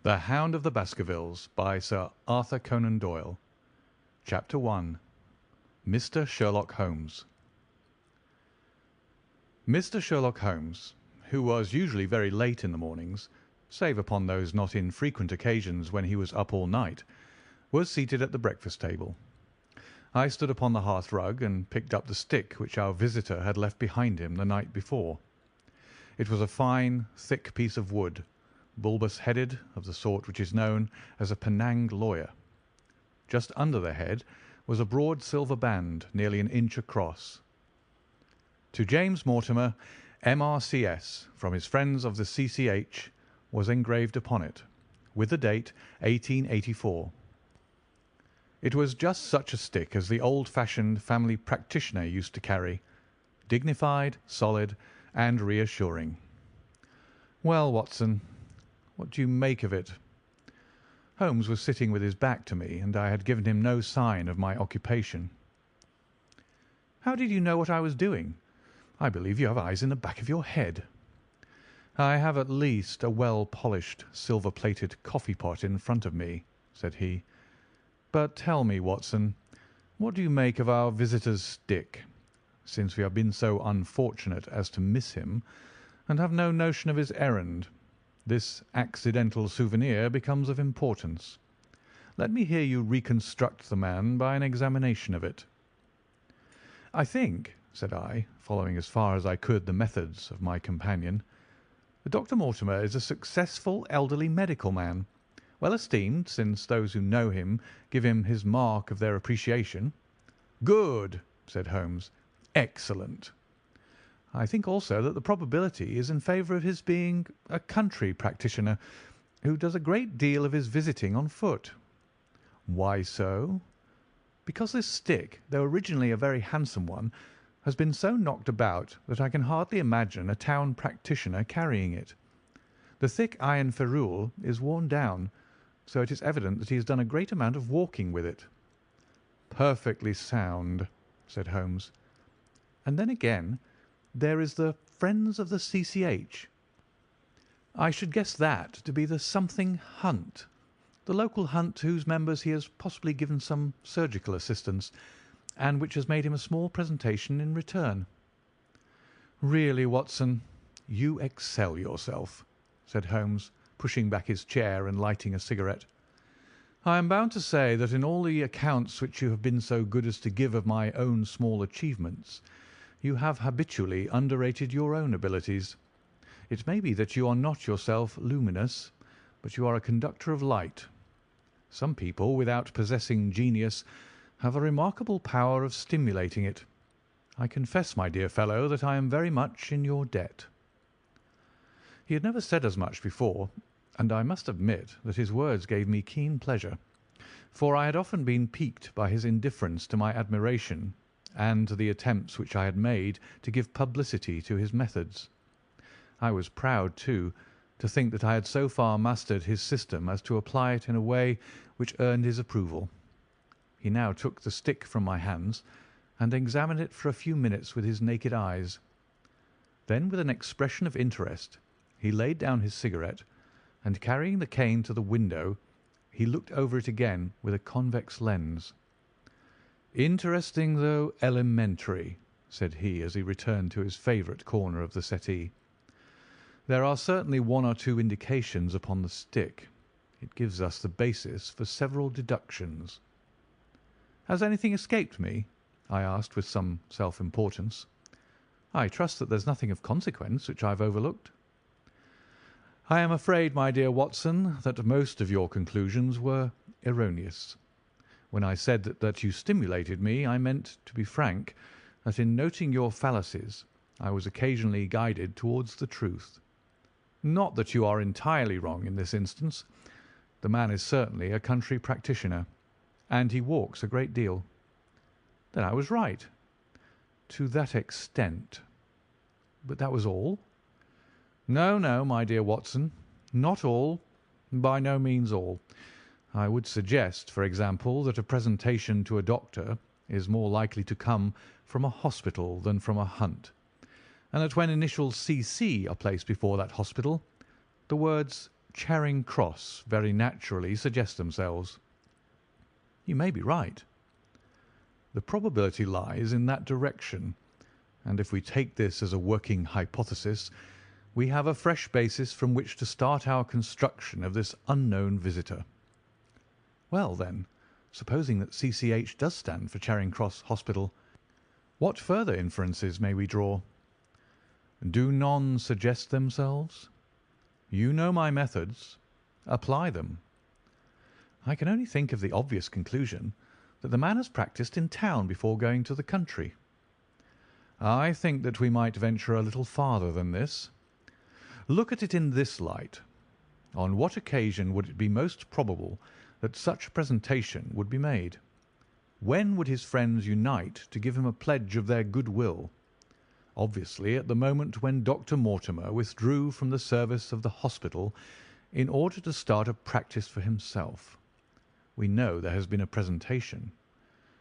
The Hound of the Baskervilles by Sir Arthur Conan Doyle. Chapter 1. Mr. Sherlock Holmes. Mr. Sherlock Holmes, who was usually very late in the mornings, save upon those not infrequent occasions when he was up all night, was seated at the breakfast table. I stood upon the hearth-rug and picked up the stick which our visitor had left behind him the night before. It was a fine, thick piece of wood, bulbous-headed, of the sort which is known as a Penang lawyer. Just under the head was a broad silver band nearly an inch across. To James Mortimer, M.R.C.S., from his friends of the C.C.H., was engraved upon it, with the date 1884. It was just such a stick as the old-fashioned family practitioner used to carry, dignified, solid, and reassuring. Well, Watson, what do you make of it? Holmes was sitting with his back to me, and I had given him no sign of my occupation. How did you know what I was doing? I believe you have eyes in the back of your head. I have at least a well-polished, silver-plated coffee-pot in front of me, said he. But tell me, Watson, what do you make of our visitor's stick, since we have been so unfortunate as to miss him, and have no notion of his errand? This accidental souvenir becomes of importance. Let me hear you reconstruct the man by an examination of it. I think, said I, following as far as I could the methods of my companion, that Dr. Mortimer is a successful elderly medical man, well esteemed, since those who know him give him his mark of their appreciation. Good, said Holmes. Excellent. I think also that the probability is in favour of his being a country practitioner who does a great deal of his visiting on foot. Why so? Because this stick, though originally a very handsome one, has been so knocked about that I can hardly imagine a town practitioner carrying it. The thick iron ferrule is worn down, so it is evident that he has done a great amount of walking with it. Perfectly sound, said Holmes. And then again, there is the Friends of the C.C.H. I should guess that to be the something hunt, the local hunt to whose members he has possibly given some surgical assistance, and which has made him a small presentation in return. Really, Watson, you excel yourself, said Holmes, pushing back his chair and lighting a cigarette. I am bound to say that in all the accounts which you have been so good as to give of my own small achievements, you have habitually underrated your own abilities. It may be that you are not yourself luminous, but you are a conductor of light. Some people, without possessing genius, have a remarkable power of stimulating it. I confess, my dear fellow, that I am very much in your debt. He had never said as much before, and I must admit that his words gave me keen pleasure, for I had often been piqued by his indifference to my admiration and to the attempts which I had made to give publicity to his methods. I was proud, too, to think that I had so far mastered his system as to apply it in a way which earned his approval. He now took the stick from my hands and examined it for a few minutes with his naked eyes. Then, with an expression of interest, he laid down his cigarette, and carrying the cane to the window, he looked over it again with a convex lens. Interesting, though elementary, said he as he returned to his favourite corner of the settee. There are certainly one or two indications upon the stick. It gives us the basis for several deductions. Has anything escaped me? I asked with some self-importance. I trust that there's nothing of consequence which I've overlooked. I am afraid, my dear Watson, that most of your conclusions were erroneous. When I said that you stimulated me, I meant, to be frank, that in noting your fallacies, I was occasionally guided towards the truth. Not that you are entirely wrong in this instance. The man is certainly a country practitioner, and he walks a great deal. Then I was right. To that extent. But that was all? No, no, my dear Watson, not all, by no means all. I would suggest, for example, that a presentation to a doctor is more likely to come from a hospital than from a hunt, and that when initials C.C. are placed before that hospital, the words Charing Cross very naturally suggest themselves. You may be right. The probability lies in that direction, and if we take this as a working hypothesis, we have a fresh basis from which to start our construction of this unknown visitor. Well, then, supposing that CCH does stand for Charing Cross Hospital, what further inferences may we draw? Do none suggest themselves? You know my methods. Apply them. I can only think of the obvious conclusion that the man has practised in town before going to the country. I think that we might venture a little farther than this. Look at it in this light. On what occasion would it be most probable that such a presentation would be made? When would his friends unite to give him a pledge of their goodwill? Obviously at the moment when Dr. Mortimer withdrew from the service of the hospital in order to start a practice for himself. We know there has been a presentation.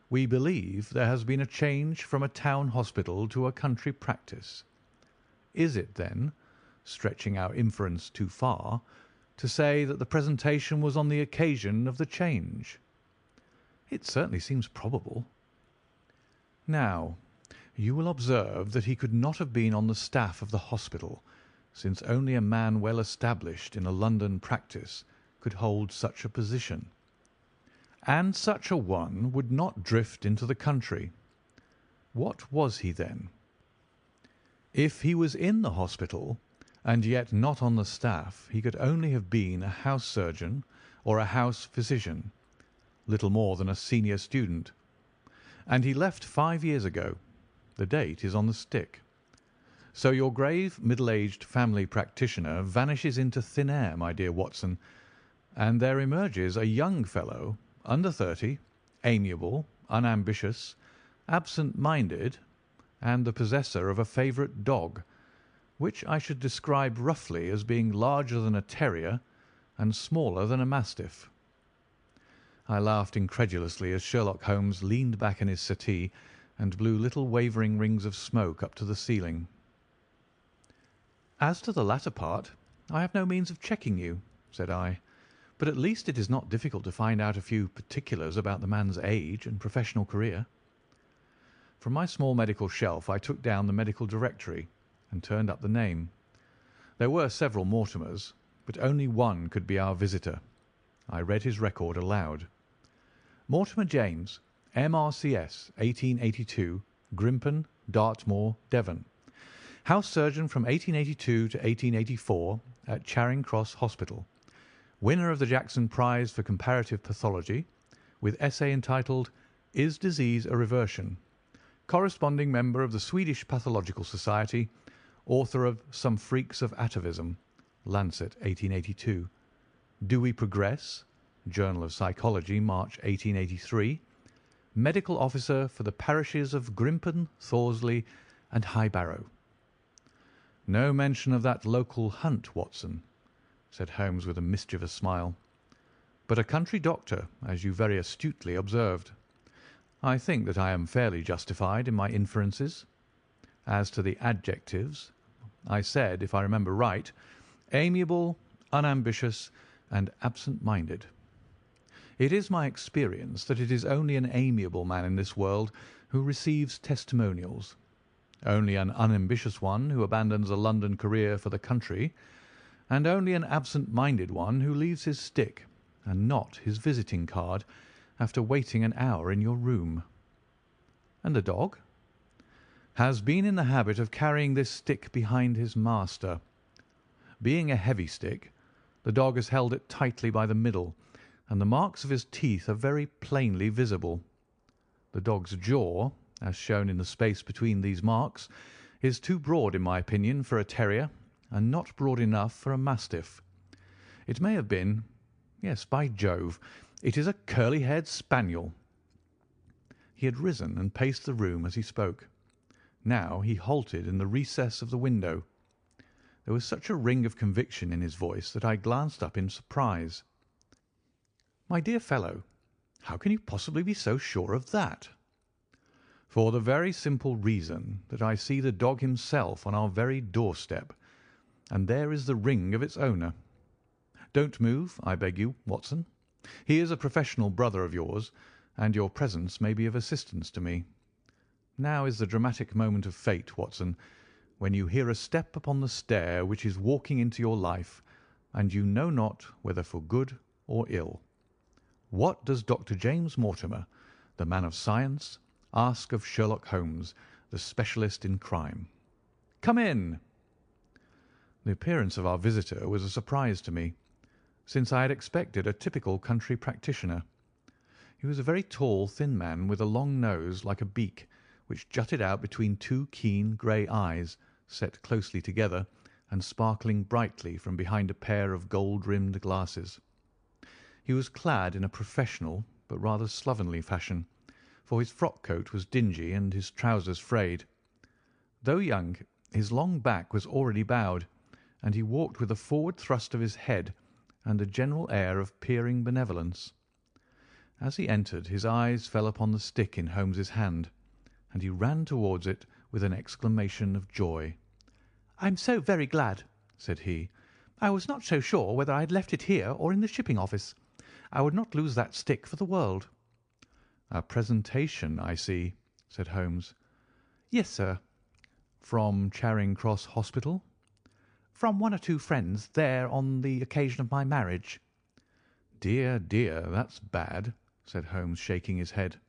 We believe there has been a change from a town hospital to a country practice. Is it, then, stretching our inference too far, to say that the presentation was on the occasion of the change? It certainly seems probable. Now, you will observe that he could not have been on the staff of the hospital, since only a man well established in a London practice could hold such a position. And such a one would not drift into the country. What was he then? If he was in the hospital, and yet not on the staff, he could only have been a house surgeon or a house physician, little more than a senior student. And he left 5 years ago. The date is on the stick. So your grave, middle-aged family practitioner vanishes into thin air, my dear Watson, and there emerges a young fellow, under 30, amiable, unambitious, absent-minded, and the possessor of a favourite dog, which I should describe roughly as being larger than a terrier and smaller than a mastiff. I laughed incredulously as Sherlock Holmes leaned back in his settee and blew little wavering rings of smoke up to the ceiling. "As to the latter part, I have no means of checking you," said I, "but at least it is not difficult to find out a few particulars about the man's age and professional career." From my small medical shelf I took down the medical directory and turned up the name. There were several Mortimers, but only one could be our visitor. I read his record aloud. Mortimer James, M.R.C.S., 1882, Grimpen, Dartmoor, Devon. House surgeon from 1882 to 1884 at Charing Cross Hospital. Winner of the Jackson Prize for Comparative Pathology, with essay entitled "Is Disease a Reversion?" Corresponding member of the Swedish Pathological Society, author of Some Freaks of Atavism, Lancet, 1882. Do We Progress? Journal of Psychology, March 1883. Medical officer for the parishes of Grimpen, Thorsley, and High Barrow. No mention of that local hunt, Watson, said Holmes with a mischievous smile, but a country doctor, as you very astutely observed. I think that I am fairly justified in my inferences. As to the adjectives, I said, if I remember right, amiable, unambitious, and absent-minded. It is my experience that it is only an amiable man in this world who receives testimonials, only an unambitious one who abandons a London career for the country, and only an absent-minded one who leaves his stick and not his visiting card after waiting an hour in your room. And the dog? Has been in the habit of carrying this stick behind his master. Being a heavy stick, the dog has held it tightly by the middle, and the marks of his teeth are very plainly visible. The dog's jaw, as shown in the space between these marks, is too broad, in my opinion, for a terrier, and not broad enough for a mastiff. It may have been, yes, by Jove, it is a curly-haired spaniel. He had risen and paced the room as he spoke. Now he halted in the recess of the window. There was such a ring of conviction in his voice that I glanced up in surprise. "My dear fellow, how can you possibly be so sure of that?" "For the very simple reason that I see the dog himself on our very doorstep, and there is the ring of its owner. Don't move, I beg you, Watson. He is a professional brother of yours, and your presence may be of assistance to me. Now is the dramatic moment of fate, Watson, when you hear a step upon the stair which is walking into your life, and you know not whether for good or ill. What does Dr. James Mortimer, the man of science, ask of Sherlock Holmes, the specialist in crime? Come in." The appearance of our visitor was a surprise to me, since I had expected a typical country practitioner. He was a very tall, thin man with a long nose like a beak, which jutted out between two keen grey eyes, set closely together and sparkling brightly from behind a pair of gold-rimmed glasses. He was clad in a professional but rather slovenly fashion, for his frock-coat was dingy and his trousers frayed. Though young, his long back was already bowed, and he walked with a forward thrust of his head and a general air of peering benevolence. As he entered, his eyes fell upon the stick in Holmes's hand, and he ran towards it with an exclamation of joy. "I'm so very glad," said he. "I was not so sure whether I had left it here or in the shipping office. I would not lose that stick for the world." "A presentation, I see," said Holmes. "Yes, sir." "From Charing Cross Hospital?" "From one or two friends there on the occasion of my marriage." "Dear, dear, that's bad," said Holmes, shaking his head.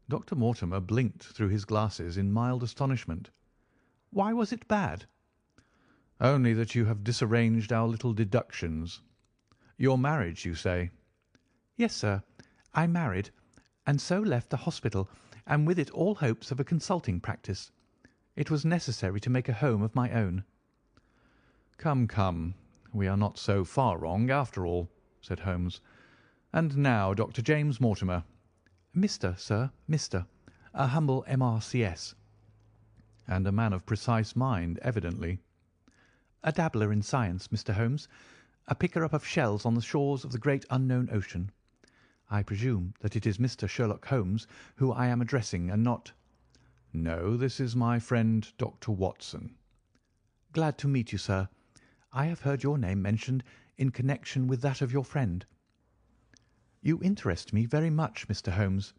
Dr. Mortimer blinked through his glasses in mild astonishment. "Why was it bad?" "Only that you have disarranged our little deductions. Your marriage, you say?" "Yes, sir. I married, and so left the hospital, and with it all hopes of a consulting practice. It was necessary to make a home of my own." "Come, come, we are not so far wrong after all," said Holmes. "And now, Dr. James Mortimer." "Mr., sir, Mr. A humble M.R.C.S." "And a man of precise mind, evidently." "A dabbler in science, Mr. Holmes. A picker-up of shells on the shores of the great unknown ocean. I presume that it is Mr. Sherlock Holmes who I am addressing, and not—" "No, this is my friend Dr. Watson." "Glad to meet you, sir. I have heard your name mentioned in connection with that of your friend." "You interest me very much, Mr. Holmes.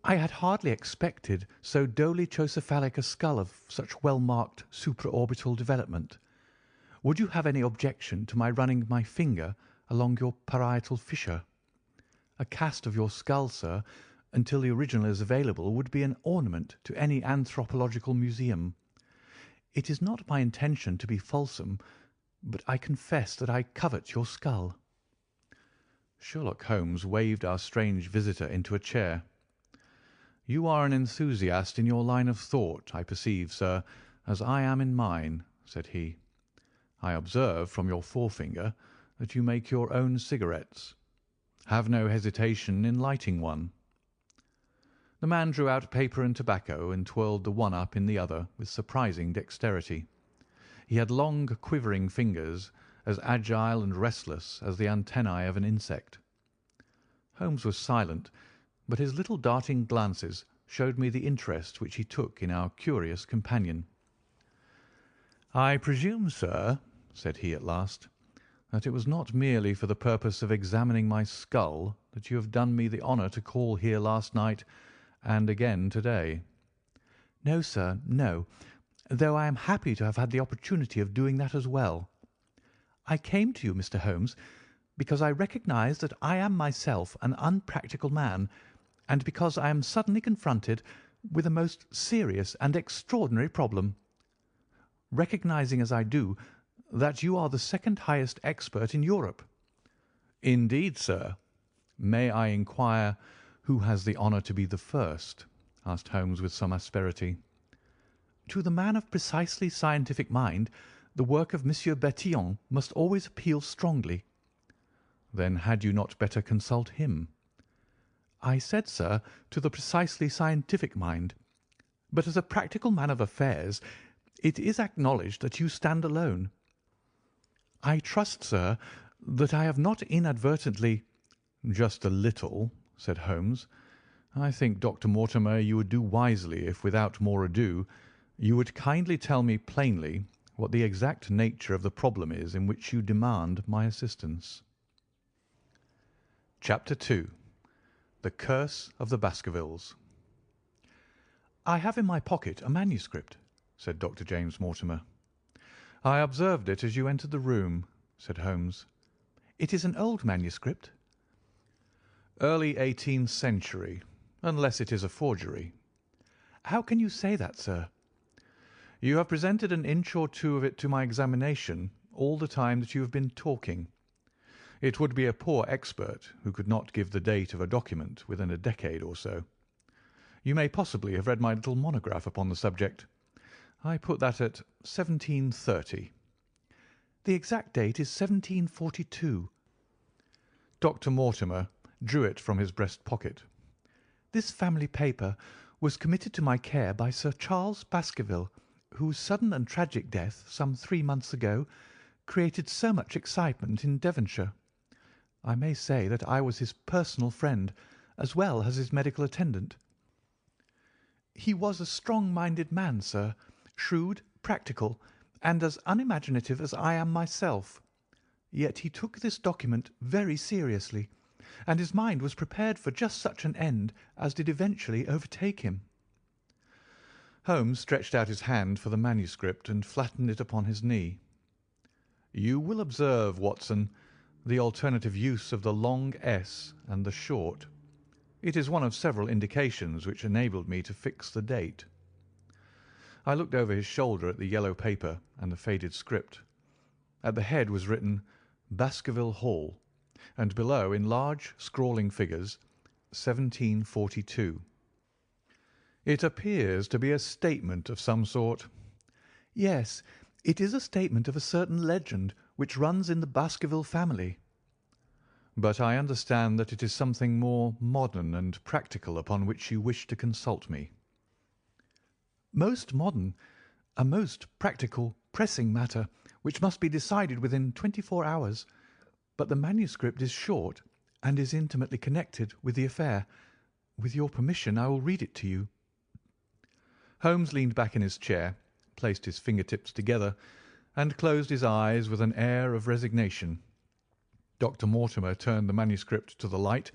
I had hardly expected so dolichocephalic a skull of such well-marked supraorbital development. Would you have any objection to my running my finger along your parietal fissure? A cast of your skull, sir, until the original is available, would be an ornament to any anthropological museum. It is not my intention to be fulsome, but I confess that I covet your skull." Sherlock Holmes waved our strange visitor into a chair. "You are an enthusiast in your line of thought, I perceive, sir, as I am in mine," said he. "I observe from your forefinger that you make your own cigarettes. Have no hesitation in lighting one." The man drew out paper and tobacco and twirled the one up in the other with surprising dexterity. He had long, quivering fingers, as agile and restless as the antennae of an insect. Holmes was silent, but his little darting glances showed me the interest which he took in our curious companion. "I presume, sir," said he at last, "that it was not merely for the purpose of examining my skull that you have done me the honour to call here last night and again to-day." "No, sir, no, though I am happy to have had the opportunity of doing that as well. I came to you, Mr. Holmes, because I recognise that I am myself an unpractical man, and because I am suddenly confronted with a most serious and extraordinary problem. Recognising as I do that you are the second highest expert in Europe." "Indeed, sir. May I inquire who has the honour to be the first?" asked Holmes with some asperity. "To the man of precisely scientific mind, the work of Monsieur Bertillon must always appeal strongly." "Then had you not better consult him?" "I said, sir, to the precisely scientific mind. But as a practical man of affairs, it is acknowledged that you stand alone. I trust, sir, that I have not inadvertently—" "Just a little," said Holmes. "I think, Dr. Mortimer, you would do wisely if, without more ado, you would kindly tell me plainly what the exact nature of the problem is in which you demand my assistance. Chapter 2. The Curse of the Baskervilles. "I have in my pocket a manuscript," said Dr. James Mortimer. "I observed it as you entered the room," said Holmes. "It is an old manuscript?" "Early 18th century, unless it is a forgery." "How can you say that, sir?" "You have presented an inch or two of it to my examination all the time that you have been talking. It would be a poor expert who could not give the date of a document within a decade or so. You may possibly have read my little monograph upon the subject. I put that at 1730. "The exact date is 1742. Dr. Mortimer drew it from his breast pocket. "This family paper was committed to my care by Sir Charles Baskerville, whose sudden and tragic death, some 3 months ago, created so much excitement in Devonshire. I may say that I was his personal friend, as well as his medical attendant. He was a strong-minded man, sir, shrewd, practical, and as unimaginative as I am myself. Yet he took this document very seriously, and his mind was prepared for just such an end as did eventually overtake him." Holmes stretched out his hand for the manuscript and flattened it upon his knee. "You will observe, Watson, the alternative use of the long S and the short. It is one of several indications which enabled me to fix the date." I looked over his shoulder at the yellow paper and the faded script. At the head was written Baskerville Hall, and below, in large scrawling figures, 1742. "It appears to be a statement of some sort." "Yes, it is a statement of a certain legend which runs in the Baskerville family." "But I understand that it is something more modern and practical upon which you wish to consult me." "Most modern, a most practical, pressing matter, which must be decided within 24 hours. But the manuscript is short, and is intimately connected with the affair. With your permission, I will read it to you." Holmes leaned back in his chair, placed his fingertips together, and closed his eyes with an air of resignation. Dr. Mortimer turned the manuscript to the light,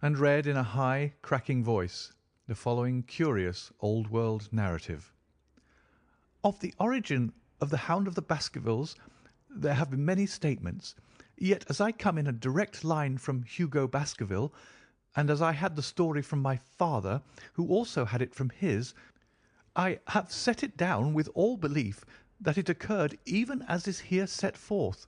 and read in a high, cracking voice the following curious old-world narrative. "Of the origin of the Hound of the Baskervilles there have been many statements, yet as I come in a direct line from Hugo Baskerville, and as I had the story from my father, who also had it from his, I have set it down with all belief that it occurred even as is here set forth.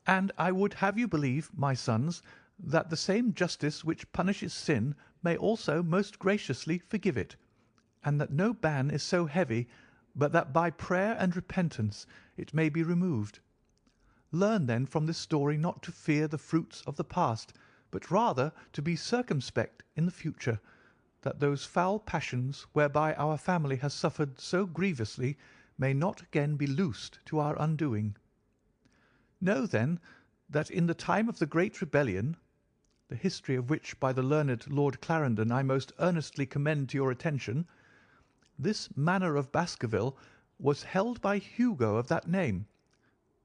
And I would have you believe, my sons, that the same justice which punishes sin may also most graciously forgive it, and that no ban is so heavy but that by prayer and repentance it may be removed. Learn then from this story not to fear the fruits of the past, but rather to be circumspect in the future, that those foul passions whereby our family has suffered so grievously may not again be loosed to our undoing. Know, then, that in the time of the Great Rebellion, the history of which by the learned Lord Clarendon I most earnestly commend to your attention, this manor of Baskerville was held by Hugo of that name,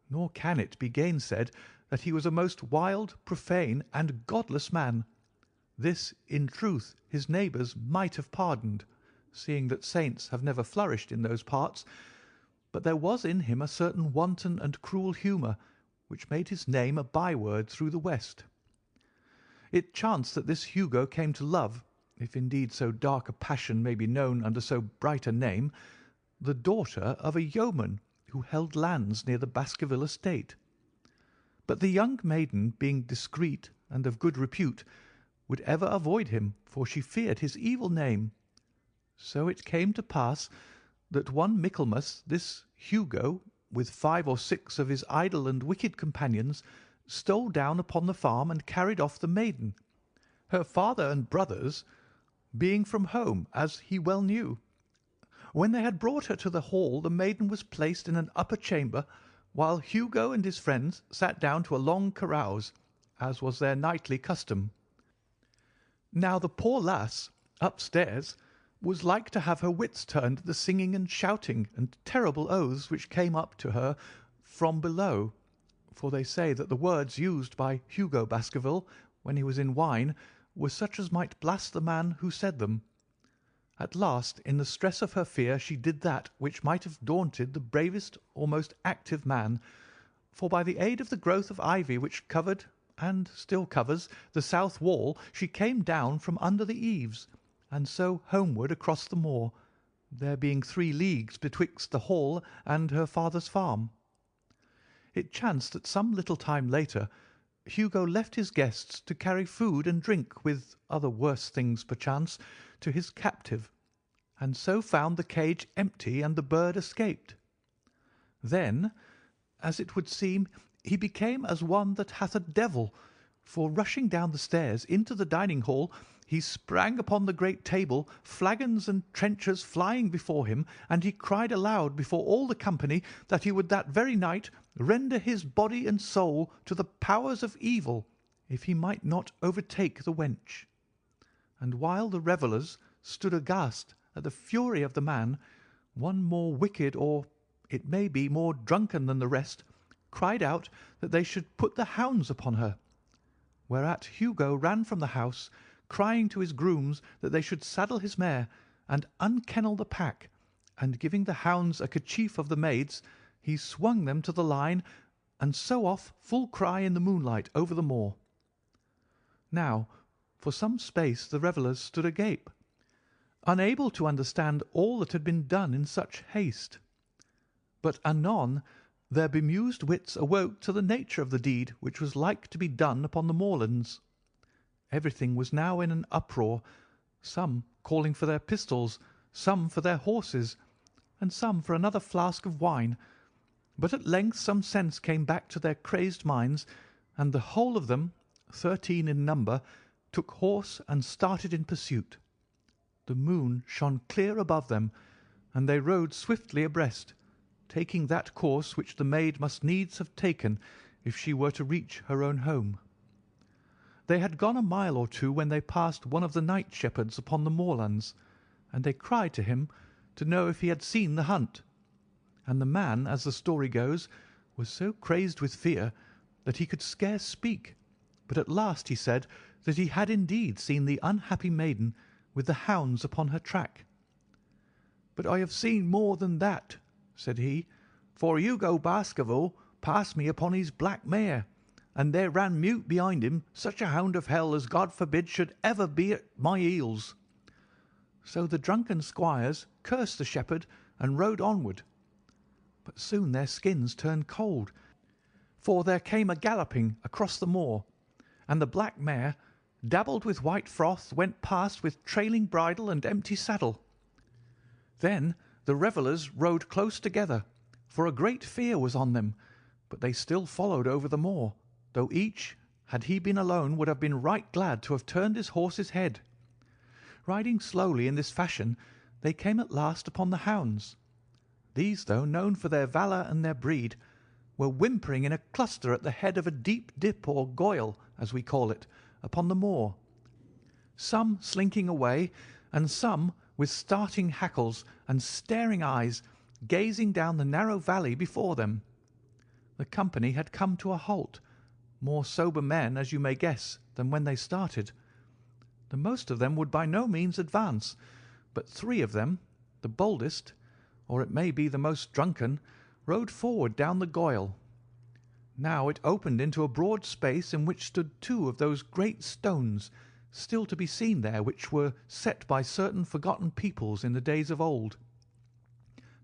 nor can it be gainsaid that he was a most wild, profane, and godless man. This, in truth, his neighbours might have pardoned, seeing that saints have never flourished in those parts, but there was in him a certain wanton and cruel humour, which made his name a byword through the West. It chanced that this Hugo came to love, if indeed so dark a passion may be known under so bright a name, the daughter of a yeoman who held lands near the Baskerville estate. But the young maiden, being discreet and of good repute, would ever avoid him, for she feared his evil name. So it came to pass that one Michaelmas this Hugo, with 5 or 6 of his idle and wicked companions, stole down upon the farm and carried off the maiden, her father and brothers being from home, as he well knew. When they had brought her to the hall, the maiden was placed in an upper chamber, while Hugo and his friends sat down to a long carouse, as was their nightly custom. Now the poor lass, upstairs, was like to have her wits turned at the singing and shouting and terrible oaths which came up to her from below, for they say that the words used by Hugo Baskerville when he was in wine were such as might blast the man who said them. At last, in the stress of her fear, she did that which might have daunted the bravest or most active man, for by the aid of the growth of ivy which covered, and still covers, the south wall, she came down from under the eaves, and so homeward across the moor, there being 3 leagues betwixt the hall and her father's farm. It chanced that some little time later Hugo left his guests to carry food and drink, with other worse things perchance, to his captive, and so found the cage empty and the bird escaped. Then, as it would seem, he became as one that hath a devil, for rushing down the stairs into the dining hall, he sprang upon the great table, flagons and trenchers flying before him, and he cried aloud before all the company that he would that very night render his body and soul to the powers of evil, if he might not overtake the wench. And while the revellers stood aghast at the fury of the man, one more wicked, or it may be more drunken than the rest, cried out that they should put the hounds upon her, whereat Hugo ran from the house, crying to his grooms that they should saddle his mare and unkennel the pack, and giving the hounds a kerchief of the maid's, he swung them to the line, and so off full cry in the moonlight over the moor. Now, for some space the revellers stood agape, unable to understand all that had been done in such haste. But anon their bemused wits awoke to the nature of the deed which was like to be done upon the moorlands. Everything was now in an uproar, some calling for their pistols, some for their horses, and some for another flask of wine. But at length some sense came back to their crazed minds, and the whole of them, 13 in number, took horse and started in pursuit. The moon shone clear above them, and they rode swiftly abreast, taking that course which the maid must needs have taken if she were to reach her own home. They had gone a mile or 2 when they passed one of the night shepherds upon the moorlands, and they cried to him to know if he had seen the hunt. And the man, as the story goes, was so crazed with fear that he could scarce speak, but at last he said that he had indeed seen the unhappy maiden with the hounds upon her track. "But I have seen more than that," said he, "for Hugo Baskerville passed me upon his black mare, and there ran mute behind him such a hound of hell as God forbid should ever be at my heels." So the drunken squires cursed the shepherd and rode onward. But soon their skins turned cold, for there came a galloping across the moor, and the black mare, dabbled with white froth, went past with trailing bridle and empty saddle. Then the revellers rode close together, for a great fear was on them, but they still followed over the moor, though each, had he been alone, would have been right glad to have turned his horse's head. Riding slowly in this fashion, they came at last upon the hounds. These, though known for their valour and their breed, were whimpering in a cluster at the head of a deep dip or goyle, as we call it, upon the moor, some slinking away, and some with starting hackles and staring eyes, gazing down the narrow valley before them. The company had come to a halt, more sober men, as you may guess, than when they started. The most of them would by no means advance, but 3 of them, the boldest, or it may be the most drunken, rode forward down the goyle. Now it opened into a broad space in which stood 2 of those great stones, still to be seen there, which were set by certain forgotten peoples in the days of old.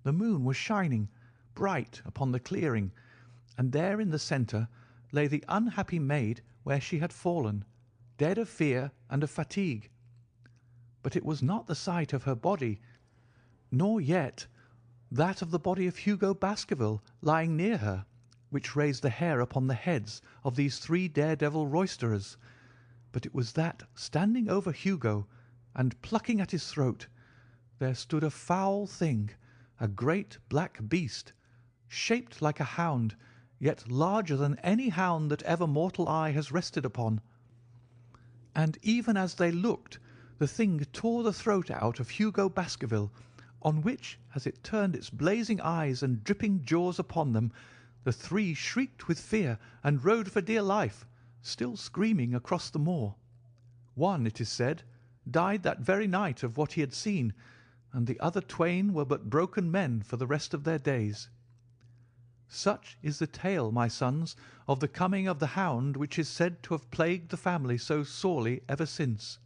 The moon was shining bright upon the clearing, and there in the centre lay the unhappy maid where she had fallen, dead of fear and of fatigue. But it was not the sight of her body, nor yet that of the body of Hugo Baskerville lying near her, which raised the hair upon the heads of these 3 daredevil roisterers, but it was that, standing over Hugo and plucking at his throat, there stood a foul thing, a great black beast, shaped like a hound, yet larger than any hound that ever mortal eye has rested upon. And even as they looked, The thing tore the throat out of Hugo Baskerville, on which, as it turned its blazing eyes and dripping jaws upon them, the three shrieked with fear and rode for dear life, still screaming, across the moor. One, it is said, died that very night of what he had seen, and the other twain were but broken men for the rest of their days. Such is the tale, my sons, of the coming of the Hound, which is said to have plagued the family so sorely ever since.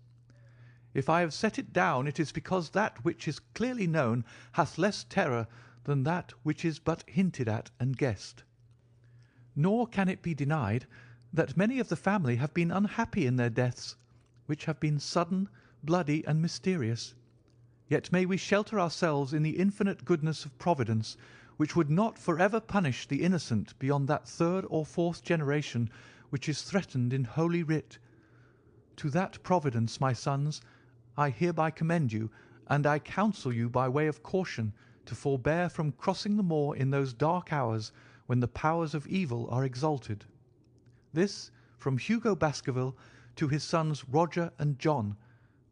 If I have set it down, it is because that which is clearly known hath less terror than that which is but hinted at and guessed. Nor can it be denied that many of the family have been unhappy in their deaths, which have been sudden, bloody, and mysterious. Yet may we shelter ourselves in the infinite goodness of Providence, which would not for ever punish the innocent beyond that third or fourth generation which is threatened in Holy Writ. To that Providence, my sons, I hereby commend you, and I counsel you by way of caution to forbear from crossing the moor in those dark hours when the powers of evil are exalted. This from Hugo Baskerville to his sons Roger and John,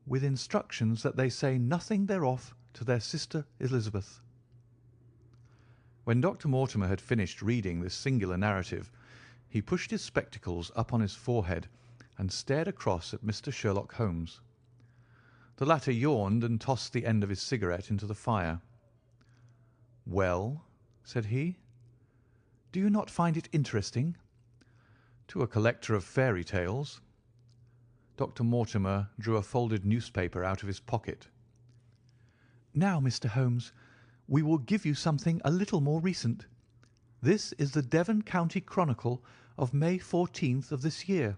with instructions that they say nothing thereof to their sister Elizabeth. When Dr. Mortimer had finished reading this singular narrative, he pushed his spectacles up on his forehead and stared across at Mr. Sherlock Holmes. The latter yawned and tossed the end of his cigarette into the fire. "Well," said he, "do you not find it interesting?" "To a collector of fairy tales." Dr. Mortimer drew a folded newspaper out of his pocket. "Now, Mr. Holmes, we will give you something a little more recent. This is the Devon County Chronicle of May 14th of this year.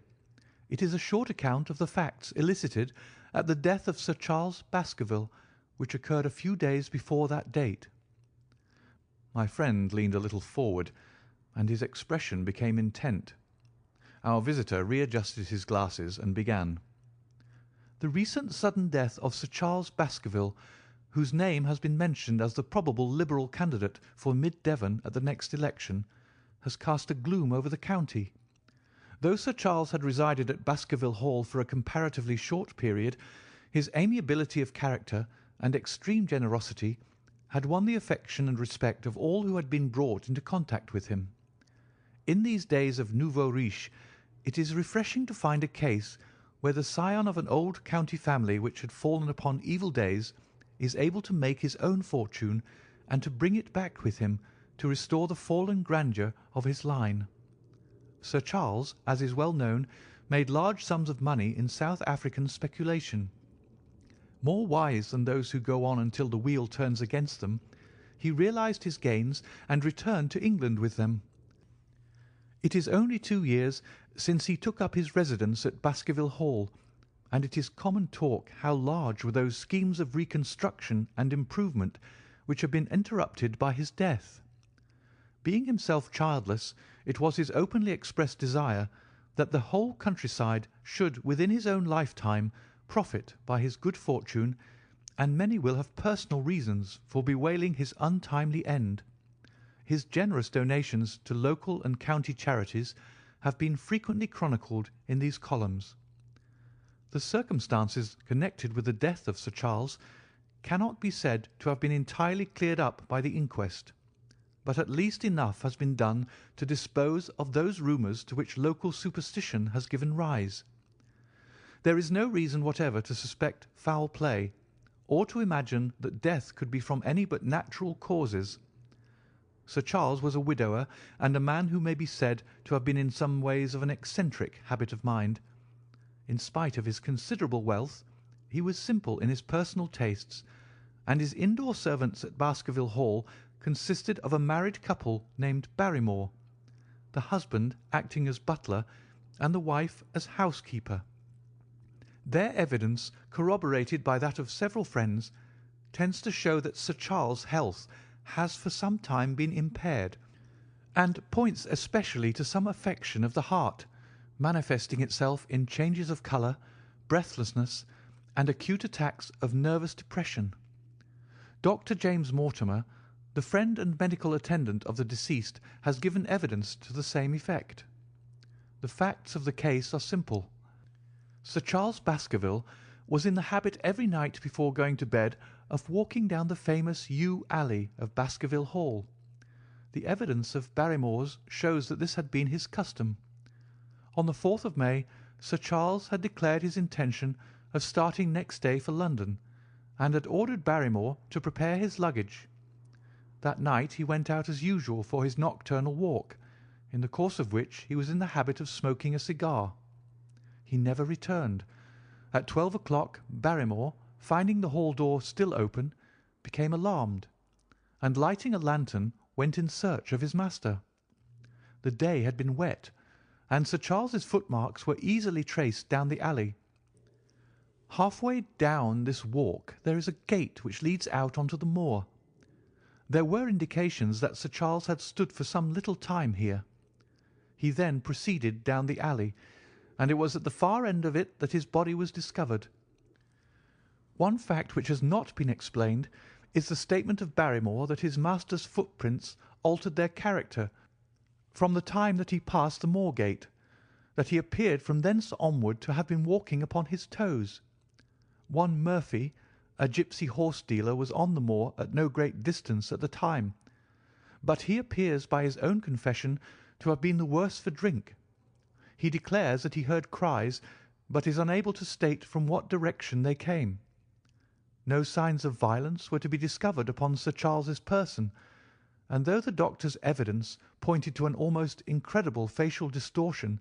It is a short account of the facts elicited at the death of Sir Charles Baskerville, which occurred a few days before that date." My friend leaned a little forward, and his expression became intent. Our visitor readjusted his glasses and began. "The recent sudden death of Sir Charles Baskerville, whose name has been mentioned as the probable Liberal candidate for Mid Devon at the next election, has cast a gloom over the county. Though Sir Charles had resided at Baskerville Hall for a comparatively short period, his amiability of character and extreme generosity had won the affection and respect of all who had been brought into contact with him. In these days of nouveau riche, it is refreshing to find a case where the scion of an old county family which had fallen upon evil days is able to make his own fortune and to bring it back with him to restore the fallen grandeur of his line. Sir Charles, as is well known, made large sums of money in South African speculation. More wise than those who go on until the wheel turns against them, he realized his gains and returned to England with them. It is only 2 years since he took up his residence at Baskerville Hall, and it is common talk how large were those schemes of reconstruction and improvement which have been interrupted by his death. Being himself childless, it was his openly expressed desire that the whole countryside should within his own lifetime profit by his good fortune, and many will have personal reasons for bewailing his untimely end. His generous donations to local and county charities have been frequently chronicled in these columns. The circumstances connected with the death of Sir Charles cannot be said to have been entirely cleared up by the inquest, but at least enough has been done to dispose of those rumours to which local superstition has given rise. There is no reason whatever to suspect foul play, or to imagine that death could be from any but natural causes. Sir Charles was a widower, and a man who may be said to have been in some ways of an eccentric habit of mind. In spite of his considerable wealth, he was simple in his personal tastes, and his indoor servants at Baskerville Hall consisted of a married couple named Barrymore, the husband acting as butler and the wife as housekeeper. Their evidence, corroborated by that of several friends, tends to show that Sir Charles' health has for some time been impaired, and points especially to some affection of the heart, manifesting itself in changes of colour, breathlessness, and acute attacks of nervous depression. Dr. James Mortimer, the friend and medical attendant of the deceased, has given evidence to the same effect. The facts of the case are simple. Sir Charles Baskerville was in the habit every night before going to bed of walking down the famous yew alley of Baskerville Hall. The evidence of Barrymore's shows that this had been his custom. On the 4th of May, Sir Charles had declared his intention of starting next day for London, and had ordered Barrymore to prepare his luggage. That night he went out as usual for his nocturnal walk, in the course of which he was in the habit of smoking a cigar. He never returned. At 12 o'clock Barrymore, finding the hall door still open, became alarmed, and lighting a lantern went in search of his master. The day had been wet, and Sir Charles's footmarks were easily traced down the alley. Halfway down this walk there is a gate which leads out onto the moor. There were indications that Sir Charles had stood for some little time here. He then proceeded down the alley, and it was at the far end of it that his body was discovered. One fact which has not been explained is the statement of Barrymore that his master's footprints altered their character from the time that he passed the moor gate, that he appeared from thence onward to have been walking upon his toes. One Murphy, a gipsy horse dealer, was on the moor at no great distance at the time, but he appears by his own confession to have been the worse for drink. He declares that he heard cries, but is unable to state from what direction they came. No signs of violence were to be discovered upon Sir Charles's person, and though the doctor's evidence pointed to an almost incredible facial distortion,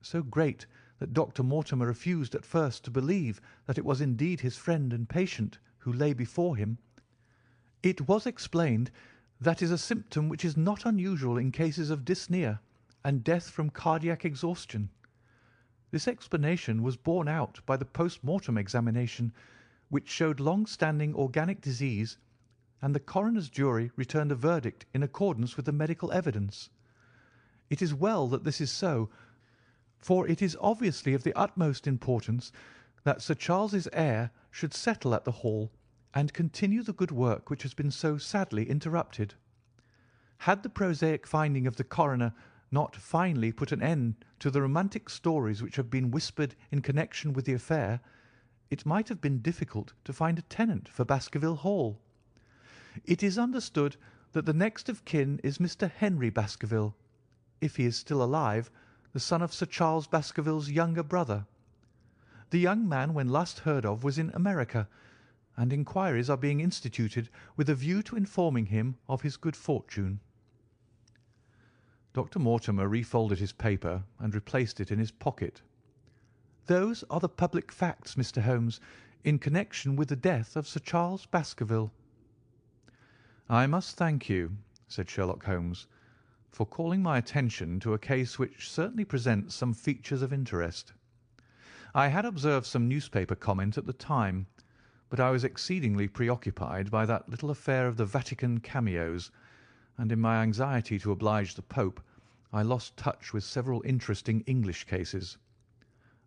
so great that Dr. Mortimer refused at first to believe that it was indeed his friend and patient who lay before him, it was explained that is a symptom which is not unusual in cases of dyspnea and death from cardiac exhaustion. This explanation was borne out by the post-mortem examination, which showed long-standing organic disease, and the coroner's jury returned a verdict in accordance with the medical evidence. It is well that this is so, for it is obviously of the utmost importance that Sir Charles's heir should settle at the Hall and continue the good work which has been so sadly interrupted. Had the prosaic finding of the coroner not finally put an end to the romantic stories which have been whispered in connection with the affair, it might have been difficult to find a tenant for Baskerville Hall. It is understood that the next of kin is Mr. Henry Baskerville, if he is still alive, the son of Sir Charles Baskerville's younger brother. The young man, when last heard of, was in America, and inquiries are being instituted with a view to informing him of his good fortune. Dr. Mortimer refolded his paper and replaced it in his pocket. Those are the public facts, Mr. Holmes, in connection with the death of Sir Charles Baskerville. I must thank you, said Sherlock Holmes, for calling my attention to a case which certainly presents some features of interest. I had observed some newspaper comment at the time, but I was exceedingly preoccupied by that little affair of the Vatican cameos, and in my anxiety to oblige the Pope, I lost touch with several interesting English cases.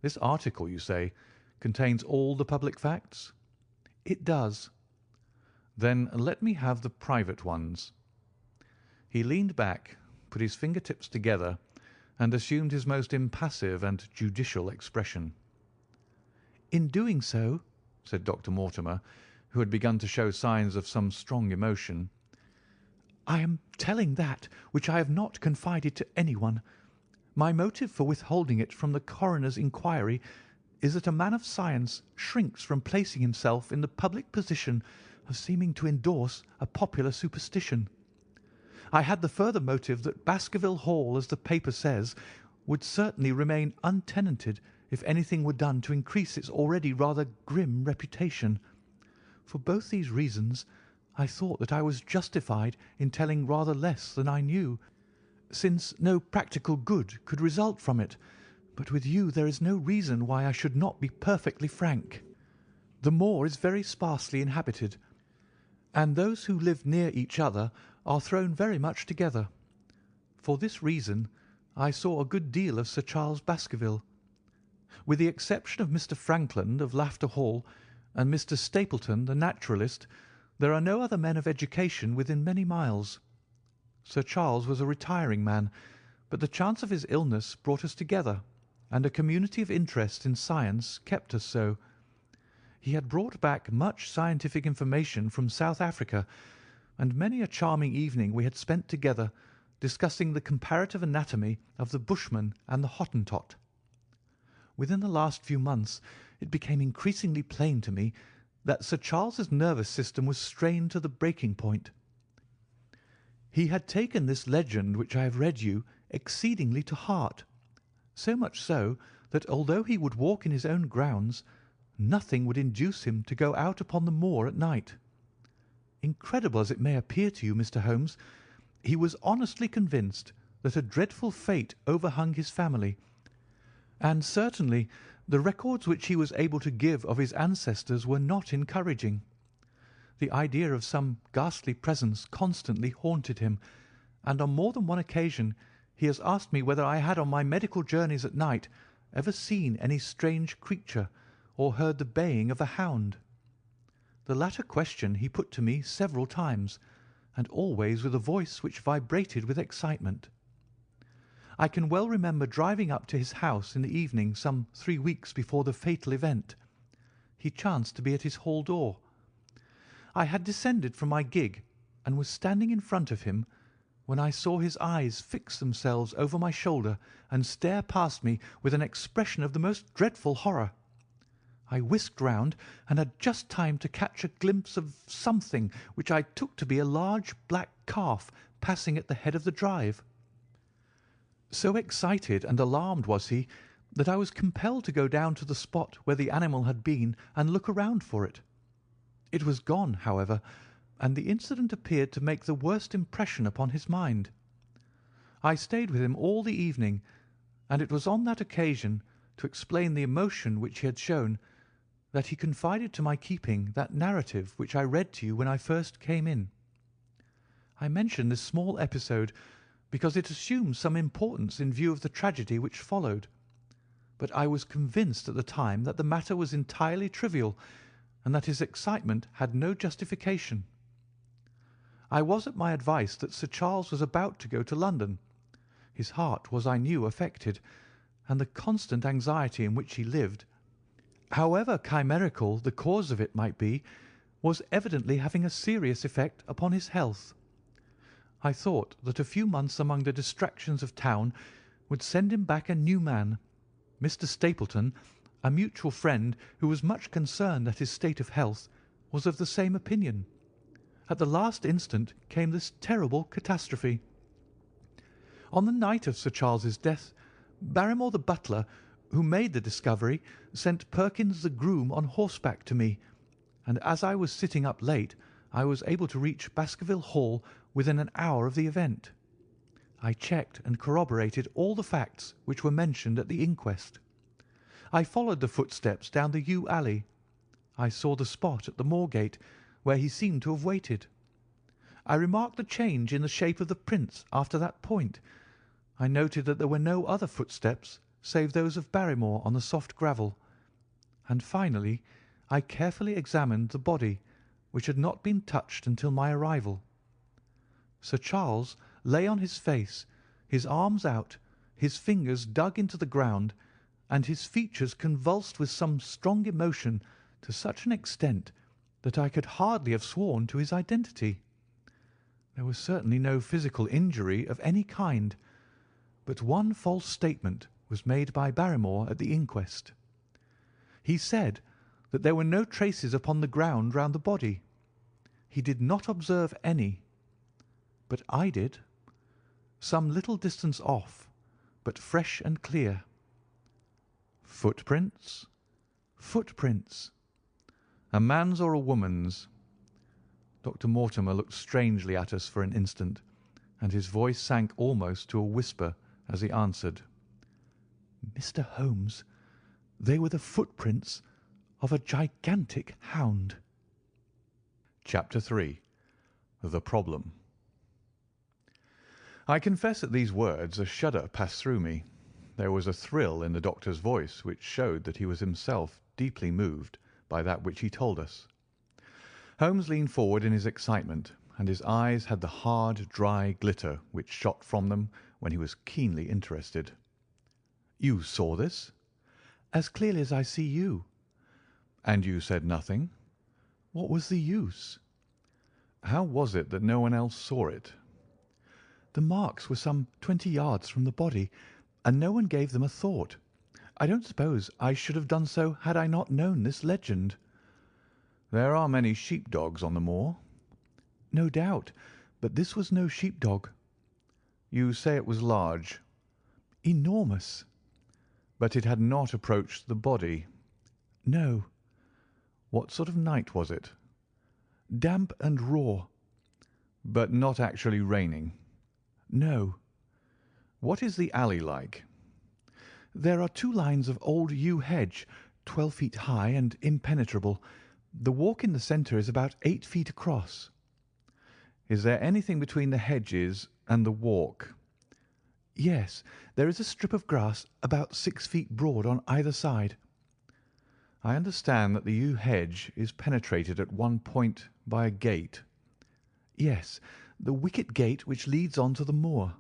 This article, you say, contains all the public facts? It does. Then let me have the private ones. He leaned back, put his fingertips together, and assumed his most impassive and judicial expression. In doing so, said Dr. Mortimer, who had begun to show signs of some strong emotion, I am telling that which I have not confided to anyone. My motive for withholding it from the coroner's inquiry is that a man of science shrinks from placing himself in the public position of seeming to endorse a popular superstition. I had the further motive that Baskerville Hall, as the paper says, would certainly remain untenanted if anything were done to increase its already rather grim reputation. For both these reasons, I thought that I was justified in telling rather less than I knew, since no practical good could result from it, but with you there is no reason why I should not be perfectly frank. The moor is very sparsely inhabited, and those who live near each other are thrown very much together. For this reason I saw a good deal of Sir Charles Baskerville. With the exception of Mr. Frankland of Lafter Hall and Mr. Stapleton, the naturalist, there are no other men of education within many miles. Sir Charles was a retiring man, but the chance of his illness brought us together, and a community of interest in science kept us so. He had brought back much scientific information from South Africa, and many a charming evening we had spent together discussing the comparative anatomy of the Bushman and the Hottentot. Within the last few months it became increasingly plain to me that Sir Charles's nervous system was strained to the breaking point. He had taken this legend which I have read you exceedingly to heart, so much so that although he would walk in his own grounds, nothing would induce him to go out upon the moor at night. Incredible as it may appear to you, Mr. Holmes, he was honestly convinced that a dreadful fate overhung his family, and certainly the records which he was able to give of his ancestors were not encouraging. The idea of some ghastly presence constantly haunted him, and on more than one occasion he has asked me whether I had on my medical journeys at night ever seen any strange creature or heard the baying of a hound. The latter question he put to me several times, and always with a voice which vibrated with excitement. I can well remember driving up to his house in the evening some 3 weeks before the fatal event. He chanced to be at his hall door. I had descended from my gig and was standing in front of him when I saw his eyes fix themselves over my shoulder and stare past me with an expression of the most dreadful horror. I whisked round and had just time to catch a glimpse of something which I took to be a large black calf passing at the head of the drive. So excited and alarmed was he that I was compelled to go down to the spot where the animal had been and look around for it. It was gone, however, and the incident appeared to make the worst impression upon his mind. I stayed with him all the evening, and it was on that occasion, to explain the emotion which he had shown, that he confided to my keeping that narrative which I read to you when I first came in. I mention this small episode because it assumes some importance in view of the tragedy which followed, but I was convinced at the time that the matter was entirely trivial, and that his excitement had no justification. I was at my advice that Sir Charles was about to go to London. His heart was, I knew, affected, and the constant anxiety in which he lived, however chimerical the cause of it might be, was evidently having a serious effect upon his health. I thought that a few months among the distractions of town would send him back a new man. Mr. Stapleton, a mutual friend who was much concerned at his state of health, was of the same opinion. At the last instant came this terrible catastrophe. On the night of Sir Charles's death, Barrymore the butler, who made the discovery, sent Perkins the groom on horseback to me, and as I was sitting up late, I was able to reach Baskerville Hall within an hour of the event. I checked and corroborated all the facts which were mentioned at the inquest. I followed the footsteps down the yew alley. I saw the spot at the Moorgate where he seemed to have waited. I remarked the change in the shape of the prints after that point. I noted that there were no other footsteps save those of Barrymore on the soft gravel. And finally, I carefully examined the body, which had not been touched until my arrival. Sir Charles lay on his face, his arms out, his fingers dug into the ground, and his features convulsed with some strong emotion to such an extent that I could hardly have sworn to his identity. There was certainly no physical injury of any kind, but one false statement was made by Barrymore at the inquest. He said that there were no traces upon the ground round the body. He did not observe any, but I did, some little distance off, but fresh and clear. Footprints? Footprints. A man's or a woman's? Dr. Mortimer looked strangely at us for an instant, and his voice sank almost to a whisper as he answered, "Mr. Holmes, they were the footprints of a gigantic hound." Chapter 3. The Problem. I confess at these words a shudder passed through me. There was a thrill in the doctor's voice which showed that he was himself deeply moved by that which he told us. Holmes leaned forward in his excitement, and his eyes had the hard, dry glitter which shot from them when he was keenly interested. "You saw this?" "As clearly as I see you." And you said nothing? What was the use? How was it that no one else saw it? The marks were some 20 yards from the body, and no one gave them a thought. I don't suppose I should have done so had I not known this legend. There are many sheep-dogs on the moor. No doubt, but this was no sheep-dog. You say it was large. Enormous. But it had not approached the body. No. What sort of night was it? Damp and raw. But not actually raining? No. What is the alley like? There are 2 lines of old yew hedge, 12 feet high and impenetrable. The walk in the centre is about 8 feet across. Is there anything between the hedges and the walk? Yes, there is a strip of grass about 6 feet broad on either side. I understand that the yew hedge is penetrated at one point by a gate. Yes, the wicket gate which leads on to the moor.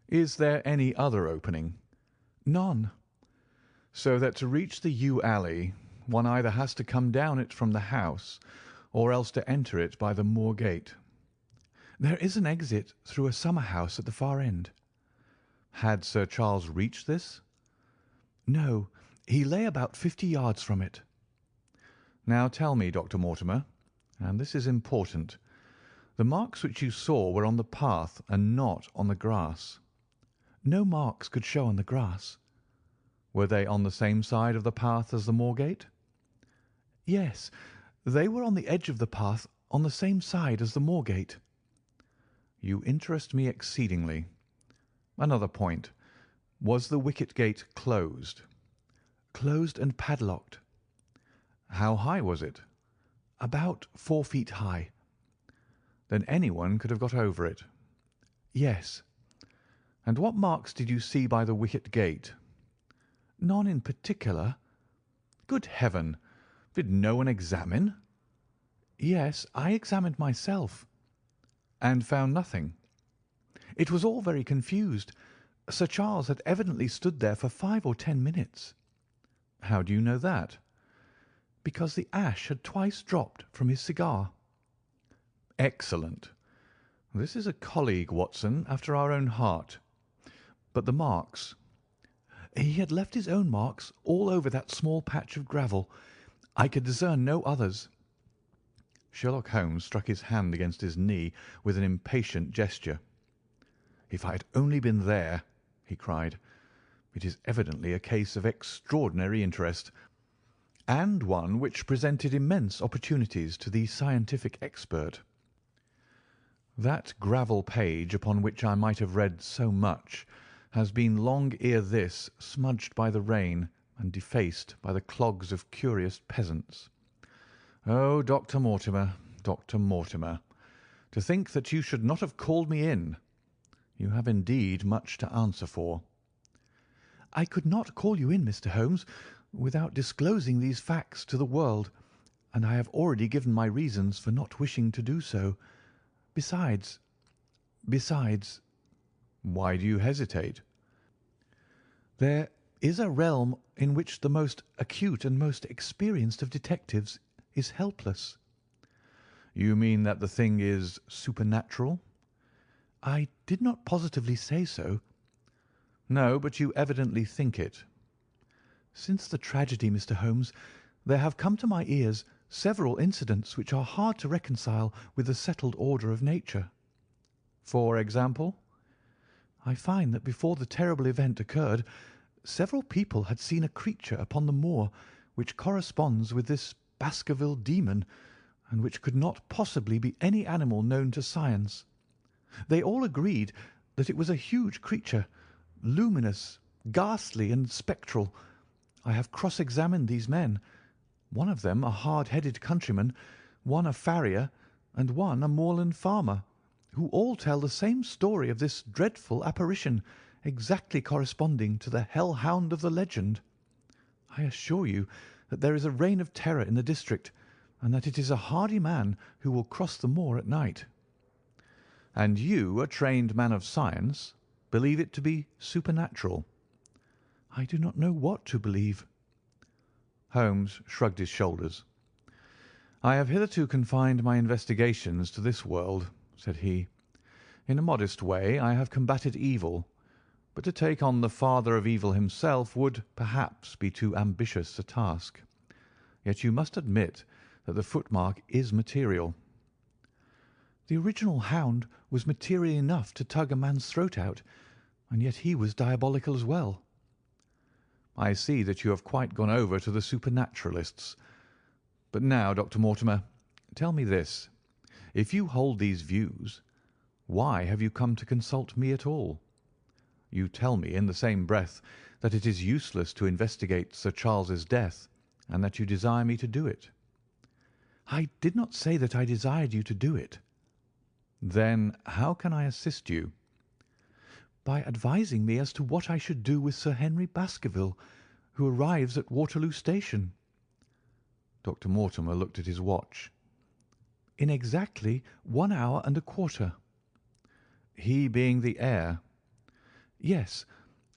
Is there any other opening? None. So that to reach the yew alley one either has to come down it from the house or else to enter it by the moor gate. There is an exit through a summer house at the far end. Had Sir Charles reached this? No, he lay about 50 yards from it. Now tell me, Dr. Mortimer, and this is important, the marks which you saw were on the path and not on the grass. No marks could show on the grass. Were they on the same side of the path as the moor gate? Yes, they were on the edge of the path on the same side as the moor gate. You interest me exceedingly. Another point. Was the wicket gate closed? Closed and padlocked. How high was it? About 4 feet high. Then anyone could have got over it? Yes. And what marks did you see by the wicket gate? None in particular. Good heaven! Did no one examine? Yes, I examined myself. And found nothing? It was all very confused. Sir Charles had evidently stood there for 5 or 10 minutes. How do you know that? Because the ash had twice dropped from his cigar. Excellent. This is a colleague, Watson, after our own heart. But the marks? He had left his own marks all over that small patch of gravel. I could discern no others. Sherlock Holmes struck his hand against his knee with an impatient gesture. "If I had only been there!" he cried. "It is evidently a case of extraordinary interest, and one which presented immense opportunities to the scientific expert. That gravel page upon which I might have read so much has been long ere this smudged by the rain and defaced by the clogs of curious peasants. Oh, Dr. Mortimer, Dr. Mortimer, to think that you should not have called me in! You have indeed much to answer for." "I could not call you in, Mr. Holmes, without disclosing these facts to the world, and I have already given my reasons for not wishing to do so. Besides—" "Why do you hesitate?" "There is a realm in which the most acute and most experienced of detectives is helpless." "You mean that the thing is supernatural?" "I did not positively say so." "No, but you evidently think it." "Since the tragedy, Mr. Holmes, there have come to my ears several incidents which are hard to reconcile with the settled order of nature." "For example?" "I find that before the terrible event occurred, several people had seen a creature upon the moor which corresponds with this Baskerville demon, and which could not possibly be any animal known to science. They all agreed that it was a huge creature, luminous, ghastly, and spectral. I have cross-examined these men, one of them a hard-headed countryman, one a farrier, and one a moorland farmer, who all tell the same story of this dreadful apparition, exactly corresponding to the hell-hound of the legend. I assure you that there is a reign of terror in the district, and that it is a hardy man who will cross the moor at night." "And you, a trained man of science, believe it to be supernatural?" "I do not know what to believe." Holmes shrugged his shoulders. "I have hitherto confined my investigations to this world," said he. "In a modest way I have combated evil, but to take on the father of evil himself would, perhaps, be too ambitious a task. Yet you must admit that the footmark is material." "The original Hound was material enough to tug a man's throat out, and yet he was diabolical as well." "I see that you have quite gone over to the supernaturalists. But now, Dr. Mortimer, tell me this. If you hold these views, why have you come to consult me at all? You tell me in the same breath that it is useless to investigate Sir Charles's death, and that you desire me to do it." "I did not say that I desired you to do it." "Then how can I assist you?" "By advising me as to what I should do with Sir Henry Baskerville, who arrives at Waterloo Station." Dr. Mortimer looked at his watch. "In exactly 1 hour and a quarter." "He being the heir?" "Yes.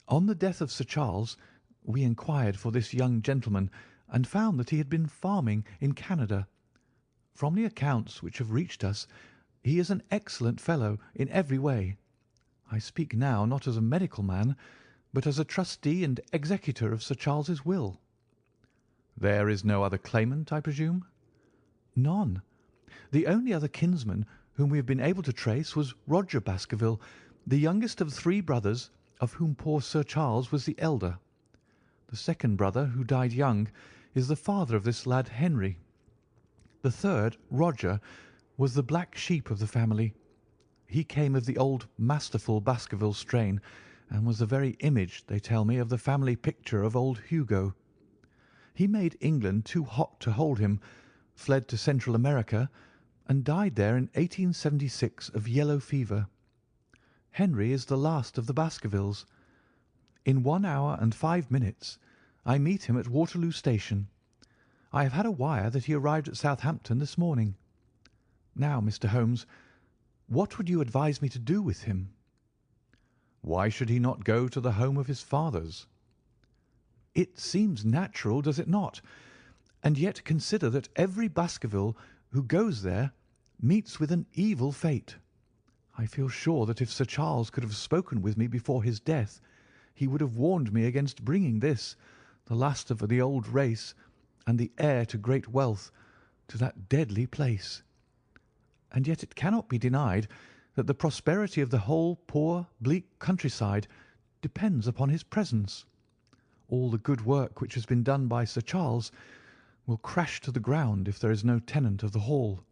On the death of Sir Charles, we inquired for this young gentleman, and found that he had been farming in Canada. From the accounts which have reached us, he is an excellent fellow in every way. I speak now not as a medical man, but as a trustee and executor of Sir Charles's will." "There is no other claimant, I presume?" "None. The only other kinsman whom we have been able to trace was Roger Baskerville, the youngest of 3 brothers, of whom poor Sir Charles was the elder. The second brother, who died young, is the father of this lad Henry. The third, Roger, was the black sheep of the family. He came of the old masterful Baskerville strain, and was the very image, they tell me, of the family picture of old Hugo. He made England too hot to hold him, fled to Central America, and died there in 1876 of yellow fever. Henry is the last of the Baskervilles. In 1 hour and 5 minutes I meet him at Waterloo Station. I have had a wire that he arrived at Southampton this morning. Now, Mr. Holmes, what would you advise me to do with him?" "Why should he not go to the home of his fathers?" "It seems natural, does it not? And yet consider that every Baskerville who goes there meets with an evil fate. I feel sure that if Sir Charles could have spoken with me before his death, he would have warned me against bringing this, the last of the old race, and the heir to great wealth, to that deadly place. And yet it cannot be denied that the prosperity of the whole poor, bleak countryside depends upon his presence. All the good work which has been done by Sir Charles will crash to the ground if there is no tenant of the Hall.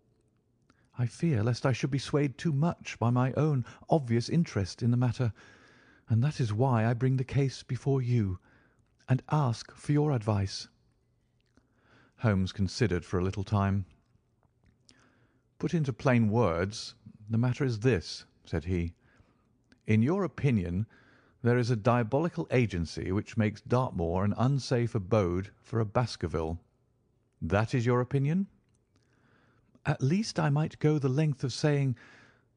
I fear lest I should be swayed too much by my own obvious interest in the matter, and that is why I bring the case before you, and ask for your advice." Holmes considered for a little time. "Put into plain words, the matter is this," said he. "In your opinion, there is a diabolical agency which makes Dartmoor an unsafe abode for a Baskerville. That is your opinion?" "At least I might go the length of saying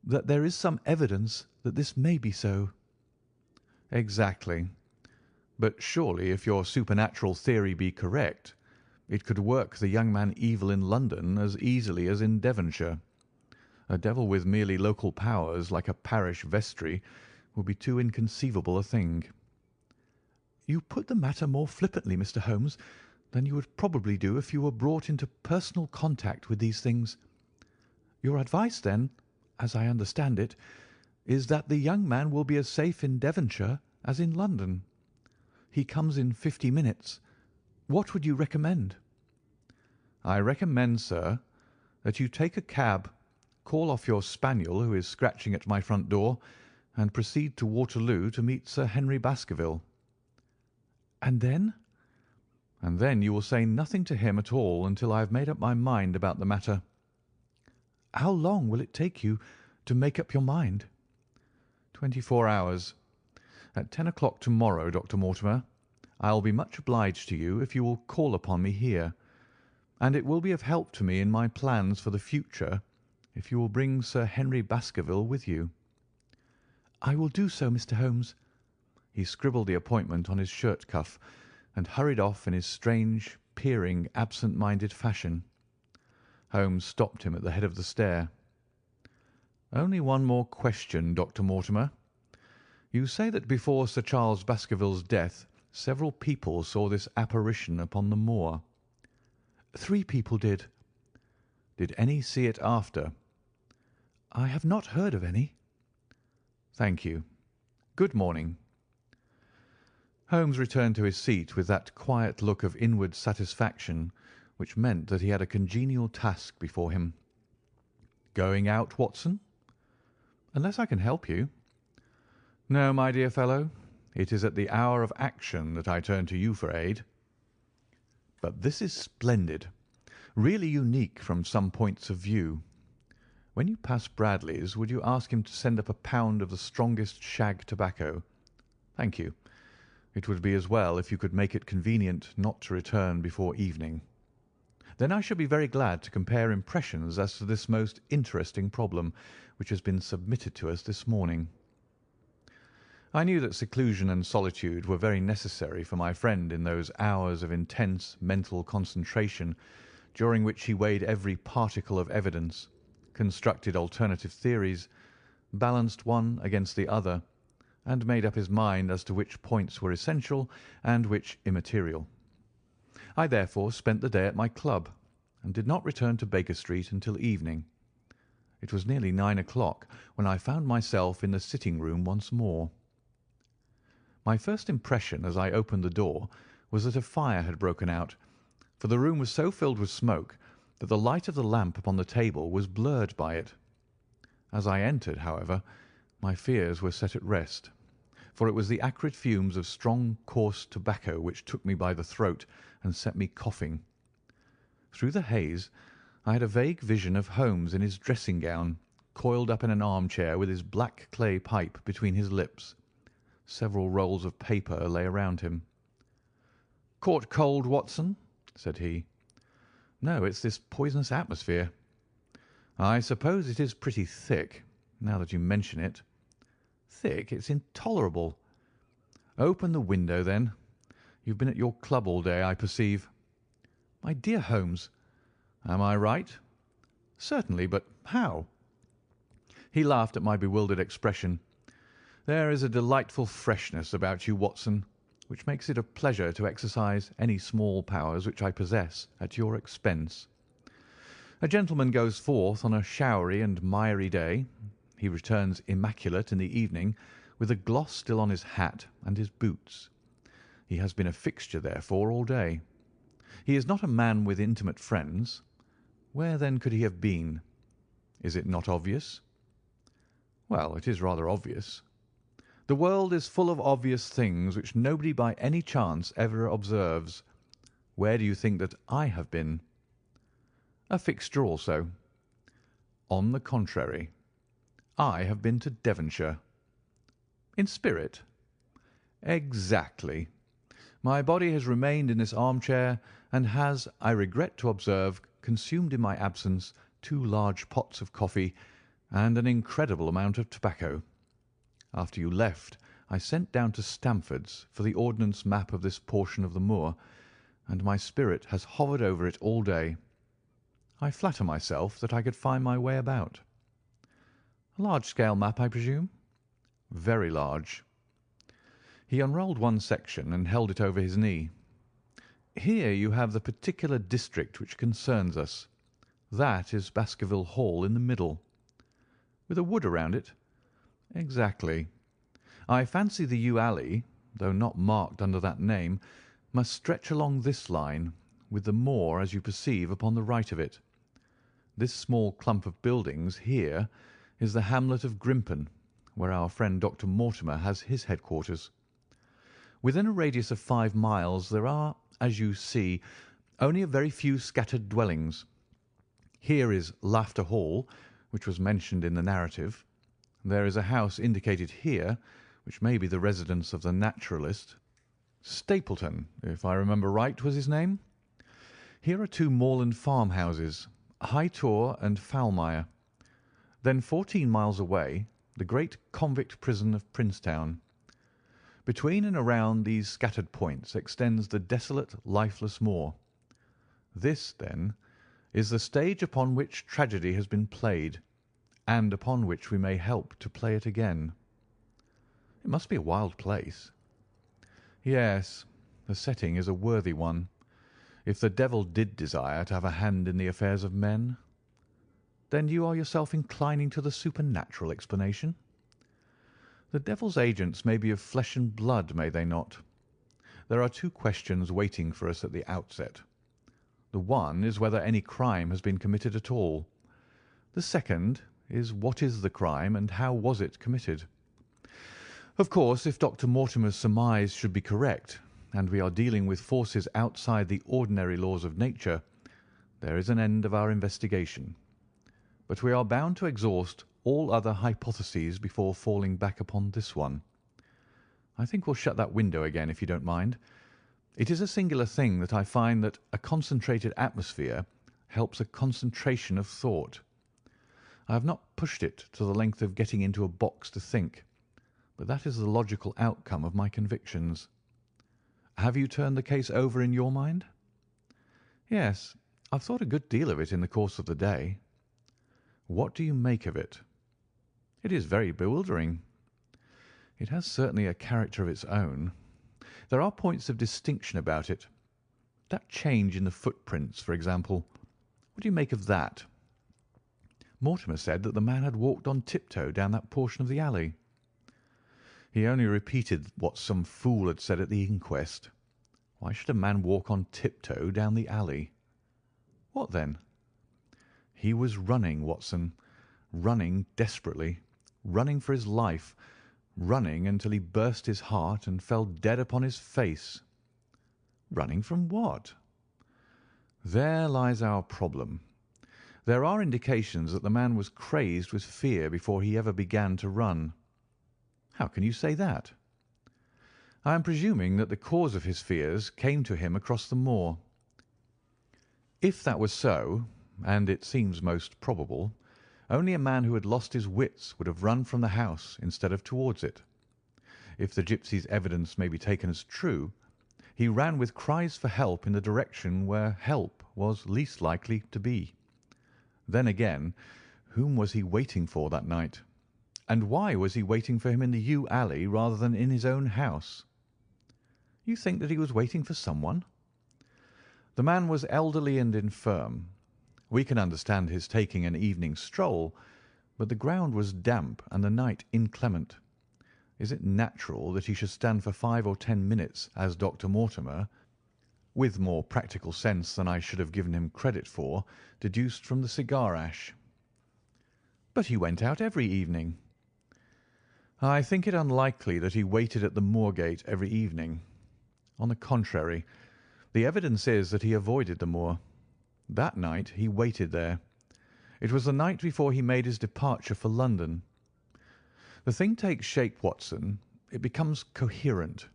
that there is some evidence that this may be so." "Exactly. But surely, if your supernatural theory be correct, it could work the young man evil in London as easily as in Devonshire. A devil with merely local powers, like a parish vestry, would be too inconceivable a thing." "You put the matter more flippantly, Mr. Holmes, than you would probably do if you were brought into personal contact with these things. Your advice, then, as I understand it, is that the young man will be as safe in Devonshire as in London. He comes in 50 minutes. What would you recommend?" "I recommend, sir, that you take a cab, call off your spaniel who is scratching at my front door, and proceed to Waterloo to meet Sir Henry Baskerville." "And then?" "And then you will say nothing to him at all until I have made up my mind about the matter." "How long will it take you to make up your mind?" 24 hours. At 10 o'clock tomorrow, Dr. Mortimer, I will be much obliged to you if you will call upon me here, and it will be of help to me in my plans for the future if you will bring Sir Henry Baskerville with you." "I will do so, Mr. Holmes." He scribbled the appointment on his shirt cuff and hurried off in his strange, peering, absent-minded fashion. Holmes stopped him at the head of the stair. "Only one more question, Dr. Mortimer. You say that before Sir Charles Baskerville's death several people saw this apparition upon the moor." "3 people did." "Did any see it after?" "I have not heard of any." "Thank you. Good morning." Holmes returned to his seat with that quiet look of inward satisfaction which meant that he had a congenial task before him. "Going out, Watson?" "Unless I can help you." "No, my dear fellow. It is at the hour of action that I turn to you for aid." "But this is splendid, really unique from some points of view. When you pass Bradley's, would you ask him to send up a pound of the strongest shag tobacco? Thank you. It would be as well if you could make it convenient not to return before evening. Then I shall be very glad to compare impressions as to this most interesting problem which has been submitted to us this morning." I knew that seclusion and solitude were very necessary for my friend in those hours of intense mental concentration during which he weighed every particle of evidence, constructed alternative theories, balanced one against the other, and made up his mind as to which points were essential and which immaterial. I therefore spent the day at my club, and did not return to Baker Street until evening. It was nearly 9 o'clock when I found myself in the sitting-room once more. My first impression as I opened the door was that a fire had broken out, for the room was so filled with smoke that the light of the lamp upon the table was blurred by it. As I entered, however, my fears were set at rest, for it was the acrid fumes of strong, coarse tobacco which took me by the throat and set me coughing. Through the haze I had a vague vision of Holmes in his dressing-gown, coiled up in an armchair with his black clay pipe between his lips. Several rolls of paper lay around him. "Caught cold, Watson?" said he. "No, it's this poisonous atmosphere." "I suppose it is pretty thick, now that you mention it." "Thick? It's intolerable." "Open the window, then. You've been at your club all day, I perceive." "My dear Holmes." "Am I right?" "Certainly, but how?" He laughed at my bewildered expression. "There is a delightful freshness about you, Watson, which makes it a pleasure to exercise any small powers which I possess at your expense. A gentleman goes forth on a showery and miry day. He returns immaculate in the evening, with a gloss still on his hat and his boots. He has been a fixture, therefore, all day. He is not a man with intimate friends. Where, then, could he have been? Is it not obvious?" "Well, it is rather obvious." "The world is full of obvious things which nobody by any chance ever observes. Where do you think that I have been?" "A fixture also." "On the contrary. I have been to Devonshire." "In spirit?" "Exactly. My body has remained in this armchair, and has, I regret to observe, consumed in my absence 2 large pots of coffee and an incredible amount of tobacco. After you left, I sent down to Stamford's for the ordnance map of this portion of the moor, and my spirit has hovered over it all day. I flatter myself that I could find my way about." "A large-scale map, I presume?" "Very large." He unrolled one section and held it over his knee. "Here you have the particular district which concerns us. That is Baskerville Hall in the middle." "With a wood around it?" "Exactly. I fancy the yew alley, though not marked under that name, must stretch along this line, with the moor, as you perceive, upon the right of it. This small clump of buildings here is the hamlet of Grimpen, where our friend Dr. Mortimer has his headquarters. Within a radius of 5 miles there are, as you see, only a very few scattered dwellings. Here is Laughter Hall, which was mentioned in the narrative. There is a house indicated here, which may be the residence of the naturalist. Stapleton, if I remember right, was his name. Here are 2 moorland farmhouses, High Tor and Foulmire. Then 14 miles away, the great convict prison of Princetown. Between and around these scattered points extends the desolate, lifeless moor, This, then, is the stage upon which tragedy has been played, and upon which we may help to play it again. It must be a wild place. Yes, the setting is a worthy one, if the devil did desire to have a hand in the affairs of men. Then you are yourself inclining to the supernatural explanation? The devil's agents may be of flesh and blood, may they not? There are two questions waiting for us at the outset. The one is whether any crime has been committed at all. The second is what is the crime and how was it committed? Of course, if Dr. Mortimer's surmise should be correct, and we are dealing with forces outside the ordinary laws of nature, there is an end of our investigation. But we are bound to exhaust all other hypotheses before falling back upon this one. I think we'll shut that window again, if you don't mind. It is a singular thing that I find that a concentrated atmosphere helps a concentration of thought. I have not pushed it to the length of getting into a box to think, but that is the logical outcome of my convictions. Have you turned the case over in your mind? Yes, I've thought a good deal of it in the course of the day. What do you make of it? It is very bewildering. It has certainly a character of its own. There are points of distinction about it. That change in the footprints, for example. What do you make of that? Mortimer said that the man had walked on tiptoe down that portion of the alley. He only repeated what some fool had said at the inquest. Why should a man walk on tiptoe down the alley? What then? He was running, Watson, running desperately, running for his life, running until he burst his heart and fell dead upon his face. Running from what? There lies our problem. There are indications that the man was crazed with fear before he ever began to run. How can you say that? I am presuming that the cause of his fears came to him across the moor. If that was so, and it seems most probable, only a man who had lost his wits would have run from the house instead of towards it. If the gipsy's evidence may be taken as true, he ran with cries for help in the direction where help was least likely to be. Then again, whom was he waiting for that night? And why was he waiting for him in the yew alley rather than in his own house? You think that he was waiting for someone? The man was elderly and infirm. We can understand his taking an evening stroll, but the ground was damp and the night inclement. Is it natural that he should stand for 5 or 10 minutes, as Dr. Mortimer, with more practical sense than I should have given him credit for, deduced from the cigar ash? But he went out every evening. I think it unlikely that he waited at the Moorgate every evening. On the contrary, the evidence is that he avoided the moor. That night he waited there. It was the night before he made his departure for London. The thing takes shape, Watson. It becomes coherent.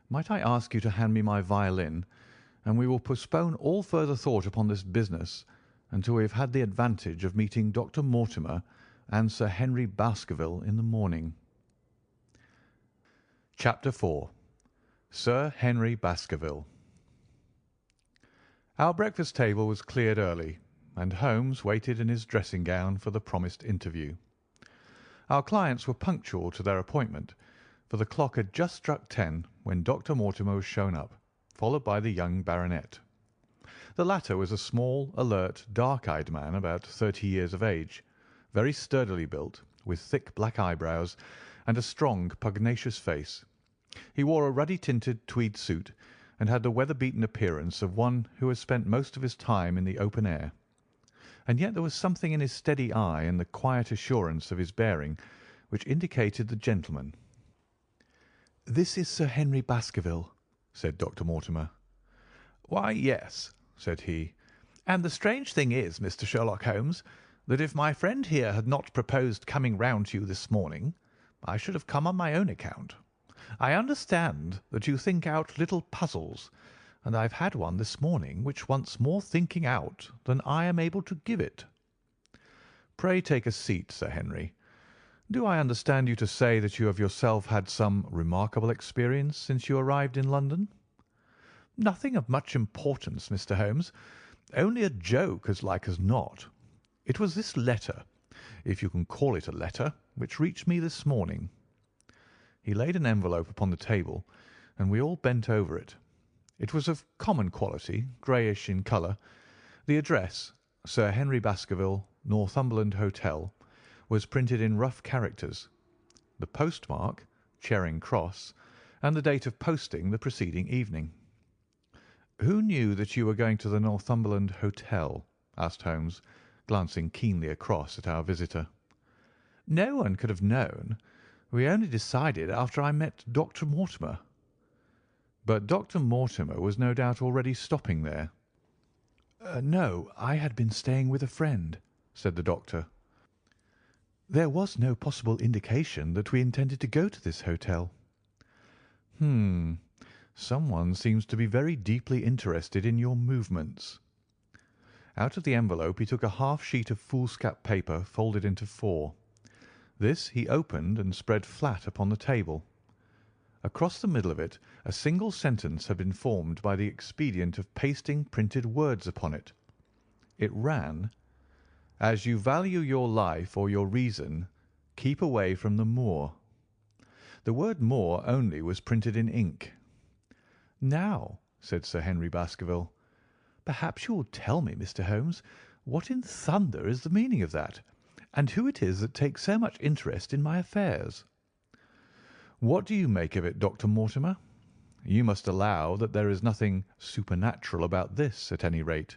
Might I ask you to hand me my violin, and we will postpone all further thought upon this business until we have had the advantage of meeting Dr. Mortimer and Sir Henry Baskerville in the morning. Chapter 4. Sir Henry Baskerville. Our breakfast table was cleared early, and Holmes waited in his dressing gown for the promised interview. Our clients were punctual to their appointment, for the clock had just struck 10 when Dr. Mortimer was shown up, followed by the young baronet. The latter was a small, alert, dark-eyed man about 30 years of age, very sturdily built, with thick black eyebrows and a strong, pugnacious face. He wore a ruddy-tinted tweed suit, and had the weather-beaten appearance of one who has spent most of his time in the open air. And yet there was something in his steady eye and the quiet assurance of his bearing which indicated the gentleman. "This is Sir Henry Baskerville," said Dr. Mortimer. "Why, yes," said he. "And the strange thing is, Mr. Sherlock Holmes, that if my friend here had not proposed coming round to you this morning, I should have come on my own account. I understand that you think out little puzzles, and I've had one this morning which wants more thinking out than I am able to give it." "Pray take a seat, Sir Henry. Do I understand you to say that you have yourself had some remarkable experience since you arrived in London?" "Nothing of much importance, Mr. Holmes. Only a joke, as like as not. It was this letter, if you can call it a letter, which reached me this morning." He laid an envelope upon the table, and we all bent over it. It was of common quality, greyish in colour. The address, Sir Henry Baskerville, Northumberland Hotel, was printed in rough characters. The postmark, Charing Cross, and the date of posting the preceding evening. "Who knew that you were going to the Northumberland Hotel?" asked Holmes, glancing keenly across at our visitor. "No one could have known. We only decided after I met Dr. Mortimer." "But Dr. Mortimer was no doubt already stopping there." "No, I had been staying with a friend," said the doctor. "There was no possible indication that we intended to go to this hotel." Someone seems to be very deeply interested in your movements." Out of the envelope he took a half sheet of foolscap paper folded into four. This he opened and spread flat upon the table. Across the middle of it a single sentence had been formed by the expedient of pasting printed words upon it. It ran, "As you value your life or your reason, keep away from the Moor." The word Moor only was printed in ink. "Now," said Sir Henry Baskerville, "perhaps you will tell me, Mr. Holmes, what in thunder is the meaning of that, and who it is that takes so much interest in my affairs?" "What do you make of it, Dr. Mortimer? You must allow that there is nothing supernatural about this, at any rate."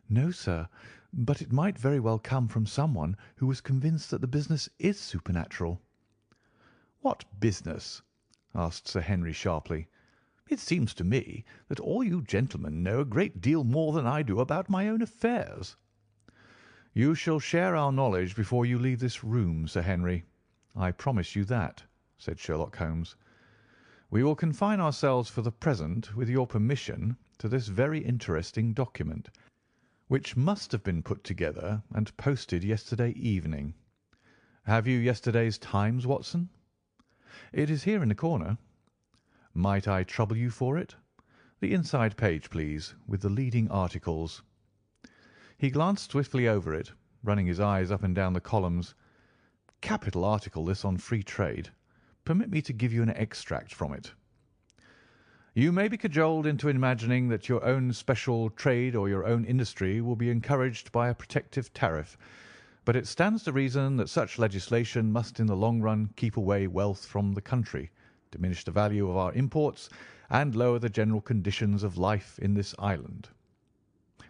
"No, sir, but it might very well come from someone who was convinced that the business is supernatural." "What business?" asked Sir Henry sharply. "It seems to me that all you gentlemen know a great deal more than I do about my own affairs." "You shall share our knowledge before you leave this room, Sir Henry. I promise you that," said Sherlock Holmes. "We will confine ourselves for the present, with your permission, to this very interesting document, which must have been put together and posted yesterday evening. Have you yesterday's Times, Watson?" "It is here in the corner." "Might I trouble you for it? The inside page, please, with the leading articles." He glanced swiftly over it, running his eyes up and down the columns. "Capital article this on Free Trade. Permit me to give you an extract from it. You may be cajoled into imagining that your own special trade or your own industry will be encouraged by a protective tariff, but it stands to reason that such legislation must in the long run keep away wealth from the country, diminish the value of our imports, and lower the general conditions of life in this island.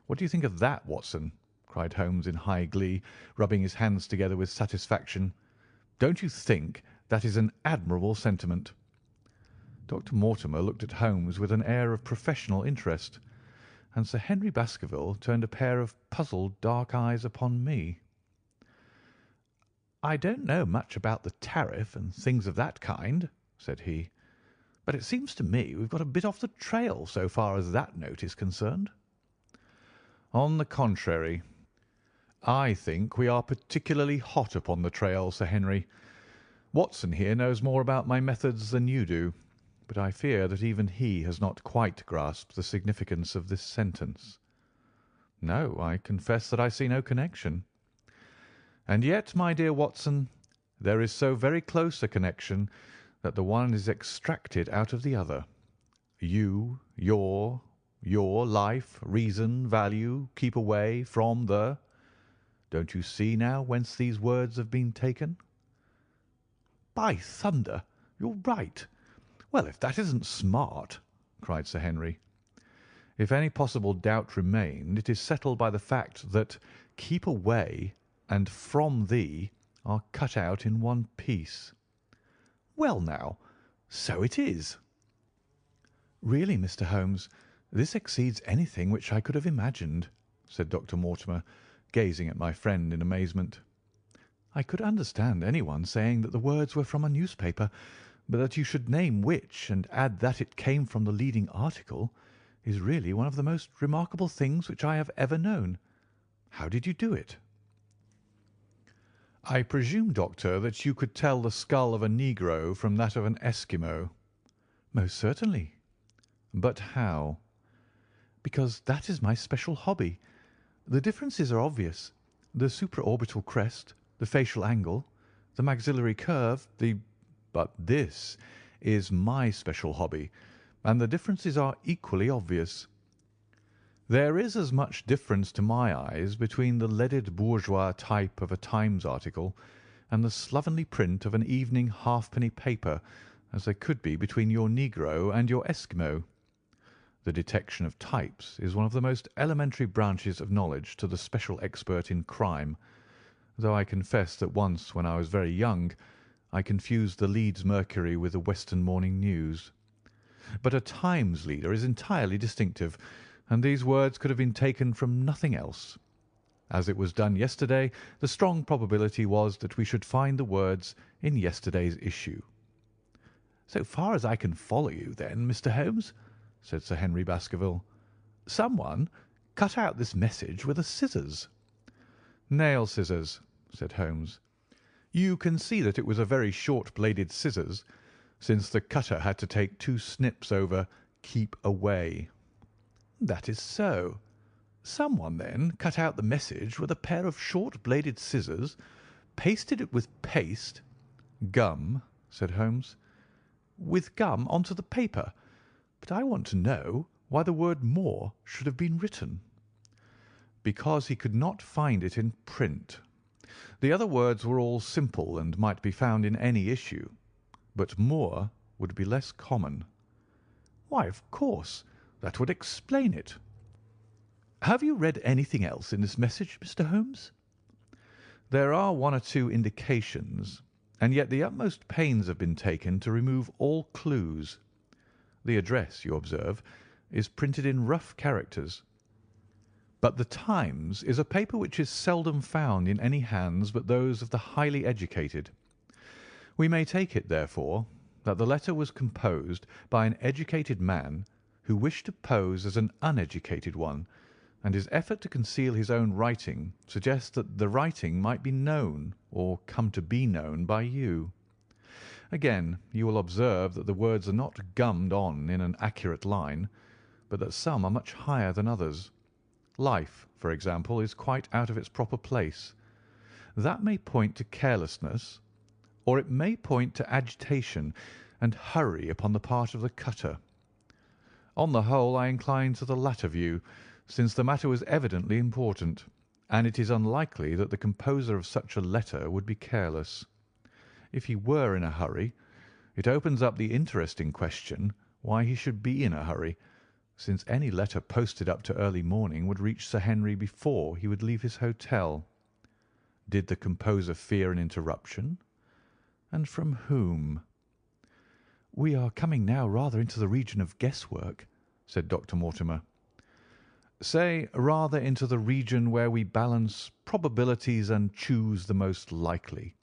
What do you think of that, Watson?" cried Holmes in high glee, rubbing his hands together with satisfaction. "Don't you think that is an admirable sentiment?" Dr. Mortimer looked at Holmes with an air of professional interest, and Sir Henry Baskerville turned a pair of puzzled dark eyes upon me. "I don't know much about the tariff and things of that kind," said he, "but it seems to me we've got a bit off the trail so far as that note is concerned." "On the contrary, I think we are particularly hot upon the trail, Sir Henry. Watson here knows more about my methods than you do, but I fear that even he has not quite grasped the significance of this sentence." "No, I confess that I see no connection." "And yet, my dear Watson, there is so very close a connection that the one is extracted out of the other. You, your life, reason, value, keep away from the— Don't you see now whence these words have been taken?" "By thunder, you're right. Well, if that isn't smart!" cried Sir Henry. "If any possible doubt remained, it is settled by the fact that 'keep away' and 'from thee' are cut out in one piece." "Well, now, so it is." "Really, Mr. Holmes, this exceeds anything which I could have imagined," said Dr. Mortimer, gazing at my friend in amazement. "I could understand anyone saying that the words were from a newspaper, but that you should name which and add that it came from the leading article is really one of the most remarkable things which I have ever known. How did you do it?" "I presume, Doctor, that you could tell the skull of a negro from that of an Eskimo?" "Most certainly." But how? Because that is my special hobby. The differences are obvious. The supraorbital crest, the facial angle, the maxillary curve, the— But this is my special hobby, and the differences are equally obvious. There is as much difference to my eyes between the leaded bourgeois type of a Times article and the slovenly print of an evening halfpenny paper as there could be between your Negro and your Eskimo. The detection of types is one of the most elementary branches of knowledge to the special expert in crime, though I confess that once, when I was very young, I confused the Leeds Mercury with the Western Morning News. But a Times leader is entirely distinctive, and these words could have been taken from nothing else. As it was done yesterday, the strong probability was that we should find the words in yesterday's issue. "So far as I can follow you, then, Mr. Holmes," said Sir Henry Baskerville, "someone cut out this message with a scissors." "Nail scissors," said Holmes. "You can see that it was a very short-bladed scissors, since the cutter had to take 2 snips over 'keep away.'" "That is so. Someone, then, cut out the message with a pair of short-bladed scissors, pasted it with paste—" "Gum," said Holmes. "With gum onto the paper. But I want to know why the word Moor should have been written." "Because he could not find it in print. The other words were all simple and might be found in any issue, but Moor would be less common." "Why, of course, that would explain it. Have you read anything else in this message, Mr. Holmes?" "There are 1 or 2 indications, and yet the utmost pains have been taken to remove all clues. The address, you observe, is printed in rough characters. But the Times is a paper which is seldom found in any hands but those of the highly educated. We may take it, therefore, that the letter was composed by an educated man who wished to pose as an uneducated one, and his effort to conceal his own writing suggests that the writing might be known, or come to be known, by you. Again, you will observe that the words are not gummed on in an accurate line, but that some are much higher than others. Life, for example, is quite out of its proper place. That may point to carelessness, or it may point to agitation and hurry upon the part of the cutter. On the whole, I incline to the latter view, since the matter was evidently important, and it is unlikely that the composer of such a letter would be careless. If he were in a hurry, it opens up the interesting question why he should be in a hurry, since any letter posted up to early morning would reach Sir Henry before he would leave his hotel. Did the composer fear an interruption? And from whom? "We are coming now rather into the region of guesswork," said Dr. Mortimer. "Say rather into the region where we balance probabilities and choose the most likely.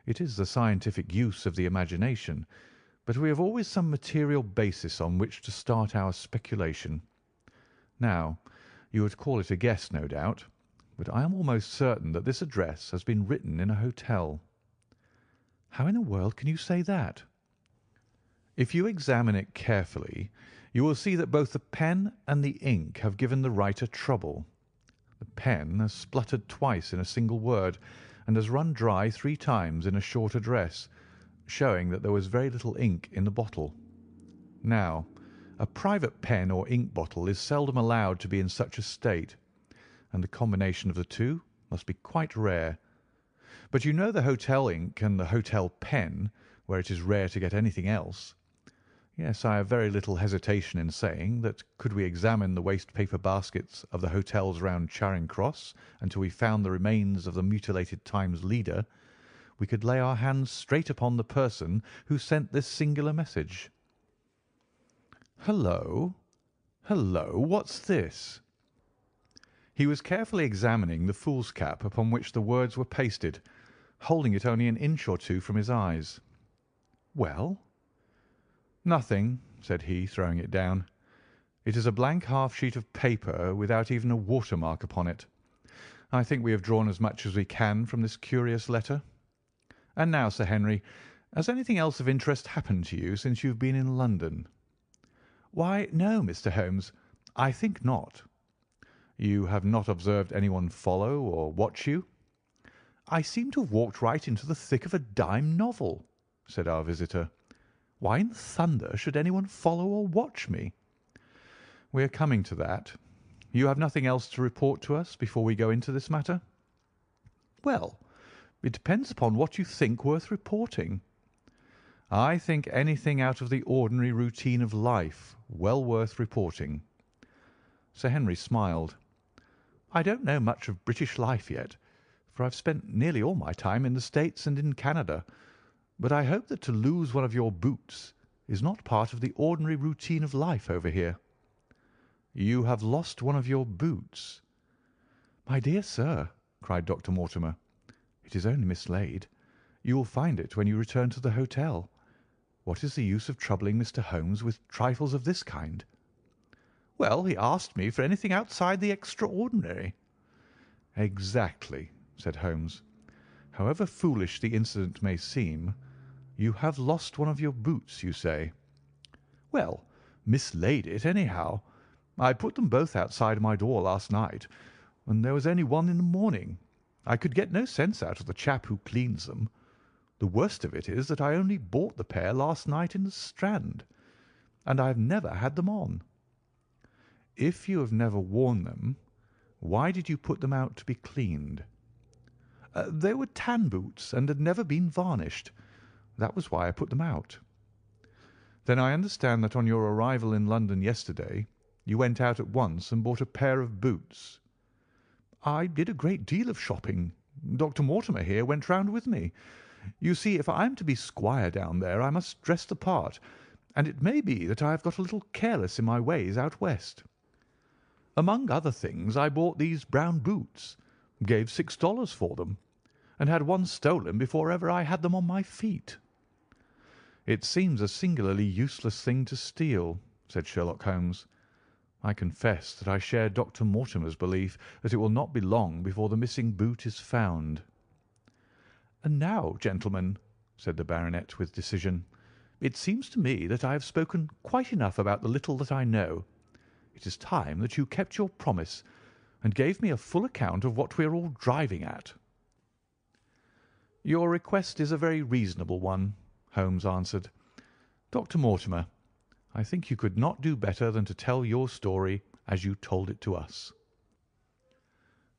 It is the scientific use of the imagination, but we have always some material basis on which to start our speculation. Now, you would call it a guess, no doubt, but I am almost certain that this address has been written in a hotel." "How in the world can you say that?" "If you examine it carefully, you will see that both the pen and the ink have given the writer trouble. The pen has spluttered twice in a single word, and has run dry 3 times in a short address, showing that there was very little ink in the bottle. Now, a private pen or ink bottle is seldom allowed to be in such a state, and the combination of the 2 must be quite rare. But you know the hotel ink and the hotel pen, where it is rare to get anything else. Yes, I have very little hesitation in saying that could we examine the waste-paper baskets of the hotels round Charing Cross until we found the remains of the mutilated Times leader, we could lay our hands straight upon the person who sent this singular message. Hullo! Hullo! What's this?" He was carefully examining the foolscap upon which the words were pasted, holding it only an inch or 2 from his eyes. "Well?" "Nothing," said he, throwing it down. "It is a blank half-sheet of paper without even a watermark upon it. I think we have drawn as much as we can from this curious letter. And now, Sir Henry, has anything else of interest happened to you since you have been in London?" "Why, no, Mr. Holmes, I think not." "You have not observed anyone follow or watch you?" "I seem to have walked right into the thick of a dime novel," said our visitor. "Why in thunder should anyone follow or watch me?" "We are coming to that. You have nothing else to report to us before we go into this matter?" "Well, it depends upon what you think worth reporting." "I think anything out of the ordinary routine of life well worth reporting." Sir Henry smiled. "I don't know much of British life yet, for I've spent nearly all my time in the States and in Canada, but I hope that to lose one of your boots is not part of the ordinary routine of life over here." "You have lost one of your boots?" "My dear sir," cried Dr. Mortimer, "it is only mislaid. You will find it when you return to the hotel. What is the use of troubling Mr. Holmes with trifles of this kind?" "Well, he asked me for anything outside the extraordinary." "Exactly," said Holmes. "However foolish the incident may seem, you have lost one of your boots, you say?" "Well, mislaid it, anyhow. I put them both outside my door last night, and there was only one in the morning. I could get no sense out of the chap who cleans them. The worst of it is that I only bought the pair last night in the Strand, and I have never had them on." "If you have never worn them, why did you put them out to be cleaned?" They were tan boots and had never been varnished. That was why I put them out." "Then I understand that on your arrival in London yesterday you went out at once and bought a pair of boots?" "I did a great deal of shopping. Dr. Mortimer here went round with me. You see, if I am to be squire down there, I must dress the part, and it may be that I have got a little careless in my ways out west. Among other things, I bought these brown boots, gave $6 for them, and had one stolen before ever I had them on my feet." "It seems a singularly useless thing to steal," said Sherlock Holmes. "I confess that I share Dr. Mortimer's belief that it will not be long before the missing boot is found." "And now, gentlemen," said the baronet with decision, "it seems to me that I have spoken quite enough about the little that I know. It is time that you kept your promise and gave me a full account of what we are all driving at." "Your request is a very reasonable one," Holmes answered. "Dr. Mortimer, I think you could not do better than to tell your story as you told it to us."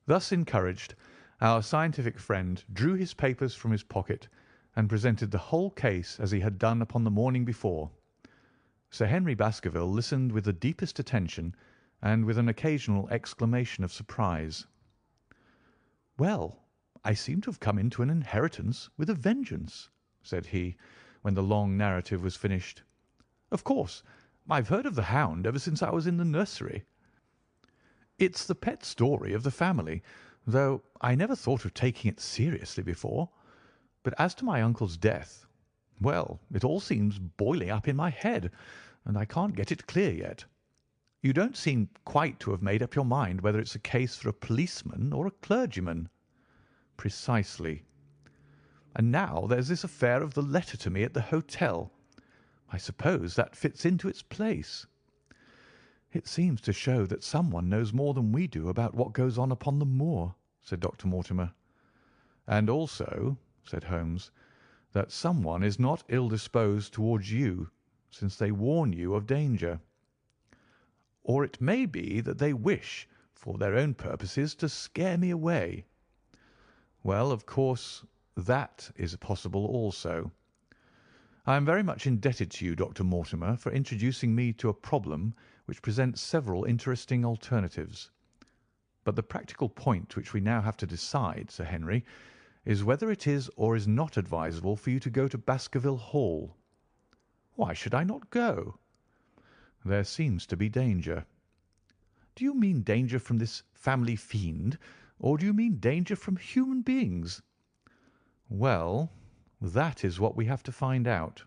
Thus encouraged, our scientific friend drew his papers from his pocket and presented the whole case as he had done upon the morning before. Sir Henry Baskerville listened with the deepest attention and with an occasional exclamation of surprise. "Well, I seem to have come into an inheritance with a vengeance," said he, when the long narrative was finished. "Of course, I've heard of the Hound ever since I was in the nursery. It's the pet story of the family, though I never thought of taking it seriously before. But as to my uncle's death, well, it all seems boiling up in my head, and I can't get it clear yet. You don't seem quite to have made up your mind whether it's a case for a policeman or a clergyman." "Precisely." "And now there's this affair of the letter to me at the hotel. I suppose that fits into its place." "It seems to show that someone knows more than we do about what goes on upon the moor," said Dr. Mortimer. "And also," said Holmes, "that someone is not ill disposed towards you, since they warn you of danger." "Or it may be that they wish, for their own purposes, to scare me away." "Well, of course, that is possible also. I am very much indebted to you, Dr. Mortimer, for introducing me to a problem which presents several interesting alternatives. But the practical point which we now have to decide, Sir Henry, is whether it is or is not advisable for you to go to Baskerville Hall." "Why should I not go?" "There seems to be danger." "Do you mean danger from this family fiend, or do you mean danger from human beings?" "Well, that is what we have to find out."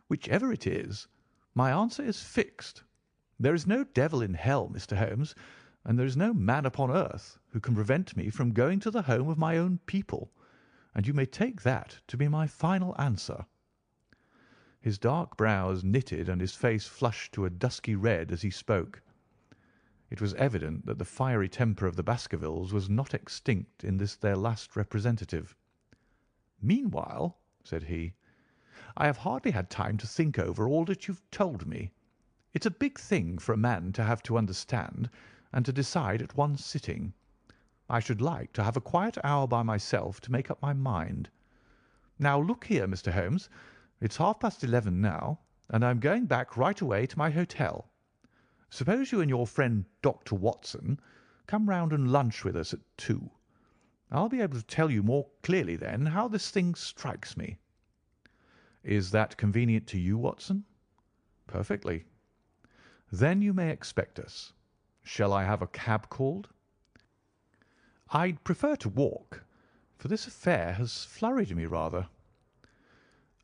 "Whichever it is, my answer is fixed. There is no devil in hell, Mr. Holmes, and there is no man upon earth who can prevent me from going to the home of my own people, and you may take that to be my final answer." His dark brows knitted and his face flushed to a dusky red as he spoke. It was evident that the fiery temper of the Baskervilles was not extinct in this their last representative. "Meanwhile," said he, "I have hardly had time to think over all that you've told me. It's a big thing for a man to have to understand and to decide at one sitting. I should like to have a quiet hour by myself to make up my mind. Now, look here, Mr. Holmes, it's 11:30 now, and I'm going back right away to my hotel. Suppose you and your friend Dr. Watson come round and lunch with us at 2. I'll be able to tell you more clearly then how this thing strikes me." "Is that convenient to you, Watson?" "Perfectly." "Then you may expect us. Shall I have a cab called?" "I'd prefer to walk, for this affair has flurried me rather."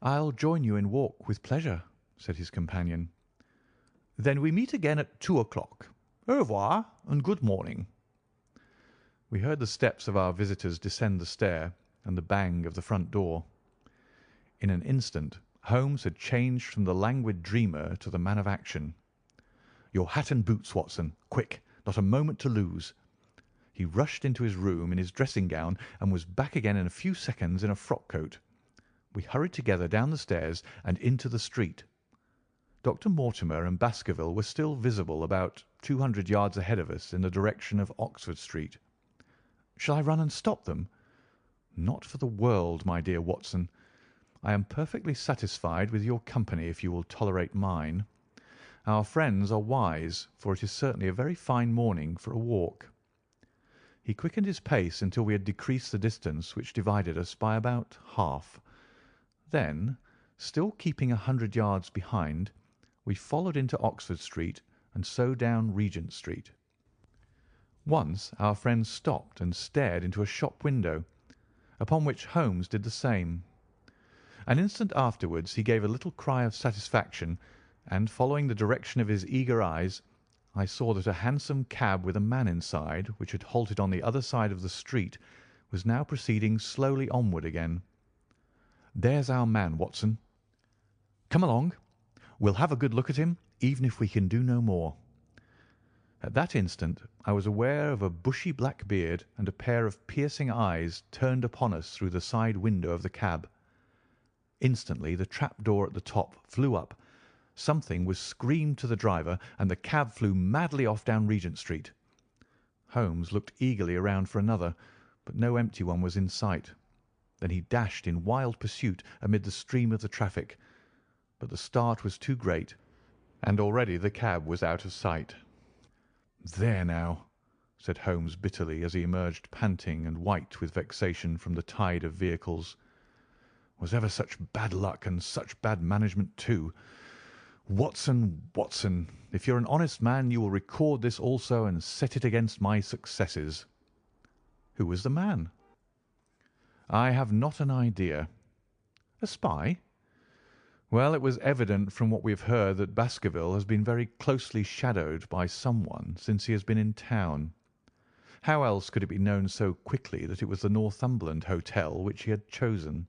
"I'll join you in walk with pleasure," said his companion. "Then we meet again at 2 o'clock. Au revoir and good morning." We heard the steps of our visitors descend the stair and the bang of the front door. In an instant Holmes had changed from the languid dreamer to the man of action. "Your hat and boots, Watson. Quick! Not a moment to lose." He rushed into his room in his dressing gown and was back again in a few seconds in a frock coat. We hurried together down the stairs and into the street. Dr. Mortimer and Baskerville were still visible about 200 yards ahead of us in the direction of Oxford Street. "Shall I run and stop them?" "Not for the world, my dear Watson. I am perfectly satisfied with your company if you will tolerate mine. Our friends are wise, for it is certainly a very fine morning for a walk." He quickened his pace until we had decreased the distance which divided us by about half. Then, still keeping 100 yards behind, we followed into Oxford Street and so down Regent Street. Once our friend stopped and stared into a shop window, upon which Holmes did the same. An instant afterwards he gave a little cry of satisfaction, and, following the direction of his eager eyes, I saw that a hansom cab with a man inside, which had halted on the other side of the street, was now proceeding slowly onward again. "There's our man, Watson. Come along. We'll have a good look at him, even if we can do no more." At that instant I was aware of a bushy black beard and a pair of piercing eyes turned upon us through the side window of the cab. Instantly the trap door at the top flew up, something was screamed to the driver, and the cab flew madly off down Regent Street. Holmes looked eagerly around for another, but no empty one was in sight. Then he dashed in wild pursuit amid the stream of the traffic, but the start was too great, and already the cab was out of sight. "There now," said Holmes bitterly as he emerged panting and white with vexation from the tide of vehicles. "Was ever such bad luck and such bad management too? Watson, Watson, if you're an honest man you will record this also and set it against my successes." "Who was the man?" "I have not an idea." "A spy?" "Well, it was evident from what we have heard that Baskerville has been very closely shadowed by someone since he has been in town. How else could it be known so quickly that it was the Northumberland Hotel which he had chosen?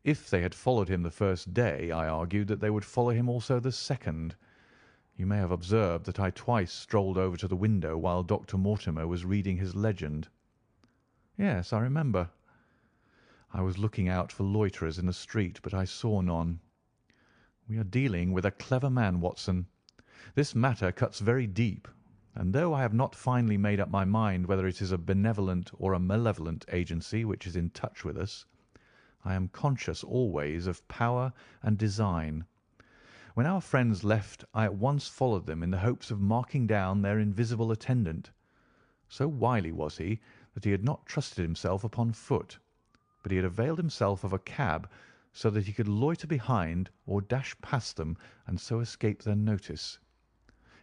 If they had followed him the first day, I argued that they would follow him also the second. You may have observed that I twice strolled over to the window while Dr. Mortimer was reading his legend." "Yes, I remember." "I was looking out for loiterers in the street, but I saw none. We are dealing with a clever man, Watson. This matter cuts very deep, and though I have not finally made up my mind whether it is a benevolent or a malevolent agency which is in touch with us, I am conscious always of power and design. When our friends left I at once followed them in the hopes of marking down their invisible attendant. So wily was he that he had not trusted himself upon foot, but he had availed himself of a cab so that he could loiter behind or dash past them and so escape their notice.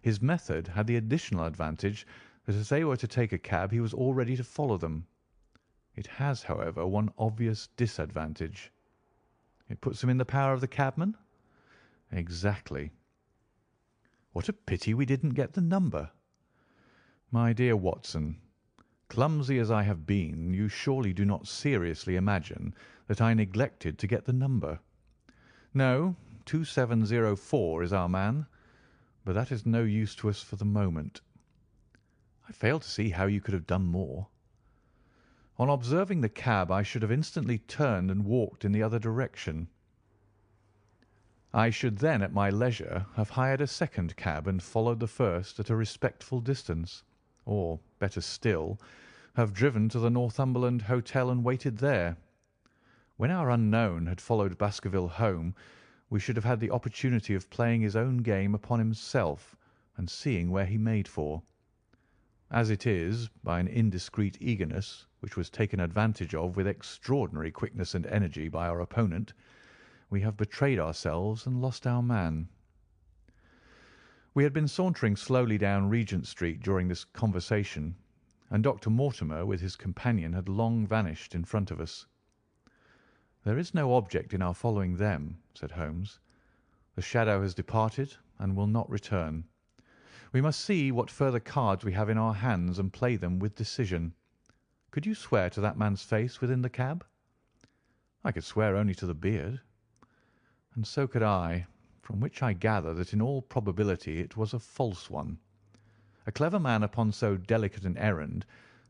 His method had the additional advantage that if they were to take a cab he was all ready to follow them. It has, however, one obvious disadvantage." "It puts him in the power of the cabman?" "Exactly." "What a pity we didn't get the number." "My dear Watson, clumsy as I have been, you surely do not seriously imagine that I neglected to get the number. No, 2704 is our man, but that is no use to us for the moment. I fail to see how you could have done more. On observing the cab, I should have instantly turned and walked in the other direction. I should then, at my leisure, have hired a second cab and followed the first at a respectful distance, or, better still, have driven to the Northumberland Hotel and waited there. When our unknown had followed Baskerville home, we should have had the opportunity of playing his own game upon himself and seeing where he made for. As it is, by an indiscreet eagerness, which was taken advantage of with extraordinary quickness and energy by our opponent, we have betrayed ourselves and lost our man. We had been sauntering slowly down Regent Street during this conversation, and Dr. Mortimer with his companion had long vanished in front of us. "There is no object in our following them," said Holmes. "The shadow has departed and will not return. We must see what further cards we have in our hands and play them with decision. Could you swear to that man's face within the cab?" "I could swear only to the beard." "And so could I, from which I gather that in all probability it was a false one. A clever man upon so delicate an errand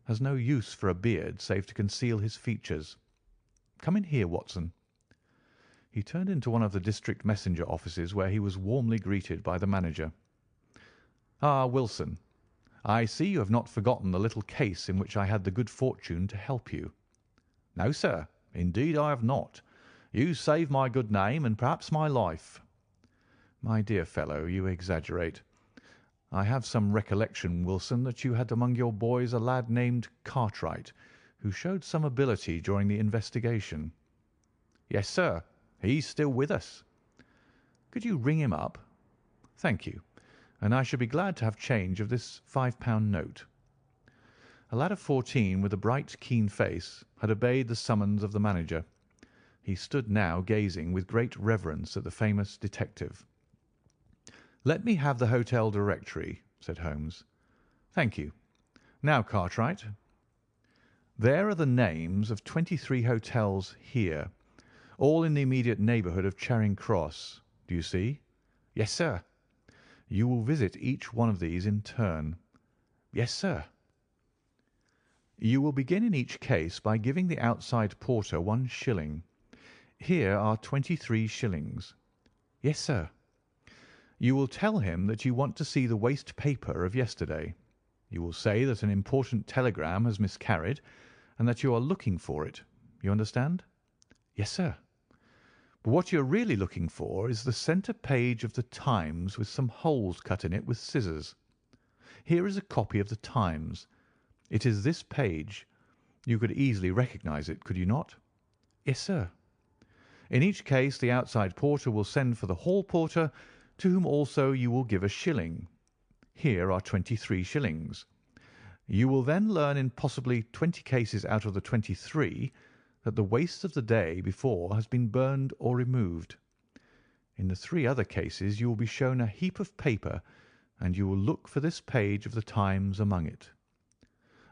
has no use for a beard save to conceal his features. Come in here, Watson." He turned into one of the district messenger offices, where he was warmly greeted by the manager. "Ah, Wilson, I see you have not forgotten the little case in which I had the good fortune to help you." "No, sir, indeed I have not. You saved my good name and perhaps my life." "My dear fellow, you exaggerate. I have some recollection, Wilson, that you had among your boys a lad named Cartwright, who showed some ability during the investigation." "Yes, sir. He's still with us." "Could you ring him up?" "Thank you, and I should be glad to have change of this £5 note." A lad of 14, with a bright, keen face, had obeyed the summons of the manager. He stood now gazing with great reverence at the famous detective. "Let me have the hotel directory," said Holmes. "Thank you. Now, Cartwright, there are the names of 23 hotels here, all in the immediate neighbourhood of Charing Cross. Do you see?" "Yes, sir." "You will visit each one of these in turn." "Yes, sir." "You will begin in each case by giving the outside porter 1 shilling. Here are 23 shillings." "Yes, sir." "You will tell him that you want to see the waste paper of yesterday. You will say that an important telegram has miscarried, and that you are looking for it. You understand?" "Yes, sir." "But what you are really looking for is the centre page of the Times with some holes cut in it with scissors. Here is a copy of the Times. It is this page. You could easily recognise it, could you not?" "Yes, sir." "In each case the outside porter will send for the hall porter, to whom also you will give 1 shilling. Here are 23 shillings. You will then learn in possibly 20 cases out of the 23 that the waste of the day before has been burned or removed. In the 3 other cases you will be shown a heap of paper, and you will look for this page of the Times among it.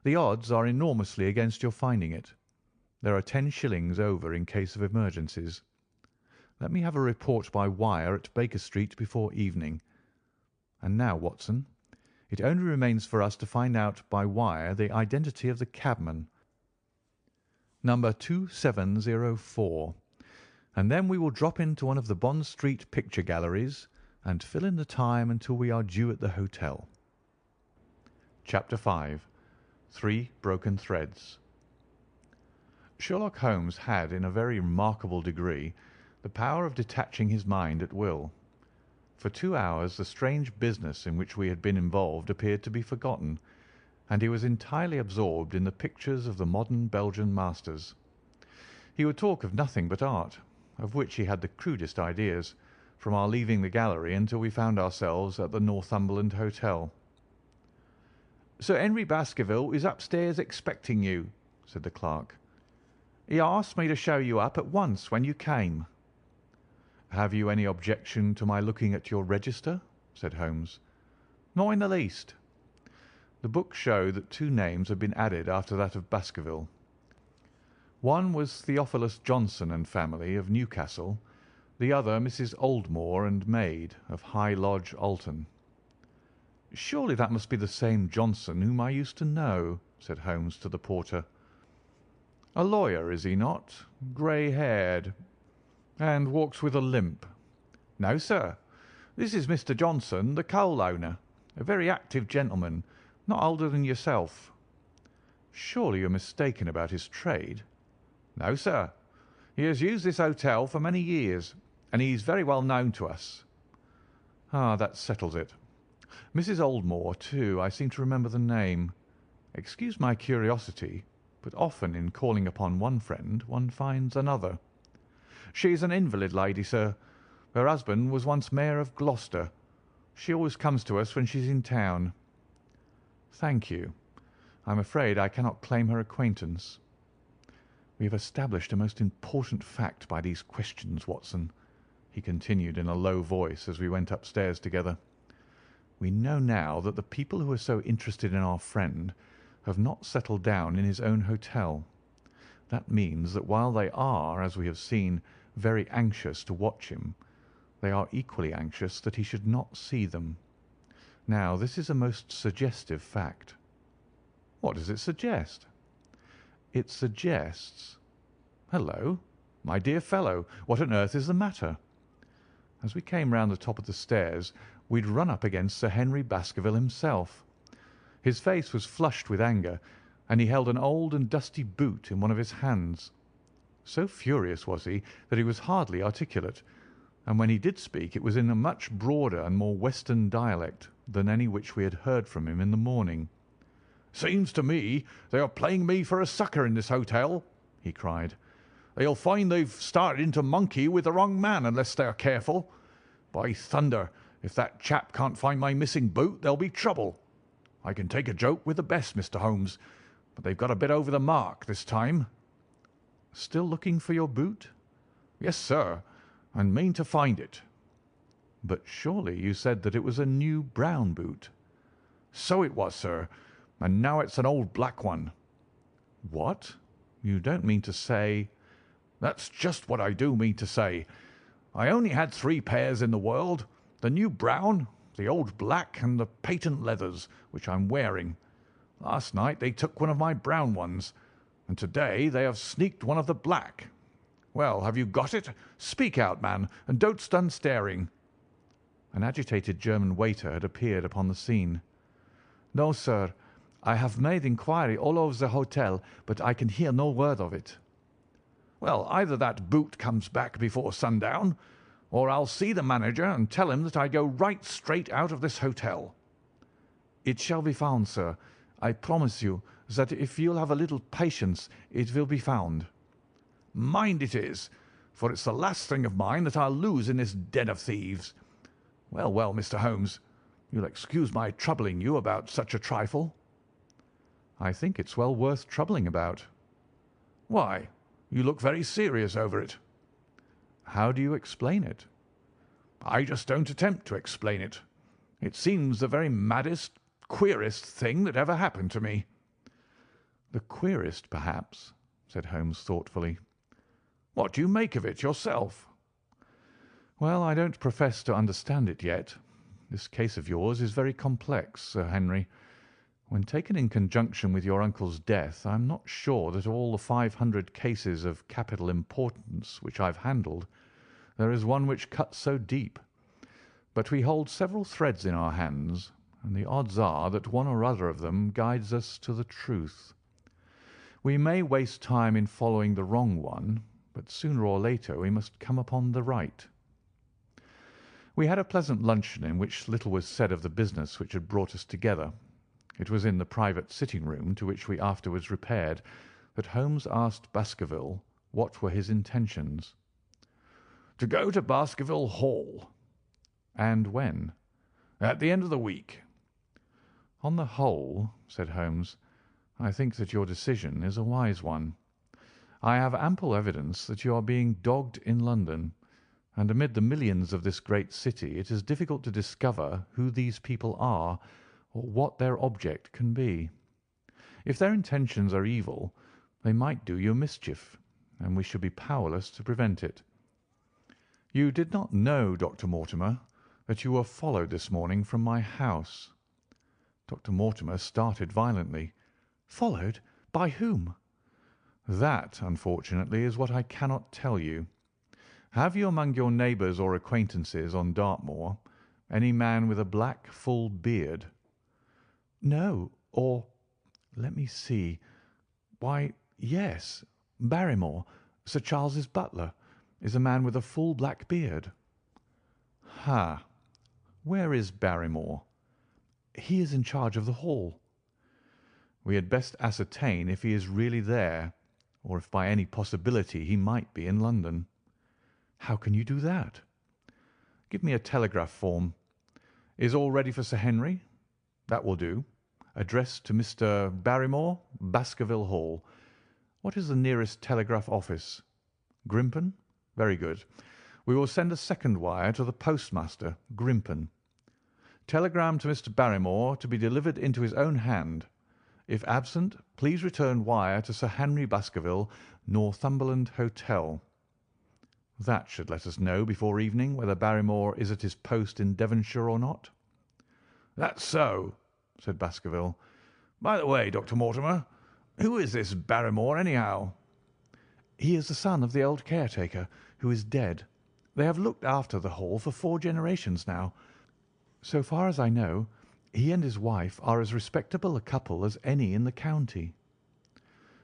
The odds are enormously against your finding it. There are 10 shillings over in case of emergencies. Let me have a report by wire at Baker Street before evening. And now, Watson, it only remains for us to find out by wire the identity of the cabman, number 2704, and then we will drop into one of the Bond Street picture galleries and fill in the time until we are due at the hotel." Chapter 5. 3 Broken Threads. Sherlock Holmes had, in a very remarkable degree, the power of detaching his mind at will. For 2 hours the strange business in which we had been involved appeared to be forgotten, and he was entirely absorbed in the pictures of the modern Belgian masters. He would talk of nothing but art, of which he had the crudest ideas, from our leaving the gallery until we found ourselves at the Northumberland Hotel. "Sir Henry Baskerville is upstairs expecting you," said the clerk. "He asked me to show you up at once when you came." "Have you any objection to my looking at your register?" said Holmes. "Not in the least." The book showed that 2 names had been added after that of Baskerville. One was Theophilus Johnson and family, of Newcastle, the other Mrs. Oldmore and maid, of High Lodge, Alton. "Surely that must be the same Johnson whom I used to know," said Holmes to the porter. "A lawyer, is he not? Grey-haired, and walks with a limp." "No, sir. This is Mr. Johnson, the coal owner, a very active gentleman, not older than yourself." "Surely you're mistaken about his trade?" "No, sir. He has used this hotel for many years, and he is very well known to us." "Ah, that settles it. Mrs. Oldmore, too. I seem to remember the name. Excuse my curiosity, but often in calling upon one friend one finds another." "She is an invalid lady, sir. Her husband was once Mayor of Gloucester. She always comes to us when she's in town." "Thank you. I'm afraid I cannot claim her acquaintance." "We have established a most important fact by these questions, Watson," he continued in a low voice as we went upstairs together. "We know now that the people who are so interested in our friend have not settled down in his own hotel. That means that while they are, as we have seen, very anxious to watch him, they are equally anxious that he should not see them. Now, this is a most suggestive fact." "What does it suggest?" "It suggests— Hello, my dear fellow, what on earth is the matter?" As we came round the top of the stairs, we had run up against Sir Henry Baskerville himself. His face was flushed with anger, and he held an old and dusty boot in one of his hands. So furious was he that he was hardly articulate, and when he did speak it was in a much broader and more western dialect than any which we had heard from him in the morning. "Seems to me they are playing me for a sucker in this hotel," he cried. "They'll find they've started into monkey with the wrong man unless they are careful. By thunder, if that chap can't find my missing boot, there'll be trouble. I can take a joke with the best, Mr. Holmes, but they've got a bit over the mark this time." "Still looking for your boot?" "Yes, sir, and mean to find it." "But surely you said that it was a new brown boot?" "So it was, sir, and now it's an old black one." "What? You don't mean to say—" "That's just what I do mean to say. I only had 3 pairs in the world, the new brown, the old black, and the patent leathers, which I'm wearing. Last night they took one of my brown ones, and to-day they have sneaked one of the black. Well, have you got it? Speak out, man, and don't stand staring." An agitated German waiter had appeared upon the scene. "No, sir. I have made inquiry all over the hotel, but I can hear no word of it." "Well, either that boot comes back before sundown, or I'll see the manager and tell him that I go right straight out of this hotel." "It shall be found, sir. I promise you that if you'll have a little patience it will be found." "Mind it is, for it's the last thing of mine that I'll lose in this den of thieves. Well, well, Mr. Holmes, you'll excuse my troubling you about such a trifle." "I think it's well worth troubling about." "Why? You look very serious over it." "How do you explain it?" "I just don't attempt to explain it. It seems the very maddest, queerest thing that ever happened to me." "The queerest, perhaps," said Holmes thoughtfully. "What do you make of it yourself?" "Well, I don't profess to understand it yet. This case of yours is very complex, Sir Henry. When taken in conjunction with your uncle's death, I am not sure that of all the 500 cases of capital importance which I've handled, there is one which cuts so deep. But we hold several threads in our hands, and the odds are that one or other of them guides us to the truth. We may waste time in following the wrong one, but sooner or later we must come upon the right." We had a pleasant luncheon in which little was said of the business which had brought us together. It was in the private sitting-room, to which we afterwards repaired, that Holmes asked Baskerville what were his intentions. "To go to Baskerville Hall." "And when?" "At the end of the week." "On the whole," said Holmes, "I think that your decision is a wise one. I have ample evidence that you are being dogged in London, and amid the millions of this great city it is difficult to discover who these people are or what their object can be. If their intentions are evil, they might do you mischief, and we should be powerless to prevent it." You did not know, Dr. Mortimer, that you were followed this morning from my house." Dr. Mortimer started violently. "Followed? By whom?" "That, unfortunately, is what I cannot tell you. Have you among your neighbours or acquaintances on Dartmoor any man with a black, full beard?" "No, or let me see. Why, yes, Barrymore, Sir Charles's butler, is a man with a full black beard." "Ha! Where is Barrymore?" "He is in charge of the hall." "We had best ascertain if he is really there, or if by any possibility he might be in London." "How can you do that?" "Give me a telegraph form. Is all ready for Sir Henry? That will do. Addressed to Mr. Barrymore, Baskerville Hall. What is the nearest telegraph office? Grimpen? Very good. We will send a second wire to the postmaster, Grimpen. Telegram to Mr. Barrymore to be delivered into his own hand. If absent, please return wire to Sir Henry Baskerville, Northumberland Hotel. That should let us know before evening whether Barrymore is at his post in Devonshire or not." "That's so," said Baskerville. "By the way, Dr. Mortimer, who is this Barrymore, anyhow?" "He is the son of the old caretaker, who is dead. They have looked after the hall for 4 generations now. So far as I know, he and his wife are as respectable a couple as any in the county."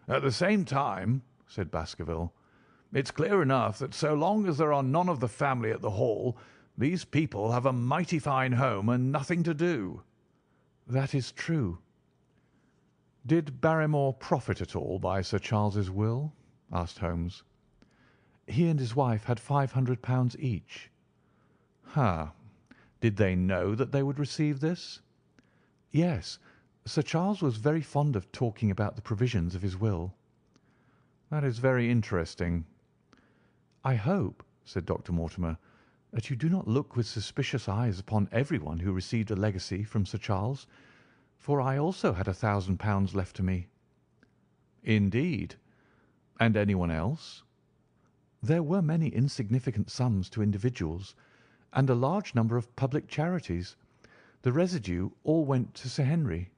"At the same time," said Baskerville, "it's clear enough that so long as there are none of the family at the Hall, these people have a mighty fine home and nothing to do." "That is true." "Did Barrymore profit at all by Sir Charles's will?" asked Holmes. "He and his wife had £500 each." "Ha! Did they know that they would receive this?" "Yes. Sir Charles was very fond of talking about the provisions of his will." "That is very interesting." "I hope," said Dr. Mortimer, "that you do not look with suspicious eyes upon everyone who received a legacy from Sir Charles, for I also had £1,000 left to me." "Indeed! And anyone else?" "There were many insignificant sums to individuals, and a large number of public charities. The residue all went to Sir Henry."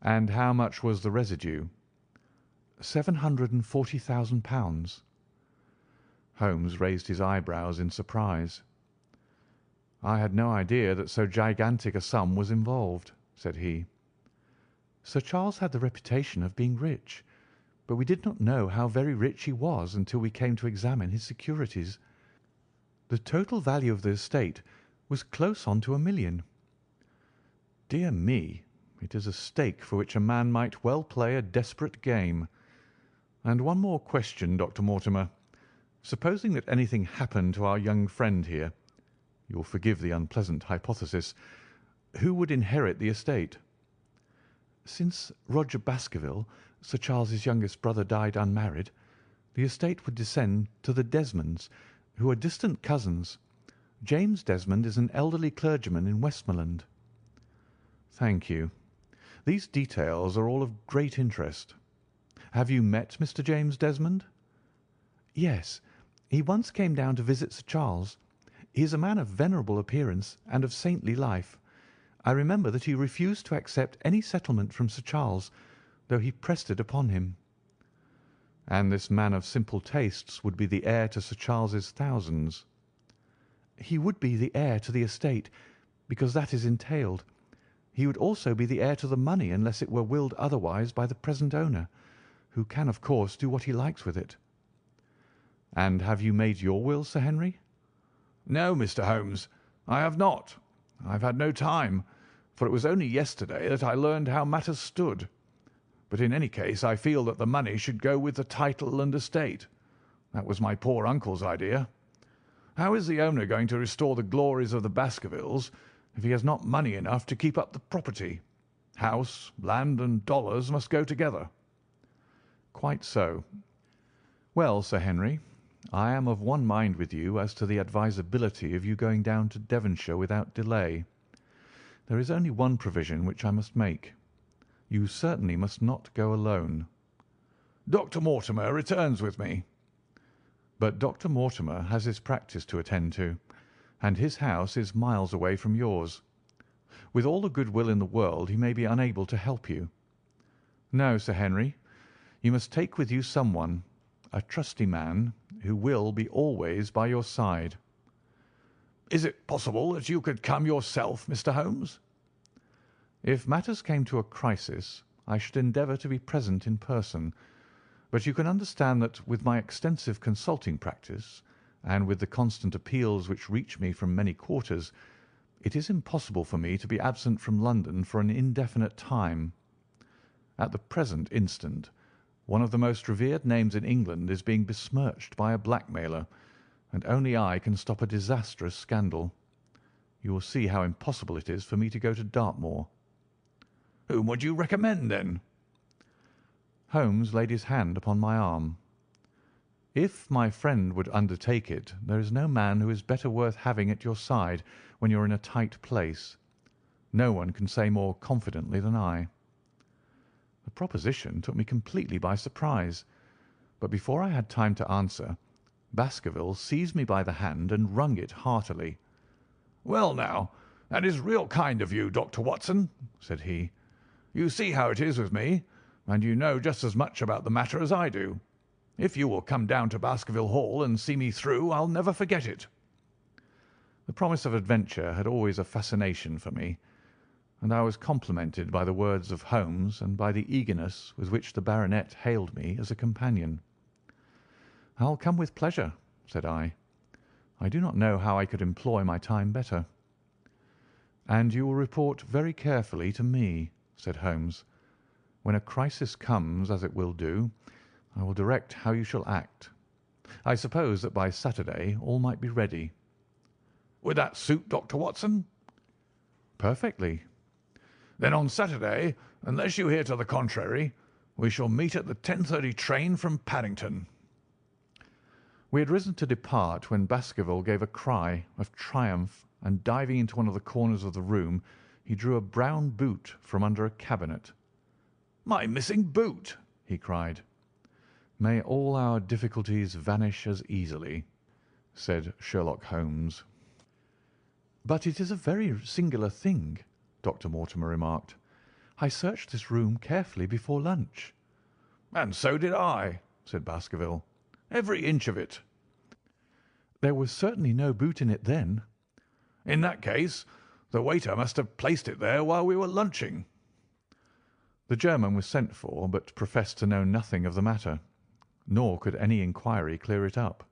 "And how much was the residue?" £740,000. Holmes raised his eyebrows in surprise. "I had no idea that so gigantic a sum was involved," said he. "Sir Charles had the reputation of being rich, but we did not know how very rich he was until we came to examine his securities. The total value of the estate was close on to £1 million." "Dear me, it is a stake for which a man might well play a desperate game. And one more question, Dr. Mortimer. Supposing that anything happened to our young friend here, you will forgive the unpleasant hypothesis, who would inherit the estate?" "Since Roger Baskerville, Sir Charles's youngest brother, died unmarried, the estate would descend to the Desmonds, who are distant cousins. James Desmond is an elderly clergyman in Westmoreland." "Thank you. These details are all of great interest. Have you met Mr. James Desmond?" "Yes. He once came down to visit Sir Charles. He is a man of venerable appearance and of saintly life. I remember that he refused to accept any settlement from Sir Charles, though he pressed it upon him." "And this man of simple tastes would be the heir to Sir Charles's thousands?" "He would be the heir to the estate, because that is entailed. He would also be the heir to the money unless it were willed otherwise by the present owner, who can, of course, do what he likes with it." "And have you made your will, Sir Henry?" "No, Mr. Holmes, I have not. I have had no time, for it was only yesterday that I learned how matters stood. But in any case I feel that the money should go with the title and estate. That was my poor uncle's idea. How is the owner going to restore the glories of the Baskervilles if he has not money enough to keep up the property? House, land, and dollars must go together." "Quite so. Well, Sir Henry, I am of one mind with you as to the advisability of you going down to Devonshire without delay. There is only one provision which I must make. You certainly must not go alone." "Dr. Mortimer returns with me." But Dr. Mortimer has his practice to attend to, and his house is miles away from yours. With all the good will in the world, he may be unable to help you. No, Sir Henry, you must take with you someone, a trusty man, who will be always by your side." "Is it possible that you could come yourself, Mr. Holmes?" "If matters came to a crisis, I should endeavour to be present in person, but you can understand that with my extensive consulting practice, and with the constant appeals which reach me from many quarters, it is impossible for me to be absent from London for an indefinite time. At the present instant, one of the most revered names in England is being besmirched by a blackmailer, and only I can stop a disastrous scandal. You will see how impossible it is for me to go to Dartmoor." "Whom would you recommend, then?" Holmes laid his hand upon my arm. "If my friend would undertake it, there is no man who is better worth having at your side when you are in a tight place. No one can say more confidently than I." The proposition took me completely by surprise, but before I had time to answer, Baskerville seized me by the hand and wrung it heartily. "Well, now, that is real kind of you, Dr. Watson," said he. "You see how it is with me, and you know just as much about the matter as I do. If you will come down to Baskerville Hall and see me through, I'll never forget it." The promise of adventure had always a fascination for me, and I was complimented by the words of Holmes and by the eagerness with which the baronet hailed me as a companion. "I'll come with pleasure," said I. "I do not know how I could employ my time better." "And you will report very carefully to me," said Holmes. "When a crisis comes, as it will do, I will direct how you shall act. I suppose that by Saturday all might be ready." "Would that suit Dr. Watson?" "Perfectly." "Then on Saturday, unless you hear to the contrary, we shall meet at the 10:30 train from Paddington." We had risen to depart when Baskerville gave a cry of triumph, and diving into one of the corners of the room, he drew a brown boot from under a cabinet. "My missing boot!" he cried. "May all our difficulties vanish as easily," said Sherlock Holmes. "But it is a very singular thing," Dr. Mortimer remarked. "I searched this room carefully before lunch." "And so did I," said Baskerville. "Every inch of it." "There was certainly no boot in it then." "In that case, the waiter must have placed it there while we were lunching." The German was sent for, but professed to know nothing of the matter, nor could any inquiry clear it up.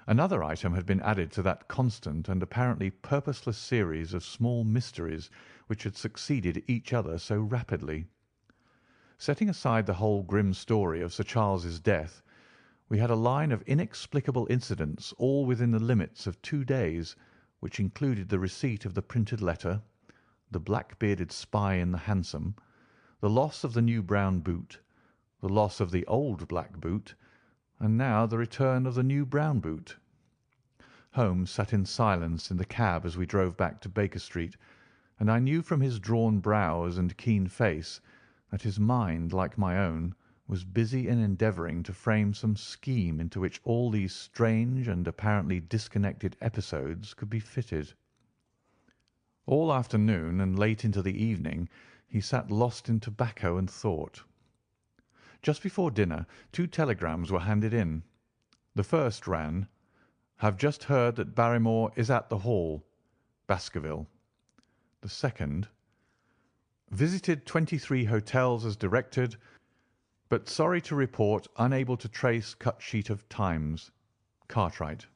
Another item had been added to that constant and apparently purposeless series of small mysteries which had succeeded each other so rapidly. Setting aside the whole grim story of Sir Charles's death, we had a line of inexplicable incidents all within the limits of 2 days, which included the receipt of the printed letter, the black-bearded spy in the hansom, the loss of the new brown boot, the loss of the old black boot, and now the return of the new brown boot. Holmes sat in silence in the cab as we drove back to Baker Street, and I knew from his drawn brows and keen face that his mind, like my own, was busy in endeavouring to frame some scheme into which all these strange and apparently disconnected episodes could be fitted. All afternoon and late into the evening he sat lost in tobacco and thought. Just before dinner 2 telegrams were handed in. The first ran, "Have just heard that Barrymore is at the Hall. Baskerville." The second, "Visited 23 hotels as directed, but sorry to report unable to trace cut sheet of Times. Cartwright."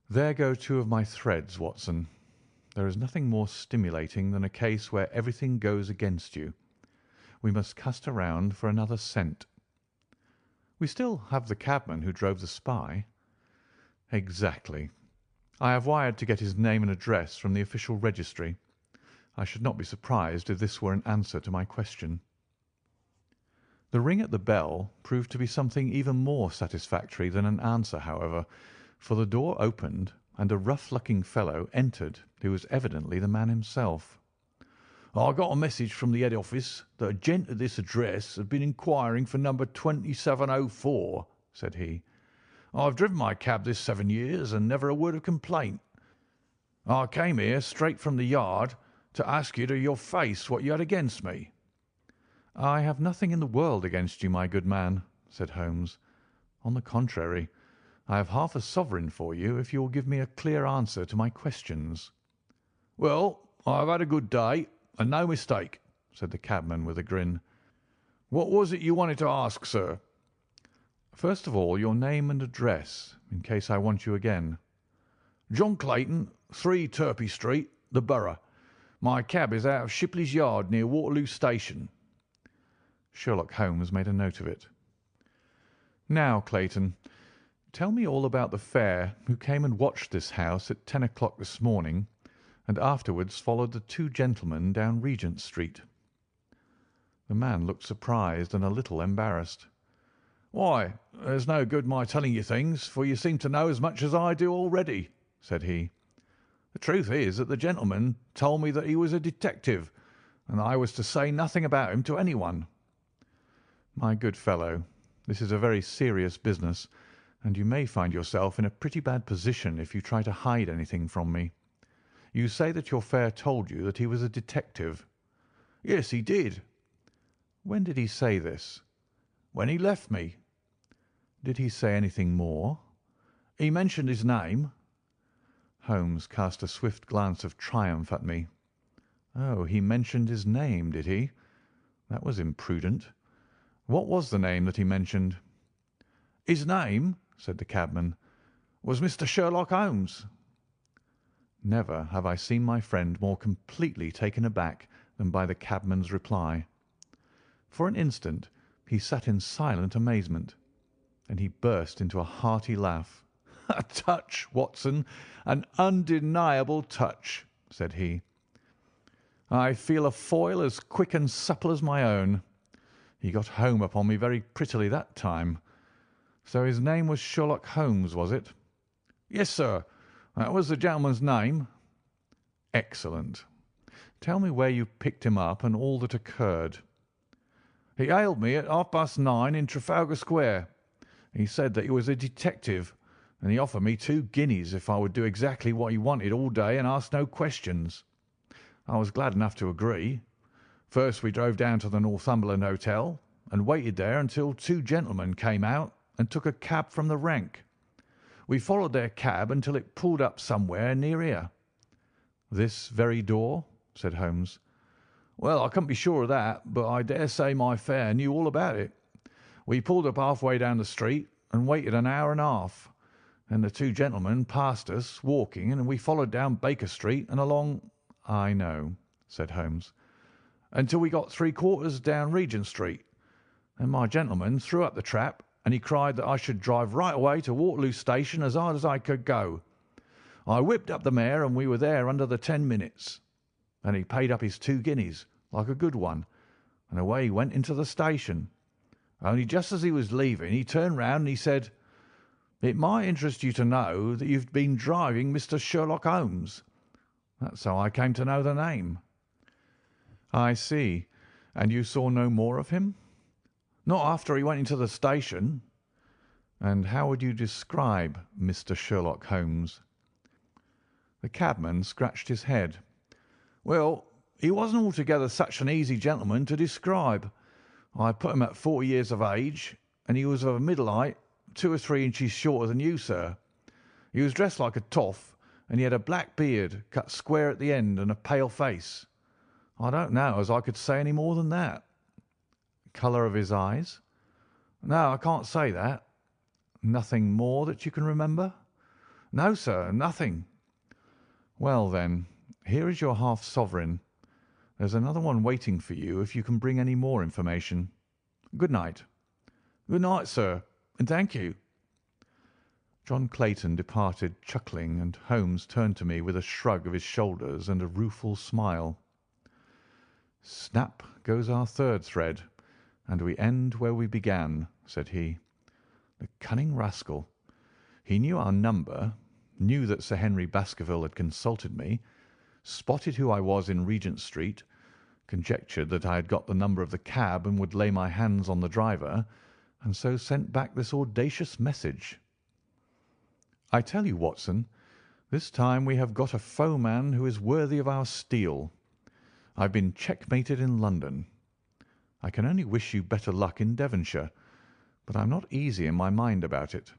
There go 2 of my threads, Watson. There is nothing more stimulating than a case where everything goes against you. We must cast around for another scent. We still have the cabman who drove the spy. Exactly. I have wired to get his name and address from the official registry. I should not be surprised if this were an answer to my question. The ring at the bell proved to be something even more satisfactory than an answer, however, for the door opened and a rough-looking fellow entered who was evidently the man himself. "I got a message from the head office that a gent at this address had been inquiring for number 2704, said he. I've driven my cab this 7 years and never a word of complaint. I came here straight from the yard to ask you to your face what you had against me." "I have nothing in the world against you, my good man," said Holmes. "On the contrary, I have half a sovereign for you if you will give me a clear answer to my questions." "Well, I've had a good day, and no mistake," said the cabman with a grin. "What was it you wanted to ask, sir?" "First of all, your name and address, in case I want you again." "John Clayton, 3 Turpey Street, the Borough. My cab is out of Shipley's Yard near Waterloo Station." Sherlock Holmes made a note of it. "Now, Clayton, tell me all about the fare who came and watched this house at 10 o'clock this morning, and afterwards followed the 2 gentlemen down Regent Street." The man looked surprised and a little embarrassed. "Why, there's no good my telling you things, for you seem to know as much as I do already," said he. "The truth is that the gentleman told me that he was a detective, and that I was to say nothing about him to anyone." "My good fellow, this is a very serious business, and you may find yourself in a pretty bad position if you try to hide anything from me. You say that your fare told you that he was a detective." "Yes, he did." "When did he say this?" "When he left me." "Did he say anything more?" "He mentioned his name." Holmes cast a swift glance of triumph at me. "Oh, he mentioned his name, did he? That was imprudent. What was the name that he mentioned?" "His name," said the cabman, "was Mr. Sherlock Holmes." Never have I seen my friend more completely taken aback than by the cabman's reply. For an instant he sat in silent amazement. Then he burst into a hearty laugh. "A touch, Watson, an undeniable touch," said he. "I feel a foil as quick and supple as my own. He got home upon me very prettily that time." "So his name was Sherlock Holmes, was it?" "Yes, sir, that was the gentleman's name." "Excellent. Tell me where you picked him up and all that occurred." "He hailed me at 9:30 in Trafalgar Square. He said that he was a detective, and he offered me 2 guineas if I would do exactly what he wanted all day and ask no questions. I was glad enough to agree. First we drove down to the Northumberland Hotel and waited there until 2 gentlemen came out and took a cab from the rank. We followed their cab until it pulled up somewhere near here." "This very door?" said Holmes. "Well, I couldn't be sure of that, but I dare say my fare knew all about it. We pulled up halfway down the street and waited an hour and a half. Then the 2 gentlemen passed us walking, and we followed down Baker Street and along—" "I know," said Holmes. "Until we got 3/4 down Regent Street. Then my gentleman threw up the trap, and he cried that I should drive right away to Waterloo Station as hard as I could go. I whipped up the mare, and we were there under the 10 minutes. Then he paid up his 2 guineas, like a good one, and away he went into the station. Only just as he was leaving, he turned round and he said, 'It might interest you to know that you've been driving Mr. Sherlock Holmes.' That's how I came to know the name." "I see. And you saw no more of him?" "Not after he went into the station." "And how would you describe Mr. Sherlock Holmes?" The cabman scratched his head. "Well, he wasn't altogether such an easy gentleman to describe. I put him at 40 years of age, and he was of a middle height, 2 or 3 inches shorter than you, sir. He was dressed like a toff, and he had a black beard cut square at the end and a pale face. I don't know as I could say any more than that." "Colour of his eyes?" "No, I can't say that." "Nothing more that you can remember?" "No, sir, nothing." "Well, then, here is your half sovereign. There's another one waiting for you if you can bring any more information. Good night." "Good night, sir, and thank you." John Clayton departed chuckling, and Holmes turned to me with a shrug of his shoulders and a rueful smile. "Snap goes our third thread, and we end where we began," said he. "The cunning rascal! He knew our number, knew that Sir Henry Baskerville had consulted me, spotted who I was in Regent Street, conjectured that I had got the number of the cab and would lay my hands on the driver, and so sent back this audacious message. I tell you, Watson, this time we have got a foeman who is worthy of our steel. I've been checkmated in London. I can only wish you better luck in Devonshire, but I'm not easy in my mind about it."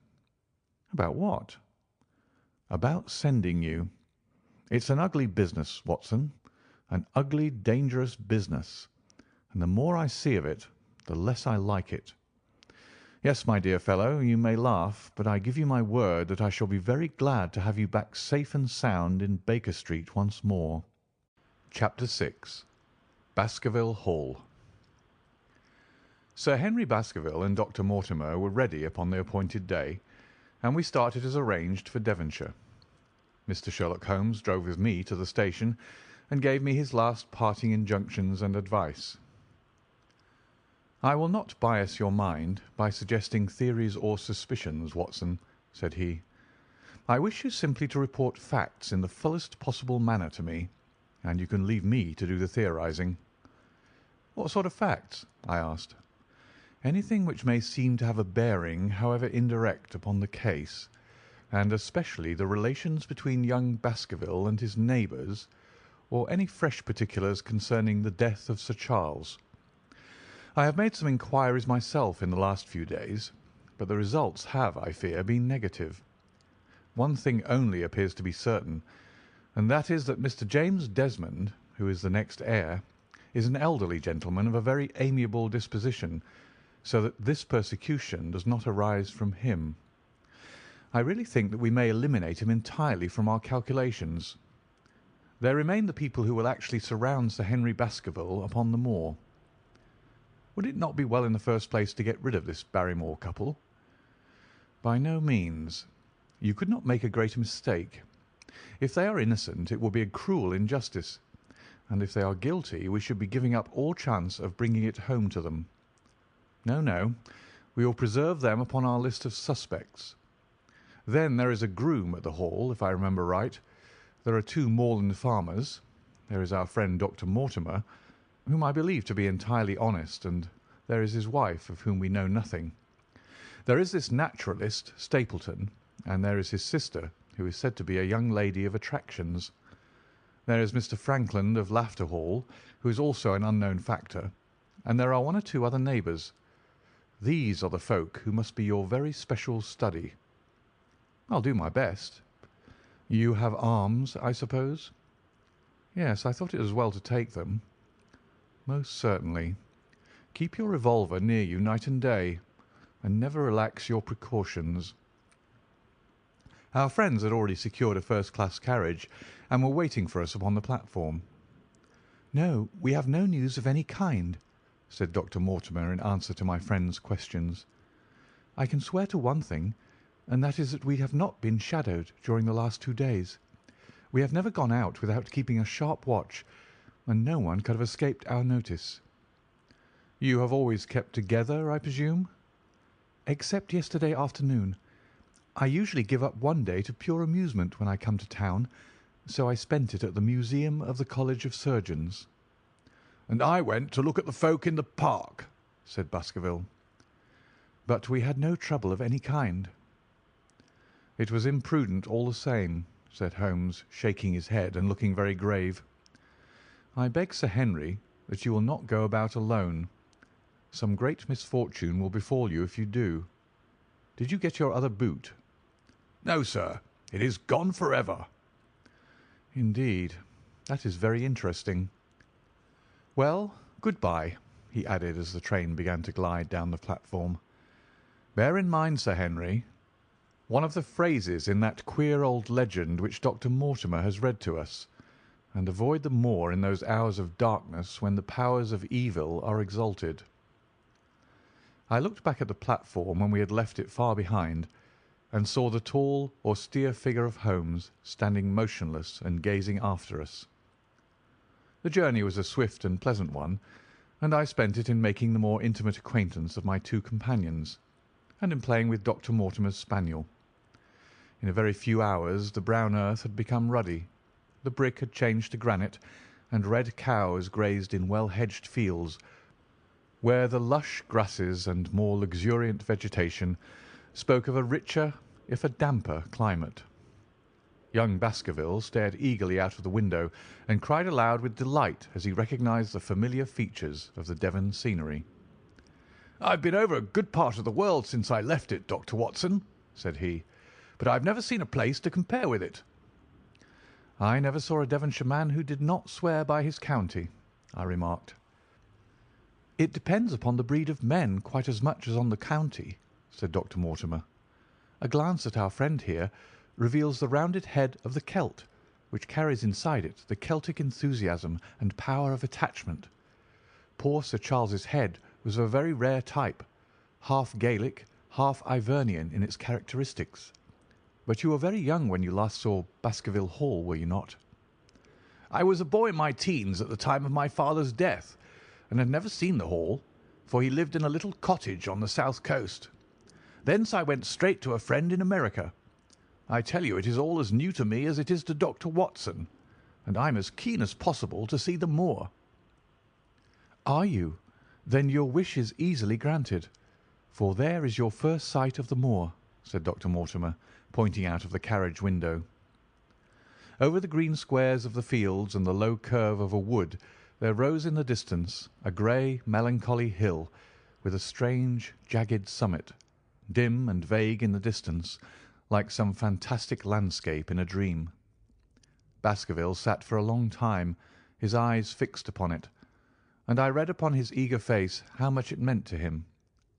"About what?" "About sending you. It's an ugly business, Watson, an ugly, dangerous business, and the more I see of it, the less I like it. Yes, my dear fellow, you may laugh, but I give you my word that I shall be very glad to have you back safe and sound in Baker Street once more." Chapter 6. Baskerville Hall. Sir Henry Baskerville and Dr. Mortimer were ready upon the appointed day, and we started as arranged for Devonshire. Mr. Sherlock Holmes drove with me to the station and gave me his last parting injunctions and advice. "I will not bias your mind by suggesting theories or suspicions, Watson," said he. "I wish you simply to report facts in the fullest possible manner to me, and you can leave me to do the theorising." "What sort of facts?" I asked. "Anything which may seem to have a bearing, however indirect, upon the case, and especially the relations between young Baskerville and his neighbours, or any fresh particulars concerning the death of Sir Charles. I have made some inquiries myself in the last few days, but the results have, I fear, been negative. One thing only appears to be certain, and that is that Mr. James Desmond, who is the next heir, is an elderly gentleman of a very amiable disposition, so that this persecution does not arise from him. I really think that we may eliminate him entirely from our calculations. There remain the people who will actually surround Sir Henry Baskerville upon the moor. Would it not be well in the first place to get rid of this Barrymore couple?" "By no means. You could not make a greater mistake. If they are innocent, it would be a cruel injustice, and if they are guilty, we should be giving up all chance of bringing it home to them. No, no, we will preserve them upon our list of suspects. Then there is a groom at the Hall, if I remember right. There are 2 moorland farmers. There is our friend Dr. Mortimer, whom I believe to be entirely honest, and there is his wife, of whom we know nothing. There is this naturalist, Stapleton, and there is his sister, who is said to be a young lady of attractions. There is Mr. Frankland of Lafter Hall, who is also an unknown factor, and there are 1 or 2 other neighbours. These are the folk who must be your very special study." "I'll do my best." "You have arms, I suppose?" "Yes, I thought it as well to take them." "Most certainly. Keep your revolver near you night and day, and never relax your precautions." Our friends had already secured a first-class carriage, and were waiting for us upon the platform. "No, we have no news of any kind," said Dr. Mortimer in answer to my friend's questions. "I can swear to one thing, and that is that we have not been shadowed during the last 2 days. We have never gone out without keeping a sharp watch, and no one could have escaped our notice." "You have always kept together, I presume?" "Except yesterday afternoon. I usually give up one day to pure amusement when I come to town, so I spent it at the Museum of the College of Surgeons." "And I went to look at the folk in the park," said Baskerville. "But we had no trouble of any kind." "It was imprudent all the same," said Holmes, shaking his head and looking very grave. "I beg, Sir Henry, that you will not go about alone. Some great misfortune will befall you if you do. Did you get your other boot?" "No, sir. It is gone forever." "Indeed. That is very interesting. Well, good-bye," he added as the train began to glide down the platform. "Bear in mind, Sir Henry, one of the phrases in that queer old legend which Dr. Mortimer has read to us, and avoid the moor in those hours of darkness when the powers of evil are exalted." I looked back at the platform when we had left it far behind, and saw the tall, austere figure of Holmes standing motionless and gazing after us. The journey was a swift and pleasant one, and I spent it in making the more intimate acquaintance of my 2 companions, and in playing with Dr. Mortimer's spaniel. In a very few hours the brown earth had become ruddy, the brick had changed to granite, and red cows grazed in well-hedged fields, where the lush grasses and more luxuriant vegetation spoke of a richer, if a damper climate. Young Baskerville stared eagerly out of the window and cried aloud with delight as he recognised the familiar features of the Devon scenery. "I've been over a good part of the world since I left it, Dr. Watson," said he, "but I've never seen a place to compare with it." "I never saw a Devonshire man who did not swear by his county," I remarked. "It depends upon the breed of men quite as much as on the county," said Dr. Mortimer. "A glance at our friend here reveals the rounded head of the Celt, which carries inside it the Celtic enthusiasm and power of attachment. Poor Sir Charles's head was of a very rare type, half Gaelic, half Ivernian in its characteristics. But you were very young when you last saw Baskerville Hall, were you not?" "I was a boy in my teens at the time of my father's death, and had never seen the Hall, for he lived in a little cottage on the south coast. Thence I went straight to a friend in America. I tell you it is all as new to me as it is to Dr. Watson, and I'm as keen as possible to see the Moor." "Are you? Then your wish is easily granted, for there is your first sight of the Moor," said Dr. Mortimer, pointing out of the carriage window. Over the green squares of the fields and the low curve of a wood there rose in the distance a grey, melancholy hill with a strange, jagged summit, dim and vague in the distance, like some fantastic landscape in a dream. Baskerville sat for a long time, his eyes fixed upon it, and I read upon his eager face how much it meant to him,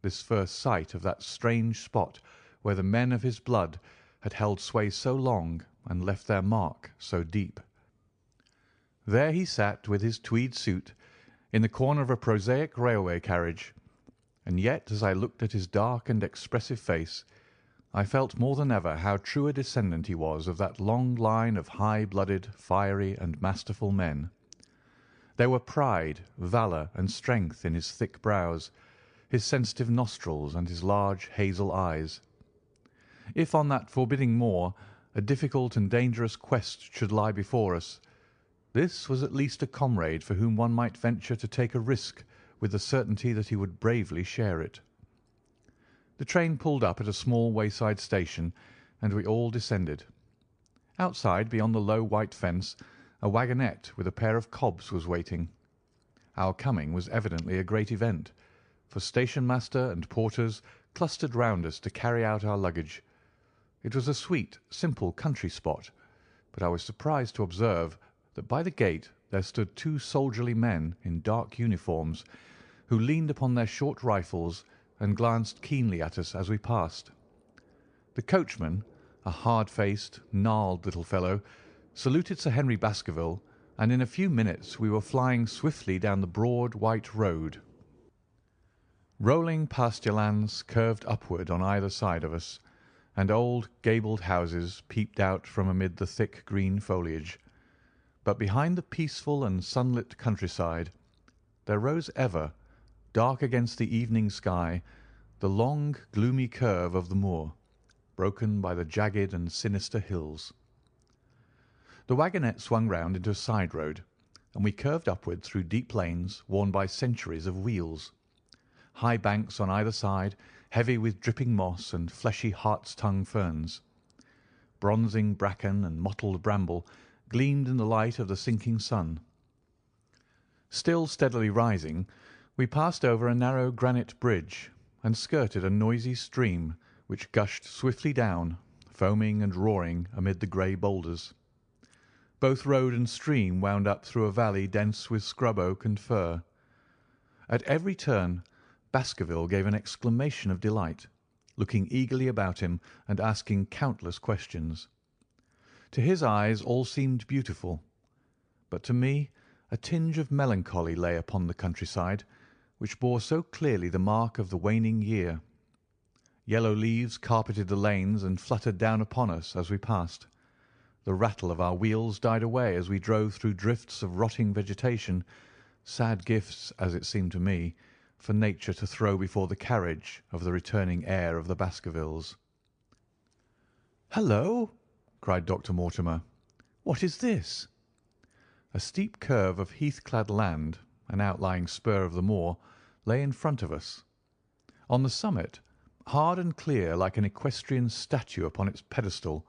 this first sight of that strange spot where the men of his blood had held sway so long and left their mark so deep. There he sat with his tweed suit in the corner of a prosaic railway carriage, and yet as I looked at his dark and expressive face, I felt more than ever how true a descendant he was of that long line of high-blooded, fiery, and masterful men. There were pride, valour, and strength in his thick brows, his sensitive nostrils, and his large hazel eyes. If on that forbidding moor a difficult and dangerous quest should lie before us, this was at least a comrade for whom one might venture to take a risk with the certainty that he would bravely share it. The train pulled up at a small wayside station, and we all descended. Outside, beyond the low white fence, a wagonette with a pair of cobs was waiting. Our coming was evidently a great event, for station-master and porters clustered round us to carry out our luggage. It was a sweet, simple country spot, but I was surprised to observe that by the gate there stood two soldierly men in dark uniforms, who leaned upon their short rifles and glanced keenly at us as we passed. The coachman, a hard-faced, gnarled little fellow, saluted Sir Henry Baskerville, and in a few minutes we were flying swiftly down the broad white road. Rolling pasture lands curved upward on either side of us, and old gabled houses peeped out from amid the thick green foliage. But behind the peaceful and sunlit countryside there rose ever, dark against the evening sky, the long, gloomy curve of the moor, broken by the jagged and sinister hills. The wagonette swung round into a side road, and we curved upward through deep lanes worn by centuries of wheels. High banks on either side, heavy with dripping moss and fleshy hart's-tongue ferns. Bronzing bracken and mottled bramble gleamed in the light of the sinking sun. Still steadily rising, we passed over a narrow granite bridge and skirted a noisy stream which gushed swiftly down, foaming and roaring amid the grey boulders. Both road and stream wound up through a valley dense with scrub oak and fir. At every turn Baskerville gave an exclamation of delight, looking eagerly about him and asking countless questions. To his eyes all seemed beautiful, but to me a tinge of melancholy lay upon the countryside, which bore so clearly the mark of the waning year. Yellow leaves carpeted the lanes and fluttered down upon us as we passed. The rattle of our wheels died away as we drove through drifts of rotting vegetation, sad gifts, as it seemed to me, for nature to throw before the carriage of the returning heir of the Baskervilles. "Hullo!" cried Dr. Mortimer. "What is this?" A steep curve of heath-clad land, an outlying spur of the moor, lay in front of us. On the summit, Hard and clear, like an equestrian statue upon its pedestal,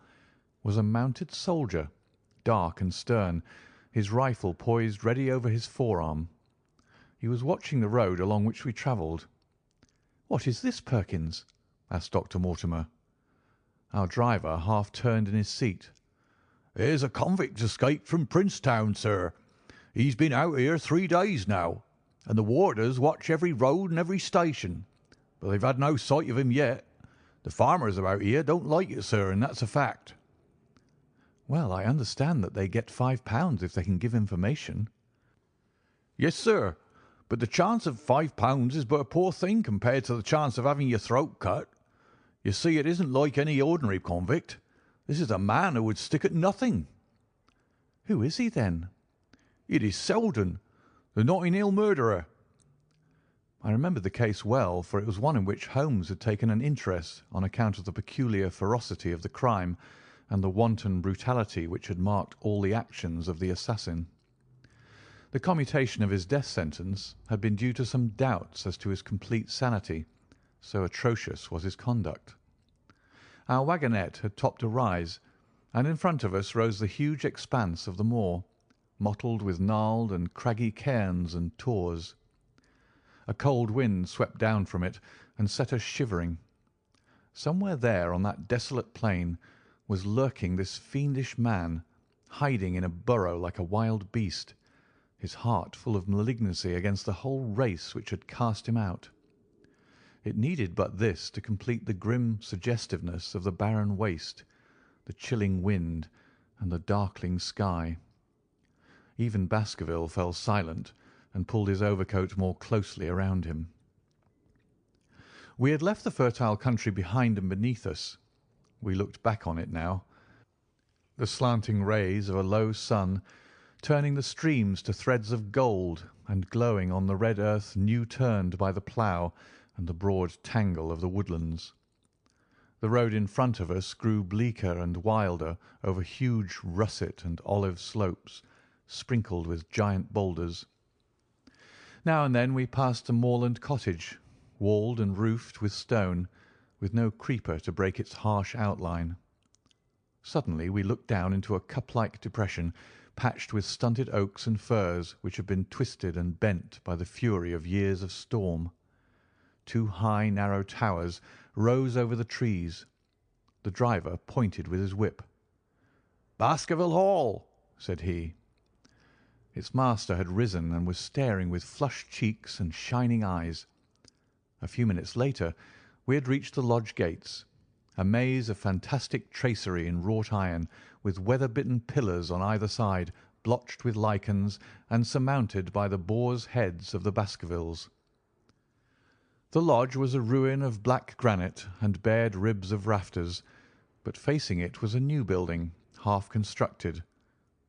was a mounted soldier, dark and stern, his rifle poised ready over his forearm. He was watching the road along which we travelled. "What is this, Perkins?" asked Dr. Mortimer. Our driver half turned in his seat. "Here's a convict escaped from Princetown, sir. He's been out here 3 days now, and the warders watch every road and every station, but they've had no sight of him yet. The farmers about here don't like it, sir, and that's a fact." "Well, I understand that they get £5 if they can give information." "Yes, sir, but the chance of £5 is but a poor thing compared to the chance of having your throat cut. You see, it isn't like any ordinary convict. This is a man who would stick at nothing." "Who is he, then?" "It is Selden, the Notting Hill murderer." I remembered the case well, for it was one in which Holmes had taken an interest on account of the peculiar ferocity of the crime and the wanton brutality which had marked all the actions of the assassin. The commutation of his death sentence had been due to some doubts as to his complete sanity, so atrocious was his conduct. Our wagonette had topped a rise, and in front of us rose the huge expanse of the moor, mottled with gnarled and craggy cairns and tors. A cold wind swept down from it and set us shivering. Somewhere there on that desolate plain was lurking this fiendish man, hiding in a burrow like a wild beast, his heart full of malignancy against the whole race which had cast him out. It needed but this to complete the grim suggestiveness of the barren waste, the chilling wind, and the darkling sky. Even Baskerville fell silent and pulled his overcoat more closely around him. We had left the fertile country behind and beneath us. We looked back on it now. The slanting rays of a low sun, turning the streams to threads of gold and glowing on the red earth new turned by the plough and the broad tangle of the woodlands. The road in front of us grew bleaker and wilder over huge russet and olive slopes, sprinkled with giant boulders. Now and then we passed a moorland cottage, walled and roofed with stone, with no creeper to break its harsh outline. Suddenly we looked down into a cup-like depression, patched with stunted oaks and firs which had been twisted and bent by the fury of years of storm. 2 high, narrow towers rose over the trees. The driver pointed with his whip. "Baskerville Hall," said he. Its master had risen and was staring with flushed cheeks and shining eyes. A few minutes later we had reached the lodge gates, a maze of fantastic tracery in wrought iron, with weather-bitten pillars on either side, blotched with lichens, and surmounted by the boars' heads of the Baskervilles. The lodge was a ruin of black granite and bared ribs of rafters, but facing it was a new building, half constructed,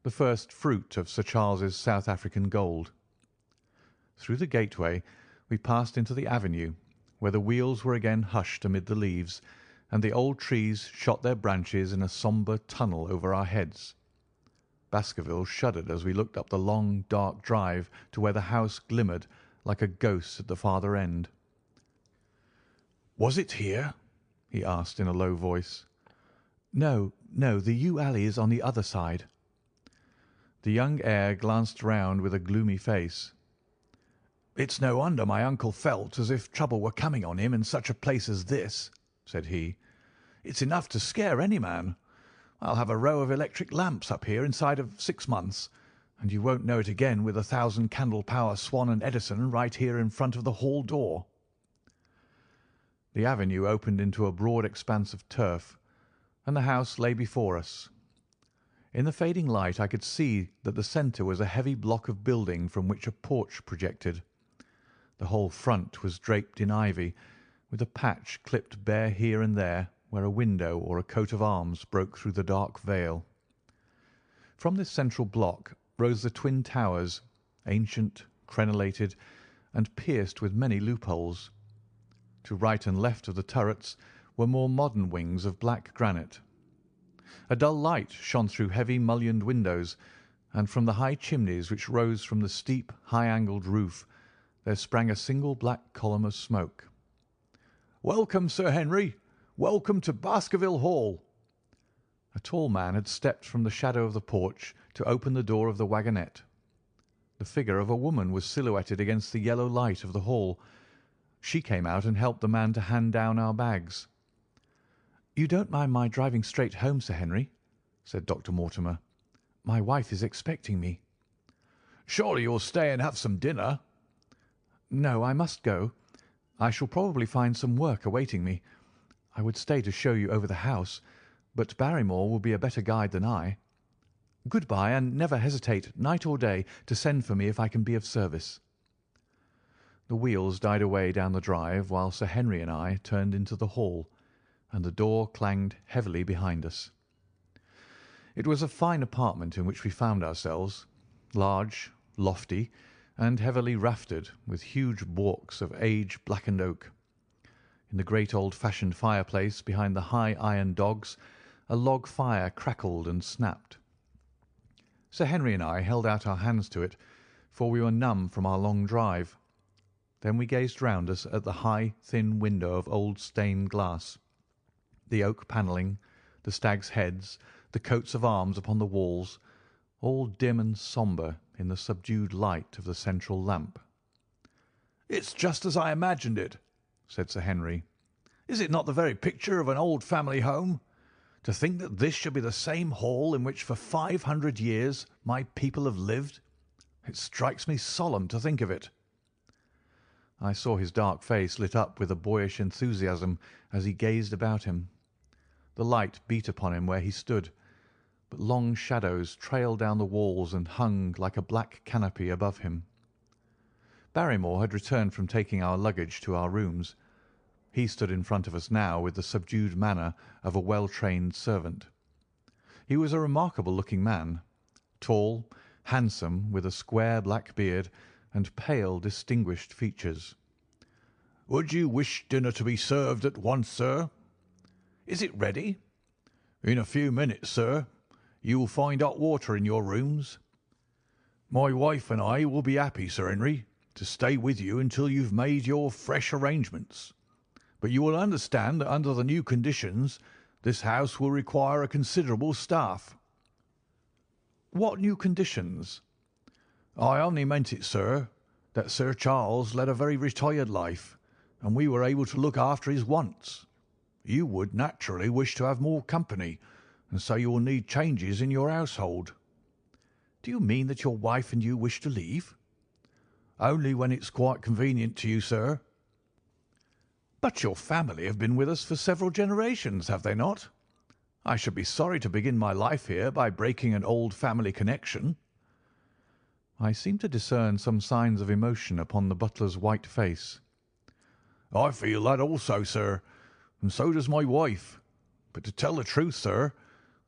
the first fruit of Sir Charles's South African gold. Through the gateway we passed into the avenue, where the wheels were again hushed amid the leaves, and the old trees shot their branches in a sombre tunnel over our heads. Baskerville shuddered as we looked up the long, dark drive to where the house glimmered like a ghost at the farther end. "Was it here?" he asked in a low voice. No, the yew alley is on the other side." The young heir glanced round with a gloomy face. "It's no wonder my uncle felt as if trouble were coming on him in such a place as this," said he. "It's enough to scare any man. I'll have a row of electric lamps up here inside of 6 months, and you won't know it again with 1,000 candle power Swan and Edison right here in front of the hall door." The avenue opened into a broad expanse of turf, and the house lay before us. In the fading light I could see that the centre was a heavy block of building from which a porch projected. The whole front was draped in ivy, with a patch clipped bare here and there where a window or a coat of arms broke through the dark veil. From this central block rose the twin towers, ancient, crenellated, and pierced with many loopholes. To right and left of the turrets were more modern wings of black granite. A dull light shone through heavy mullioned windows, and from the high chimneys which rose from the steep, high-angled roof there sprang a single black column of smoke. Welcome, Sir Henry. Welcome to Baskerville Hall." A tall man had stepped from the shadow of the porch to open the door of the wagonette. The figure of a woman was silhouetted against the yellow light of the hall. She came out and helped the man to hand down our bags. "You don't mind my driving straight home, Sir Henry?" said Dr. Mortimer. "My wife is expecting me." "Surely you'll stay and have some dinner?" "No, I must go. I shall probably find some work awaiting me. I would stay to show you over the house, but Barrymore will be a better guide than I. Good-bye, and never hesitate, night or day, to send for me if I can be of service." The wheels died away down the drive while Sir Henry and I turned into the hall, and the door clanged heavily behind us. It was a fine apartment in which we found ourselves, large, lofty, and heavily raftered, with huge baulks of age-blackened oak. In the great old-fashioned fireplace behind the high iron dogs a log fire crackled and snapped. Sir Henry and I held out our hands to it, for we were numb from our long drive. Then we gazed round us at the high, thin window of old stained glass, the oak panelling, the stags' heads, the coats of arms upon the walls, all dim and sombre in the subdued light of the central lamp. "It's just as I imagined it," said Sir Henry. "Is it not the very picture of an old family home? To think that this should be the same hall in which for 500 years my people have lived. It strikes me solemn to think of it." I saw his dark face lit up with a boyish enthusiasm as he gazed about him. The light beat upon him where he stood, but long shadows trailed down the walls and hung like a black canopy above him. Barrymore had returned from taking our luggage to our rooms. He stood in front of us now with the subdued manner of a well-trained servant. He was a remarkable-looking man, tall, handsome, with a square black beard and pale, distinguished features. "Would you wish dinner to be served at once, sir?" "Is it ready?" "In a few minutes, sir. You will find hot water in your rooms." "My wife and I will be happy, Sir Henry, to stay with you until you've made your fresh arrangements. But you will understand that under the new conditions this house will require a considerable staff." "What new conditions?" "I only meant it, sir, that Sir Charles led a very retired life, and we were able to look after his wants. You would naturally wish to have more company, and so you will need changes in your household." "Do you mean that your wife and you wish to leave?" "Only when it's quite convenient to you, sir." "But your family have been with us for several generations, have they not? I should be sorry to begin my life here by breaking an old family connection." I seemed to discern some signs of emotion upon the butler's white face. "I feel that also, sir, and so does my wife. But to tell the truth, sir,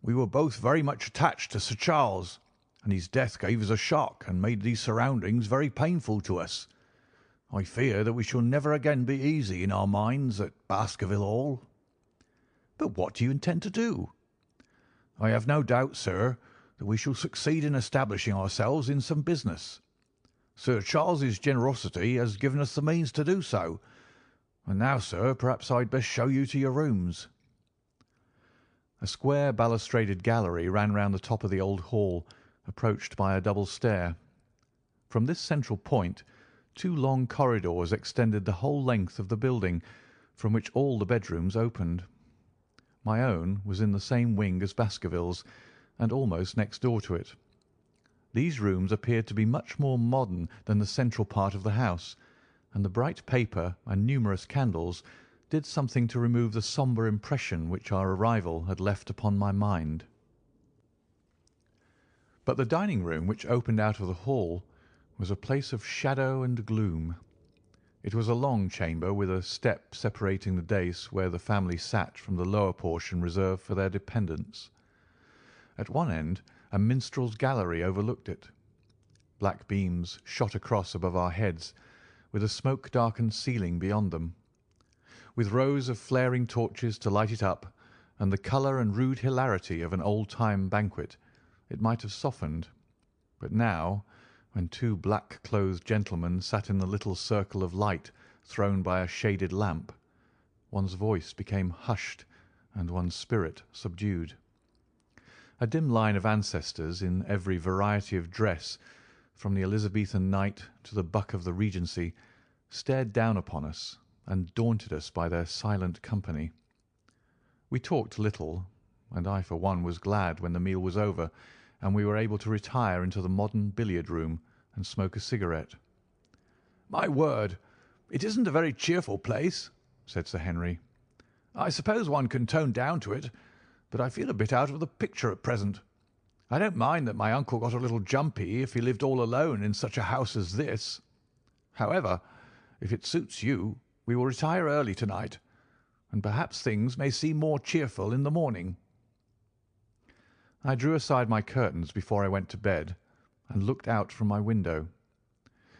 we were both very much attached to Sir Charles, and his death gave us a shock and made these surroundings very painful to us. I fear that we shall never again be easy in our minds at Baskerville Hall." "But what do you intend to do?" "I have no doubt, sir, that we shall succeed in establishing ourselves in some business. Sir Charles's generosity has given us the means to do so. And now, sir, perhaps I'd best show you to your rooms." A square balustraded gallery ran round the top of the old hall, approached by a double stair. From this central point, two long corridors extended the whole length of the building, from which all the bedrooms opened. My own was in the same wing as Baskerville's, and almost next door to it. These rooms appeared to be much more modern than the central part of the house, and the bright paper and numerous candles did something to remove the sombre impression which our arrival had left upon my mind. But the dining room, which opened out of the hall, was a place of shadow and gloom. It was a long chamber with a step separating the dais where the family sat from the lower portion reserved for their dependents. At one end a minstrel's gallery overlooked it. Black beams shot across above our heads, with a smoke-darkened ceiling beyond them. With rows of flaring torches to light it up, and the colour and rude hilarity of an old-time banquet, it might have softened. But now, when two black-clothed gentlemen sat in the little circle of light thrown by a shaded lamp, one's voice became hushed and one's spirit subdued. A dim line of ancestors in every variety of dress, from the Elizabethan knight to the buck of the Regency, stared down upon us and daunted us by their silent company. We talked little, and I for one was glad when the meal was over and we were able to retire into the modern billiard room and smoke a cigarette. "My word, it isn't a very cheerful place," said Sir Henry. "I suppose one can tone down to it, but I feel a bit out of the picture at present. I don't mind that my uncle got a little jumpy if he lived all alone in such a house as this. However, if it suits you, we will retire early to-night, and perhaps things may seem more cheerful in the morning." I drew aside my curtains before I went to bed and looked out from my window.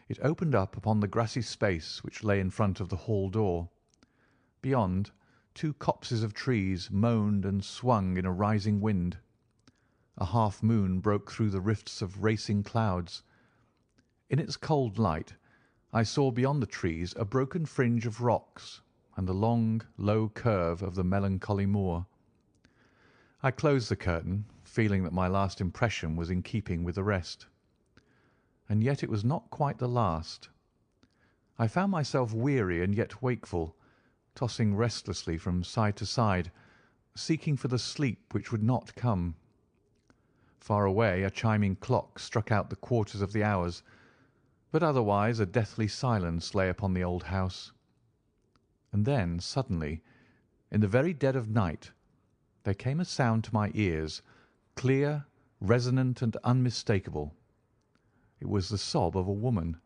It opened up upon the grassy space which lay in front of the hall door. Beyond, two copses of trees moaned and swung in a rising wind. A half-moon broke through the rifts of racing clouds. In its cold light I saw beyond the trees a broken fringe of rocks and the long, low curve of the melancholy moor. I closed the curtain, feeling that my last impression was in keeping with the rest. And yet it was not quite the last. I found myself weary and yet wakeful, tossing restlessly from side to side, seeking for the sleep which would not come. Far away a chiming clock struck out the quarters of the hours, but otherwise a deathly silence lay upon the old house. And then, suddenly, in the very dead of night, there came a sound to my ears, clear, resonant, and unmistakable. It was the sob of a woman,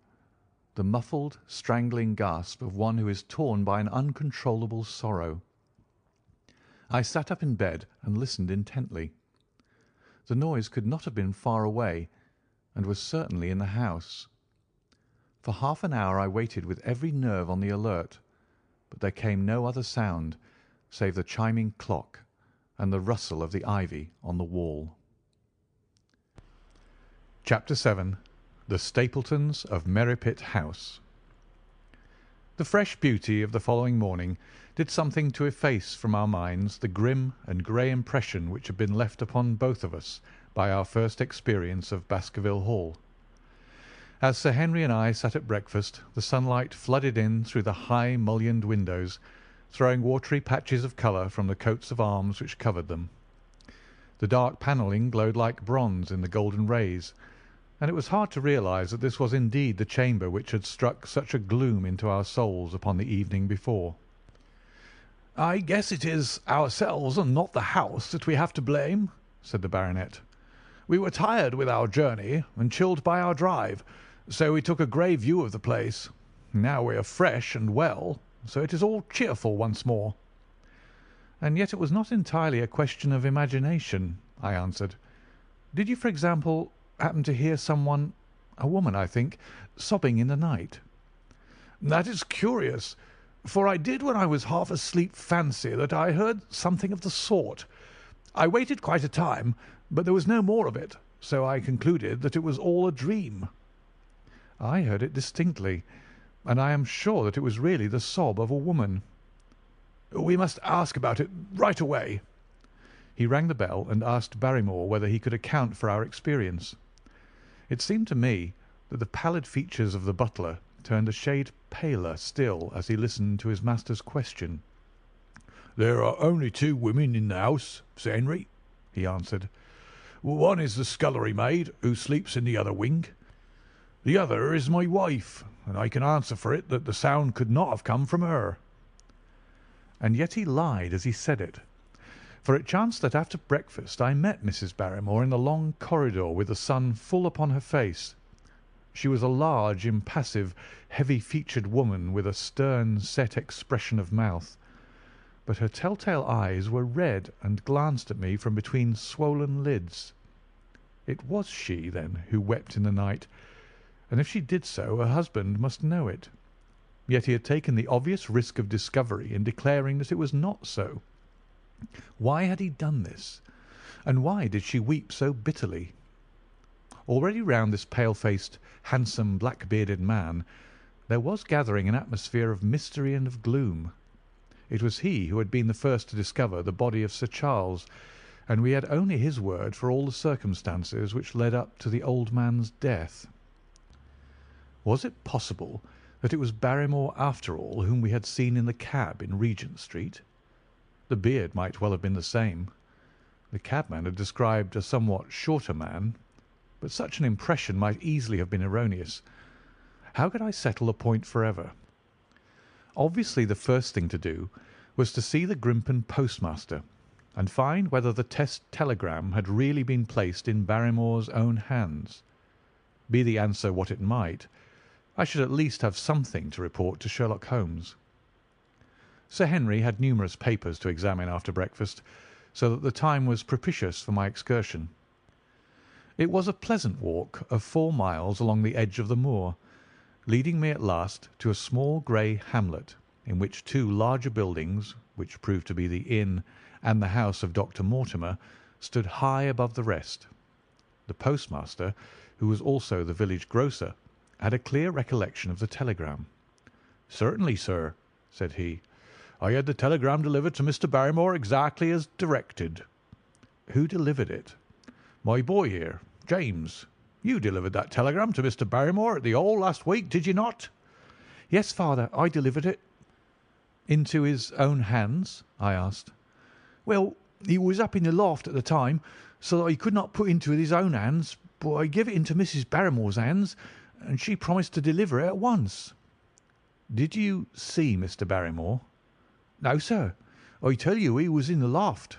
the muffled, strangling gasp of one who is torn by an uncontrollable sorrow. I sat up in bed and listened intently. The noise could not have been far away, and was certainly in the house. For half an hour I waited with every nerve on the alert, but there came no other sound save the chiming clock and the rustle of the ivy on the wall. Chapter 7. The Stapletons of Merripit House. The fresh beauty of the following morning did something to efface from our minds the grim and grey impression which had been left upon both of us by our first experience of Baskerville Hall. As Sir Henry and I sat at breakfast, the sunlight flooded in through the high mullioned windows, throwing watery patches of colour from the coats of arms which covered them. The dark panelling glowed like bronze in the golden rays, and it was hard to realise that this was indeed the chamber which had struck such a gloom into our souls upon the evening before. "I guess it is ourselves and not the house that we have to blame," said the baronet. "We were tired with our journey and chilled by our drive, so we took a grey view of the place. Now we are fresh and well, so it is all cheerful once more." "And yet it was not entirely a question of imagination," I answered. "Did you, for example, happen to hear someone, a woman, I think, sobbing in the night?" "That is curious, for I did when I was half asleep fancy that I heard something of the sort. I waited quite a time, but there was no more of it, so I concluded that it was all a dream." "I heard it distinctly, and I am sure that it was really the sob of a woman." "We must ask about it right away." He rang the bell and asked Barrymore whether he could account for our experience. It seemed to me that the pallid features of the butler turned a shade paler still as he listened to his master's question. "There are only two women in the house, Sir Henry," he answered. "One is the scullery maid, who sleeps in the other wing. The other is my wife, and I can answer for it that the sound could not have come from her." And yet he lied as he said it, for it chanced that after breakfast I met Mrs. Barrymore in the long corridor with the sun full upon her face. She was a large, impassive, heavy-featured woman with a stern, set expression of mouth, but her telltale eyes were red and glanced at me from between swollen lids. It was she, then, who wept in the night, and if she did so her husband must know it. Yet he had taken the obvious risk of discovery in declaring that it was not so. Why had he done this, and why did she weep so bitterly? Already round this pale-faced, handsome, black-bearded man there was gathering an atmosphere of mystery and of gloom. It was he who had been the first to discover the body of Sir Charles, and we had only his word for all the circumstances which led up to the old man's death. Was it possible that it was Barrymore after all whom we had seen in the cab in Regent Street? The beard might well have been the same. The cabman had described a somewhat shorter man, but such an impression might easily have been erroneous. How could I settle the point forever? Obviously the first thing to do was to see the Grimpen postmaster and find whether the test telegram had really been placed in Barrymore's own hands. Be the answer what it might, I should at least have something to report to Sherlock Holmes. Sir Henry had numerous papers to examine after breakfast, so that the time was propitious for my excursion. It was a pleasant walk of 4 miles along the edge of the moor, leading me at last to a small grey hamlet, in which 2 larger buildings, which proved to be the inn and the house of Dr. Mortimer, stood high above the rest. The postmaster, who was also the village grocer, had a clear recollection of the telegram. "Certainly, sir," said he. "I had the telegram delivered to Mr. Barrymore exactly as directed." "Who delivered it?" "My boy here, James. You delivered that telegram to Mr. Barrymore at the Hall last week, did you not?" "Yes, father, I delivered it." "Into his own hands?" I asked. "Well, he was up in the loft at the time, so that he could not put into his own hands, but I gave it into Mrs. Barrymore's hands, and she promised to deliver it at once." "Did you see Mr. Barrymore?" "No, sir. I tell you he was in the loft."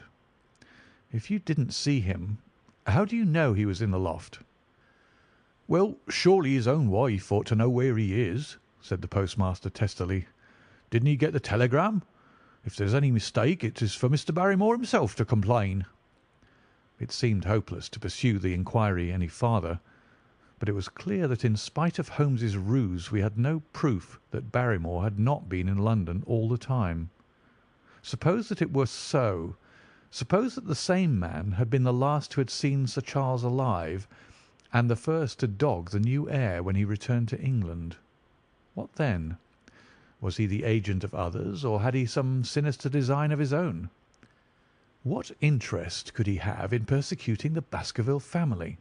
"If you didn't see him, how do you know he was in the loft?" "Well, surely his own wife ought to know where he is," said the postmaster testily. "Didn't he get the telegram? If there's any mistake, it is for Mr. Barrymore himself to complain." It seemed hopeless to pursue the inquiry any farther, but it was clear that in spite of Holmes's ruse we had no proof that Barrymore had not been in London all the time. Suppose that it were so. Suppose that the same man had been the last who had seen Sir Charles alive, and the first to dog the new heir when he returned to England. What then? Was he the agent of others, or had he some sinister design of his own? What interest could he have in persecuting the Baskerville family?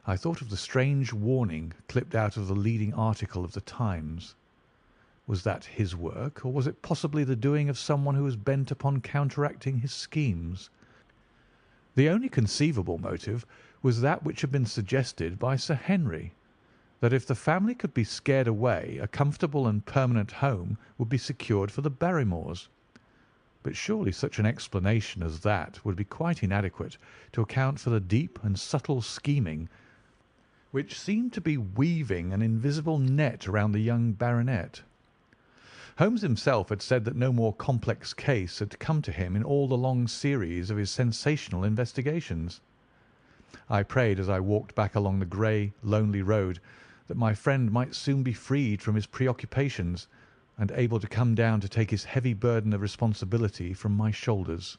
I thought of the strange warning clipped out of the leading article of the Times. Was that his work, or was it possibly the doing of someone who was bent upon counteracting his schemes? The only conceivable motive was that which had been suggested by Sir Henry, that if the family could be scared away, a comfortable and permanent home would be secured for the Barrymores. But surely such an explanation as that would be quite inadequate to account for the deep and subtle scheming which seemed to be weaving an invisible net around the young baronet. Holmes himself had said that no more complex case had come to him in all the long series of his sensational investigations. I prayed as I walked back along the grey, lonely road that my friend might soon be freed from his preoccupations and able to come down to take his heavy burden of responsibility from my shoulders.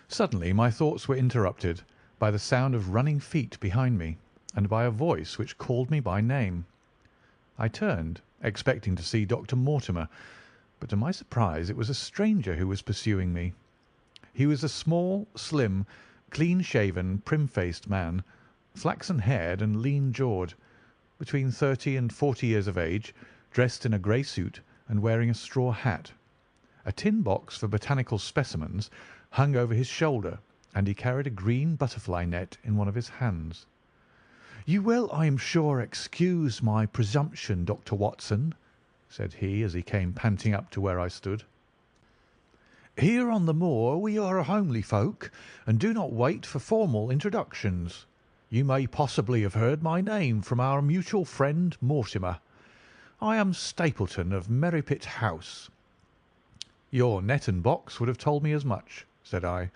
Suddenly my thoughts were interrupted by the sound of running feet behind me, and by a voice which called me by name. I turned, expecting to see Dr. Mortimer, but to my surprise it was a stranger who was pursuing me. He was a small, slim, clean-shaven, prim-faced man, flaxen-haired and lean-jawed, between 30 and 40 years of age, dressed in a grey suit and wearing a straw hat. A tin box for botanical specimens hung over his shoulder, and he carried a green butterfly net in one of his hands. "You will, I am sure, excuse my presumption, Dr. Watson," said he as he came panting up to where I stood. "Here on the moor we are a homely folk, and do not wait for formal introductions. You may possibly have heard my name from our mutual friend Mortimer. I am Stapleton of Merripit House." "Your net and box would have told me as much," said I,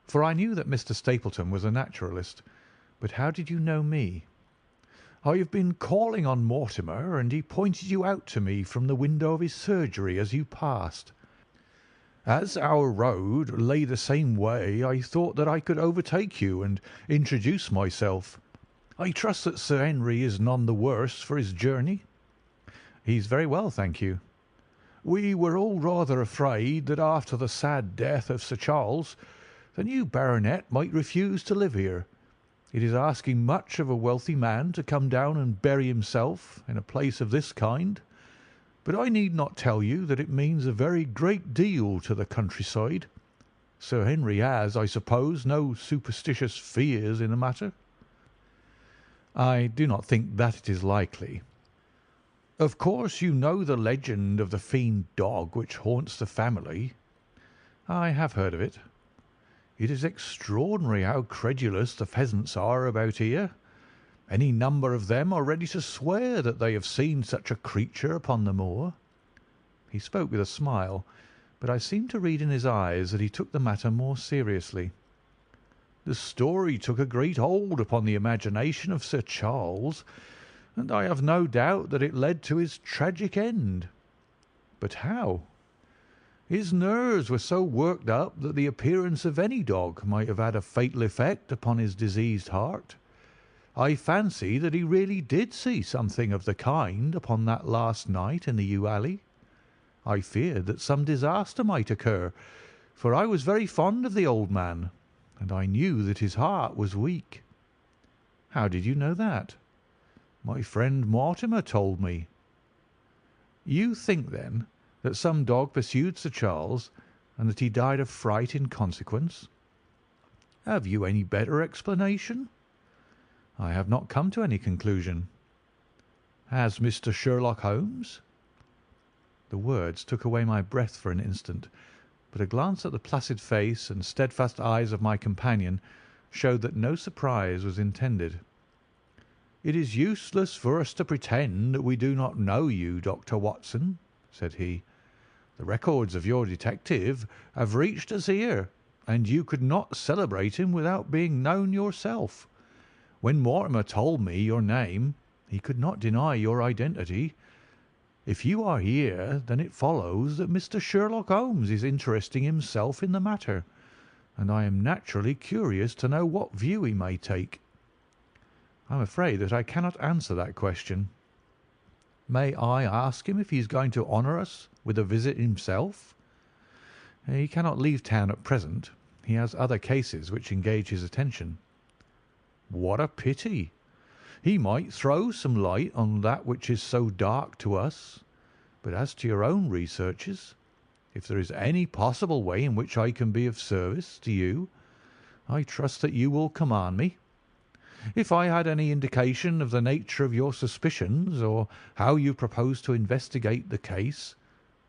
for I knew that Mr. Stapleton was a naturalist. "But how did you know me?" "I have been calling on Mortimer, and he pointed you out to me from the window of his surgery as you passed. As our road lay the same way, I thought that I could overtake you and introduce myself. I trust that Sir Henry is none the worse for his journey." "He's very well, thank you." We were all rather afraid that after the sad death of Sir Charles, the new baronet might refuse to live here. It is asking much of a wealthy man to come down and bury himself in a place of this kind, but I need not tell you that it means a very great deal to the countryside. Sir Henry has, I suppose, no superstitious fears in the matter?" "I do not think that it is likely." "Of course you know the legend of the fiend dog which haunts the family?" "I have heard of it." "It is extraordinary how credulous the pheasants are about here. Any number of them are ready to swear that they have seen such a creature upon the moor." He spoke with a smile, but I seemed to read in his eyes that he took the matter more seriously. "The story took a great hold upon the imagination of Sir Charles, and I have no doubt that it led to his tragic end." "But how?" "His nerves were so worked up that the appearance of any dog might have had a fatal effect upon his diseased heart. I fancy that he really did see something of the kind upon that last night in the yew alley. I feared that some disaster might occur, for I was very fond of the old man, and I knew that his heart was weak." "How did you know that?" "My friend Mortimer told me." "You think, then, that some dog pursued Sir Charles, and that he died of fright in consequence?" "Have you any better explanation?" "I have not come to any conclusion." "Has Mr. Sherlock Holmes?" The words took away my breath for an instant, but a glance at the placid face and steadfast eyes of my companion showed that no surprise was intended. "It is useless for us to pretend that we do not know you, Dr. Watson," said he. "The records of your detective have reached us here, and you could not celebrate him without being known yourself. When Mortimer told me your name, he could not deny your identity. If you are here, then it follows that Mr. Sherlock Holmes is interesting himself in the matter, and I am naturally curious to know what view he may take." "I am afraid that I cannot answer that question." "May I ask him if he is going to honour us with a visit himself?" "He cannot leave town at present. He has other cases which engage his attention." "What a pity! He might throw some light on that which is so dark to us. But as to your own researches, if there is any possible way in which I can be of service to you, I trust that you will command me. If I had any indication of the nature of your suspicions, or how you propose to investigate the case,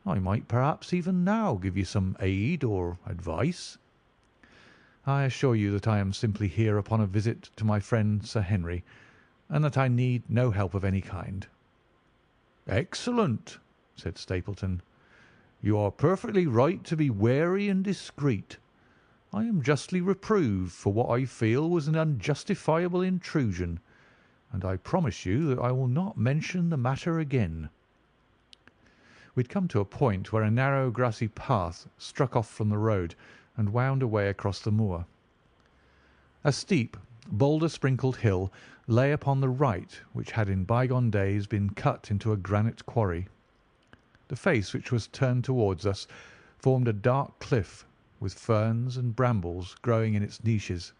I might perhaps even now give you some aid or advice." "I assure you that I am simply here upon a visit to my friend Sir Henry, and that I need no help of any kind." "Excellent," said Stapleton. "You are perfectly right to be wary and discreet. I am justly reproved for what I feel was an unjustifiable intrusion, and I promise you that I will not mention the matter again." We had come to a point where a narrow grassy path struck off from the road and wound away across the moor. A steep, boulder-sprinkled hill lay upon the right, which had in bygone days been cut into a granite quarry. The face which was turned towards us formed a dark cliff, with ferns and brambles growing in its niches.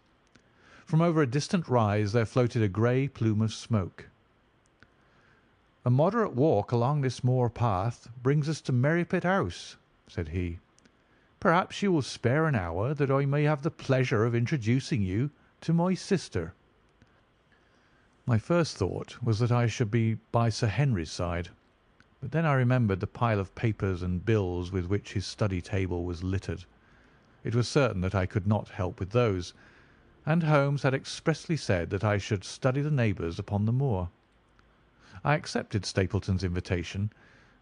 From over a distant rise there floated a grey plume of smoke. "A moderate walk along this moor path brings us to Merripit House," said he. "Perhaps you will spare an hour that I may have the pleasure of introducing you to my sister." My first thought was that I should be by Sir Henry's side, but then I remembered the pile of papers and bills with which his study table was littered. It was certain that I could not help with those, and Holmes had expressly said that I should study the neighbours upon the moor. I accepted Stapleton's invitation,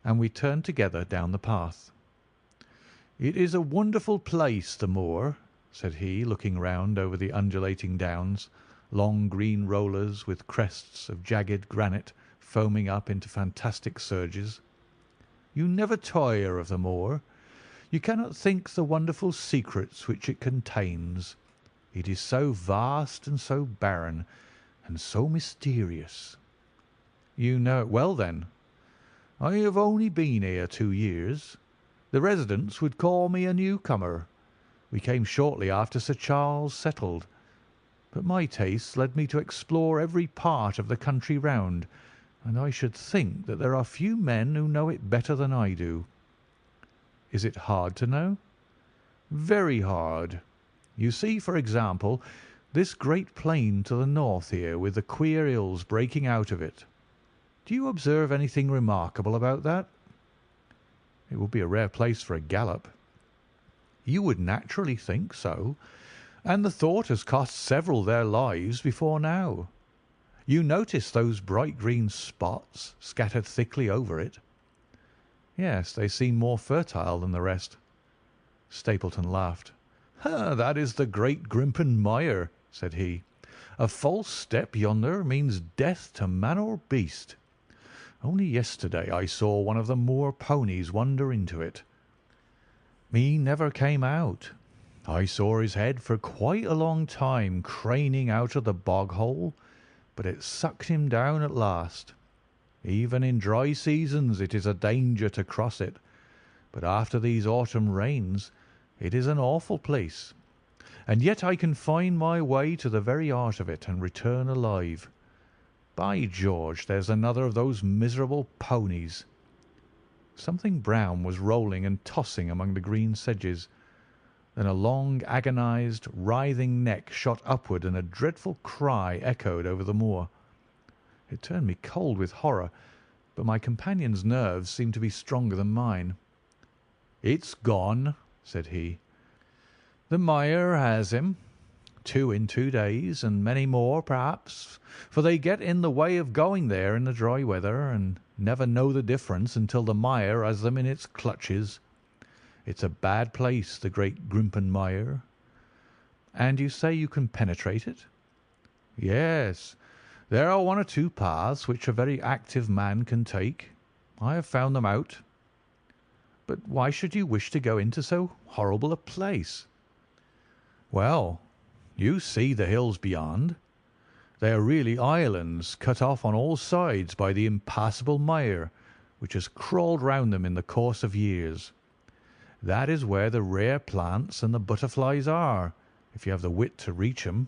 and we turned together down the path. "It is a wonderful place, the moor," said he, looking round over the undulating downs, long green rollers with crests of jagged granite foaming up into fantastic surges. "You never tire of the moor. You cannot think the wonderful secrets which it contains. It is so vast and so barren, and so mysterious." "You know it well, then?" I have only been here 2 years. The residents would call me a newcomer. We came shortly after Sir Charles settled, but my tastes led me to explore every part of the country round, and I should think that there are few men who know it better than I do." "Is it hard to know?" "Very hard. You see, for example, this great plain to the north here, with the queer hills breaking out of it. Do you observe anything remarkable about that?" "It would be a rare place for a gallop." "You would naturally think so, and the thought has cost several their lives before now. You notice those bright green spots scattered thickly over it?" "Yes, they seem more fertile than the rest." Stapleton laughed. "That is the great Grimpen Mire," said he. "A false step yonder means death to man or beast. Only yesterday I saw one of the Moor ponies wander into it. He never came out. I saw his head for quite a long time craning out of the bog hole, but it sucked him down at last. Even in dry seasons it is a danger to cross it, but after these autumn rains it is an awful place. And yet I can find my way to the very heart of it and return alive. By George, there's another of those miserable ponies." Something brown was rolling and tossing among the green sedges. Then a long, agonized, writhing neck shot upward, and a dreadful cry echoed over the moor. It turned me cold with horror, but my companion's nerves seemed to be stronger than mine. "It's gone," said he. "The mire has him. 2 in 2 days, and many more, perhaps, for they get in the way of going there in the dry weather, and never know the difference until the mire has them in its clutches. It's a bad place, the great Grimpen Mire." "And you say you can penetrate it?" "Yes. There are 1 or 2 paths which a very active man can take. I have found them out." "But why should you wish to go into so horrible a place?" "Well, you see the hills beyond. They are really islands cut off on all sides by the impassable mire, which has crawled round them in the course of years. That is where the rare plants and the butterflies are, if you have the wit to reach 'em."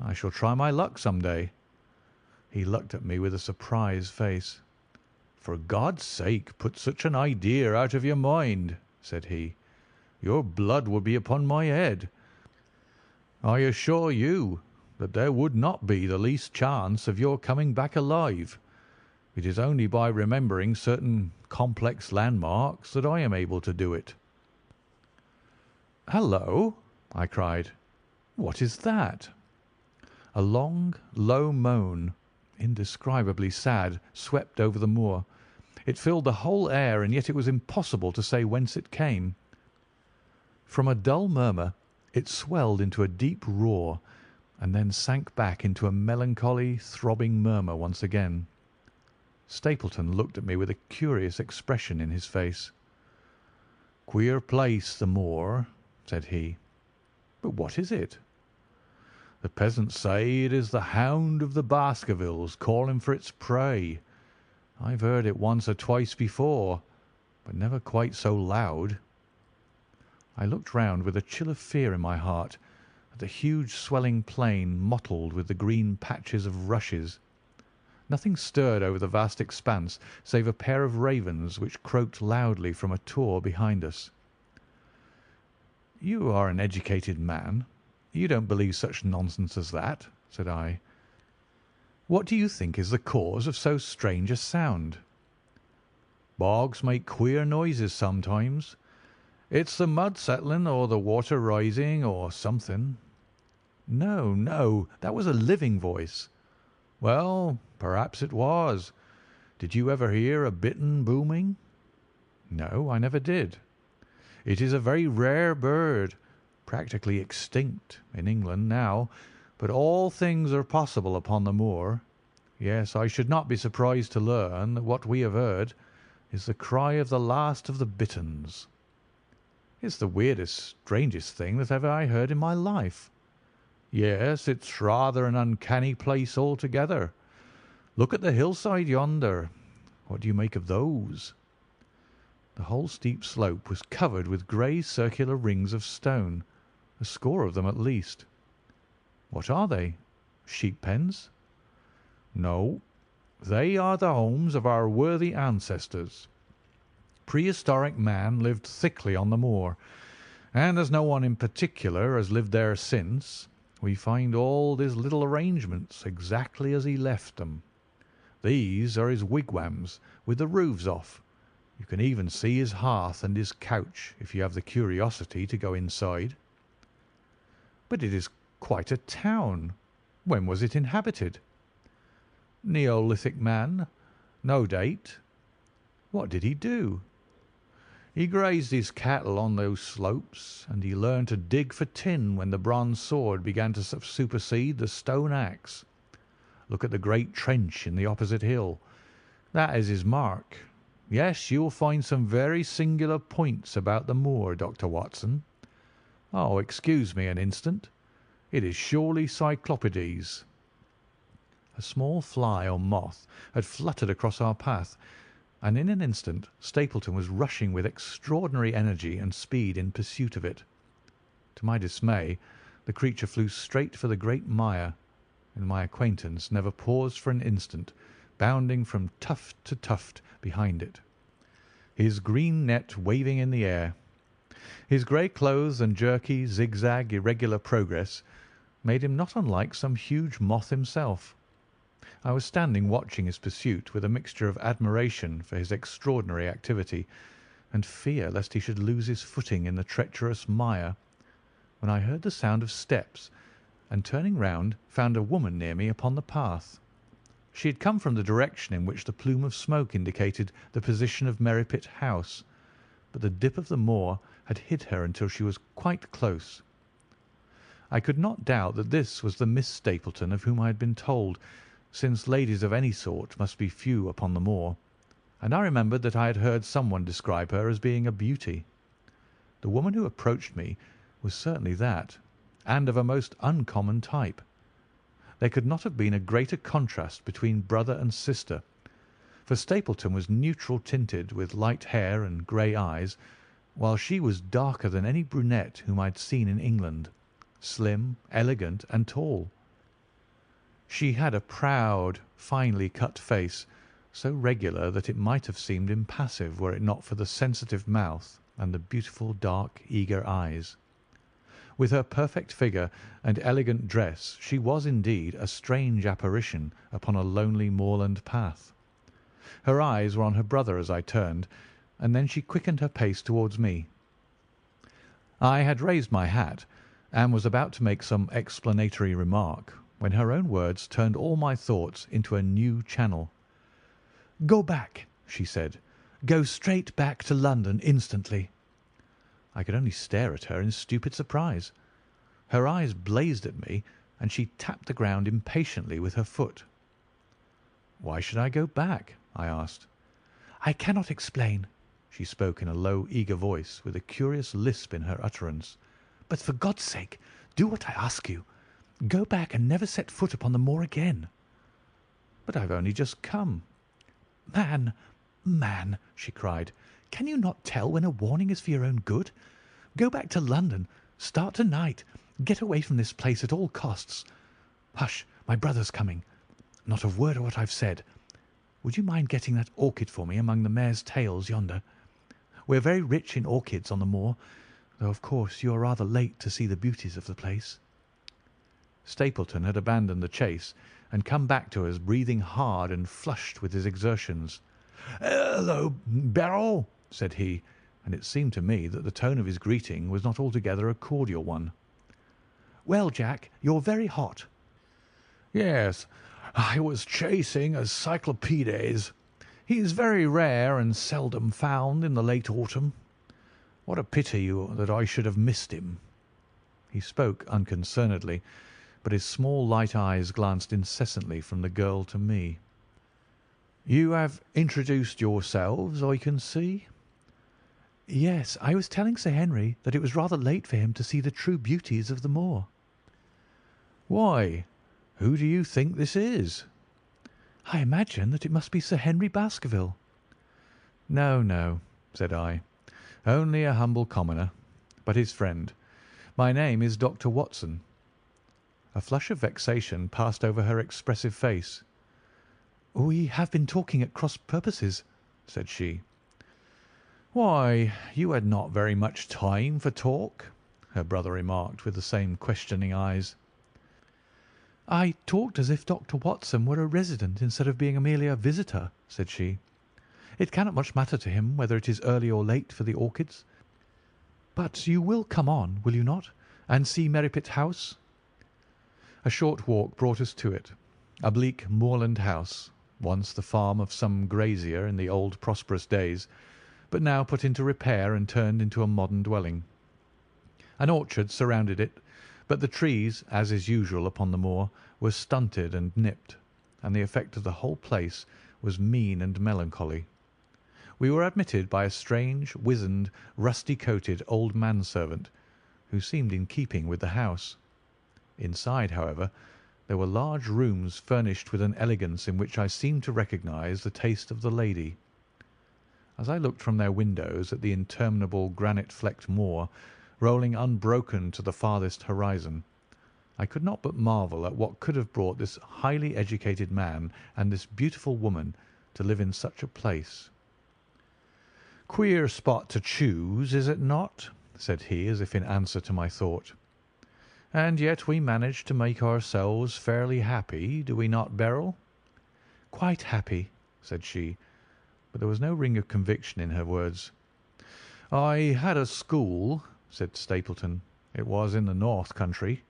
"I shall try my luck some day." He looked at me with a surprised face. "For God's sake, put such an idea out of your mind," said he. "Your blood would be upon my head. I assure you that there would not be the least chance of your coming back alive. It is only by remembering certain complex landmarks that I am able to do it." "Hallo!" I cried. "What is that?" A long, low moan, indescribably sad, swept over the moor. It filled the whole air, and yet it was impossible to say whence it came. From a dull murmur it swelled into a deep roar, and then sank back into a melancholy, throbbing murmur once again. Stapleton looked at me with a curious expression in his face. "Queer place, the moor," said he. "But what is it?" "The peasants say it is the Hound of the Baskervilles calling for its prey. I've heard it once or twice before, but never quite so loud." I looked round with a chill of fear in my heart at the huge swelling plain mottled with the green patches of rushes. Nothing stirred over the vast expanse save a pair of ravens which croaked loudly from a tor behind us. "You are an educated man. You don't believe such nonsense as that," said I. "What do you think is the cause of so strange a sound?" "Bogs make queer noises sometimes. It's the mud settling or the water rising or something." "No, no, that was a living voice." "Well, perhaps it was. Did you ever hear a bittern booming?" "No, I never did." "It is a very rare bird, practically extinct in England now, but all things are possible upon the moor. Yes, I should not be surprised to learn that what we have heard is the cry of the last of the bitterns." "It's the weirdest, strangest thing that ever I heard in my life." "Yes, it's rather an uncanny place altogether. Look at the hillside yonder. What do you make of those?" The whole steep slope was covered with grey circular rings of stone, a score of them at least. "What are they? Sheep pens?" "No, they are the homes of our worthy ancestors. Prehistoric man lived thickly on the moor, and as no one in particular has lived there since, we find all his little arrangements exactly as he left them. These are his wigwams with the roofs off. You can even see his hearth and his couch if you have the curiosity to go inside." "But it is quite a town. When was it inhabited?" "Neolithic man. No date." "What did he do?" "He grazed his cattle on those slopes, and he learned to dig for tin when the bronze sword began to supersede the stone axe. Look at the great trench in the opposite hill. That is his mark. Yes, you will find some very singular points about the moor, Dr. Watson. Oh, excuse me an instant. It is surely Cyclopides." A small fly or moth had fluttered across our path, and in an instant Stapleton was rushing with extraordinary energy and speed in pursuit of it. To my dismay, the creature flew straight for the great mire, and my acquaintance never paused for an instant, bounding from tuft to tuft behind it, his green net waving in the air. His grey clothes and jerky, zigzag, irregular progress made him not unlike some huge moth himself. I was standing watching his pursuit with a mixture of admiration for his extraordinary activity and fear lest he should lose his footing in the treacherous mire, when I heard the sound of steps, and turning round found a woman near me upon the path. She had come from the direction in which the plume of smoke indicated the position of Merripit House, but the dip of the moor had hid her until she was quite close. I could not doubt that this was the Miss Stapleton of whom I had been told, since ladies of any sort must be few upon the moor, and I remembered that I had heard someone describe her as being a beauty. The woman who approached me was certainly that, and of a most uncommon type. There could not have been a greater contrast between brother and sister, for Stapleton was neutral tinted with light hair and grey eyes, while she was darker than any brunette whom I had seen in England, slim, elegant, and tall. She had a proud, finely cut face, so regular that it might have seemed impassive were it not for the sensitive mouth and the beautiful dark, eager eyes. With her perfect figure and elegant dress she was indeed a strange apparition upon a lonely moorland path. Her eyes were on her brother as I turned, and then she quickened her pace towards me. I had raised my hat, and was about to make some explanatory remark, when her own words turned all my thoughts into a new channel. "Go back," she said. "Go straight back to London instantly." I could only stare at her in stupid surprise. Her eyes blazed at me, and she tapped the ground impatiently with her foot. "Why should I go back?" I asked. "I cannot explain." She spoke in a low, eager voice, with a curious lisp in her utterance. "But for God's sake, do what I ask you. Go back and never set foot upon the moor again." "But I've only just come." Man," she cried, "can you not tell when a warning is for your own good? Go back to London. Start to-night. Get away from this place at all costs. Hush, my brother's coming. Not a word of what I've said. Would you mind getting that orchid for me among the mare's tails yonder? We're very rich in orchids on the moor, though of course you are rather late to see the beauties of the place." Stapleton had abandoned the chase and come back to us breathing hard and flushed with his exertions. "Hello, Beryl," said he, and it seemed to me that the tone of his greeting was not altogether a cordial one. "Well, Jack, you're very hot." "Yes, I was chasing a Cyclopides. He is very rare and seldom found in the late autumn. What a pity that I should have missed him." He spoke unconcernedly, but his small light eyes glanced incessantly from the girl to me. "You have introduced yourselves, I can see." "Yes, I was telling Sir Henry that it was rather late for him to see the true beauties of the moor." "Why, who do you think this is?" I imagine that it must be Sir Henry Baskerville." "No, no," said I. "Only a humble commoner, but his friend. My name is Dr. Watson." A flush of vexation passed over her expressive face. "We have been talking at cross purposes," said she. "Why, you had not very much time for talk," her brother remarked, with the same questioning eyes. "I talked as if Dr. Watson were a resident instead of being merely a visitor," said she. "It cannot much matter to him whether it is early or late for the orchids. But you will come on, will you not, and see Merripit House?" A short walk brought us to it, a bleak moorland house, once the farm of some grazier in the old prosperous days, but now put into repair and turned into a modern dwelling. An orchard surrounded it, but the trees, as is usual upon the moor, were stunted and nipped, and the effect of the whole place was mean and melancholy. We were admitted by a strange, wizened, rusty-coated old manservant, who seemed in keeping with the house. Inside, however, there were large rooms furnished with an elegance in which I seemed to recognise the taste of the lady. As I looked from their windows at the interminable granite-flecked moor, rolling unbroken to the farthest horizon, I could not but marvel at what could have brought this highly educated man and this beautiful woman to live in such a place. "Queer spot to choose, is it not?" said he, as if in answer to my thought. "And yet we manage to make ourselves fairly happy, do we not, Beryl?" "Quite happy," said she, but there was no ring of conviction in her words. "I had a school," said Stapleton. "It was in the north country.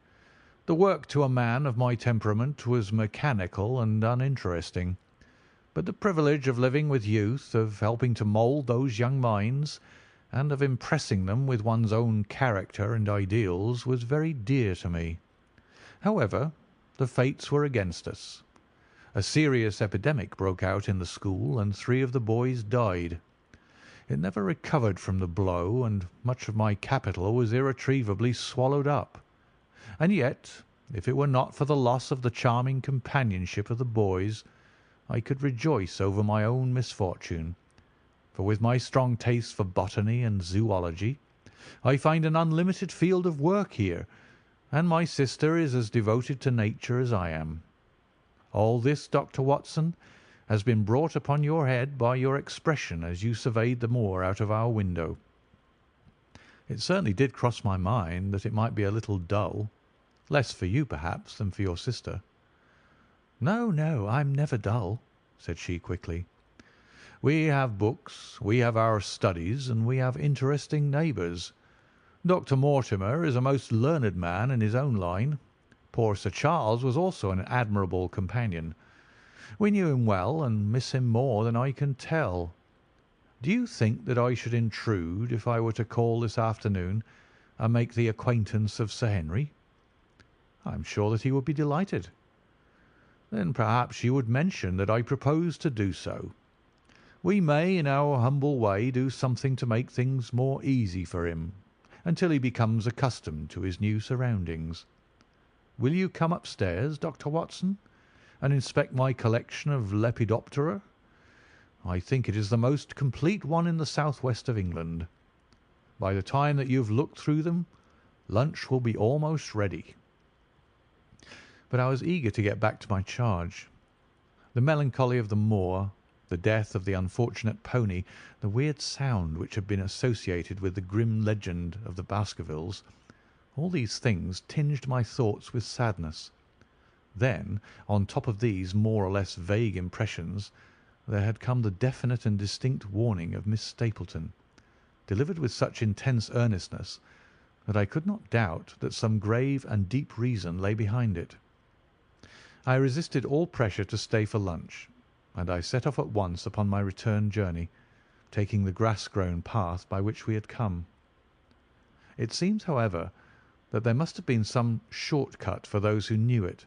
The work to a man of my temperament was mechanical and uninteresting, but the privilege of living with youth, of helping to mould those young minds, and of impressing them with one's own character and ideals was very dear to me. However, the fates were against us. A serious epidemic broke out in the school, and 3 of the boys died. It never recovered from the blow, and much of my capital was irretrievably swallowed up. And yet, if it were not for the loss of the charming companionship of the boys, I could rejoice over my own misfortune, for with my strong taste for botany and zoology, I find an unlimited field of work here, and my sister is as devoted to nature as I am. All this, Dr. Watson, has been brought upon your head by your expression as you surveyed the moor out of our window." "It certainly did cross my mind that it might be a little dull, less for you, perhaps, than for your sister." "No, no, I'm never dull," said she quickly. "We have books, we have our studies, and we have interesting neighbours. Dr. Mortimer is a most learned man in his own line. Poor Sir Charles was also an admirable companion. We knew him well and miss him more than I can tell. Do you think that I should intrude if I were to call this afternoon and make the acquaintance of Sir Henry?" "I am sure that he would be delighted." "Then perhaps you would mention that I propose to do so. We may, in our humble way, do something to make things more easy for him until he becomes accustomed to his new surroundings. Will you come upstairs, Dr. Watson, and inspect my collection of Lepidoptera? I think it is the most complete one in the southwest of England. By the time that you have looked through them, lunch will be almost ready." But I was eager to get back to my charge. The melancholy of the moor, the death of the unfortunate pony, the weird sound which had been associated with the grim legend of the Baskervilles, all these things tinged my thoughts with sadness. Then, on top of these more or less vague impressions, there had come the definite and distinct warning of Miss Stapleton, delivered with such intense earnestness that I could not doubt that some grave and deep reason lay behind it. I resisted all pressure to stay for lunch, and I set off at once upon my return journey, taking the grass-grown path by which we had come. It seems, however, that there must have been some short cut for those who knew it,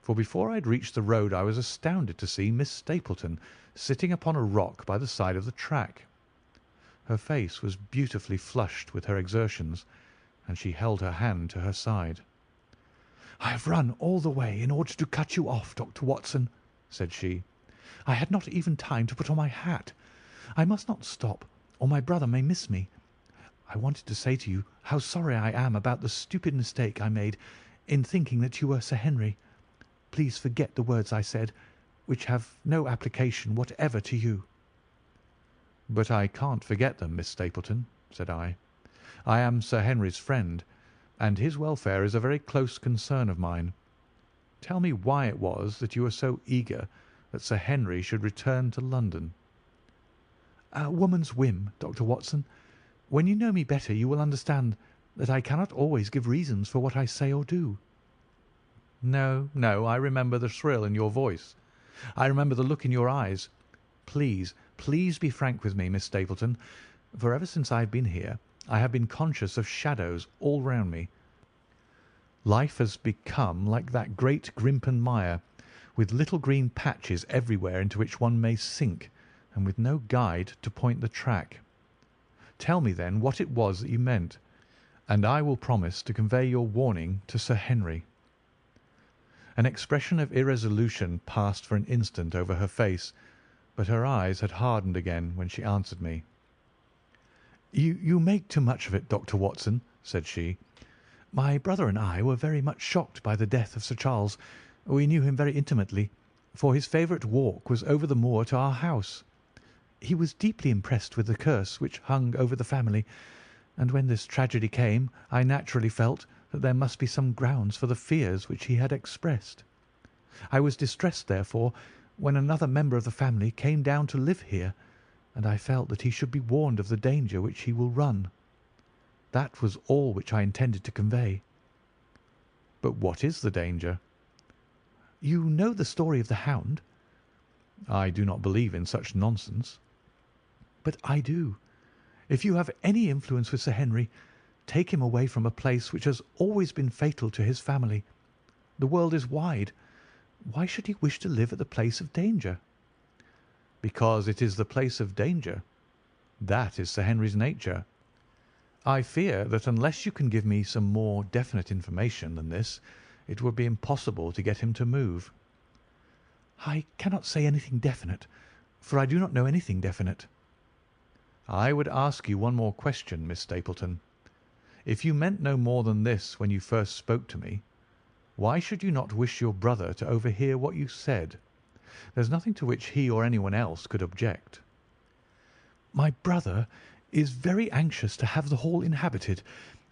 for before I had reached the road I was astounded to see Miss Stapleton sitting upon a rock by the side of the track. Her face was beautifully flushed with her exertions, and she held her hand to her side. "I have run all the way in order to cut you off, Dr. Watson," said she. "I had not even time to put on my hat. I must not stop, or my brother may miss me. I wanted to say to you how sorry I am about the stupid mistake I made in thinking that you were Sir Henry. Please forget the words I said, which have no application whatever to you." "But I can't forget them, Miss Stapleton," said I. "I am Sir Henry's friend, and his welfare is a very close concern of mine. Tell me why it was that you were so eager that Sir Henry should return to London." "A woman's whim, Dr. Watson. When you know me better you will understand that I cannot always give reasons for what I say or do." "No, no, I remember the thrill in your voice. I remember the look in your eyes. Please, please be frank with me, Miss Stapleton, for ever since I have been here I have been conscious of shadows all round me. Life has become like that great Grimpen mire, with little green patches everywhere into which one may sink, and with no guide to point the track. Tell me, then, what it was that you meant, and I will promise to convey your warning to Sir Henry." An expression of irresolution passed for an instant over her face, but her eyes had hardened again when she answered me. You make too much of it, Dr. Watson," said she. "My brother and I were very much shocked by the death of Sir Charles. We knew him very intimately, for his favourite walk was over the moor to our house. He was deeply impressed with the curse which hung over the family, and when this tragedy came I naturally felt that there must be some grounds for the fears which he had expressed. I was distressed, therefore, when another member of the family came down to live here, and I felt that he should be warned of the danger which he will run. That was all which I intended to convey." "But what is the danger?" "You know the story of the Hound?" "I do not believe in such nonsense." "But I do. If you have any influence with Sir Henry, take him away from a place which has always been fatal to his family. The world is wide. Why should he wish to live at the place of danger?" "Because it is the place of danger. That is Sir Henry's nature. I fear that unless you can give me some more definite information than this, it would be impossible to get him to move." "I cannot say anything definite, for I do not know anything definite." "I would ask you one more question, Miss Stapleton. If you meant no more than this when you first spoke to me, why should you not wish your brother to overhear what you said? There's nothing to which he or anyone else could object." "My brother is very anxious to have the Hall inhabited,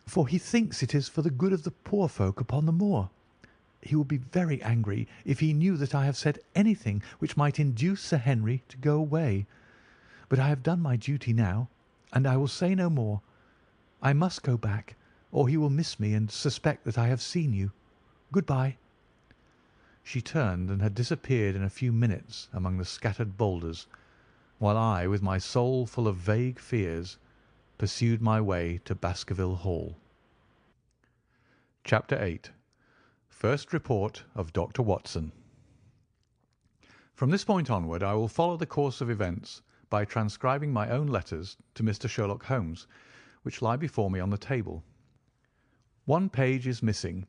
for he thinks it is for the good of the poor folk upon the moor. He would be very angry if he knew that I have said anything which might induce Sir Henry to go away. But I have done my duty now, and I will say no more. I must go back, or he will miss me and suspect that I have seen you. Good-bye." She turned and had disappeared in a few minutes among the scattered boulders, while I, with my soul full of vague fears, pursued my way to Baskerville Hall. Chapter 8. First Report of Dr. Watson. From this point onward I will follow the course of events by transcribing my own letters to Mr. Sherlock Holmes, which lie before me on the table. One page is missing,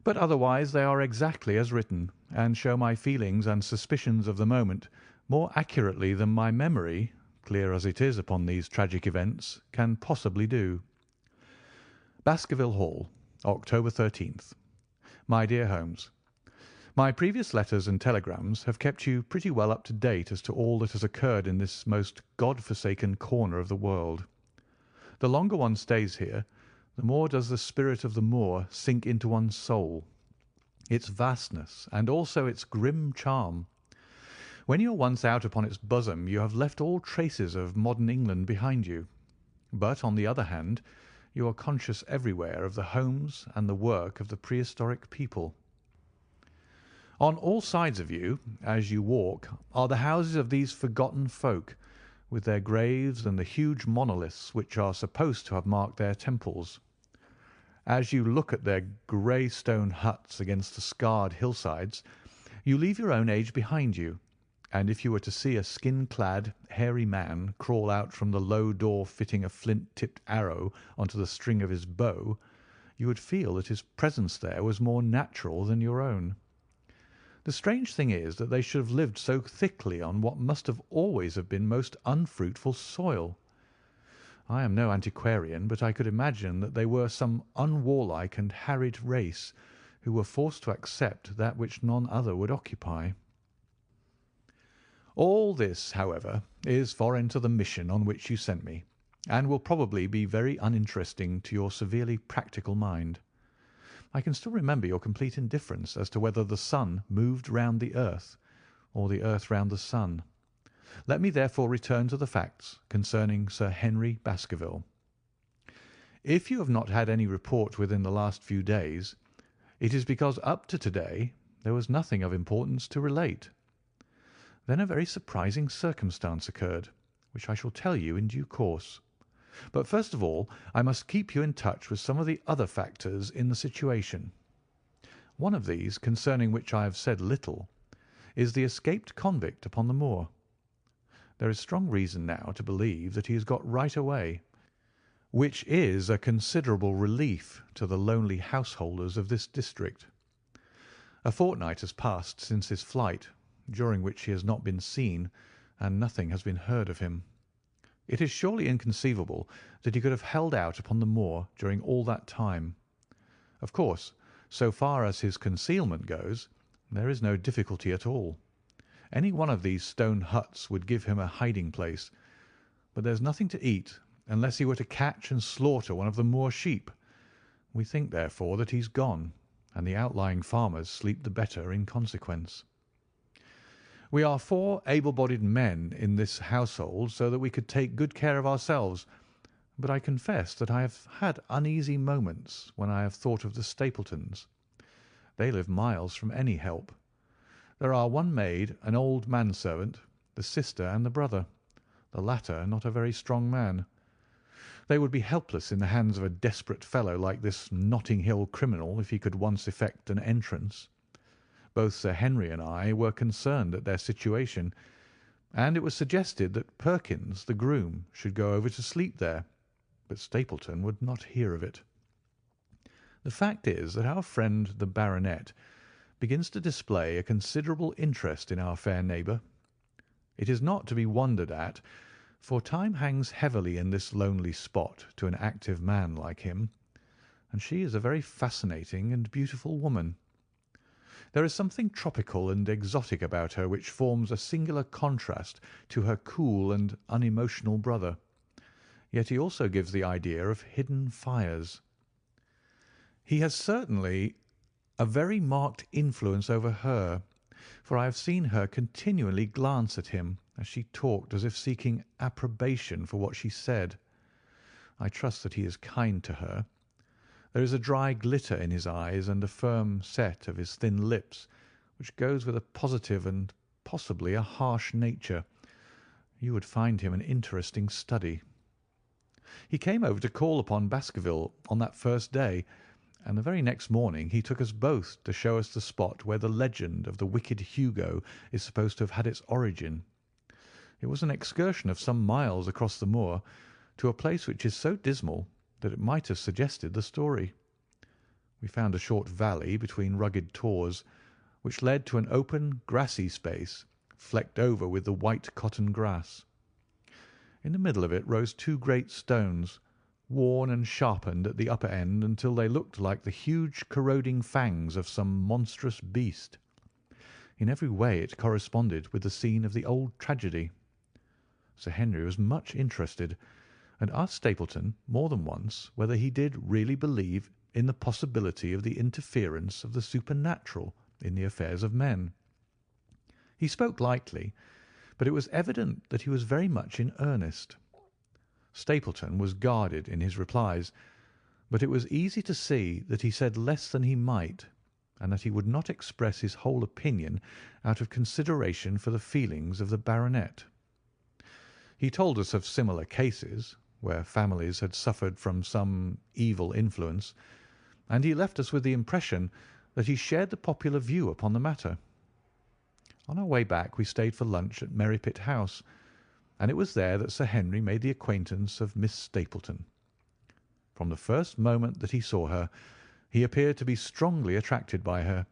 but otherwise they are exactly as written, and show my feelings and suspicions of the moment more accurately than my memory, clear as it is upon these tragic events, can possibly do. Baskerville Hall, October 13th. My dear Holmes, my previous letters and telegrams have kept you pretty well up to date as to all that has occurred in this most God-forsaken corner of the world. The longer one stays here, the more does the spirit of the moor sink into one's soul, its vastness, and also its grim charm. When you are once out upon its bosom you have left all traces of modern England behind you, but, on the other hand, you are conscious everywhere of the homes and the work of the prehistoric people. On all sides of you, as you walk, are the houses of these forgotten folk, with their graves and the huge monoliths which are supposed to have marked their temples. As you look at their grey stone huts against the scarred hillsides, you leave your own age behind you, and if you were to see a skin-clad, hairy man crawl out from the low door fitting a flint-tipped arrow onto the string of his bow, you would feel that his presence there was more natural than your own. The strange thing is that they should have lived so thickly on what must have always have been most unfruitful soil. I am no antiquarian, but I could imagine that they were some unwarlike and harried race who were forced to accept that which none other would occupy. All this, however, is foreign to the mission on which you sent me, and will probably be very uninteresting to your severely practical mind. I can still remember your complete indifference as to whether the sun moved round the earth or the earth round the sun. Let me therefore return to the facts concerning Sir Henry Baskerville. If you have not had any report within the last few days, it is because up to today there was nothing of importance to relate. Then a very surprising circumstance occurred, which I shall tell you in due course. But first of all, I must keep you in touch with some of the other factors in the situation. One of these, concerning which I have said little, is the escaped convict upon the moor. There is strong reason now to believe that he has got right away, which is a considerable relief to the lonely householders of this district. A fortnight has passed since his flight, during which he has not been seen, and nothing has been heard of him. It is surely inconceivable that he could have held out upon the moor during all that time. Of course, so far as his concealment goes, there is no difficulty at all. Any one of these stone huts would give him a hiding place, but there's nothing to eat unless he were to catch and slaughter one of the moor sheep. We think, therefore, that he's gone, and the outlying farmers sleep the better in consequence. We are 4 able-bodied men in this household, so that we could take good care of ourselves, but I confess that I have had uneasy moments when I have thought of the Stapletons. They live miles from any help. There are one maid, an old manservant, the sister, and the brother, the latter not a very strong man. They would be helpless in the hands of a desperate fellow like this Notting Hill criminal if he could once effect an entrance. Both Sir Henry and I were concerned at their situation, and it was suggested that Perkins, the groom, should go over to sleep there, but Stapleton would not hear of it. The fact is that our friend the baronet begins to display a considerable interest in our fair neighbour. It is not to be wondered at, for time hangs heavily in this lonely spot to an active man like him, and she is a very fascinating and beautiful woman. There is something tropical and exotic about her which forms a singular contrast to her cool and unemotional brother, yet he also gives the idea of hidden fires. He has certainly a very marked influence over her, for I have seen her continually glance at him as she talked as if seeking approbation for what she said. I trust that he is kind to her. There is a dry glitter in his eyes and a firm set of his thin lips, which goes with a positive and possibly a harsh nature. You would find him an interesting study. He came over to call upon Baskerville on that first day, and the very next morning he took us both to show us the spot where the legend of the wicked Hugo is supposed to have had its origin. It was an excursion of some miles across the moor to a place which is so dismal that it might have suggested the story. We found a short valley between rugged tors, which led to an open, grassy space, flecked over with the white cotton grass. In the middle of it rose 2 great stones, worn and sharpened at the upper end until they looked like the huge corroding fangs of some monstrous beast. In every way it corresponded with the scene of the old tragedy. Sir Henry was much interested, and asked Stapleton more than once whether he did really believe in the possibility of the interference of the supernatural in the affairs of men. He spoke lightly, but it was evident that he was very much in earnest. Stapleton was guarded in his replies, but it was easy to see that he said less than he might, and that he would not express his whole opinion out of consideration for the feelings of the baronet. He told us of similar cases, where families had suffered from some evil influence, and he left us with the impression that he shared the popular view upon the matter. On our way back we stayed for lunch at Merripit House, and it was there that Sir Henry made the acquaintance of Miss Stapleton. From the first moment that he saw her, he appeared to be strongly attracted by her,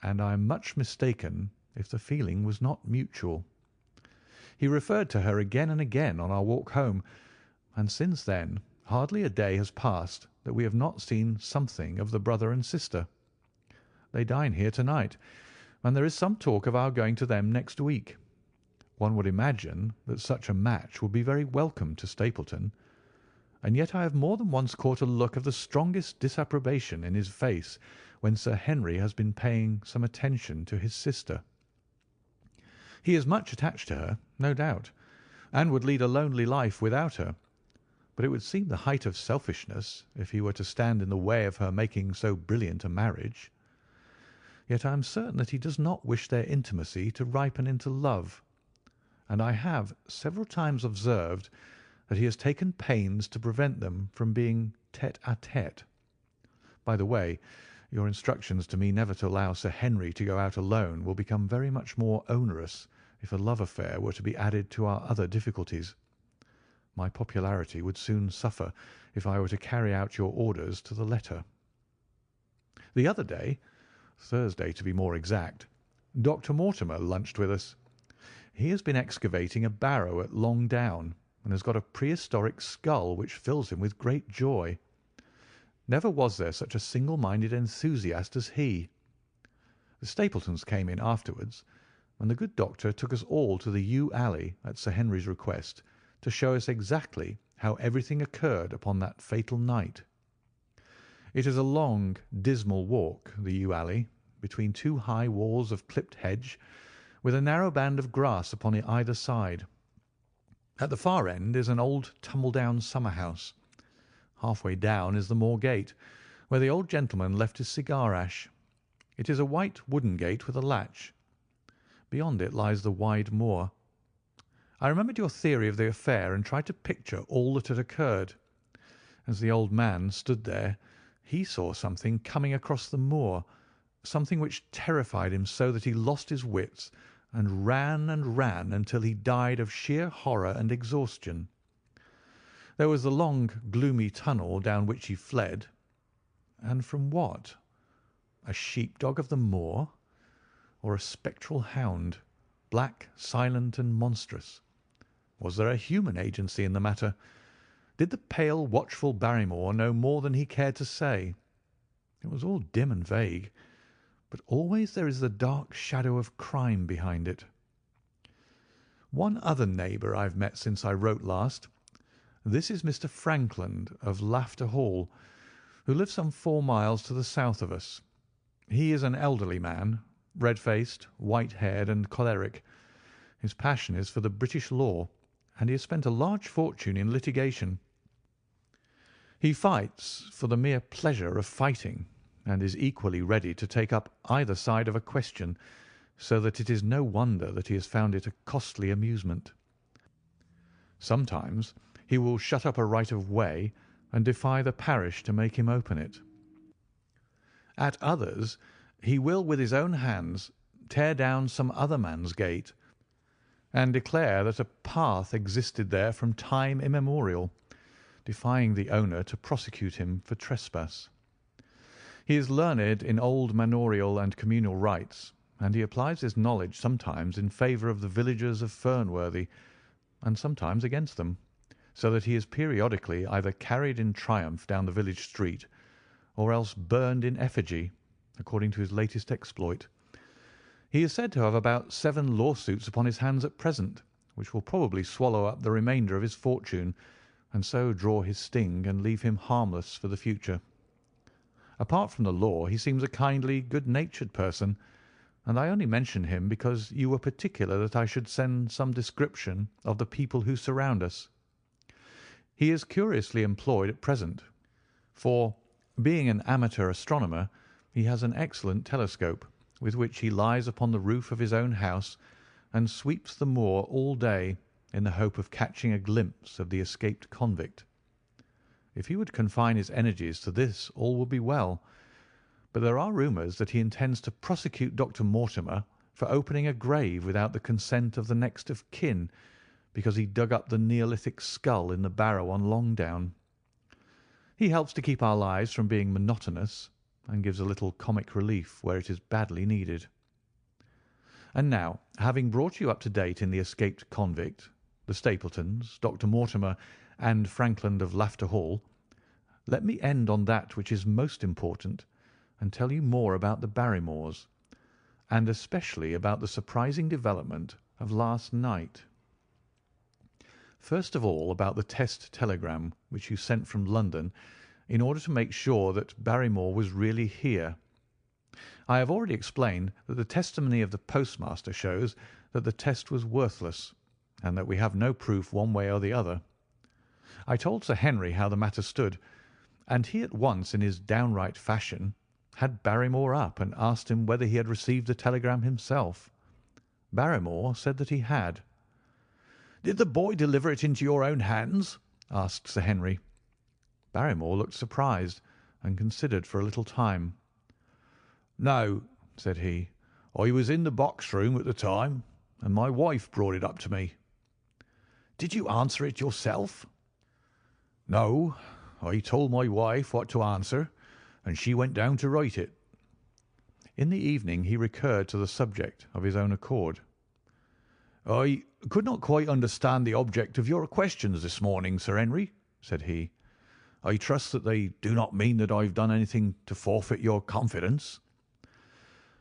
and I am much mistaken if the feeling was not mutual. He referred to her again and again on our walk home, and since then hardly a day has passed that we have not seen something of the brother and sister. They dine here to-night, and there is some talk of our going to them next week. One would imagine that such a match would be very welcome to Stapleton, and yet I have more than once caught a look of the strongest disapprobation in his face when Sir Henry has been paying some attention to his sister. He is much attached to her, no doubt, and would lead a lonely life without her, but it would seem the height of selfishness if he were to stand in the way of her making so brilliant a marriage. Yet I am certain that he does not wish their intimacy to ripen into love, and I have several times observed that he has taken pains to prevent them from being tête-à-tête. By the way, your instructions to me never to allow Sir Henry to go out alone will become very much more onerous if a love affair were to be added to our other difficulties. My popularity would soon suffer if I were to carry out your orders to the letter. The other day, Thursday to be more exact, Dr. Mortimer lunched with us. He has been excavating a barrow at Long Down, and has got a prehistoric skull which fills him with great joy. Never was there such a single-minded enthusiast as he. The Stapletons came in afterwards, and the good doctor took us all to the yew alley at Sir Henry's request, to show us exactly how everything occurred upon that fatal night. It is a long, dismal walk, the yew alley, between two high walls of clipped hedge, with a narrow band of grass upon either side. At the far end is an old tumble-down summer-house. Half-way down is the Moor gate, where the old gentleman left his cigar-ash. It is a white wooden gate with a latch. Beyond it lies the wide moor. I remembered your theory of the affair and tried to picture all that had occurred. As the old man stood there, he saw something coming across the moor, something which terrified him so that he lost his wits and ran until he died of sheer horror and exhaustion. There was the long, gloomy tunnel down which he fled. And from what? A sheep-dog of the moor, or a spectral hound, black, silent, and monstrous? Was there a human agency in the matter? Did the pale, watchful Barrymore know more than he cared to say? It was all dim and vague, but always there is the dark shadow of crime behind it. One other neighbour I've met since I wrote last. This is Mr. Frankland of Laughter Hall, who lives some 4 miles to the south of us. He is an elderly man, red-faced, white-haired, and choleric. His passion is for the British law, and he has spent a large fortune in litigation. He fights for the mere pleasure of fighting, and is equally ready to take up either side of a question, so that it is no wonder that he has found it a costly amusement. Sometimes he will shut up a right of way and defy the parish to make him open it. At others he will with his own hands tear down some other man's gate, and declare that a path existed there from time immemorial, defying the owner to prosecute him for trespass. He is learned in old manorial and communal rights, and he applies his knowledge sometimes in favour of the villagers of Fernworthy, and sometimes against them, so that he is periodically either carried in triumph down the village street, or else burned in effigy, according to his latest exploit. He is said to have about 7 lawsuits upon his hands at present, which will probably swallow up the remainder of his fortune, and so draw his sting and leave him harmless for the future. Apart from the law, he seems a kindly, good-natured person, and I only mention him because you were particular that I should send some description of the people who surround us. He is curiously employed at present, for, being an amateur astronomer, he has an excellent telescope, with which he lies upon the roof of his own house and sweeps the moor all day in the hope of catching a glimpse of the escaped convict. If he would confine his energies to this, all would be well, but there are rumours that he intends to prosecute Dr. Mortimer for opening a grave without the consent of the next of kin, because he dug up the Neolithic skull in the barrow on Longdown. He helps to keep our lives from being monotonous, and gives a little comic relief where it is badly needed. And now, having brought you up to date in the escaped convict, the Stapletons, Dr. Mortimer, and Frankland of Lafter Hall, let me end on that which is most important and tell you more about the Barrymores, and especially about the surprising development of last night. First of all, about the test telegram which you sent from London in order to make sure that Barrymore was really here. I have already explained that the testimony of the postmaster shows that the test was worthless, and that we have no proof one way or the other. I told Sir Henry how the matter stood, and he at once, in his downright fashion, had Barrymore up and asked him whether he had received the telegram himself. Barrymore said that he had. "Did the boy deliver it into your own hands?" asked Sir Henry. Barrymore looked surprised, and considered for a little time. "No," said he. "I was in the box room at the time, and my wife brought it up to me." "Did you answer it yourself?" "No, I told my wife what to answer, and she went down to write it." In the evening he recurred to the subject of his own accord. "I could not quite understand the object of your questions this morning, Sir Henry," said he. "I trust that they do not mean that I have done anything to forfeit your confidence."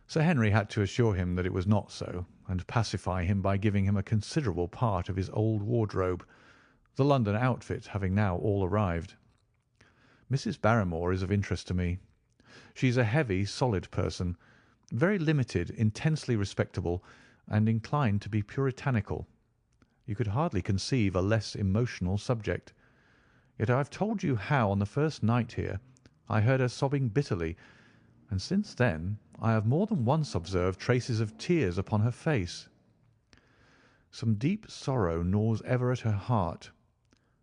Sir Henry had to assure him that it was not so, and pacify him by giving him a considerable part of his old wardrobe, the London outfit having now all arrived. Mrs. Barrymore is of interest to me. She is a heavy, solid person, very limited, intensely respectable, and inclined to be puritanical. You could hardly conceive a less emotional subject. Yet I have told you how, on the first night here, I heard her sobbing bitterly, and since then I have more than once observed traces of tears upon her face. Some deep sorrow gnaws ever at her heart.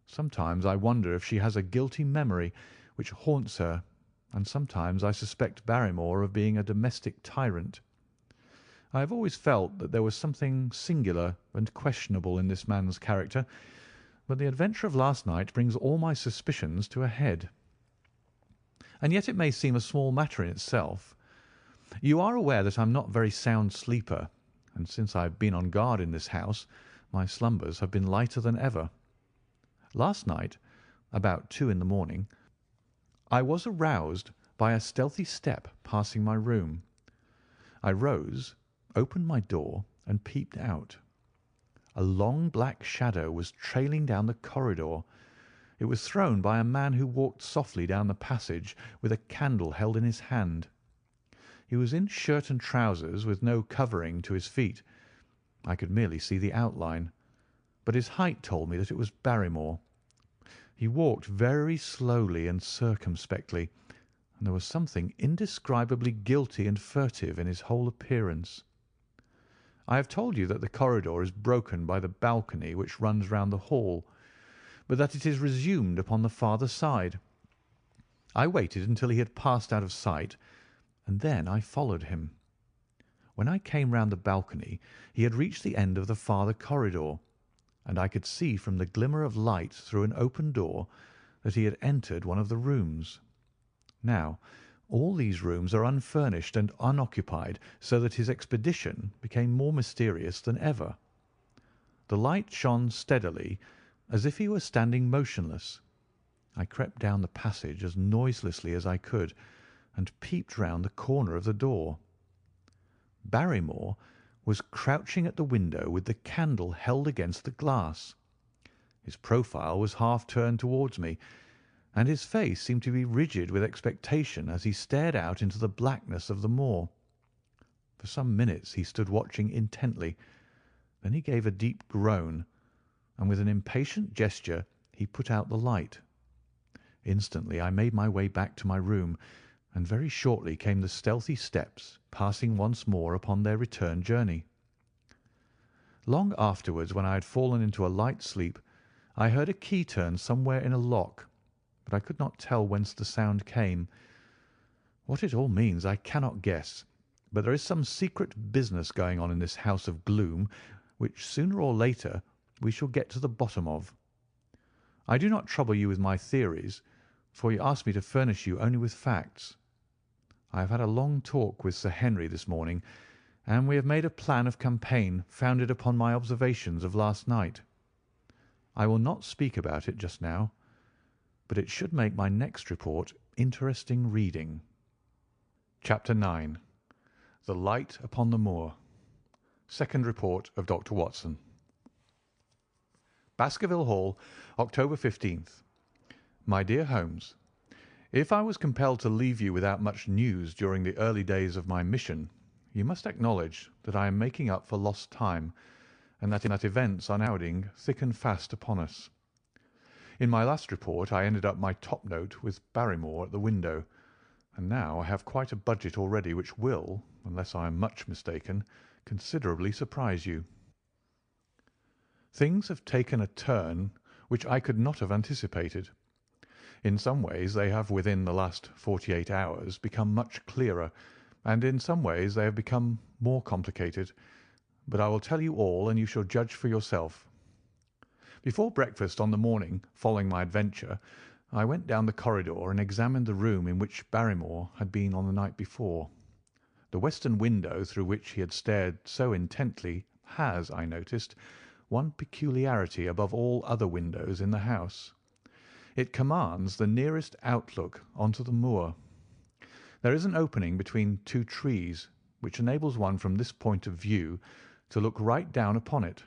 Sometimes I wonder if she has a guilty memory which haunts her, and sometimes I suspect Barrymore of being a domestic tyrant. I have always felt that there was something singular and questionable in this man's character, but the adventure of last night brings all my suspicions to a head. And yet it may seem a small matter in itself. You are aware that I am not a very sound sleeper, and since I have been on guard in this house, my slumbers have been lighter than ever. Last night, about 2 in the morning, I was aroused by a stealthy step passing my room. I rose, opened my door, and peeped out. A long black shadow was trailing down the corridor. It was thrown by a man who walked softly down the passage with a candle held in his hand. He was in shirt and trousers with no covering to his feet. I could merely see the outline, but his height told me that it was Barrymore. He walked very slowly and circumspectly, and there was something indescribably guilty and furtive in his whole appearance. I have told you that the corridor is broken by the balcony which runs round the hall, but that it is resumed upon the farther side. I waited until he had passed out of sight, and then I followed him. When I came round the balcony, he had reached the end of the farther corridor, and I could see from the glimmer of light through an open door that he had entered one of the rooms. Now, all these rooms are unfurnished and unoccupied, so that his expedition became more mysterious than ever. The light shone steadily, as if he were standing motionless. I crept down the passage as noiselessly as I could, and peeped round the corner of the door. Barrymore was crouching at the window with the candle held against the glass. His profile was half turned towards me, and his face seemed to be rigid with expectation as he stared out into the blackness of the moor. For some minutes he stood watching intently. Then he gave a deep groan, and with an impatient gesture he put out the light. Instantly I made my way back to my room, and very shortly came the stealthy steps, passing once more upon their return journey. Long afterwards, when I had fallen into a light sleep, I heard a key turn somewhere in a lock, but I could not tell whence the sound came. What it all means I cannot guess, but there is some secret business going on in this house of gloom, which sooner or later we shall get to the bottom of. I do not trouble you with my theories, for you ask me to furnish you only with facts. I have had a long talk with Sir Henry this morning, and we have made a plan of campaign founded upon my observations of last night. I will not speak about it just now, but it should make my next report interesting reading. Chapter 9. The Light upon the Moor. Second Report of Dr. Watson. Baskerville Hall, October 15th. My dear Holmes, if I was compelled to leave you without much news during the early days of my mission, you must acknowledge that I am making up for lost time, and that events are now crowding thick and fast upon us. In my last report I ended up my top note with Barrymore at the window, and now I have quite a budget already which will, unless I am much mistaken, considerably surprise you. Things have taken a turn which I could not have anticipated. In some ways they have within the last 48 hours become much clearer, and in some ways they have become more complicated, but I will tell you all and you shall judge for yourself. Before breakfast on the morning following my adventure, I went down the corridor and examined the room in which Barrymore had been on the night before. The western window through which he had stared so intently has, I noticed, one peculiarity above all other windows in the house. It commands the nearest outlook onto the moor. There is an opening between two trees which enables one from this point of view to look right down upon it,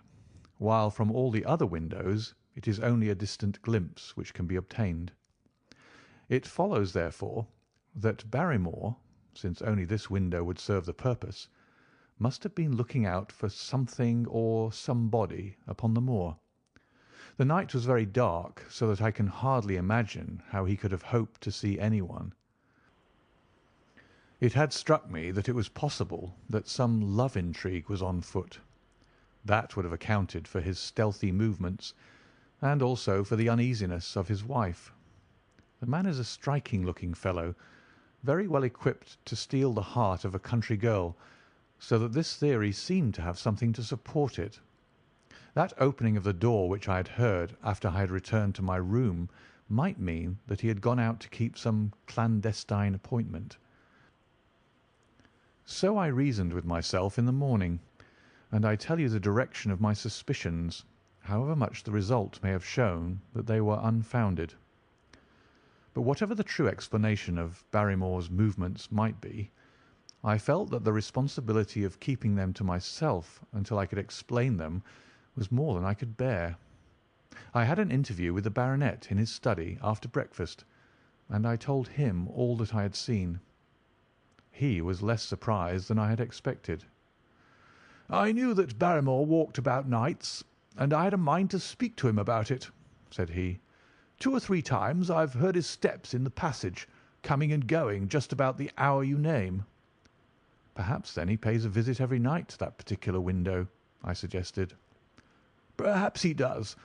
while from all the other windows it is only a distant glimpse which can be obtained. It follows, therefore, that Barrymore, since only this window would serve the purpose, must have been looking out for something or somebody upon the moor. The night was very dark, so that I can hardly imagine how he could have hoped to see anyone. It had struck me that it was possible that some love intrigue was on foot. That would have accounted for his stealthy movements, and also for the uneasiness of his wife. The man is a striking-looking fellow, very well equipped to steal the heart of a country girl, so that this theory seemed to have something to support it. That opening of the door which I had heard after I had returned to my room might mean that he had gone out to keep some clandestine appointment. So I reasoned with myself in the morning, and I tell you the direction of my suspicions, however much the result may have shown that they were unfounded. But whatever the true explanation of Barrymore's movements might be, I felt that the responsibility of keeping them to myself until I could explain them was more than I could bear. I had an interview with the baronet in his study after breakfast, and I told him all that I had seen. He was less surprised than I had expected. "I knew that Barrymore walked about nights, and I had a mind to speak to him about it," said he. "2 or 3 times I've heard his steps in the passage, coming and going just about the hour you name." "Perhaps, then, he pays a visit every night to that particular window," I suggested. "Perhaps he does.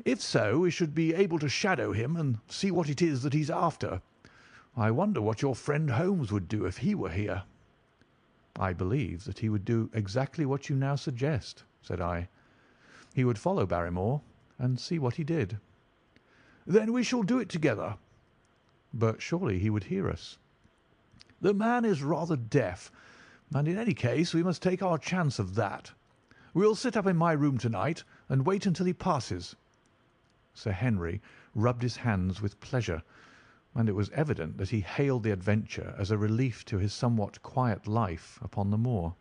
If so, we should be able to shadow him and see what it is that he's after. I wonder what your friend Holmes would do if he were here." "I believe that he would do exactly what you now suggest," said I. "He would follow Barrymore and see what he did." "Then we shall do it together." "But surely he would hear us." "The man is rather deaf, and in any case we must take our chance of that. We'll sit up in my room to-night and wait until he passes." Sir Henry rubbed his hands with pleasure, and it was evident that he hailed the adventure as a relief to his somewhat quiet life upon the moor.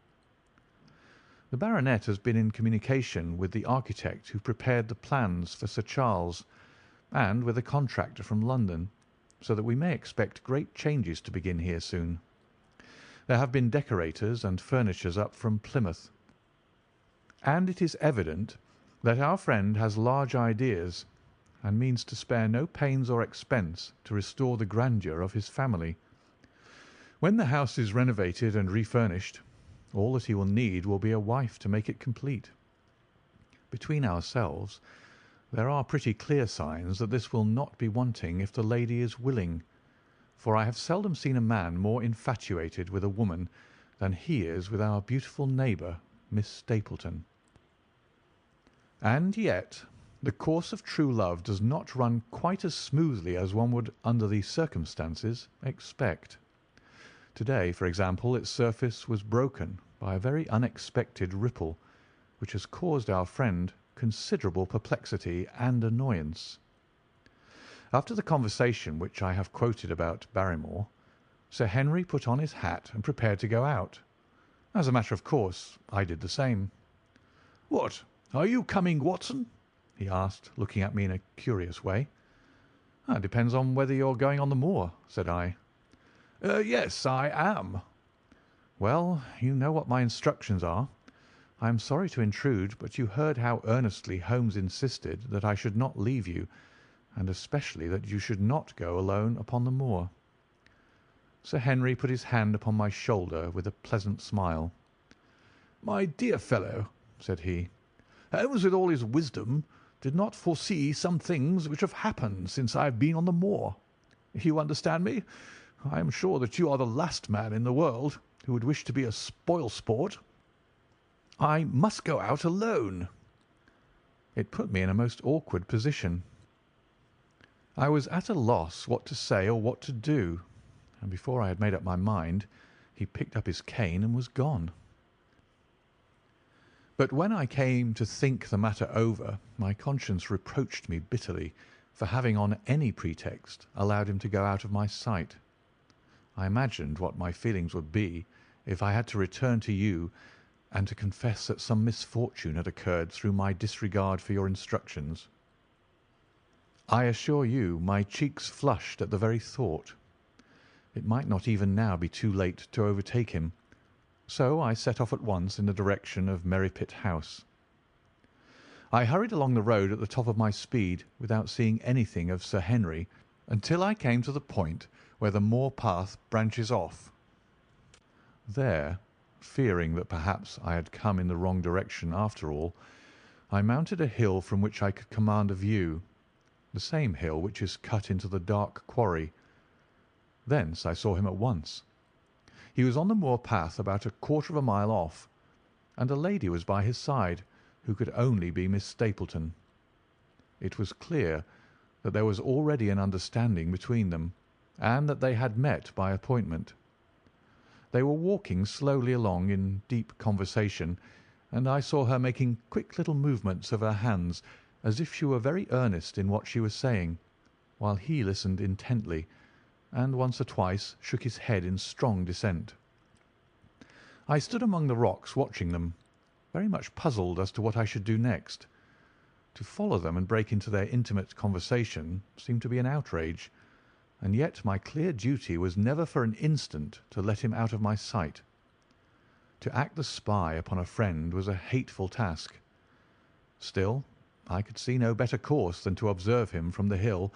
The baronet has been in communication with the architect who prepared the plans for Sir Charles, and with a contractor from London, so that we may expect great changes to begin here soon. There have been decorators and furnishers up from Plymouth, and it is evident that our friend has large ideas, and means to spare no pains or expense to restore the grandeur of his family. When the house is renovated and refurnished, all that he will need will be a wife to make it complete. Between ourselves, there are pretty clear signs that this will not be wanting if the lady is willing, for I have seldom seen a man more infatuated with a woman than he is with our beautiful neighbour, Miss Stapleton. And yet the course of true love does not run quite as smoothly as one would, under these circumstances, expect. Today, for example, its surface was broken by a very unexpected ripple, which has caused our friend considerable perplexity and annoyance. After the conversation which I have quoted about Barrymore, Sir Henry put on his hat and prepared to go out. As a matter of course, I did the same. "What, are you coming, Watson?" he asked, looking at me in a curious way. "It depends on whether you're going on the moor," said I. "Yes, I am." "Well, you know what my instructions are. I am sorry to intrude, but you heard how earnestly Holmes insisted that I should not leave you, and especially that you should not go alone upon the moor." Sir Henry put his hand upon my shoulder with a pleasant smile. "My dear fellow," said he, "Holmes, with all his wisdom, did not foresee some things which have happened since I have been on the moor. You understand me? I am sure that you are the last man in the world who would wish to be a spoil-sport. I must go out alone." It put me in a most awkward position. I was at a loss what to say or what to do, and before I had made up my mind, he picked up his cane and was gone. But when I came to think the matter over, my conscience reproached me bitterly for having on any pretext allowed him to go out of my sight. I imagined what my feelings would be if I had to return to you and to confess that some misfortune had occurred through my disregard for your instructions. I assure you my cheeks flushed at the very thought. It might not even now be too late to overtake him, so I set off at once in the direction of Merripit House. I hurried along the road at the top of my speed without seeing anything of Sir Henry until I came to the point where the moor path branches off. There, fearing that perhaps I had come in the wrong direction after all, I mounted a hill from which I could command a view, the same hill which is cut into the dark quarry. Thence I saw him at once. He was on the moor path about a quarter of a mile off, and a lady was by his side, who could only be Miss Stapleton. It was clear that there was already an understanding between them, and that they had met by appointment. They were walking slowly along in deep conversation, and I saw her making quick little movements of her hands as if she were very earnest in what she was saying, while he listened intently, and once or twice shook his head in strong dissent. I stood among the rocks watching them, very much puzzled as to what I should do next. To follow them and break into their intimate conversation seemed to be an outrage, and yet my clear duty was never for an instant to let him out of my sight. To act the spy upon a friend was a hateful task. Still, I could see no better course than to observe him from the hill,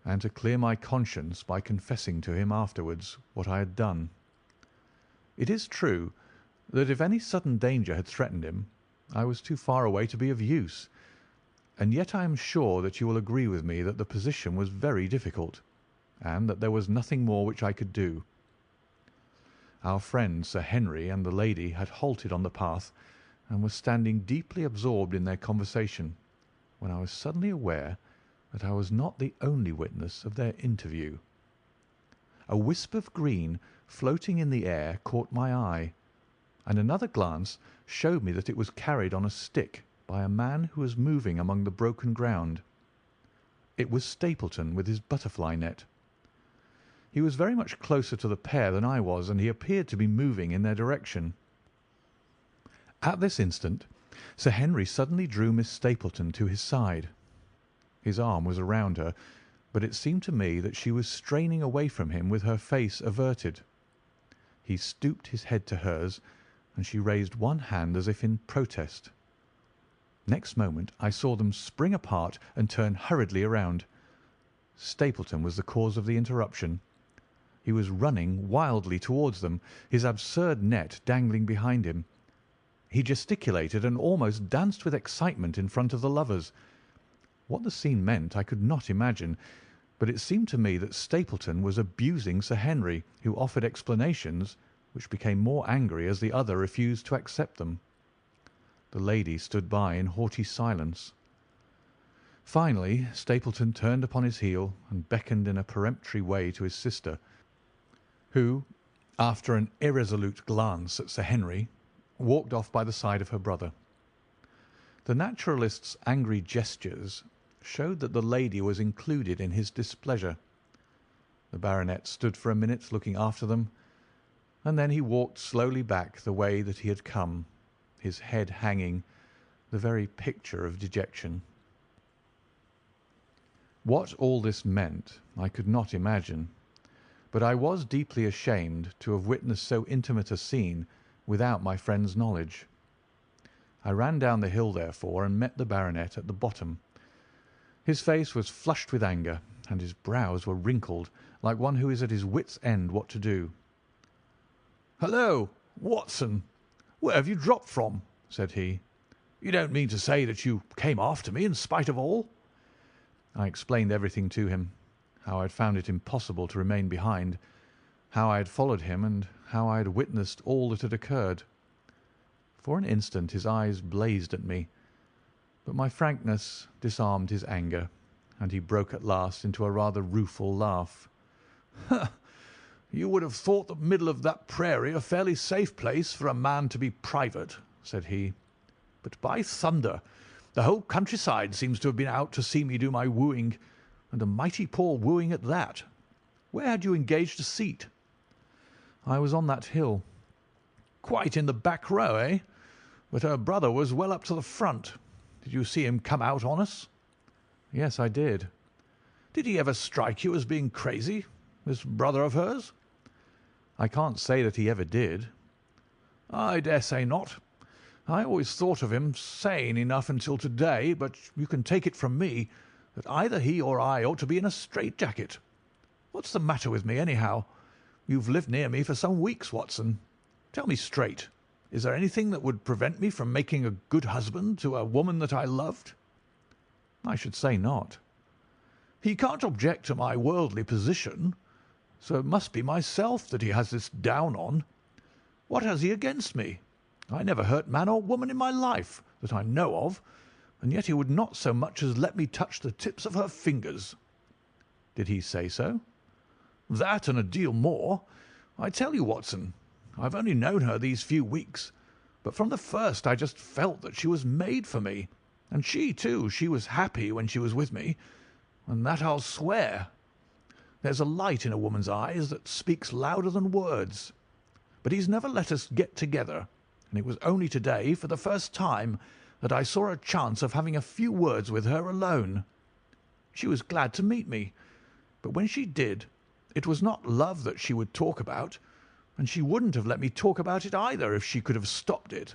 and to clear my conscience by confessing to him afterwards what I had done. It is true that if any sudden danger had threatened him, I was too far away to be of use, and yet I am sure that you will agree with me that the position was very difficult, and that there was nothing more which I could do. Our friend Sir Henry and the lady had halted on the path, and were standing deeply absorbed in their conversation, when I was suddenly aware that I was not the only witness of their interview. A wisp of green floating in the air caught my eye, and another glance showed me that it was carried on a stick by a man who was moving among the broken ground. It was Stapleton with his butterfly net. He was very much closer to the pair than I was, and he appeared to be moving in their direction. At this instant Sir Henry suddenly drew Miss Stapleton to his side. His arm was around her, but it seemed to me that she was straining away from him with her face averted. He stooped his head to hers, and she raised one hand as if in protest. Next moment I saw them spring apart and turn hurriedly around. Stapleton was the cause of the interruption. He was running wildly towards them, his absurd net dangling behind him. He gesticulated and almost danced with excitement in front of the lovers. What the scene meant I could not imagine, but it seemed to me that Stapleton was abusing Sir Henry, who offered explanations, which became more angry as the other refused to accept them. The lady stood by in haughty silence. Finally Stapleton turned upon his heel and beckoned in a peremptory way to his sister, who, after an irresolute glance at Sir Henry, walked off by the side of her brother. The naturalist's angry gestures showed that the lady was included in his displeasure. The baronet stood for a minute looking after them, and then he walked slowly back the way that he had come, his head hanging, the very picture of dejection. What all this meant I could not imagine, but I was deeply ashamed to have witnessed so intimate a scene without my friend's knowledge. I ran down the hill, therefore, and met the baronet at the bottom. His face was flushed with anger, and his brows were wrinkled like one who is at his wit's end what to do. "Hullo, Watson! Where have you dropped from?" said he. "You don't mean to say that you came after me in spite of all?" I explained everything to him, how I had found it impossible to remain behind, how I had followed him, and how I had witnessed all that had occurred. For an instant his eyes blazed at me, but my frankness disarmed his anger, and he broke at last into a rather rueful laugh. "You would have thought the middle of that prairie a fairly safe place for a man to be private," said he. "But by thunder, the whole countryside seems to have been out to see me do my wooing, and a mighty poor wooing at that. Where had you engaged a seat?" "I was on that hill." "Quite in the back row, eh? But her brother was well up to the front. Did you see him come out on us?" "Yes, I did." "Did he ever strike you as being crazy, this brother of hers?" "I can't say that he ever did." "I dare say not. I always thought of him sane enough until to-day, but you can take it from me that either he or I ought to be in a strait-jacket. What's the matter with me, anyhow? You've lived near me for some weeks, Watson. Tell me straight, is there anything that would prevent me from making a good husband to a woman that I loved?" "I should say not." "He can't object to my worldly position, so it must be myself that he has this down on. What has he against me? I never hurt man or woman in my life, that I know of, and yet he would not so much as let me touch the tips of her fingers." "Did he say so?" "That and a deal more. I tell you, Watson, I've only known her these few weeks, but from the first I just felt that she was made for me, and she, too, she was happy when she was with me, and that I'll swear. There's a light in a woman's eyes that speaks louder than words. But he's never let us get together, and it was only to-day, for the first time, that I saw a chance of having a few words with her alone. She was glad to meet me, but when she did, it was not love that she would talk about, and she wouldn't have let me talk about it either if she could have stopped it.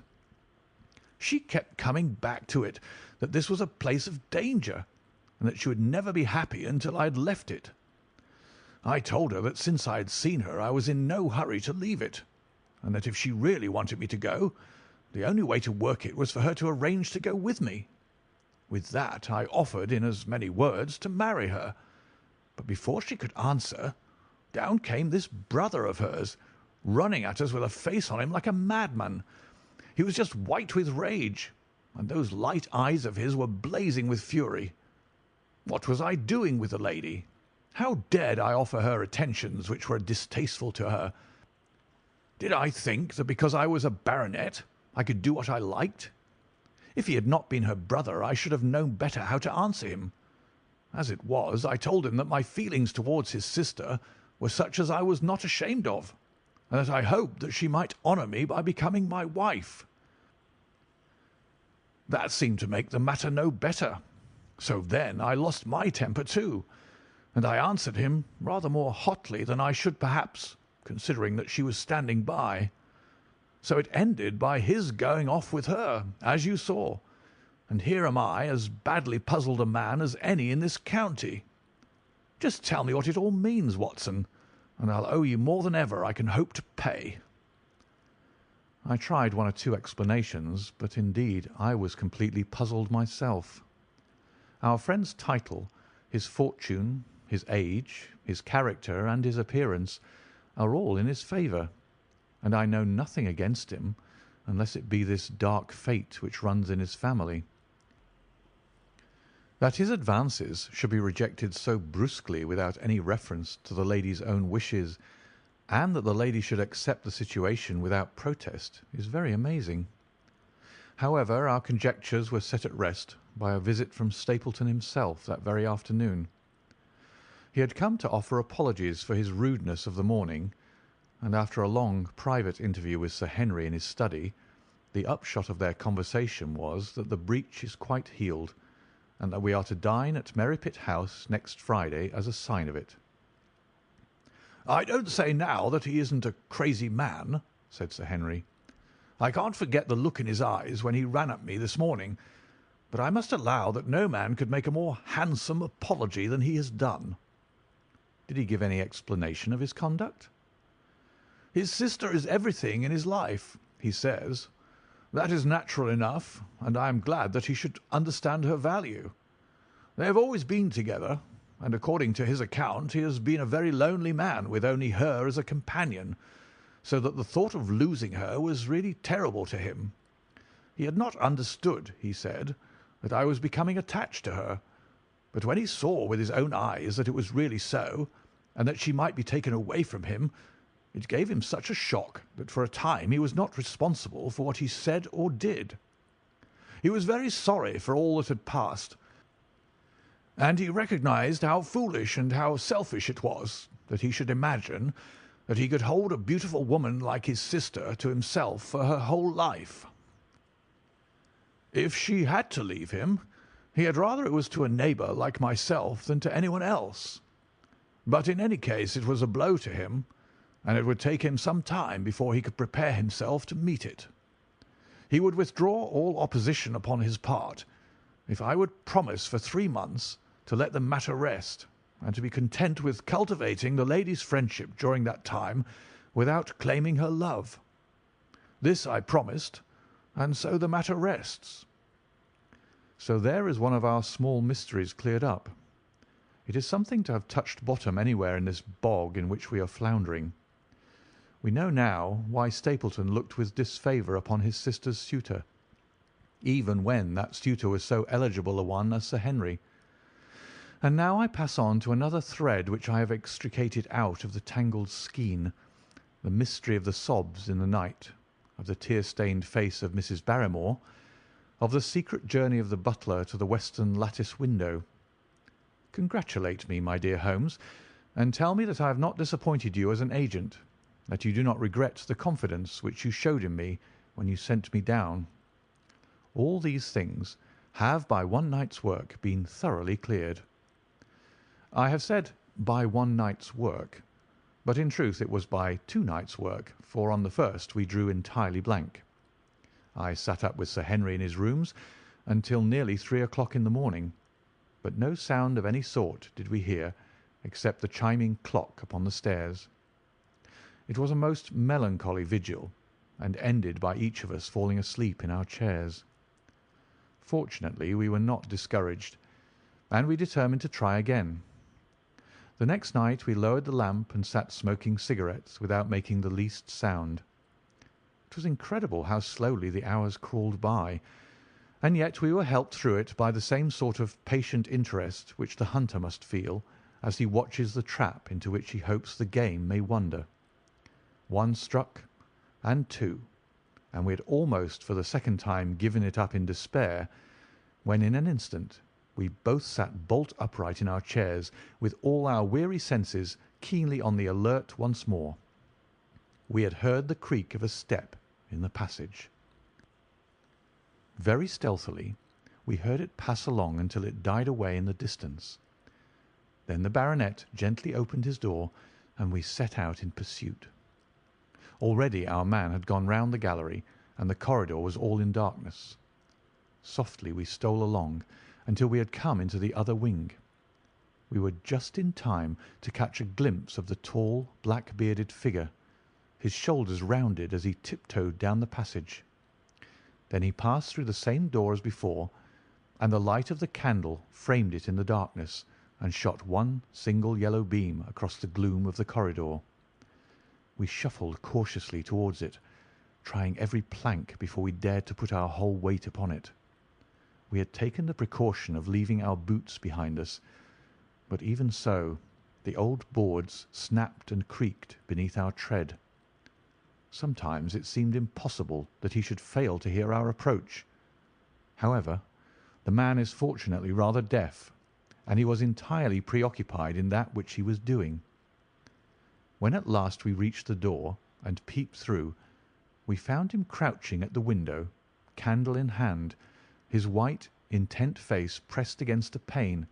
She kept coming back to it, that this was a place of danger, and that she would never be happy until I had left it. I told her that since I had seen her I was in no hurry to leave it, and that if she really wanted me to go, the only way to work it was for her to arrange to go with me. With that I offered, in as many words, to marry her, but before she could answer, down came this brother of hers, running at us with a face on him like a madman. He was just white with rage, and those light eyes of his were blazing with fury. What was I doing with the lady? How dared I offer her attentions which were distasteful to her? Did I think that because I was a baronet I could do what I liked? If he had not been her brother I should have known better how to answer him. As it was, I told him that my feelings towards his sister were such as I was not ashamed of, and that I hoped that she might honour me by becoming my wife. That seemed to make the matter no better. So then I lost my temper too, and I answered him rather more hotly than I should perhaps, considering that she was standing by. So it ended by his going off with her, as you saw, and here am I, as badly puzzled a man as any in this county. Just tell me what it all means, Watson, and I'll owe you more than ever I can hope to pay." I tried one or two explanations, but indeed I was completely puzzled myself. Our friend's title, his fortune, his age, his character, and his appearance are all in his favour, and I know nothing against him, unless it be this dark fate which runs in his family. That his advances should be rejected so brusquely without any reference to the lady's own wishes and that the lady should accept the situation without protest is very amazing. However, our conjectures were set at rest by a visit from Stapleton himself that very afternoon. He had come to offer apologies for his rudeness of the morning, and after a long private interview with Sir Henry in his study, the upshot of their conversation was that the breach is quite healed, and that we are to dine at Merripit House next Friday as a sign of it. "I don't say now that he isn't a crazy man," said Sir Henry. "I can't forget the look in his eyes when he ran at me this morning, but I must allow that no man could make a more handsome apology than he has done." Did he give any explanation of his conduct? "His sister is everything in his life, he says. That is natural enough, and I am glad that he should understand her value. They have always been together, and according to his account he has been a very lonely man with only her as a companion, so that the thought of losing her was really terrible to him. He had not understood, he said, that I was becoming attached to her, but when he saw with his own eyes that it was really so, and that she might be taken away from him, it gave him such a shock that for a time he was not responsible for what he said or did. He was very sorry for all that had passed, and he recognized how foolish and how selfish it was that he should imagine that he could hold a beautiful woman like his sister to himself for her whole life. If she had to leave him, he had rather it was to a neighbour like myself than to anyone else. But in any case it was a blow to him, and it would take him some time before he could prepare himself to meet it. He would withdraw all opposition upon his part if I would promise for 3 months to let the matter rest, and to be content with cultivating the lady's friendship during that time without claiming her love. This I promised, and so the matter rests." So there is one of our small mysteries cleared up. It is something to have touched bottom anywhere in this bog in which we are floundering. We know now why Stapleton looked with disfavour upon his sister's suitor, even when that suitor was so eligible a one as Sir Henry. And now I pass on to another thread which I have extricated out of the tangled skein, the mystery of the sobs in the night, of the tear-stained face of Mrs. Barrymore, of the secret journey of the butler to the western lattice window. Congratulate me, my dear Holmes, and tell me that I have not disappointed you as an agent, that you do not regret the confidence which you showed in me when you sent me down. All these things have by one night's work been thoroughly cleared. I have said by one night's work, but in truth it was by 2 nights' work, for on the first we drew entirely blank. I sat up with Sir Henry in his rooms until nearly 3 o'clock in the morning, but no sound of any sort did we hear except the chiming clock upon the stairs. It was a most melancholy vigil, and ended by each of us falling asleep in our chairs. Fortunately we were not discouraged, and we determined to try again. The next night we lowered the lamp and sat smoking cigarettes without making the least sound. It was incredible how slowly the hours crawled by, and yet we were helped through it by the same sort of patient interest which the hunter must feel as he watches the trap into which he hopes the game may wander. 1 struck, and 2, and we had almost for the second time given it up in despair, when in an instant we both sat bolt upright in our chairs, with all our weary senses keenly on the alert once more. We had heard the creak of a step in the passage. Very stealthily we heard it pass along until it died away in the distance. Then the baronet gently opened his door, and we set out in pursuit. Already our man had gone round the gallery, and the corridor was all in darkness. Softly we stole along until we had come into the other wing. We were just in time to catch a glimpse of the tall, black-bearded figure, his shoulders rounded as he tiptoed down the passage. Then he passed through the same door as before, and the light of the candle framed it in the darkness and shot one single yellow beam across the gloom of the corridor. We shuffled cautiously towards it, trying every plank before we dared to put our whole weight upon it. We had taken the precaution of leaving our boots behind us, but even so The old boards snapped and creaked beneath our tread. Sometimes it seemed impossible that he should fail to hear our approach. However, the man is fortunately rather deaf, and he was entirely preoccupied in that which he was doing. When at last we reached the door and peeped through, we found him crouching at the window, candle in hand, his white, intent face pressed against a pane,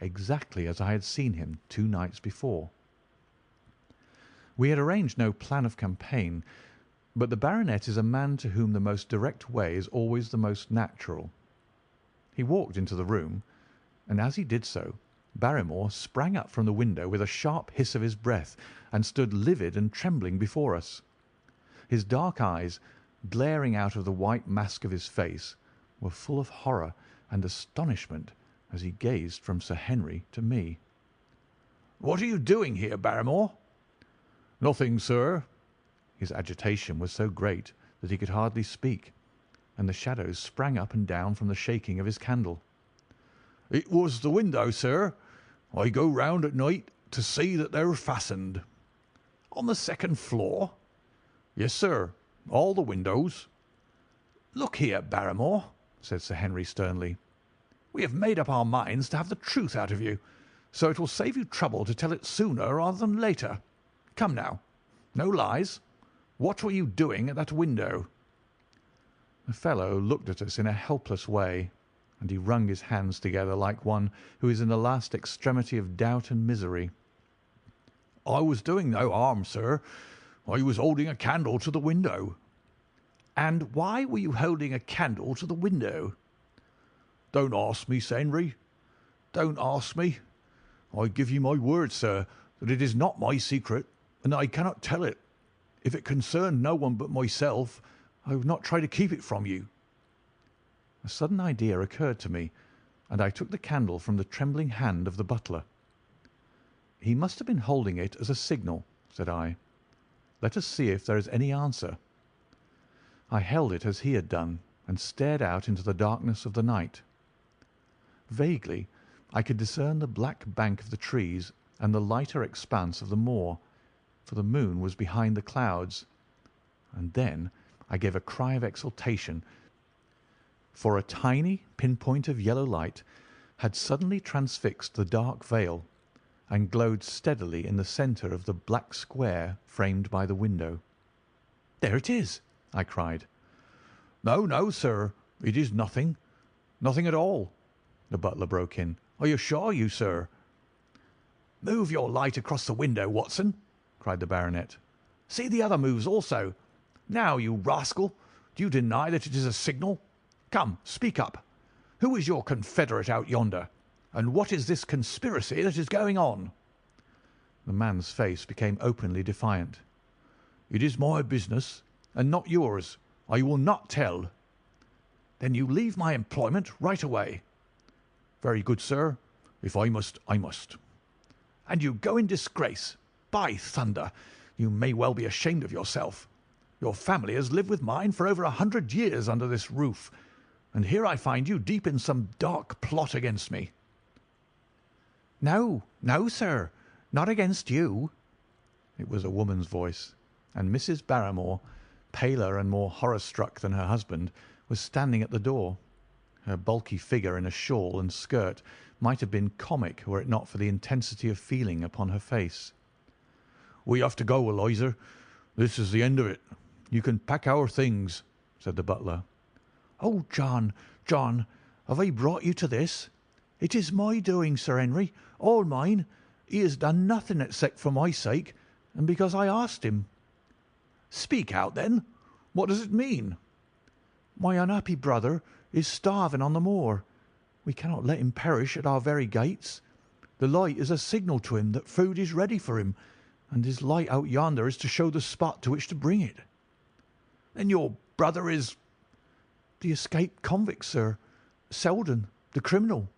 exactly as I had seen him 2 nights before. We had arranged no plan of campaign, but the baronet is a man to whom the most direct way is always the most natural. He walked into the room, and as he did so, Barrymore sprang up from the window with a sharp hiss of his breath, and stood livid and trembling before us. His dark eyes, glaring out of the white mask of his face, were full of horror and astonishment as he gazed from Sir Henry to me. "What are you doing here, Barrymore?" "Nothing, sir." His agitation was so great that he could hardly speak, and the shadows sprang up and down from the shaking of his candle. "It was the window, sir. I go round at night to see that they're fastened." "On the second floor?" "Yes, sir. All the windows." "Look here, Barrymore," said Sir Henry sternly. "We have made up our minds to have the truth out of you, so it will save you trouble to tell it sooner rather than later. Come now, no lies. What were you doing at that window?" The fellow looked at us in a helpless way, and he wrung his hands together like one who is in the last extremity of doubt and misery. "I was doing no harm, sir. I was holding a candle to the window." "And why were you holding a candle to the window?" "Don't ask me, Sir Henry. Don't ask me. I give you my word, sir, that it is not my secret, and that I cannot tell it. If it concerned no one but myself, I would not try to keep it from you." A sudden idea occurred to me, and I took the candle from the trembling hand of the butler. "He must have been holding it as a signal," said I. "Let us see if there is any answer." I held it as he had done, and stared out into the darkness of the night. Vaguely I could discern the black bank of the trees and the lighter expanse of the moor, for the moon was behind the clouds. And then I gave a cry of exultation, for a tiny pinpoint of yellow light had suddenly transfixed the dark veil and glowed steadily in the centre of the black square framed by the window. "There it is!" I cried. "No, no, sir, it is nothing. Nothing at all," the butler broke in. "I assure you, sir." "Move your light across the window, Watson," cried the baronet. "See the other moves also. Now, you rascal, do you deny that it is a signal? Come, speak up. Who is your confederate out yonder, and what is this conspiracy that is going on?" The man's face became openly defiant. "It is my business, and not yours. I will not tell." "Then you leave my employment right away." "Very good, sir. If I must, I must." "And you go in disgrace. By thunder, you may well be ashamed of yourself. Your family has lived with mine for over 100 years under this roof, and here I find you deep in some dark plot against me." "No, no, sir, not against you." It was a woman's voice, and Mrs. Barrymore, paler and more horror-struck than her husband, was standing at the door. Her bulky figure in a shawl and skirt might have been comic were it not for the intensity of feeling upon her face. "We have to go, Eliza. This is the end of it. You can pack our things," said the butler. "Oh, John, John, have I brought you to this? It is my doing, Sir Henry, all mine. He has done nothing except for my sake, and because I asked him." "Speak out, then. What does it mean?" "My unhappy brother is starving on the moor. We cannot let him perish at our very gates. The light is a signal to him that food is ready for him, and his light out yonder is to show the spot to which to bring it." "Then your brother is—" "The escaped convict, sir. Selden, the criminal."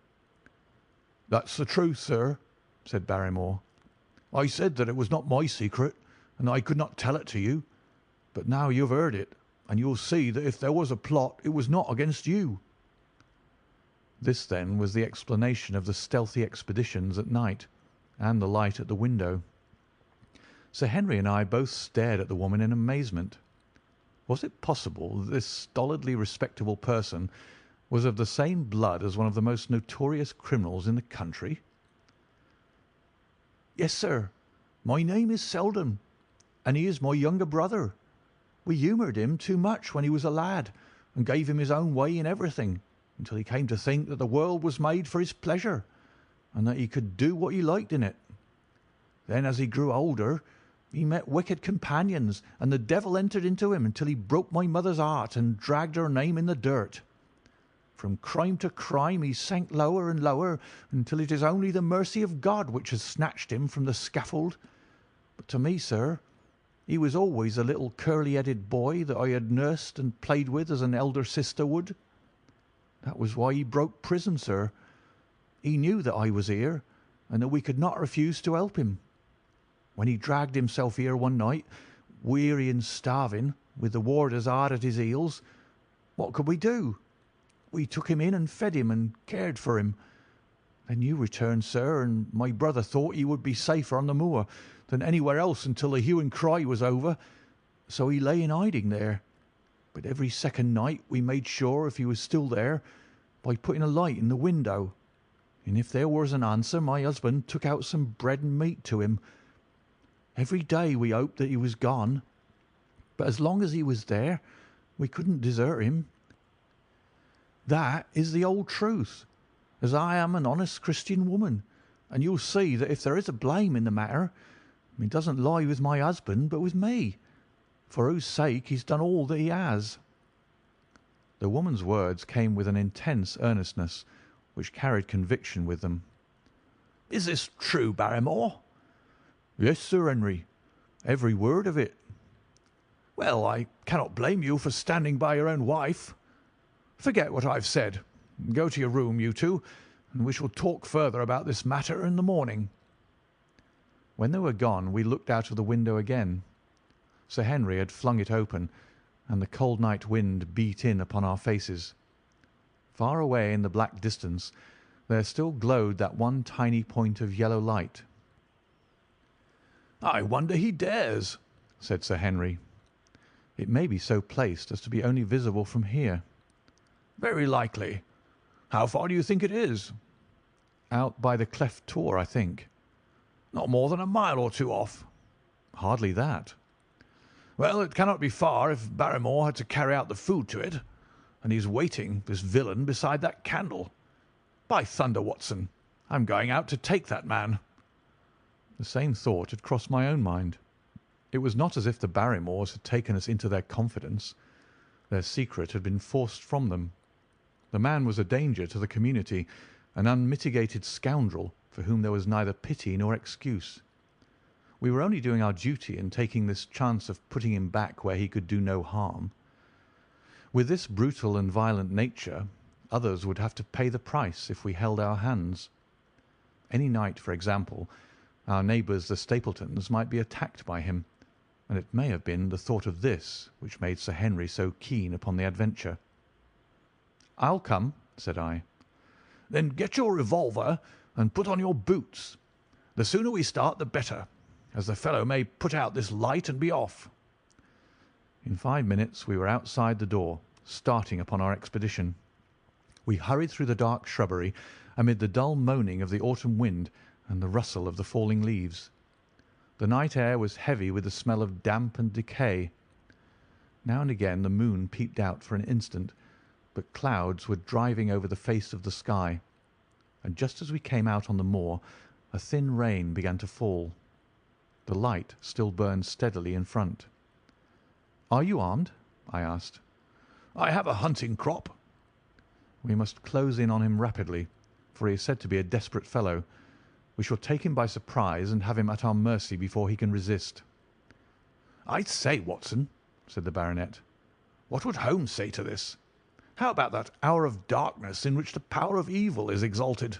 "That's the truth, sir," said Barrymore. "I said that it was not my secret, and I could not tell it to you. But now you have heard it, and you'll see that if there was a plot, it was not against you." This, then, was the explanation of the stealthy expeditions at night, and the light at the window. Sir Henry and I both stared at the woman in amazement. Was it possible that this stolidly respectable person was of the same blood as one of the most notorious criminals in the country? "Yes, sir. My name is Selden, and he is my younger brother. We humoured him too much when he was a lad, and gave him his own way in everything, until he came to think that the world was made for his pleasure, and that he could do what he liked in it. Then, as he grew older, he met wicked companions, and the devil entered into him until he broke my mother's heart and dragged her name in the dirt. From crime to crime he sank lower and lower, until it is only the mercy of God which has snatched him from the scaffold. But to me, sir, he was always a little curly-headed boy that I had nursed and played with as an elder sister would. That was why he broke prison, sir. He knew that I was here, and that we could not refuse to help him. When he dragged himself here one night, weary and starving, with the warders hard at his heels, what could we do? We took him in and fed him and cared for him. Then you returned, sir, and my brother thought he would be safer on the moor than anywhere else until the hue and cry was over, so he lay in hiding there. But every second night we made sure if he was still there by putting a light in the window, and if there was an answer, my husband took out some bread and meat to him. Every day we hoped that he was gone, but as long as he was there, we couldn't desert him. That is the old truth, as I am an honest Christian woman, and you'll see that if there is a blame in the matter, it doesn't lie with my husband, but with me, for whose sake he's done all that he has." The woman's words came with an intense earnestness, which carried conviction with them. "Is this true, Barrymore?" "Yes, Sir Henry, every word of it." "Well, I cannot blame you for standing by your own wife. Forget what I've said. Go to your room, you two, and we shall talk further about this matter in the morning." When they were gone, we looked out of the window again. Sir Henry had flung it open, and the cold night wind beat in upon our faces. Far away in the black distance there still glowed that one tiny point of yellow light. "I wonder he dares," said Sir Henry. "It may be so placed as to be only visible from here." "Very likely. How far do you think it is?" "Out by the cleft tor, I think." "Not more than a mile or two off." "Hardly that." "Well, it cannot be far if Barrymore had to carry out the food to it, and he's waiting, this villain, beside that candle. By thunder, Watson, I'm going out to take that man." The same thought had crossed my own mind. It was not as if the Barrymores had taken us into their confidence. Their secret had been forced from them. The man was a danger to the community, an unmitigated scoundrel for whom there was neither pity nor excuse. We were only doing our duty in taking this chance of putting him back where he could do no harm. With this brutal and violent nature, others would have to pay the price if we held our hands. Any night, for example, our neighbours the Stapletons might be attacked by him, and it may have been the thought of this which made Sir Henry so keen upon the adventure. "I'll come," said I. "Then get your revolver and put on your boots. The sooner we start the better, as the fellow may put out this light and be off." In 5 minutes we were outside the door, starting upon our expedition. We hurried through the dark shrubbery, amid the dull moaning of the autumn wind and the rustle of the falling leaves. The night air was heavy with the smell of damp and decay. Now and again the moon peeped out for an instant, but clouds were driving over the face of the sky, and just as we came out on the moor, a thin rain began to fall. The light still burned steadily in front. "Are you armed?" I asked. "I have a hunting crop." "We must close in on him rapidly, for he is said to be a desperate fellow. We shall take him by surprise and have him at our mercy before he can resist." "I say, Watson," said the baronet, "what would Holmes say to this? How about that hour of darkness in which the power of evil is exalted?"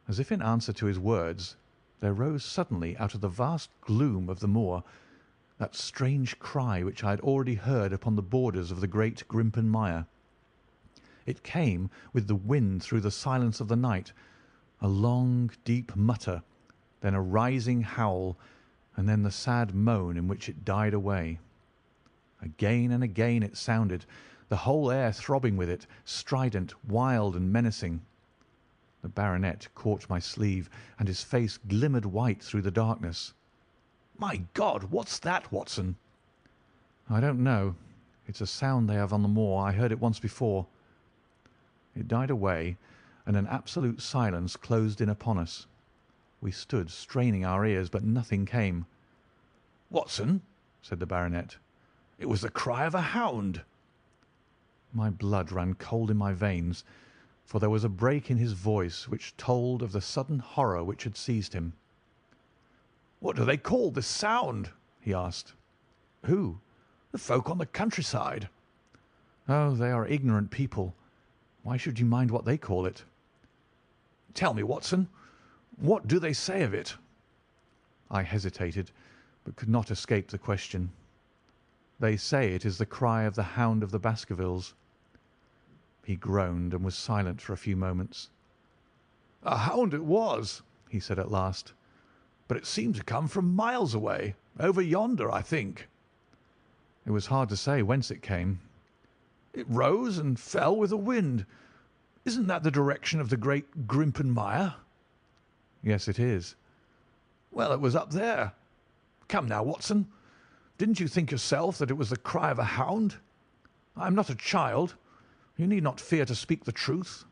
As if in answer to his words, there rose suddenly out of the vast gloom of the moor that strange cry which I had already heard upon the borders of the great Grimpen Mire. It came with the wind through the silence of the night, a long, deep mutter then a rising howl, and then the sad moan in which it died away. Again and again it sounded, the whole air throbbing with it, strident, wild, and menacing. The baronet caught my sleeve, and his face glimmered white through the darkness. "My God, what's that, Watson?" "I don't know. It's a sound they have on the moor. I heard it once before." It died away, and an absolute silence closed in upon us. We stood straining our ears, but nothing came. "Watson," said the baronet, "it was the cry of a hound." My blood ran cold in my veins, for there was a break in his voice which told of the sudden horror which had seized him. "What do they call this sound?" he asked. "Who?" "The folk on the countryside." "Oh, they are ignorant people. Why should you mind what they call it?" "Tell me, Watson, what do they say of it?" I hesitated, but could not escape the question. "They say it is the cry of the Hound of the Baskervilles." He groaned and was silent for a few moments. "A hound it was," he said at last, "but it seemed to come from miles away, over yonder, I think." It was hard to say whence it came. "It rose and fell with the wind. Isn't that the direction of the great Grimpen Mire?" "Yes, it is." "Well, it was up there. Come now, Watson, didn't you think yourself that it was the cry of a hound? I am not a child. You need not fear to speak the truth."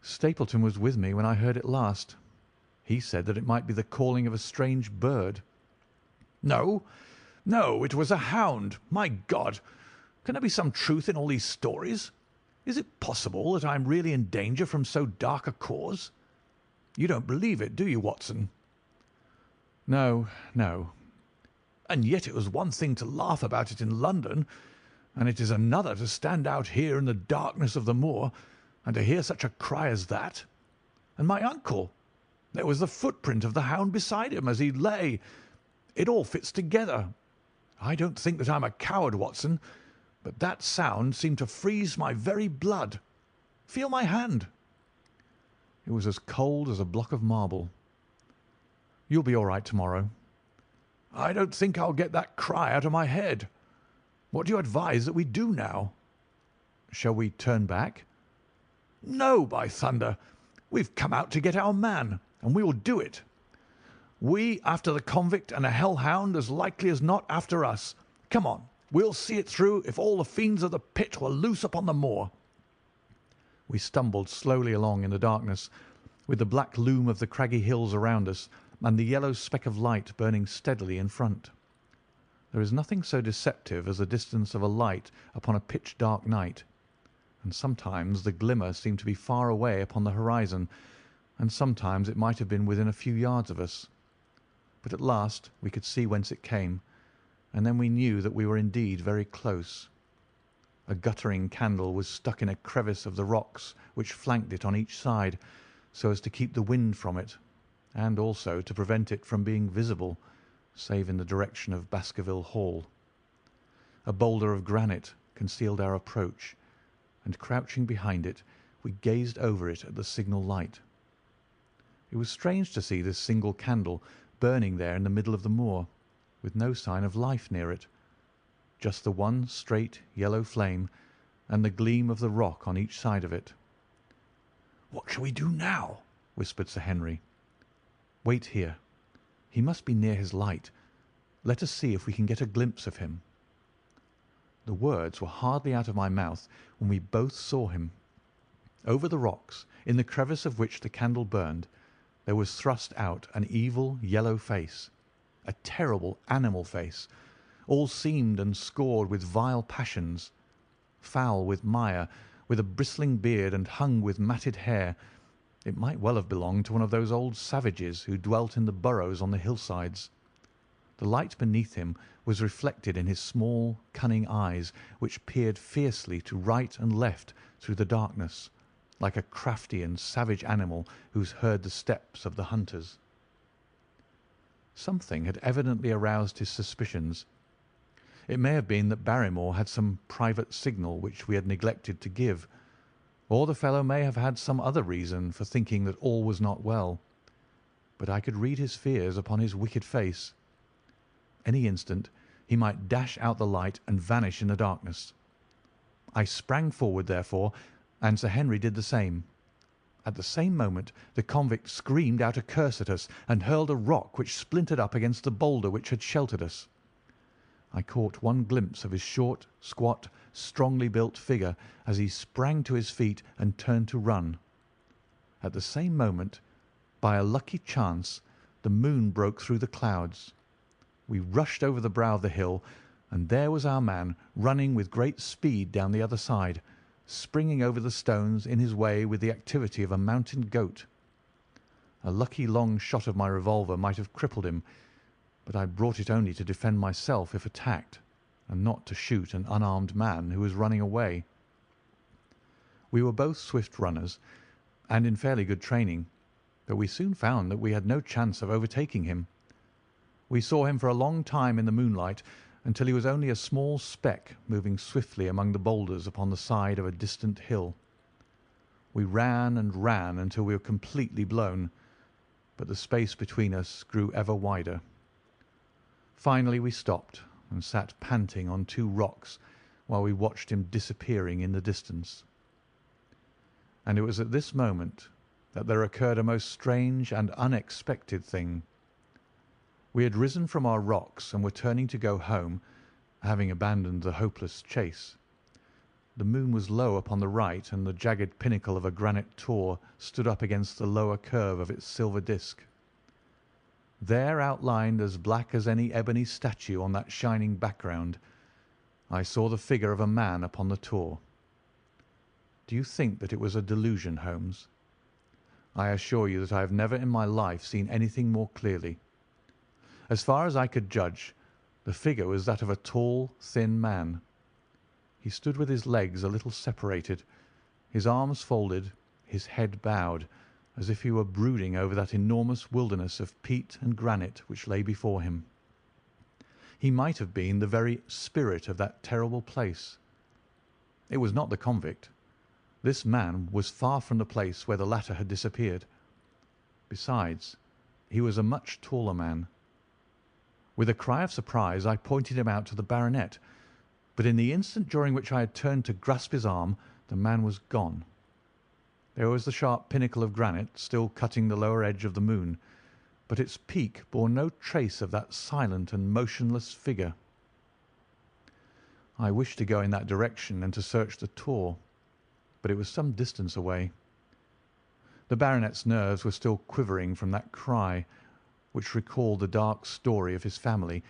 "Stapleton was with me when I heard it last. He said that it might be the calling of a strange bird." "No, no, it was a hound. My God! Can there be some truth in all these stories? Is it possible that I am really in danger from so dark a cause? You don't believe it, do you, Watson?" "No, no." "And yet it was one thing to laugh about it in London, and it is another to stand out here in the darkness of the moor and to hear such a cry as that. And my uncle! There was the footprint of the hound beside him as he lay. It all fits together. I don't think that I'm a coward, Watson, but that sound seemed to freeze my very blood. Feel my hand." It was as cold as a block of marble. "You'll be all right tomorrow." "I don't think I'll get that cry out of my head. What do you advise that we do now?" "Shall we turn back?" "No, by thunder! We've come out to get our man, and we will do it. We after the convict and a hell-hound as likely as not after us. Come on, we'll see it through if all the fiends of the pit were loose upon the moor." We stumbled slowly along in the darkness, with the black loom of the craggy hills around us and the yellow speck of light burning steadily in front. There is nothing so deceptive as the distance of a light upon a pitch-dark night, and sometimes the glimmer seemed to be far away upon the horizon, and sometimes it might have been within a few yards of us. But at last we could see whence it came, and then we knew that we were indeed very close. A guttering candle was stuck in a crevice of the rocks which flanked it on each side, so as to keep the wind from it, and also to prevent it from being visible, save in the direction of Baskerville Hall. A boulder of granite concealed our approach, and crouching behind it, we gazed over it at the signal light. It was strange to see this single candle burning there in the middle of the moor, with no sign of life near it, just the one straight yellow flame and the gleam of the rock on each side of it. "What shall we do now?" whispered Sir Henry. "Wait here. He must be near his light. Let us see if we can get a glimpse of him." The words were hardly out of my mouth when we both saw him. Over the rocks, in the crevice of which the candle burned, there was thrust out an evil yellow face, a terrible animal face, all seamed and scored with vile passions, foul with mire, with a bristling beard and hung with matted hair. It might well have belonged to one of those old savages who dwelt in the burrows on the hillsides. The light beneath him was reflected in his small, cunning eyes, which peered fiercely to right and left through the darkness, like a crafty and savage animal who has heard the steps of the hunters. Something had evidently aroused his suspicions. It may have been that Barrymore had some private signal which we had neglected to give, or the fellow may have had some other reason for thinking that all was not well. but I could read his fears upon his wicked face. Any instant he might dash out the light and vanish in the darkness. I sprang forward, therefore, and Sir Henry did the same. At the same moment the convict screamed out a curse at us and hurled a rock which splintered up against the boulder which had sheltered us. I caught one glimpse of his short, squat, strongly built figure as he sprang to his feet and turned to run. At the same moment, by a lucky chance, the moon broke through the clouds. We rushed over the brow of the hill, and there was our man running with great speed down the other side, springing over the stones in his way with the activity of a mountain goat. A lucky long shot of my revolver might have crippled him, but I brought it only to defend myself if attacked, and not to shoot an unarmed man who was running away. We were both swift runners, and in fairly good training, but we soon found that we had no chance of overtaking him. We saw him for a long time in the moonlight, until he was only a small speck moving swiftly among the boulders upon the side of a distant hill. We ran and ran until we were completely blown, but the space between us grew ever wider. Finally we stopped and sat panting on two rocks while we watched him disappearing in the distance. And it was at this moment that there occurred a most strange and unexpected thing. We had risen from our rocks and were turning to go home, having abandoned the hopeless chase. The moon was low upon the right, and the jagged pinnacle of a granite tor stood up against the lower curve of its silver disc. There, outlined as black as any ebony statue on that shining background, I saw the figure of a man upon the tor. Do you think that it was a delusion, Holmes? I assure you that I have never in my life seen anything more clearly. As far as I could judge, the figure was that of a tall, thin man. He stood with his legs a little separated, his arms folded, his head bowed, as if he were brooding over that enormous wilderness of peat and granite which lay before him. He might have been the very spirit of that terrible place. It was not the convict. This man was far from the place where the latter had disappeared. Besides, he was a much taller man. With a cry of surprise I pointed him out to the baronet, but in the instant during which I had turned to grasp his arm, the man was gone. There was the sharp pinnacle of granite still cutting the lower edge of the moon, but its peak bore no trace of that silent and motionless figure. I wished to go in that direction and to search the tor, but it was some distance away. The baronet's nerves were still quivering from that cry, which recalled the dark story of his family,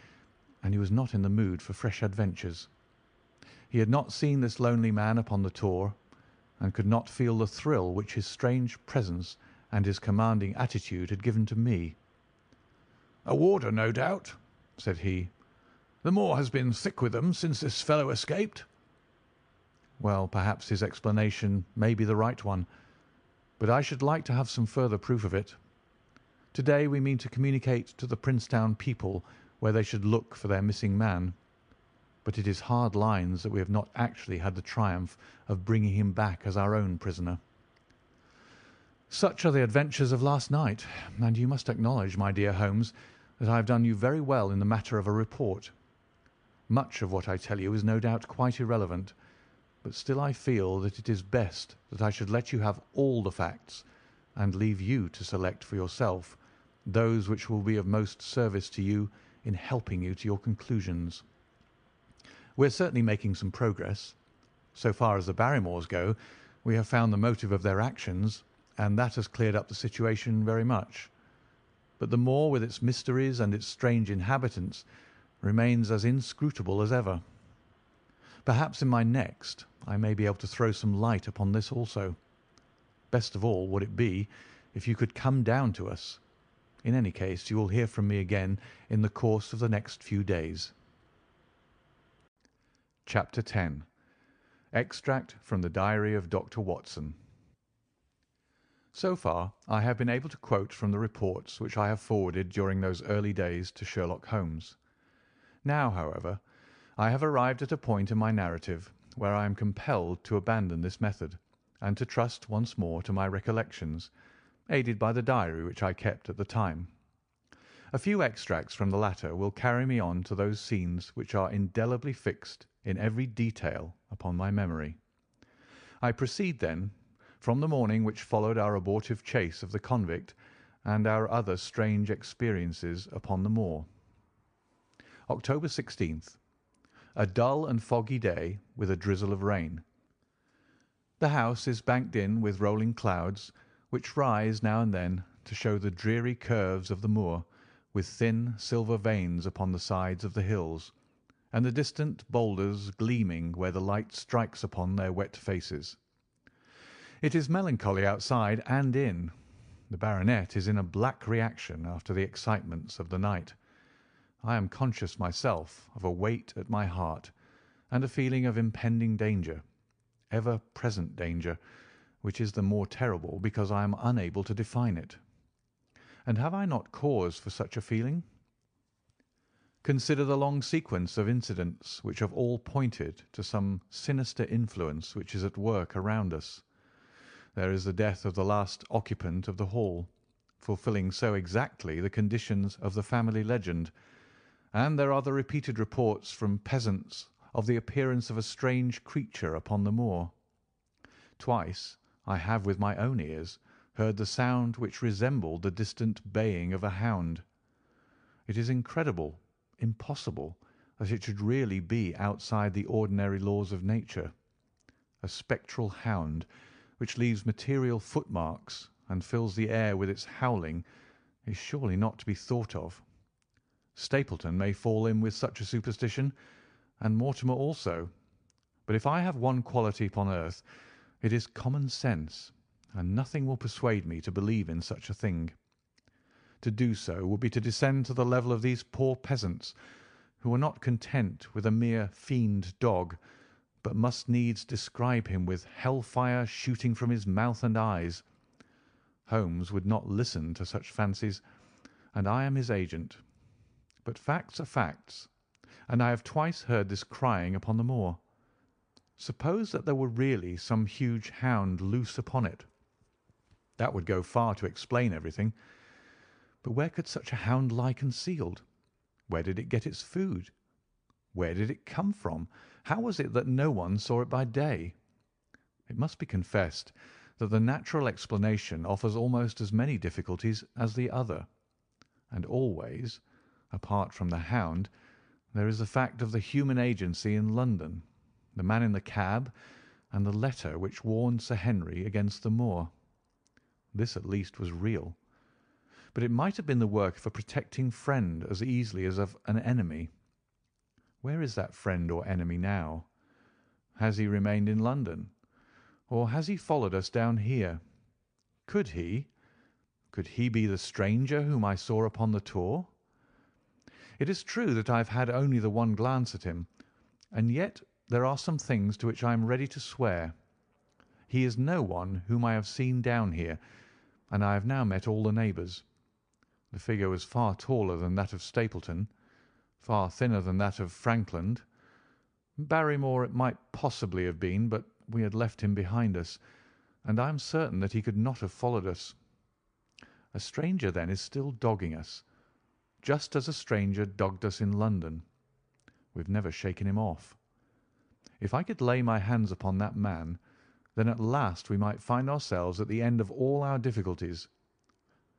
and he was not in the mood for fresh adventures. He had not seen this lonely man upon the tor, and could not feel the thrill which his strange presence and his commanding attitude had given to me. "A warder, no doubt," said he. "The Moor has been thick with them since this fellow escaped." Well, perhaps his explanation may be the right one, but I should like to have some further proof of it. To-day we mean to communicate to the Princetown people where they should look for their missing man, but it is hard lines that we have not actually had the triumph of bringing him back as our own prisoner. Such are the adventures of last night, and you must acknowledge, my dear Holmes, that I have done you very well in the matter of a report. Much of what I tell you is no doubt quite irrelevant, but still I feel that it is best that I should let you have all the facts, and leave you to select for yourself those which will be of most service to you in helping you to your conclusions. We are certainly making some progress. So far as the Barrymores go, we have found the motive of their actions, and that has cleared up the situation very much. But the Moor, with its mysteries and its strange inhabitants, remains as inscrutable as ever. Perhaps in my next I may be able to throw some light upon this also. Best of all would it be if you could come down to us. In any case, you will hear from me again in the course of the next few days. Chapter 10. Extract from the Diary of Dr. Watson. So far I have been able to quote from the reports which I have forwarded during those early days to Sherlock Holmes. Now, however, I have arrived at a point in my narrative where I am compelled to abandon this method, and to trust once more to my recollections, aided by the diary which I kept at the time. A few extracts from the latter will carry me on to those scenes which are indelibly fixed in every detail upon my memory. I proceed, then, from the morning which followed our abortive chase of the convict and our other strange experiences upon the moor. October 16th. A dull and foggy day with a drizzle of rain. The house is banked in with rolling clouds, which rise now and then to show the dreary curves of the moor, with thin silver veins upon the sides of the hills, and the distant boulders gleaming where the light strikes upon their wet faces. It is melancholy outside and in. The baronet is in a black reaction after the excitements of the night. I am conscious myself of a weight at my heart, and a feeling of impending danger, ever-present danger, which is the more terrible because I am unable to define it. And have I not cause for such a feeling? Consider the long sequence of incidents which have all pointed to some sinister influence which is at work around us. There is the death of the last occupant of the hall, fulfilling so exactly the conditions of the family legend, and there are the repeated reports from peasants of the appearance of a strange creature upon the moor. Twice I have with my own ears heard the sound which resembled the distant baying of a hound. It is incredible, impossible, that it should really be outside the ordinary laws of nature. A spectral hound, which leaves material footmarks and fills the air with its howling, is surely not to be thought of. Stapleton may fall in with such a superstition, and Mortimer also. But if I have one quality upon earth, it is common sense, and nothing will persuade me to believe in such a thing. To do so would be to descend to the level of these poor peasants, who are not content with a mere fiend dog, but must needs describe him with hell-fire shooting from his mouth and eyes. Holmes would not listen to such fancies, and I am his agent. But facts are facts, and I have twice heard this crying upon the moor. Suppose that there were really some huge hound loose upon it. That would go far to explain everything. But where could such a hound lie concealed? Where did it get its food? Where did it come from? How was it that no one saw it by day? It must be confessed that the natural explanation offers almost as many difficulties as the other. And always, apart from the hound, there is the fact of the human agency in London, the man in the cab, and the letter which warned Sir Henry against the Moor. This at least was real. But it might have been the work of a protecting friend as easily as of an enemy. Where is that friend or enemy now? Has he remained in London? Or has he followed us down here? Could he be the stranger whom I saw upon the tor? It is true that I have had only the one glance at him, and yet there are some things to which I am ready to swear. He is no one whom I have seen down here, and I have now met all the neighbours. The figure was far taller than that of Stapleton, far thinner than that of Frankland. Barrymore it might possibly have been, but we had left him behind us, and I am certain that he could not have followed us. A stranger, then, is still dogging us, just as a stranger dogged us in London. We've never shaken him off. If I could lay my hands upon that man, then at last we might find ourselves at the end of all our difficulties.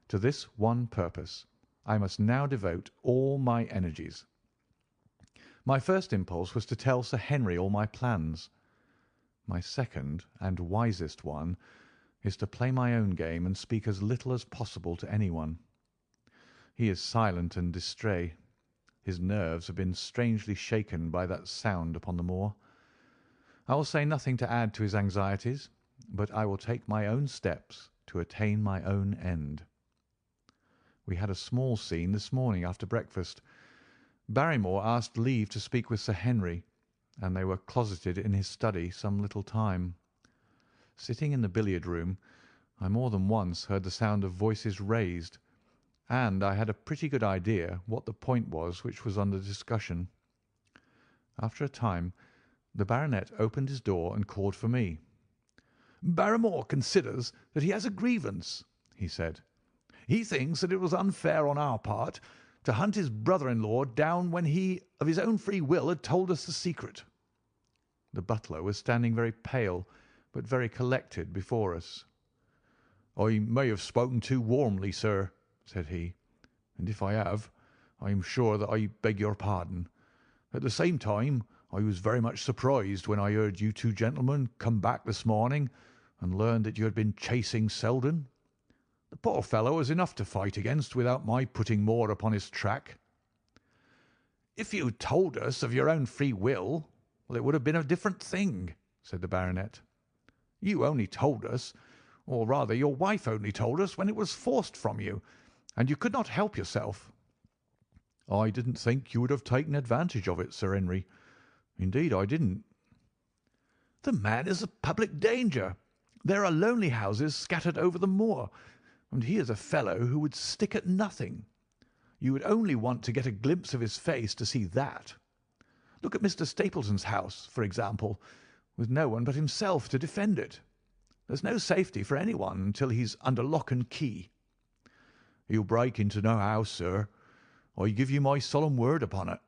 To this one purpose I must now devote all my energies. My first impulse was to tell Sir Henry all my plans. My second and wisest one is to play my own game and speak as little as possible to anyone. He is silent and distrait. His nerves have been strangely shaken by that sound upon the moor. I will say nothing to add to his anxieties, but I will take my own steps to attain my own end. We had a small scene this morning after breakfast. Barrymore asked leave to speak with Sir Henry, and they were closeted in his study some little time. Sitting in the billiard-room, I more than once heard the sound of voices raised, and I had a pretty good idea what the point was which was under discussion. After a time, the baronet opened his door and called for me. "Barrymore considers that he has a grievance," he said. "He thinks that it was unfair on our part to hunt his brother-in-law down when he, of his own free will, had told us the secret." The butler was standing very pale, but very collected before us. "I may have spoken too warmly, sir," said he, "and if I have, I am sure that I beg your pardon. At the same time, I was very much surprised when I heard you two gentlemen come back this morning and learned that you had been chasing Selden. The poor fellow has enough to fight against without my putting more upon his track." "If you told us of your own free will, well, it would have been a different thing," said the baronet. "You only told us, or rather your wife only told us, when it was forced from you, and you could not help yourself." "I didn't think you would have taken advantage of it, Sir Henry. Indeed, I didn't." "The man is a public danger. There are lonely houses scattered over the moor, and he is a fellow who would stick at nothing. You would only want to get a glimpse of his face to see that. Look at Mr. Stapleton's house, for example, with no one but himself to defend it. There's no safety for anyone until he's under lock and key." "He'll break into no house, sir. I give you my solemn word upon it.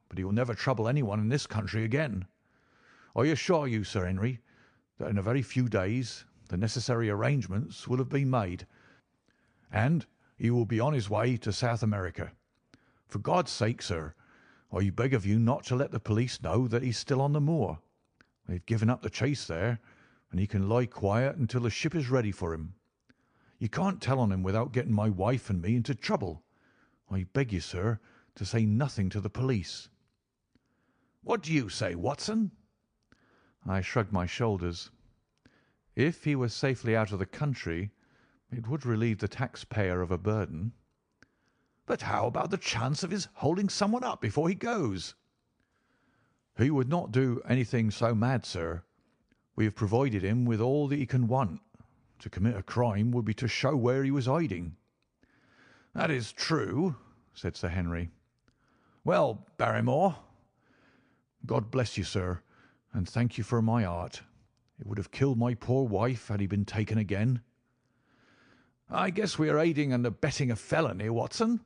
But he will never trouble anyone in this country again. I assure you, Sir Henry, that in a very few days the necessary arrangements will have been made, and he will be on his way to South America. For God's sake, sir, I beg of you not to let the police know that he's still on the moor. They've given up the chase there, and he can lie quiet until the ship is ready for him. You can't tell on him without getting my wife and me into trouble. I beg you, sir, to say nothing to the police." "What do you say, Watson?" I shrugged my shoulders. If he was safely out of the country, it would relieve the taxpayer of a burden. "But how about the chance of his holding someone up before he goes?" "He would not do anything so mad, sir. We have provided him with all that he can want. To commit a crime would be to show where he was hiding." "That is true," said Sir Henry. "Well, Barrymore?" "God bless you, sir, and thank you for my heart. It would have killed my poor wife had he been taken again." "I guess we are aiding and abetting a felony, Watson.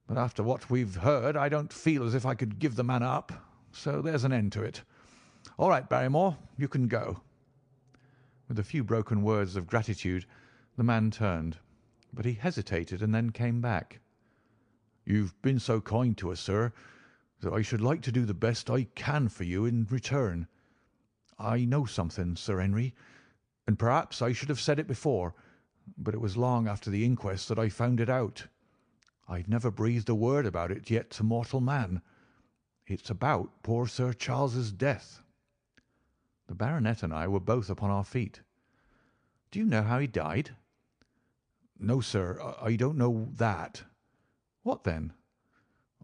But after what we've heard, I don't feel as if I could give the man up. So there's an end to it. All right, Barrymore, you can go." With a few broken words of gratitude, the man turned, but he hesitated and then came back. "You've been so kind to us, sir, that I should like to do the best I can for you in return. I know something, Sir Henry, and perhaps I should have said it before, but it was long after the inquest that I found it out. I've never breathed a word about it yet to mortal man. It's about poor Sir Charles's death." The baronet and I were both upon our feet. "Do you know how he died?" "No, sir, I don't know that." "What then?"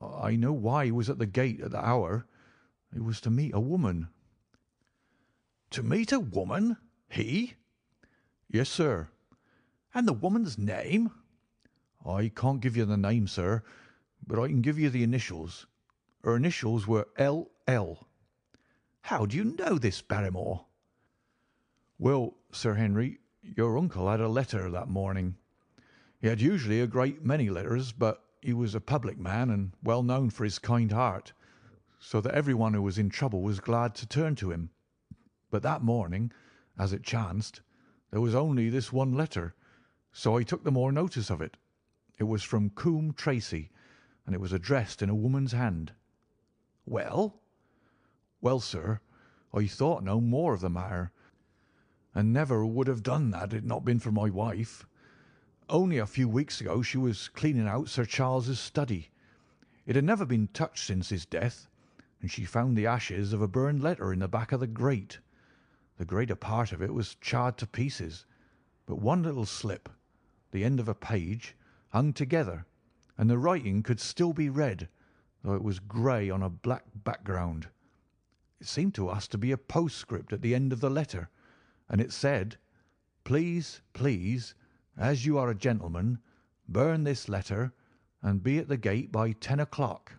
"I know why he was at the gate at the hour. It was to meet a woman." "To meet a woman? He?" "Yes, sir." "And the woman's name?" "I can't give you the name, sir, but I can give you the initials. Her initials were L.L." "How do you know this, Barrymore?" "Well, Sir Henry, your uncle had a letter that morning. He had usually a great many letters, but he was a public man and well known for his kind heart, so that everyone who was in trouble was glad to turn to him. But that morning, as it chanced, there was only this one letter, so I took the more notice of it. It was from Coombe Tracy, and it was addressed in a woman's hand." "Well?" "Well, sir, I thought no more of the matter, and never would have done that had it not been for my wife. Only a few weeks ago she was cleaning out Sir Charles's study. It had never been touched since his death, and she found the ashes of a burned letter in the back of the grate. The greater part of it was charred to pieces, but one little slip, the end of a page, hung together, and the writing could still be read, though it was grey on a black background. It seemed to us to be a postscript at the end of the letter, and it said, 'Please, please, as you are a gentleman, burn this letter and be at the gate by 10 o'clock.'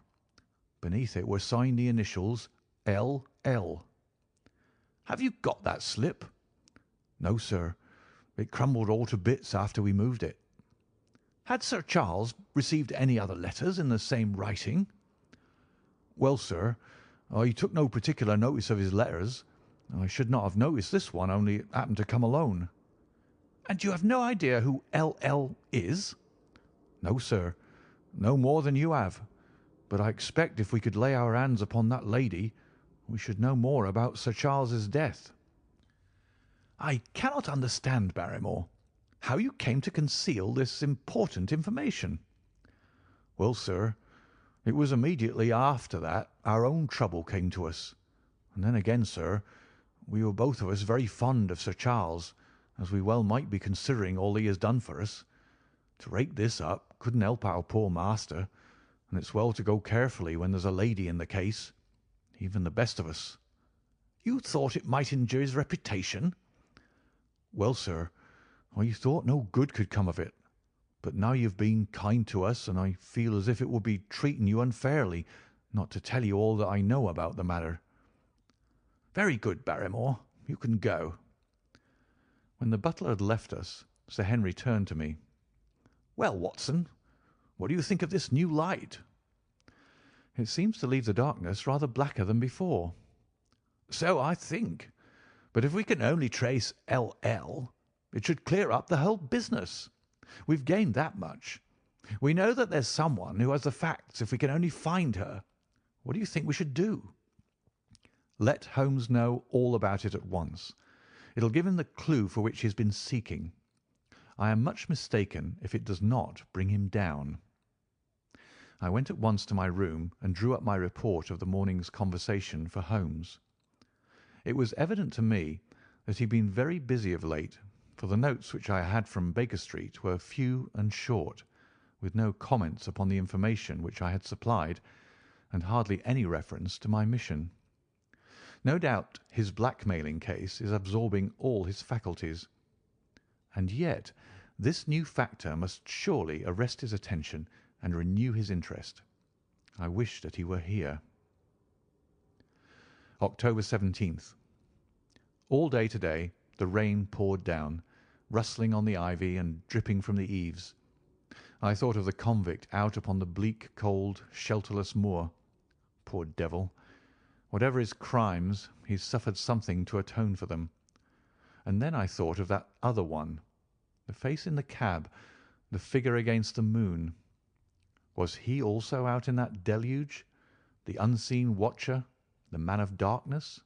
Beneath it were signed the initials L.L." "Have you got that slip?" "No, sir. It crumbled all to bits after we moved it." "Had Sir Charles received any other letters in the same writing?" "Well, sir, I took no particular notice of his letters. I should not have noticed this one, only it happened to come alone." "And you have no idea who L.L. is?" "No, sir, no more than you have. But I expect if we could lay our hands upon that lady, we should know more about Sir Charles's death." "I cannot understand, Barrymore, how you came to conceal this important information." "Well, sir, it was immediately after that our own trouble came to us. And then again, sir, we were both of us very fond of Sir Charles, as we well might be considering all he has done for us. To rake this up couldn't help our poor master, and it's well to go carefully when there's a lady in the case, even the best of us." "You thought it might injure his reputation?" "Well, sir, I thought no good could come of it. But now you've been kind to us, and I feel as if it would be treating you unfairly not to tell you all that I know about the matter." "Very good, Barrymore. You can go." When the butler had left us, Sir Henry turned to me. "Well, Watson, what do you think of this new light?" "It seems to leave the darkness rather blacker than before." "So I think. But if we can only trace L.L., it should clear up the whole business. We've gained that much. We know that there's someone who has the facts if we can only find her. What do you think we should do?" "Let Holmes know all about it at once. It'll give him the clue for which he has been seeking. I am much mistaken if it does not bring him down." I went at once to my room and drew up my report of the morning's conversation for Holmes. It was evident to me that he had been very busy of late, for the notes which I had from Baker Street were few and short, with no comments upon the information which I had supplied, and hardly any reference to my mission. No doubt his blackmailing case is absorbing all his faculties. And yet this new factor must surely arrest his attention and renew his interest. I wish that he were here. October 17th. All day today the rain poured down, rustling on the ivy and dripping from the eaves. I thought of the convict out upon the bleak, cold, shelterless moor. Poor devil! Whatever his crimes, he suffered something to atone for them. And then I thought of that other one, the face in the cab, the figure against the moon. Was he also out in that deluge, the unseen watcher, the man of darkness?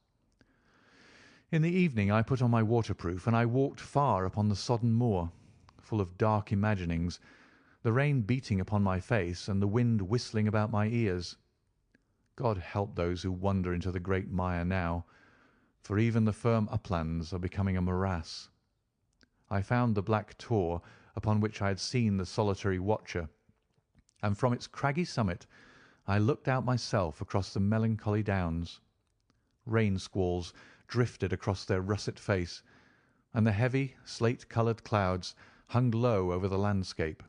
In the evening I put on my waterproof, and I walked far upon the sodden moor, full of dark imaginings, the rain beating upon my face and the wind whistling about my ears. God help those who wander into the great mire now, for even the firm uplands are becoming a morass. I found the black tor upon which I had seen the solitary watcher, and from its craggy summit I looked out myself across the melancholy downs. Rain squalls drifted across their russet face, and the heavy, slate-coloured clouds hung low over the landscape,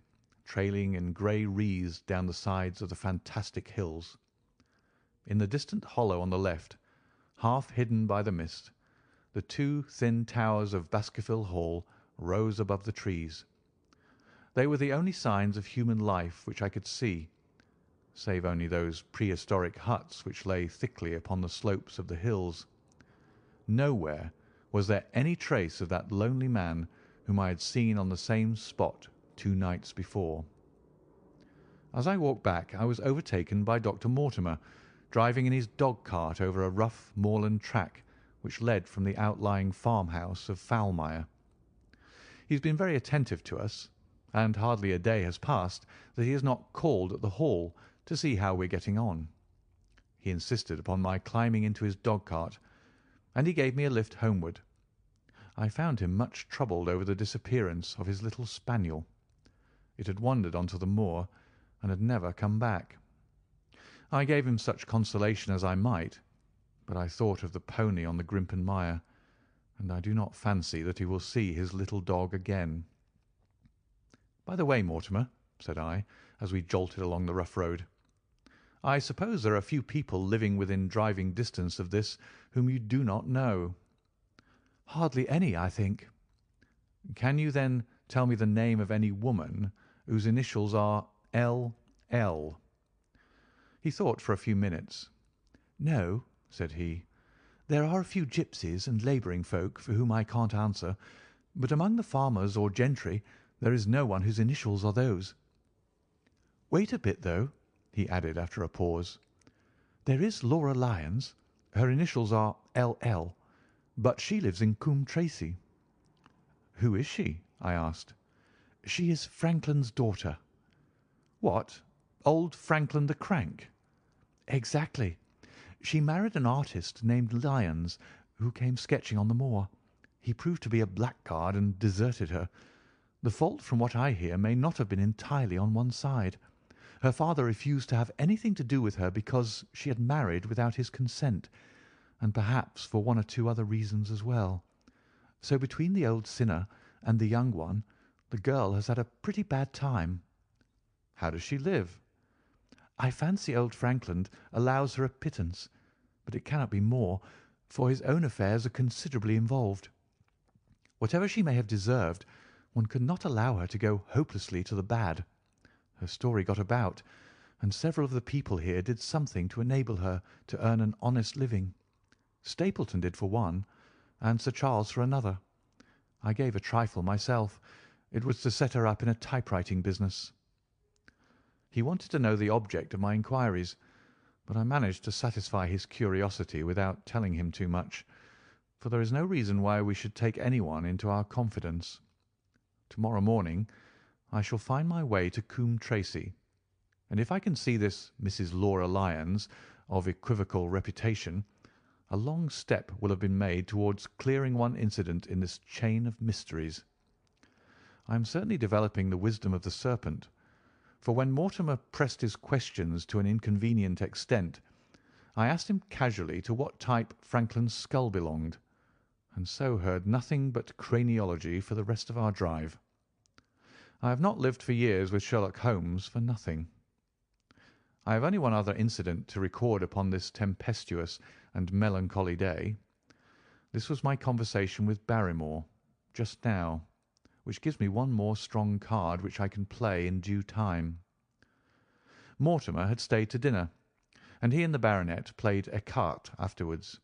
trailing in grey wreaths down the sides of the fantastic hills. In the distant hollow on the left, half hidden by the mist, the two thin towers of Baskerville Hall rose above the trees. They were the only signs of human life which I could see, save only those prehistoric huts which lay thickly upon the slopes of the hills. Nowhere was there any trace of that lonely man whom I had seen on the same spot 2 nights before. As I walked back I was overtaken by Dr. Mortimer, driving in his dog-cart over a rough moorland track which led from the outlying farmhouse of Foulmire. He has been very attentive to us, and hardly a day has passed that he has not called at the Hall to see how we are getting on. He insisted upon my climbing into his dog-cart, and he gave me a lift homeward. I found him much troubled over the disappearance of his little spaniel. It had wandered on to the moor and had never come back. I gave him such consolation as I might, but I thought of the pony on the Grimpen Mire, and I do not fancy that he will see his little dog again. "By the way, Mortimer," said I, as we jolted along the rough road, "I suppose there are few people living within driving distance of this whom you do not know?" "Hardly any, I think." Can you then tell me the name of any woman whose initials are L.L.? He thought for a few minutes. No, said he. There are a few gipsies and labouring folk for whom I can't answer, but among the farmers or gentry there is no one whose initials are those. Wait a bit, though, he added after a pause. There is Laura Lyons. Her initials are L.L., but she lives in Coombe Tracey. Who is she? I asked. She is Franklin's daughter. What? Old Franklin the Crank? Exactly. She married an artist named Lyons, who came sketching on the moor. He proved to be a blackguard and deserted her. The fault, from what I hear, may not have been entirely on one side. Her father refused to have anything to do with her because she had married without his consent, and perhaps for one or two other reasons as well. So between the old sinner and the young one, the girl has had a pretty bad time. How does she live? I fancy old Franklin allows her a pittance, but it cannot be more, for his own affairs are considerably involved. Whatever she may have deserved, one could not allow her to go hopelessly to the bad. Her story got about, and several of the people here did something to enable her to earn an honest living. Stapleton did for one, and Sir Charles for another. I gave a trifle myself. It was to set her up in a typewriting business. He wanted to know the object of my inquiries, but I managed to satisfy his curiosity without telling him too much, for there is no reason why we should take anyone into our confidence. Tomorrow morning I shall find my way to Coombe Tracey, and if I can see this Mrs. Laura Lyons, of equivocal reputation, a long step will have been made towards clearing one incident in this chain of mysteries. I am certainly developing the wisdom of the serpent, for when Mortimer pressed his questions to an inconvenient extent, I asked him casually to what type Franklin's skull belonged, and so heard nothing but craniology for the rest of our drive. I have not lived for years with Sherlock Holmes for nothing. I have only one other incident to record upon this tempestuous and melancholy day. This was my conversation with Barrymore just now, which gives me one more strong card which I can play in due time. Mortimer had stayed to dinner, and he and the baronet played écarté afterwards.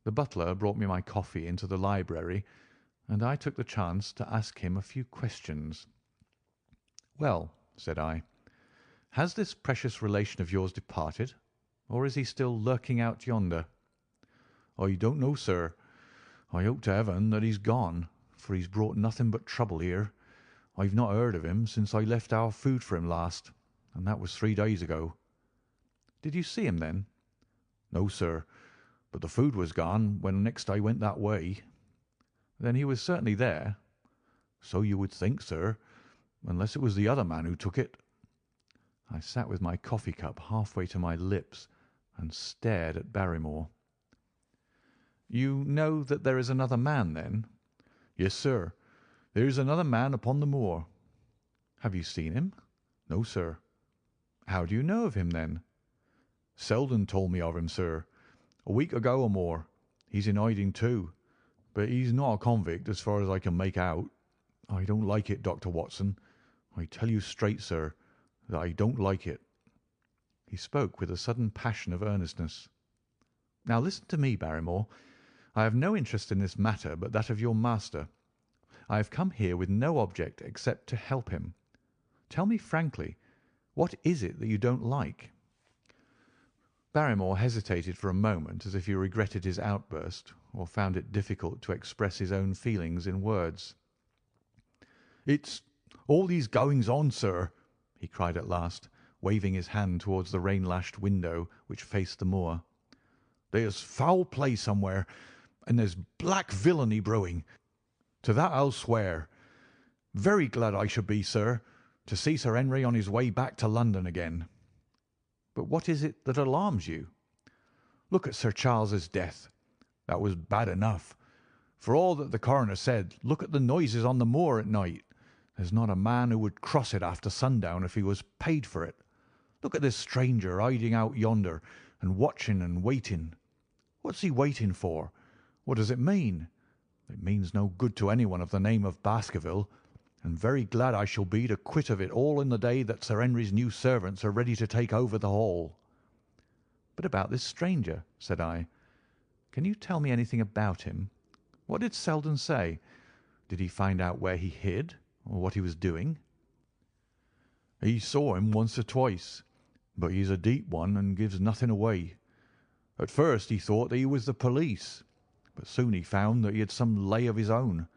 The butler brought me my coffee into the library, and I took the chance to ask him a few questions. "Well," said I, "has this precious relation of yours departed, or is he still lurking out yonder?" "I don't know, sir. I hope to heaven that he's gone, for he's brought nothing but trouble here. I've not heard of him since I left our food for him last, and that was 3 days ago." "Did you see him then?" "No, sir, but the food was gone when next I went that way." "Then he was certainly there." "So you would think, sir, unless it was the other man who took it." I sat with my coffee cup halfway to my lips and stared at Barrymore. "You know that there is another man, then?" "Yes, sir. There is another man upon the moor." "Have you seen him?" "No, sir." "How do you know of him, then?" "Selden told me of him, sir. A week ago or more. He's in hiding too, but he's not a convict as far as I can make out. I don't like it, Dr. Watson. I tell you straight, sir, that I don't like it." He spoke with a sudden passion of earnestness. "Now listen to me, Barrymore. I have no interest in this matter but that of your master. I have come here with no object except to help him. Tell me frankly, what is it that you don't like?" Barrymore hesitated for a moment, as if he regretted his outburst, or found it difficult to express his own feelings in words. "It's all these goings-on, sir," he cried at last, waving his hand towards the rain-lashed window which faced the moor. "There's foul play somewhere, and there's black villainy brewing. To that I'll swear. Very glad I should be, sir, to see Sir Henry on his way back to London again." "But what is it that alarms you?" "Look at Sir Charles's death. That was bad enough. For all that the coroner said, look at the noises on the moor at night. There's not a man who would cross it after sundown if he was paid for it. Look at this stranger hiding out yonder and watching and waiting. What's he waiting for? What does it mean? It means no good to anyone of the name of Baskerville, and very glad I shall be to quit of it all in the day that Sir Henry's new servants are ready to take over the hall." "But about this stranger," said I. "Can you tell me anything about him? What did Selden say? Did he find out where he hid, or what he was doing?" "He saw him once or twice, but he's a deep one and gives nothing away. At first he thought that he was the police, but soon he found that he had some lay of his own.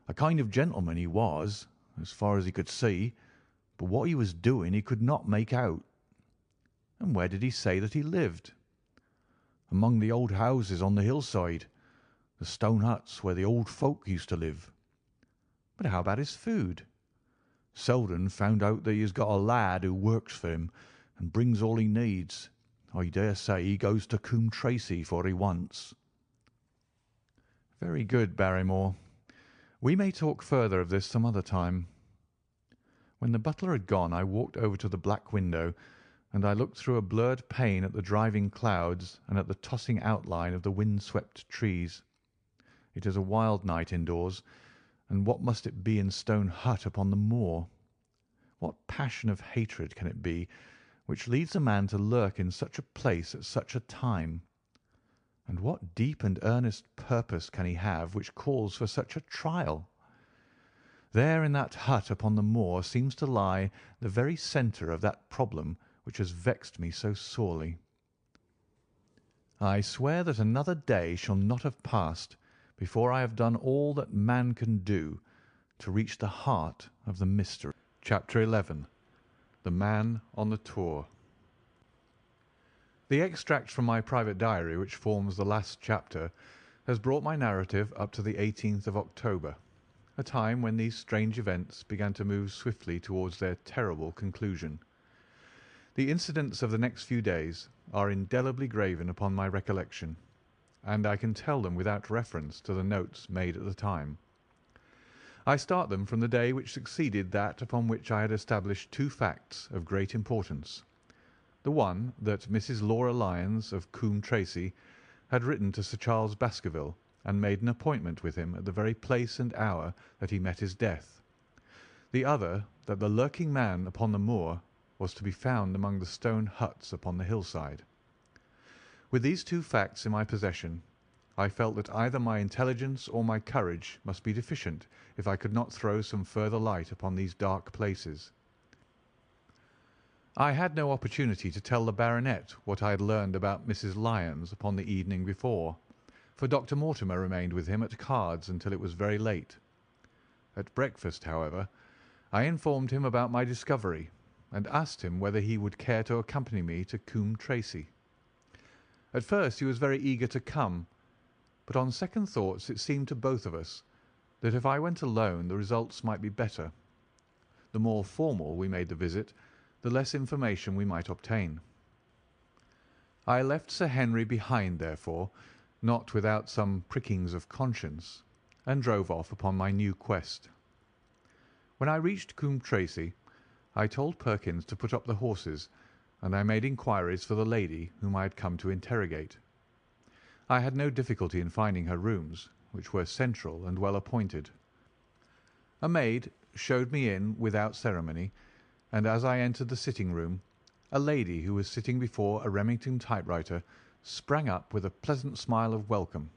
A kind of gentleman he was, as far as he could see, but what he was doing he could not make out." "And where did he say that he lived?" "Among the old houses on the hillside, the stone huts where the old folk used to live." "But how about his food?" "Selden found out that he has got a lad who works for him and brings all he needs. I dare say he goes to Coombe Tracey for what he wants." "Very good, Barrymore. We may talk further of this some other time." When the butler had gone, I walked over to the black window, and I looked through a blurred pane at the driving clouds and at the tossing outline of the wind-swept trees. It is a wild night indoors, and what must it be in Stone Hut upon the moor? What passion of hatred can it be which leads a man to lurk in such a place at such a time? And what deep and earnest purpose can he have which calls for such a trial? There in that hut upon the moor seems to lie the very centre of that problem which has vexed me so sorely. I swear that another day shall not have passed before I have done all that man can do to reach the heart of the mystery. Chapter 11. The Man on the Tour. The extract from my private diary which forms the last chapter has brought my narrative up to the 18th of October, a time when these strange events began to move swiftly towards their terrible conclusion. The incidents of the next few days are indelibly graven upon my recollection, and I can tell them without reference to the notes made at the time. I start them from the day which succeeded that upon which I had established two facts of great importance. The one, that Mrs. Laura Lyons of Coombe Tracey had written to Sir Charles Baskerville and made an appointment with him at the very place and hour that he met his death. The other, that the lurking man upon the moor was to be found among the stone huts upon the hillside. With these two facts in my possession, I felt that either my intelligence or my courage must be deficient if I could not throw some further light upon these dark places. I had no opportunity to tell the baronet what I had learned about Mrs. Lyons upon the evening before, for Dr. Mortimer remained with him at cards until it was very late. At breakfast, however, I informed him about my discovery, and asked him whether he would care to accompany me to Coombe Tracey. At first he was very eager to come, but on second thoughts it seemed to both of us that if I went alone the results might be better. The more formal we made the visit, the less information we might obtain. I left Sir Henry behind, therefore, not without some prickings of conscience, and drove off upon my new quest. When I reached Coombe Tracey, I told Perkins to put up the horses, and I made inquiries for the lady whom I had come to interrogate. I had no difficulty in finding her rooms, which were central and well appointed. A maid showed me in without ceremony, and as I entered the sitting-room, a lady who was sitting before a Remington typewriter sprang up with a pleasant smile of welcome.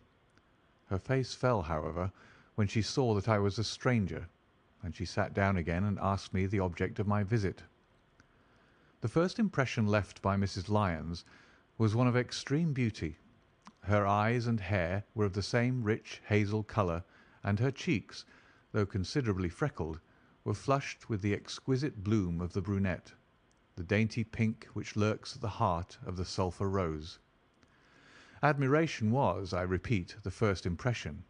Her face fell, however, when she saw that I was a stranger, and she sat down again and asked me the object of my visit. The first impression left by Mrs. Lyons was one of extreme beauty. Her eyes and hair were of the same rich hazel colour, and her cheeks, though considerably freckled, were flushed with the exquisite bloom of the brunette, the dainty pink which lurks at the heart of the sulphur rose. Admiration was, I repeat, the first impression,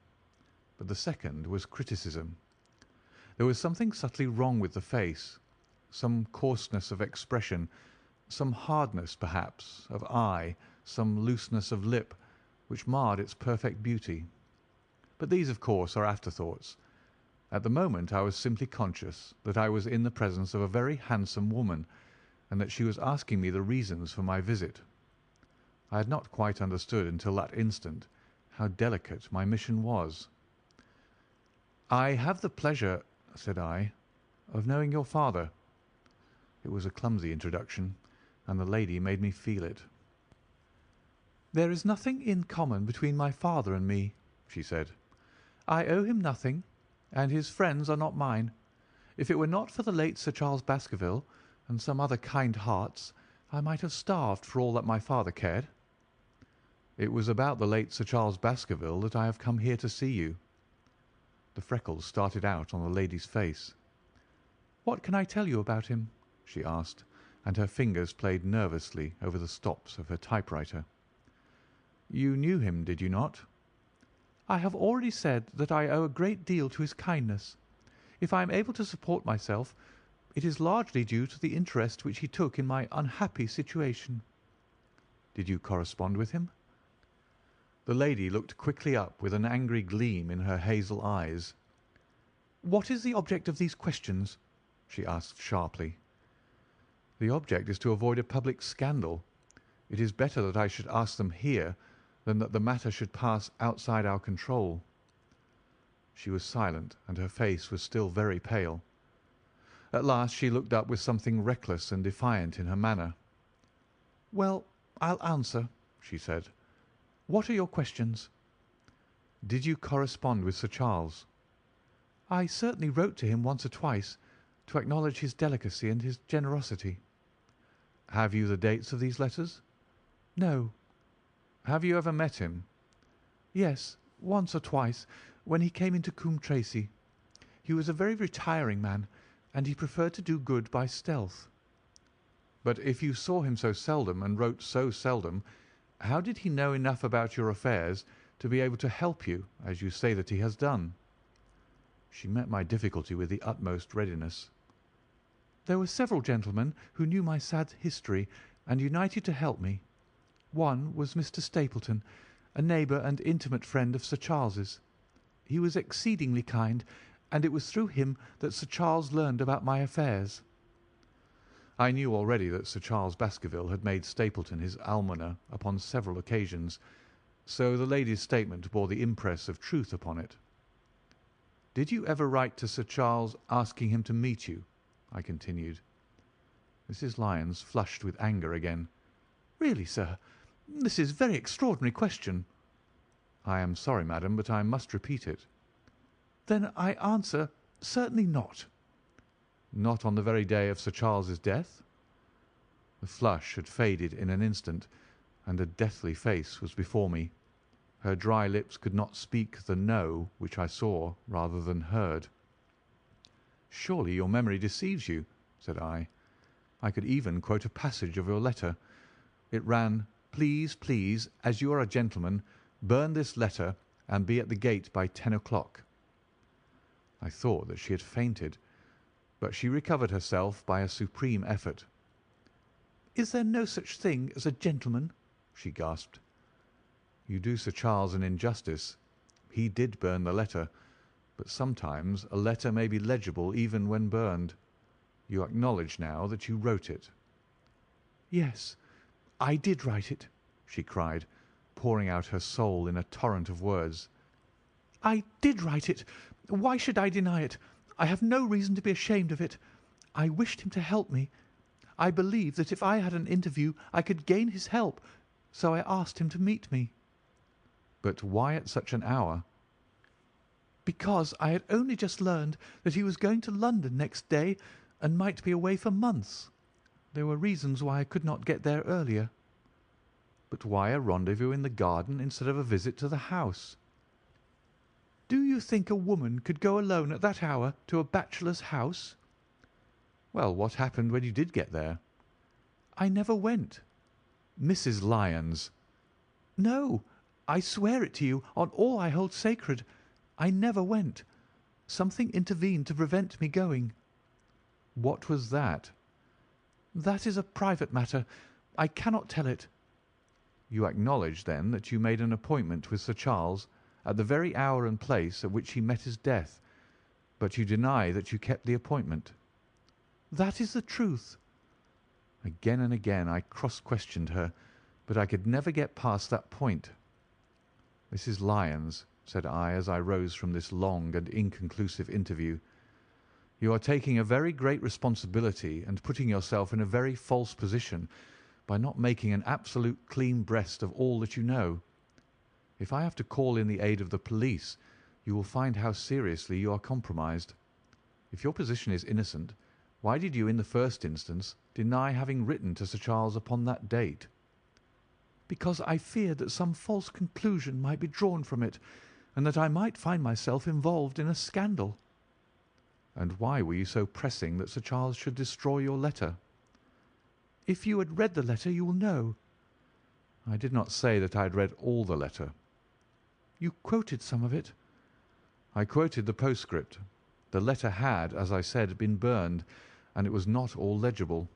but the second was criticism. There was something subtly wrong with the face, some coarseness of expression, some hardness, perhaps, of eye, some looseness of lip, which marred its perfect beauty. But these, of course, are afterthoughts. At the moment I was simply conscious that I was in the presence of a very handsome woman, and that she was asking me the reasons for my visit. I had not quite understood until that instant how delicate my mission was. "I have the pleasure," said I, "of knowing your father." It was a clumsy introduction, and the lady made me feel it. "There is nothing in common between my father and me," she said. "I owe him nothing, and his friends are not mine. If it were not for the late Sir Charles Baskerville and some other kind hearts, I might have starved for all that my father cared." "It was about the late Sir Charles Baskerville that I have come here to see you." The freckles started out on the lady's face. "What can I tell you about him?" she asked, and her fingers played nervously over the stops of her typewriter. "You knew him, did you not?" "I have already said that I owe a great deal to his kindness. If I am able to support myself, it is largely due to the interest which he took in my unhappy situation." "Did you correspond with him?" The lady looked quickly up with an angry gleam in her hazel eyes. "What is the object of these questions?" she asked sharply. "The object is to avoid a public scandal. It is better that I should ask them here than that the matter should pass outside our control." She was silent, and her face was still very pale. At last she looked up with something reckless and defiant in her manner. "Well, I'll answer," she said. "What are your questions?" "Did you correspond with Sir Charles?" "I certainly wrote to him once or twice, to acknowledge his delicacy and his generosity." "Have you the dates of these letters?" "No." "Have you ever met him?" "Yes, once or twice, when he came into Coombe Tracey. He was a very retiring man, and he preferred to do good by stealth." "But if you saw him so seldom and wrote so seldom, how did he know enough about your affairs to be able to help you, as you say that he has done?" She met my difficulty with the utmost readiness. "There were several gentlemen who knew my sad history and united to help me. One was Mr. Stapleton, a neighbour and intimate friend of Sir Charles's. He was exceedingly kind, and it was through him that Sir Charles learned about my affairs." I knew already that Sir Charles Baskerville had made Stapleton his almoner upon several occasions, so the lady's statement bore the impress of truth upon it. "Did you ever write to Sir Charles asking him to meet you?" I continued. Mrs. Lyons flushed with anger again. "Really, sir, this is a very extraordinary question." "I am sorry, madam, but I must repeat it." "Then I answer, certainly not." "Not on the very day of Sir Charles's death?" The flush had faded in an instant, and a deathly face was before me. Her dry lips could not speak the "no" which I saw rather than heard. "Surely your memory deceives you," said I. "I could even quote a passage of your letter. It ran, 'Please, please, as you are a gentleman, burn this letter and be at the gate by 10 o'clock.'" I thought that she had fainted, but she recovered herself by a supreme effort. "Is there no such thing as a gentleman?" she gasped. "You do Sir Charles an injustice. He did burn the letter, but sometimes a letter may be legible even when burned. You acknowledge now that you wrote it." "Yes, I did write it," she cried, pouring out her soul in a torrent of words. "I did write it. Why should I deny it? I have no reason to be ashamed of it. I wished him to help me. I believed that if I had an interview I could gain his help, so I asked him to meet me." "But why at such an hour?" "Because I had only just learned that he was going to London next day and might be away for months. There were reasons why I could not get there earlier." "But why a rendezvous in the garden instead of a visit to the house?" "Do you think a woman could go alone at that hour to a bachelor's house?" "Well, what happened when you did get there?" "I never went." "Mrs. Lyons!" "No, I swear it to you on all I hold sacred. I never went. Something intervened to prevent me going." "What was that?" "That is a private matter. I cannot tell it." "You acknowledge, then, that you made an appointment with Sir Charles at the very hour and place at which he met his death, but you deny that you kept the appointment?" "That is the truth." Again and again I cross-questioned her, but I could never get past that point. "Mrs. Lyons," said I as I rose from this long and inconclusive interview. "You are taking a very great responsibility and putting yourself in a very false position by not making an absolute clean breast of all that you know. If I have to call in the aid of the police, you will find how seriously you are compromised. If your position is innocent, why did you in the first instance deny having written to Sir Charles upon that date?" "Because I feared that some false conclusion might be drawn from it, and that I might find myself involved in a scandal." "And why were you so pressing that Sir Charles should destroy your letter?" "If you had read the letter you will know." "I did not say that I had read all the letter." "You quoted some of it." "I quoted the postscript. The letter had, as I said, been burned, and it was not all legible.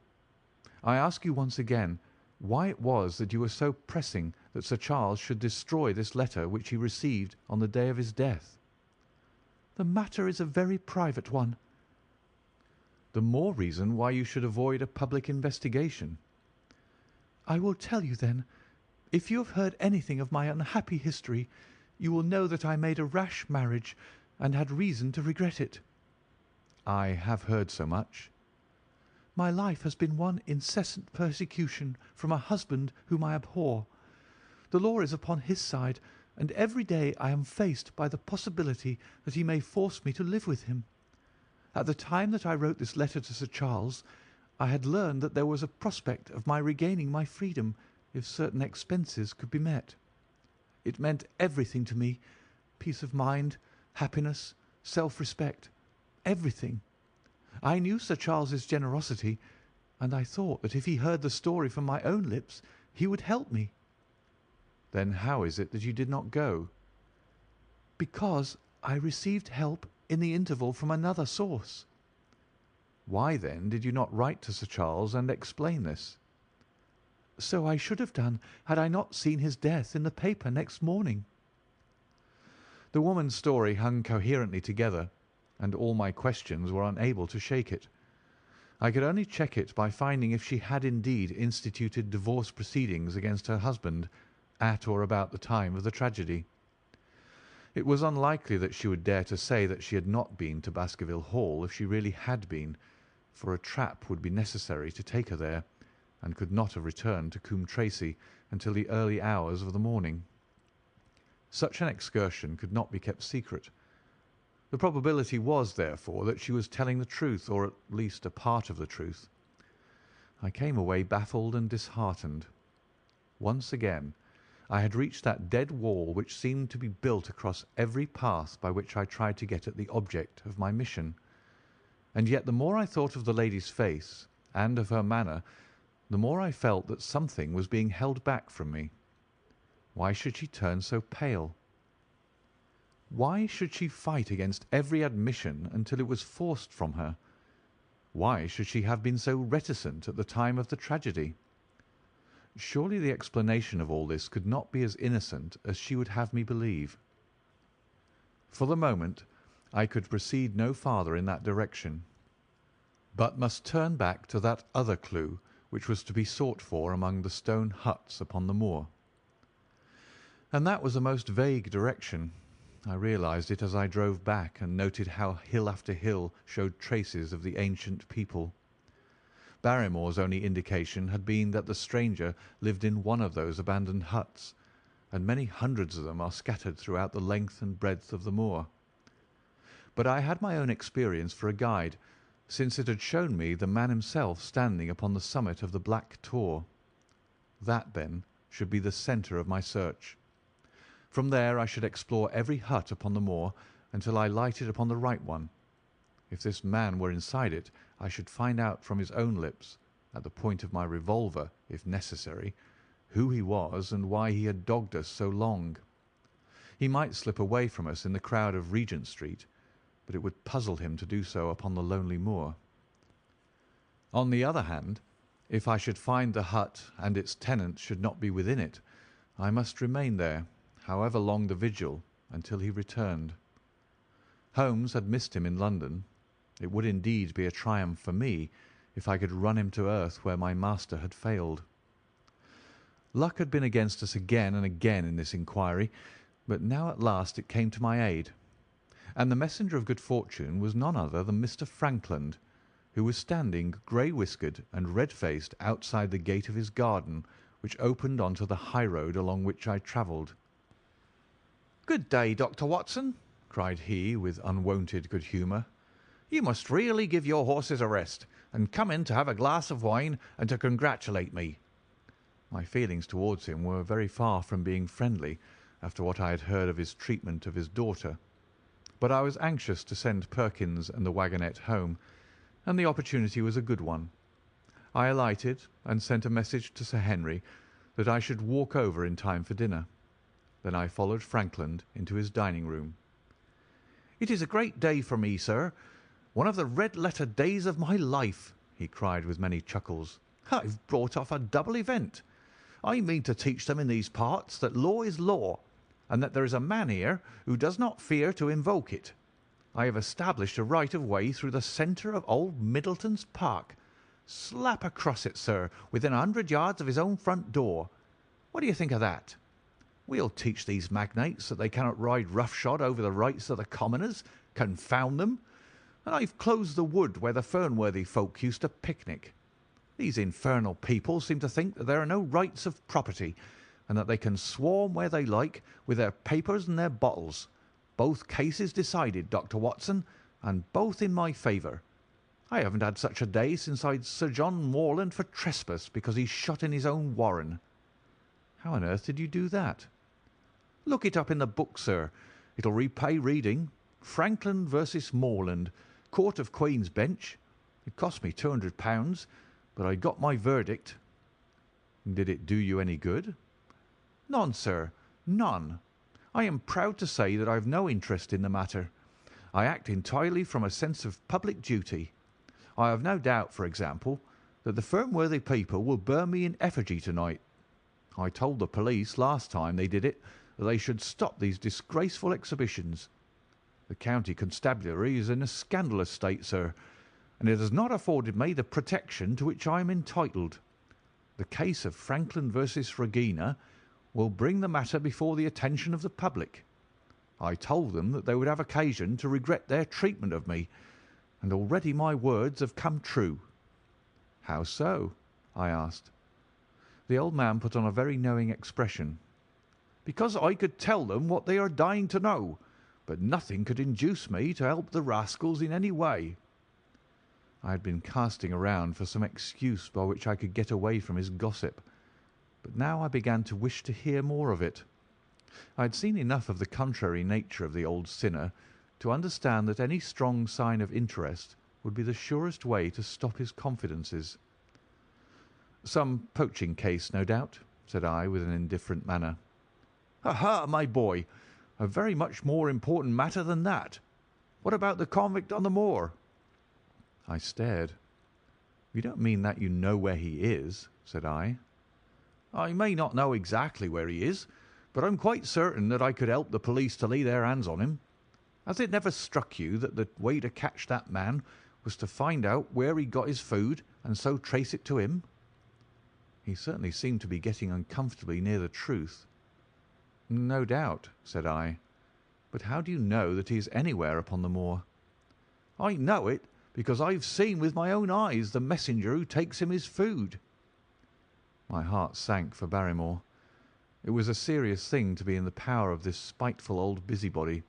I ask you once again why it was that you were so pressing that Sir Charles should destroy this letter which he received on the day of his death?" "The matter is a very private one." "The more reason why you should avoid a public investigation." "I will tell you then. If you have heard anything of my unhappy history, you will know that I made a rash marriage and had reason to regret it." "I have heard so much." "My life has been one incessant persecution from a husband whom I abhor. The law is upon his side, and every day I am faced by the possibility that he may force me to live with him. At the time that I wrote this letter to Sir Charles, I had learned that there was a prospect of my regaining my freedom if certain expenses could be met. It meant everything to me, peace of mind, happiness, self-respect, everything. I knew Sir Charles's generosity, and I thought that if he heard the story from my own lips he would help me." "Then how is it that you did not go?" "Because I received help in the interval from another source." "Why, then, did you not write to Sir Charles and explain this?" "So I should have done had I not seen his death in the paper next morning." The woman's story hung coherently together, and all my questions were unable to shake it. I could only check it by finding if she had indeed instituted divorce proceedings against her husband at or about the time of the tragedy. It was unlikely that she would dare to say that she had not been to Baskerville Hall if she really had been, for a trap would be necessary to take her there, and could not have returned to Coombe Tracey until the early hours of the morning. Such an excursion could not be kept secret. The probability was, therefore, that she was telling the truth, or at least a part of the truth. I came away baffled and disheartened. Once again I had reached that dead wall which seemed to be built across every path by which I tried to get at the object of my mission. And yet the more I thought of the lady's face and of her manner, the more I felt that something was being held back from me. Why should she turn so pale? Why should she fight against every admission until it was forced from her? Why should she have been so reticent at the time of the tragedy? Surely the explanation of all this could not be as innocent as she would have me believe. For the moment I could proceed no farther in that direction, but must turn back to that other clue which was to be sought for among the stone huts upon the moor. And that was a most vague direction. I realized it as I drove back and noted how hill after hill showed traces of the ancient people. Barrymore's only indication had been that the stranger lived in one of those abandoned huts, and many hundreds of them are scattered throughout the length and breadth of the moor. But I had my own experience for a guide, since it had shown me the man himself standing upon the summit of the Black Tor. That, then, should be the centre of my search. From there I should explore every hut upon the moor until I lighted upon the right one. If this man were inside it, I should find out from his own lips, at the point of my revolver, if necessary, who he was and why he had dogged us so long. He might slip away from us in the crowd of Regent Street, but it would puzzle him to do so upon the lonely moor. On the other hand, if I should find the hut and its tenant should not be within it, I must remain there, however long the vigil, until he returned. Holmes had missed him in London. It would indeed be a triumph for me if I could run him to earth where my master had failed. Luck had been against us again and again in this inquiry, But now at last it came to my aid, and the messenger of good fortune was none other than Mr. Frankland, who was standing grey-whiskered and red-faced outside the gate of his garden, which opened on to the high road along which I travelled. "Good day, Dr. Watson," cried he with unwonted good humour. "You must really give your horses a rest, and come in to have a glass of wine and to congratulate me." My feelings towards him were very far from being friendly after what I had heard of his treatment of his daughter, but I was anxious to send Perkins and the waggonette home, and the opportunity was a good one. I alighted and sent a message to Sir Henry that I should walk over in time for dinner. Then I followed Frankland into his dining-room. "It is a great day for me, sir, one of the red-letter days of my life," he cried with many chuckles. "I've brought off a double event. I mean to teach them in these parts that law is law, and that there is a man here who does not fear to invoke it. I have established a right of way through the centre of old Middleton's Park, slap across it, sir, within 100 yards of his own front door. What do you think of that? We'll teach these magnates that they cannot ride roughshod over the rights of the commoners, confound them. And I've closed the wood where the Fernworthy folk used to picnic. These infernal people seem to think that there are no rights of property, and that they can swarm where they like with their papers and their bottles. Both cases decided, Dr. Watson, and both in my favour. I haven't had such a day since I'd Sir John Morland for trespass because he shot in his own warren." "How on earth did you do that?" "Look it up in the book, sir. It'll repay reading. Frankland versus Morland, Court of Queen's Bench. It cost me £200, but I got my verdict." "Did it do you any good?" "None, sir, none. I am proud to say that I have no interest in the matter. I act entirely from a sense of public duty. I have no doubt, for example, that the Fernworthy people will burn me in effigy tonight. I told the police last time they did it that they should stop these disgraceful exhibitions. The county constabulary is in a scandalous state, sir, and it has not afforded me the protection to which I am entitled. The case of Frankland versus Regina will bring the matter before the attention of the public. I told them that they would have occasion to regret their treatment of me, and already my words have come true." "How so?" I asked. The old man put on a very knowing expression. "Because I could tell them what they are dying to know, but nothing could induce me to help the rascals in any way." I had been casting around for some excuse by which I could get away from his gossip, but now I began to wish to hear more of it. I had seen enough of the contrary nature of the old sinner to understand that any strong sign of interest would be the surest way to stop his confidences. "Some poaching case, no doubt," said I, with an indifferent manner. "Aha, my boy! A very much more important matter than that. What about the convict on the moor?" I stared. "You don't mean that you know where he is?" said I. "I may not know exactly where he is, but I'm quite certain that I could help the police to lay their hands on him. Has it never struck you that the way to catch that man was to find out where he got his food and so trace it to him?" He certainly seemed to be getting uncomfortably near the truth. "No doubt," said I. "But how do you know that he is anywhere upon the moor?" "I know it because I've seen with my own eyes the messenger who takes him his food." My heart sank for Barrymore. It was a serious thing to be in the power of this spiteful old busybody,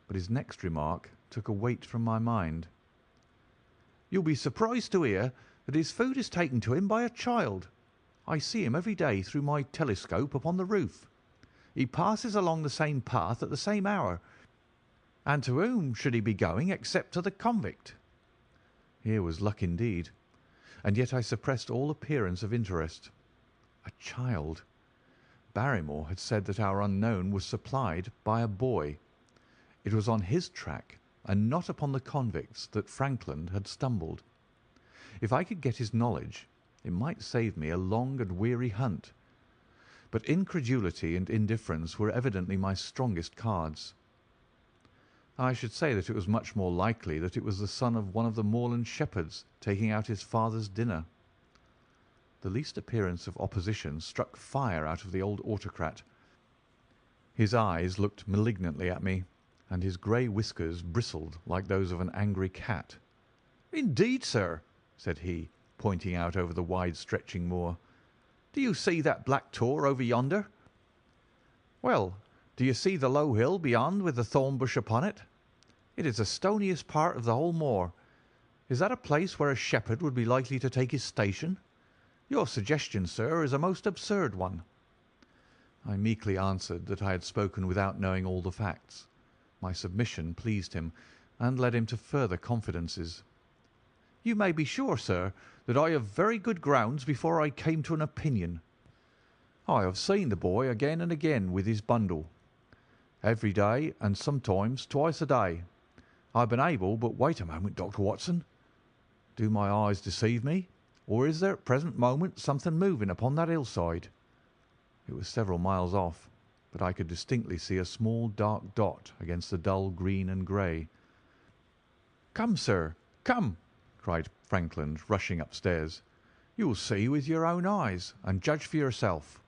but his next remark took a weight from my mind. "You'll be surprised to hear that his food is taken to him by a child. I see him every day through my telescope upon the roof. He passes along the same path at the same hour, and to whom should he be going except to the convict?" Here was luck indeed, and yet I suppressed all appearance of interest. A child! Barrymore had said that our unknown was supplied by a boy. It was on his track, and not upon the convict's, that Frankland had stumbled. If I could get his knowledge, it might save me a long and weary hunt. But incredulity and indifference were evidently my strongest cards. I should say that it was much more likely that it was the son of one of the moorland shepherds taking out his father's dinner. The least appearance of opposition struck fire out of the old autocrat. His eyes looked malignantly at me, and his grey whiskers bristled like those of an angry cat. "Indeed, sir," said he, pointing out over the wide-stretching moor. "Do you see that black tor over yonder? Well, do you see the low hill beyond with the thorn bush upon it? It is the stoniest part of the whole moor. Is that a place where a shepherd would be likely to take his station? Your suggestion, sir, is a most absurd one." I meekly answered that I had spoken without knowing all the facts. My submission pleased him, and led him to further confidences. "You may be sure, sir, that I have very good grounds before I came to an opinion. I have seen the boy again and again with his bundle, every day and sometimes twice a day. I have been able, but wait a moment, Dr. Watson. Do my eyes deceive me, or is there at present moment something moving upon that hillside?" It was several miles off, but I could distinctly see a small dark dot against the dull green and grey. "Come, sir, come!" cried Frankland, rushing upstairs. "You will see with your own eyes, and judge for yourself."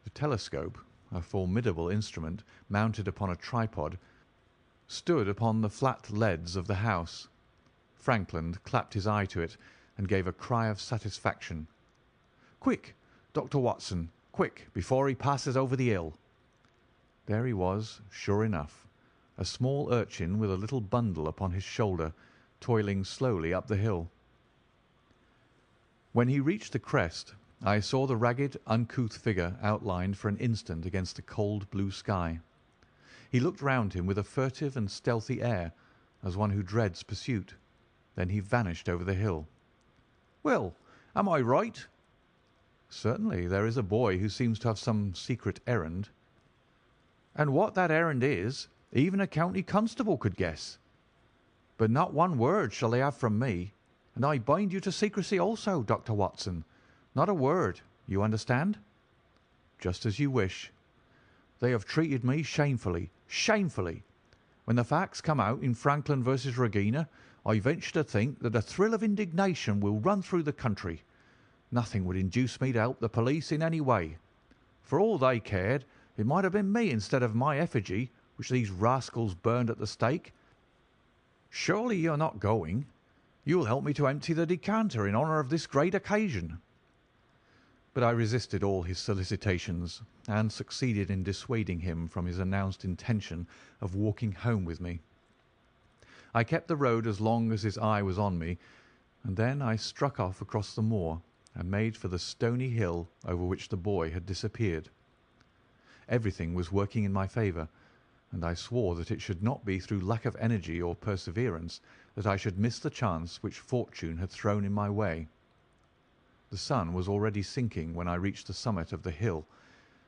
The telescope, a formidable instrument mounted upon a tripod, stood upon the flat leads of the house. Frankland clapped his eye to it and gave a cry of satisfaction. "Quick, Dr. Watson, quick, before he passes over the hill." There he was, sure enough, a small urchin with a little bundle upon his shoulder, toiling slowly up the hill. When he reached the crest, I saw the ragged, uncouth figure outlined for an instant against the cold blue sky. He looked round him with a furtive and stealthy air, as one who dreads pursuit. Then he vanished over the hill. "Well, am I right?" "Certainly there is a boy who seems to have some secret errand." "And what that errand is, even a county constable could guess. But not one word shall they have from me, and I bind you to secrecy also, Dr. Watson. Not a word, you understand?" "Just as you wish." "They have treated me shamefully, shamefully. When the facts come out in Frankland versus Regina, I venture to think that a thrill of indignation will run through the country. Nothing would induce me to help the police in any way. For all they cared, it might have been me instead of my effigy which these rascals burned at the stake. Surely you are not going? You will help me to empty the decanter in honour of this great occasion." But I resisted all his solicitations, and succeeded in dissuading him from his announced intention of walking home with me. I kept the road as long as his eye was on me, and then I struck off across the moor and made for the stony hill over which the boy had disappeared. Everything was working in my favour, and I swore that it should not be through lack of energy or perseverance that I should miss the chance which fortune had thrown in my way. The sun was already sinking when I reached the summit of the hill,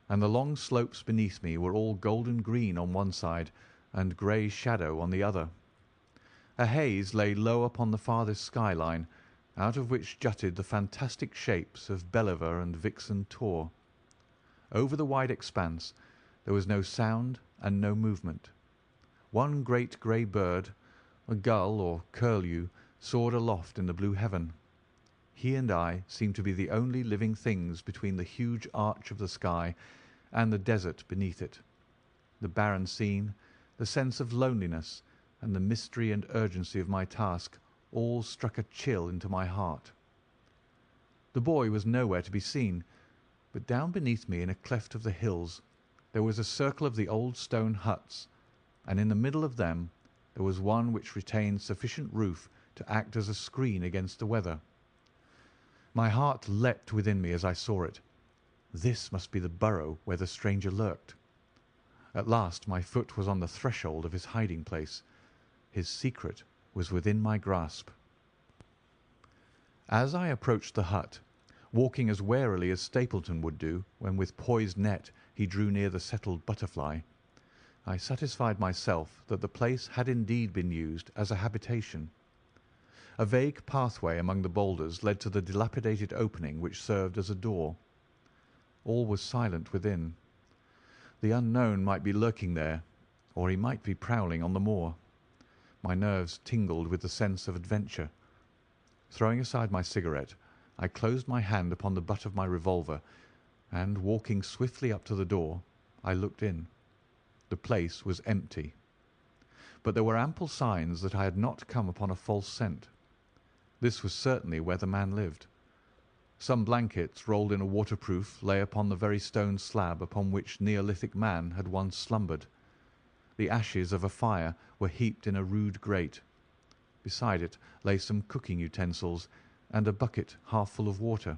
and the long slopes beneath me were all golden green on one side and grey shadow on the other. A haze lay low upon the farthest skyline, out of which jutted the fantastic shapes of Belliver and Vixen Tor. Over the wide expanse there was no sound and no movement. One great grey bird, a gull or curlew, soared aloft in the blue heaven. He and I seemed to be the only living things between the huge arch of the sky and the desert beneath it. The barren scene, the sense of loneliness, and the mystery and urgency of my task all struck a chill into my heart. The boy was nowhere to be seen, but down beneath me in a cleft of the hills there was a circle of the old stone huts, and in the middle of them there was one which retained sufficient roof to act as a screen against the weather. My heart leapt within me as I saw it. This must be the burrow where the stranger lurked. At last my foot was on the threshold of his hiding place. His secret was within my grasp. As I approached the hut, walking as warily as Stapleton would do when with poised net he drew near the settled butterfly, I satisfied myself that the place had indeed been used as a habitation. A vague pathway among the boulders led to the dilapidated opening which served as a door. All was silent within. The unknown might be lurking there, or he might be prowling on the moor. My nerves tingled with the sense of adventure. Throwing aside my cigarette, I closed my hand upon the butt of my revolver, and, walking swiftly up to the door, I looked in. The place was empty. But there were ample signs that I had not come upon a false scent. This was certainly where the man lived. Some blankets rolled in a waterproof lay upon the very stone slab upon which Neolithic man had once slumbered. The ashes of a fire were heaped in a rude grate. Beside it lay some cooking utensils and a bucket half full of water.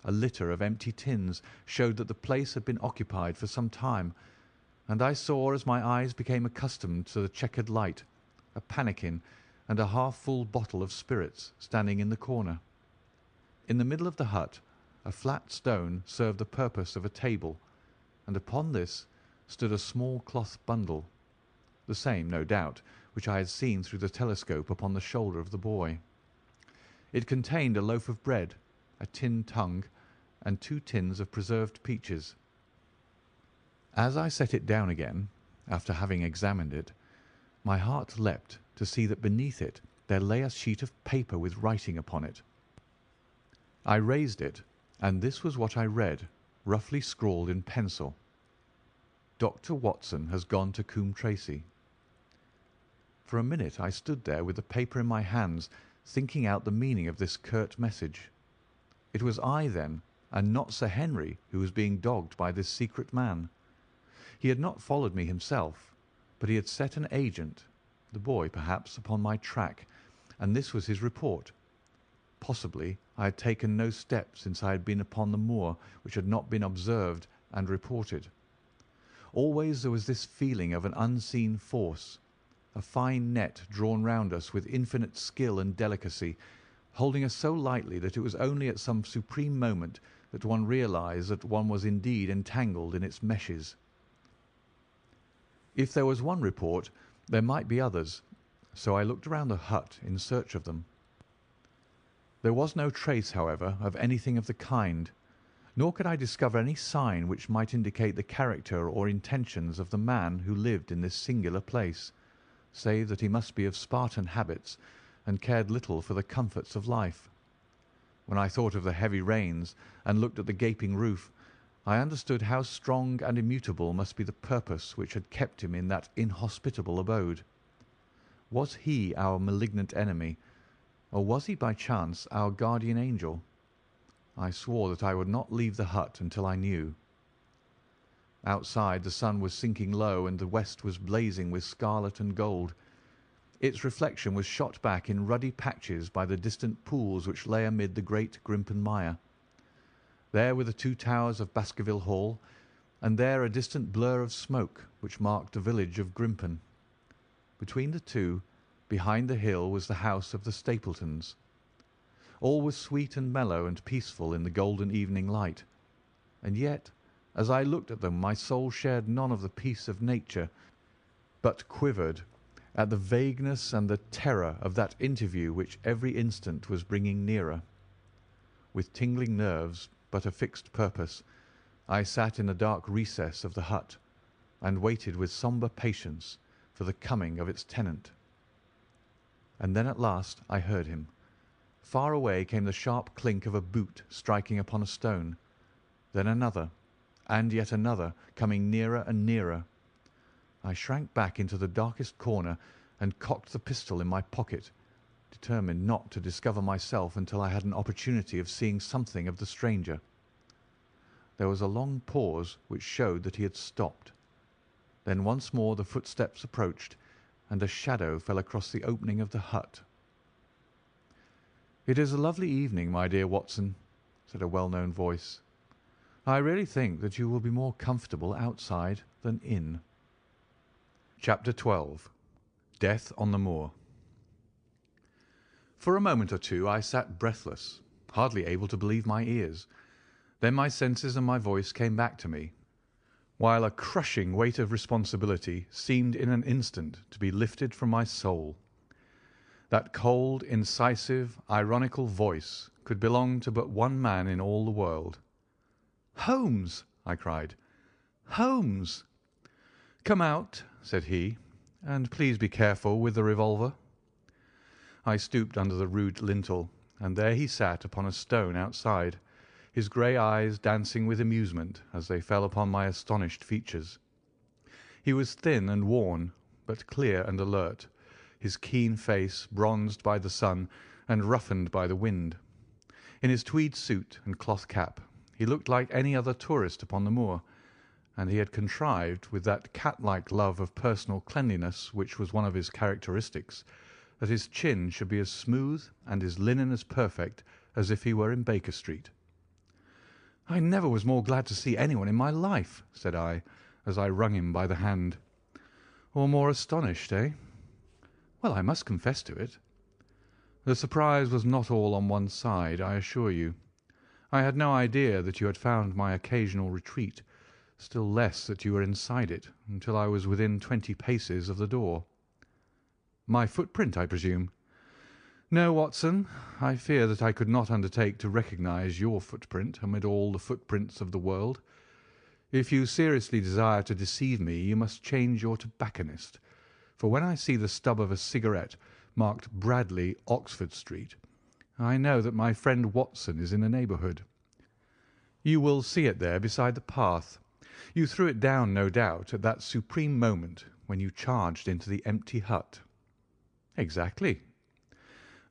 A litter of empty tins showed that the place had been occupied for some time, and I saw, as my eyes became accustomed to the checkered light, a pannikin and a half-full bottle of spirits standing in the corner. In the middle of the hut a flat stone served the purpose of a table, and upon this stood a small cloth bundle, the same, no doubt, which I had seen through the telescope upon the shoulder of the boy. It contained a loaf of bread, a tin tongue, and 2 tins of preserved peaches. As I set it down again, after having examined it, my heart leapt to see that beneath it there lay a sheet of paper with writing upon it. I raised it, and this was what I read, roughly scrawled in pencil: Dr. Watson has gone to Coombe Tracey. For a minute I stood there with the paper in my hands, thinking out the meaning of this curt message. It was I, then, and not Sir Henry, who was being dogged by this secret man. He had not followed me himself, but he had set an agent, the boy perhaps, upon my track, and this was his report. Possibly I had taken no step since I had been upon the moor which had not been observed and reported. Always there was this feeling of an unseen force, a fine net drawn round us with infinite skill and delicacy, holding us so lightly that it was only at some supreme moment that one realized that one was indeed entangled in its meshes. If there was one report, there might be others, so I looked around the hut in search of them. There was no trace, however, of anything of the kind, nor could I discover any sign which might indicate the character or intentions of the man who lived in this singular place, save that he must be of Spartan habits and cared little for the comforts of life. When I thought of the heavy rains and looked at the gaping roof, I understood how strong and immutable must be the purpose which had kept him in that inhospitable abode. Was he our malignant enemy, or was he by chance our guardian angel? I swore that I would not leave the hut until I knew. Outside the sun was sinking low, and the west was blazing with scarlet and gold. Its reflection was shot back in ruddy patches by the distant pools which lay amid the great Grimpen mire. There were the 2 towers of Baskerville Hall, and there a distant blur of smoke which marked the village of Grimpen. Between the two, behind the hill, was the house of the Stapletons. All was sweet and mellow and peaceful in the golden evening light, and yet, as I looked at them, my soul shared none of the peace of nature, but quivered at the vagueness and the terror of that interview which every instant was bringing nearer. With tingling nerves, but a fixed purpose, I sat in a dark recess of the hut, and waited with sombre patience for the coming of its tenant. And then at last I heard him. Far away came the sharp clink of a boot striking upon a stone, then another, and yet another, coming nearer and nearer. I shrank back into the darkest corner and cocked the pistol in my pocket, determined not to discover myself until I had an opportunity of seeing something of the stranger. There was a long pause which showed that he had stopped. Then once more the footsteps approached, and a shadow fell across the opening of the hut. "It is a lovely evening, my dear Watson," said a well-known voice. "I really think that you will be more comfortable outside than in." Chapter 12. Death on the Moor. For a moment or two I sat breathless, hardly able to believe my ears. Then my senses and my voice came back to me, while a crushing weight of responsibility seemed in an instant to be lifted from my soul. That cold, incisive, ironical voice could belong to but one man in all the world. "Holmes!" I cried. "Holmes!" "Come out," said he, "and please be careful with the revolver." I stooped under the rude lintel, and there he sat upon a stone outside, his grey eyes dancing with amusement as they fell upon my astonished features. He was thin and worn, but clear and alert, his keen face bronzed by the sun and roughened by the wind. In his tweed suit and cloth cap he looked like any other tourist upon the moor, and he had contrived, with that cat-like love of personal cleanliness which was one of his characteristics, that his chin should be as smooth and his linen as perfect as if he were in Baker Street. "I never was more glad to see anyone in my life," said I, as I wrung him by the hand. "Or more astonished, eh?" "Well, I must confess to it." "The surprise was not all on one side, I assure you. I had no idea that you had found my occasional retreat, still less that you were inside it, until I was within 20 paces of the door." "My footprint, I presume?" "No, Watson. I fear that I could not undertake to recognize your footprint amid all the footprints of the world. If you seriously desire to deceive me, you must change your tobacconist, for when I see the stub of a cigarette marked Bradley, Oxford Street, I know that my friend Watson is in the neighbourhood. You will see it there beside the path. You threw it down, no doubt, at that supreme moment when you charged into the empty hut." "Exactly."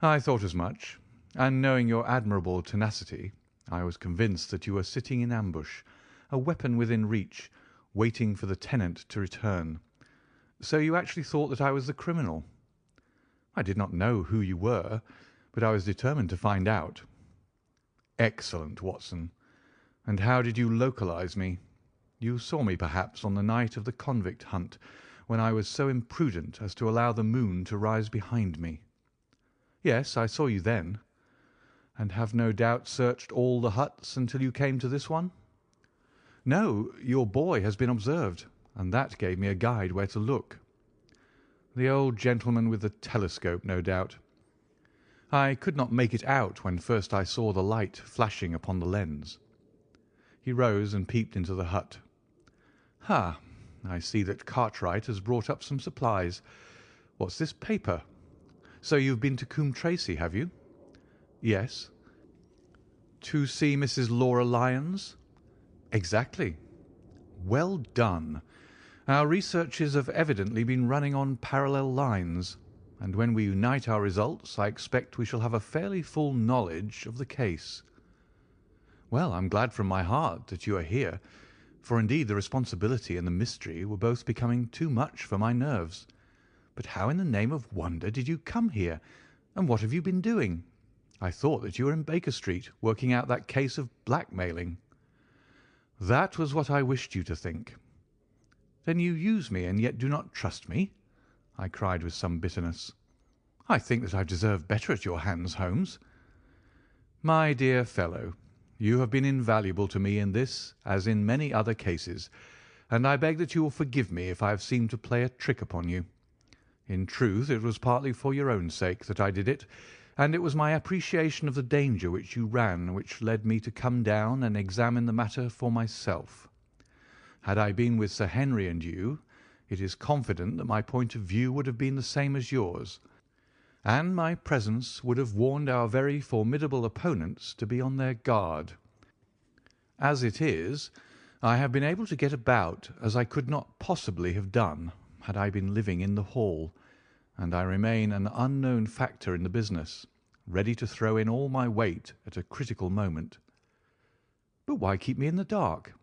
"I thought as much, and knowing your admirable tenacity, I was convinced that you were sitting in ambush, a weapon within reach, waiting for the tenant to return. So you actually thought that I was the criminal?" "I did not know who you were, but I was determined to find out." "Excellent, Watson. And how did you localize me? You saw me, perhaps, on the night of the convict hunt, when I was so imprudent as to allow the moon to rise behind me?" "Yes, I saw you then." "And have no doubt searched all the huts until you came to this one?" "No, your boy has been observed, and that gave me a guide where to look." "The old gentleman with the telescope, no doubt." "I could not make it out when first I saw the light flashing upon the lens." He rose and peeped into the hut. "Ha! I see that Cartwright has brought up some supplies. What's this paper? So you've been to Coombe Tracey, have you?" "Yes." "To see Mrs. Laura Lyons?" "Exactly." "Well done. Our researches have evidently been running on parallel lines, and when we unite our results I expect we shall have a fairly full knowledge of the case." "Well, I'm glad from my heart that you are here, for indeed the responsibility and the mystery were both becoming too much for my nerves. But how in the name of wonder did you come here, and what have you been doing? I thought that you were in Baker Street working out that case of blackmailing." "That was what I wished you to think." "Then you use me and yet do not trust me?" I cried with some bitterness. "I think that I've deserved better at your hands, Holmes." "My dear fellow, you have been invaluable to me in this as in many other cases, and I beg that you will forgive me if I have seemed to play a trick upon you. In truth, it was partly for your own sake that I did it, and it was my appreciation of the danger which you ran which led me to come down and examine the matter for myself. Had I been with Sir Henry and you, it is confident that my point of view would have been the same as yours, and my presence would have warned our very formidable opponents to be on their guard. As it is, I have been able to get about as I could not possibly have done had I been living in the Hall, and I remain an unknown factor in the business, ready to throw in all my weight at a critical moment." "But why keep me in the dark?"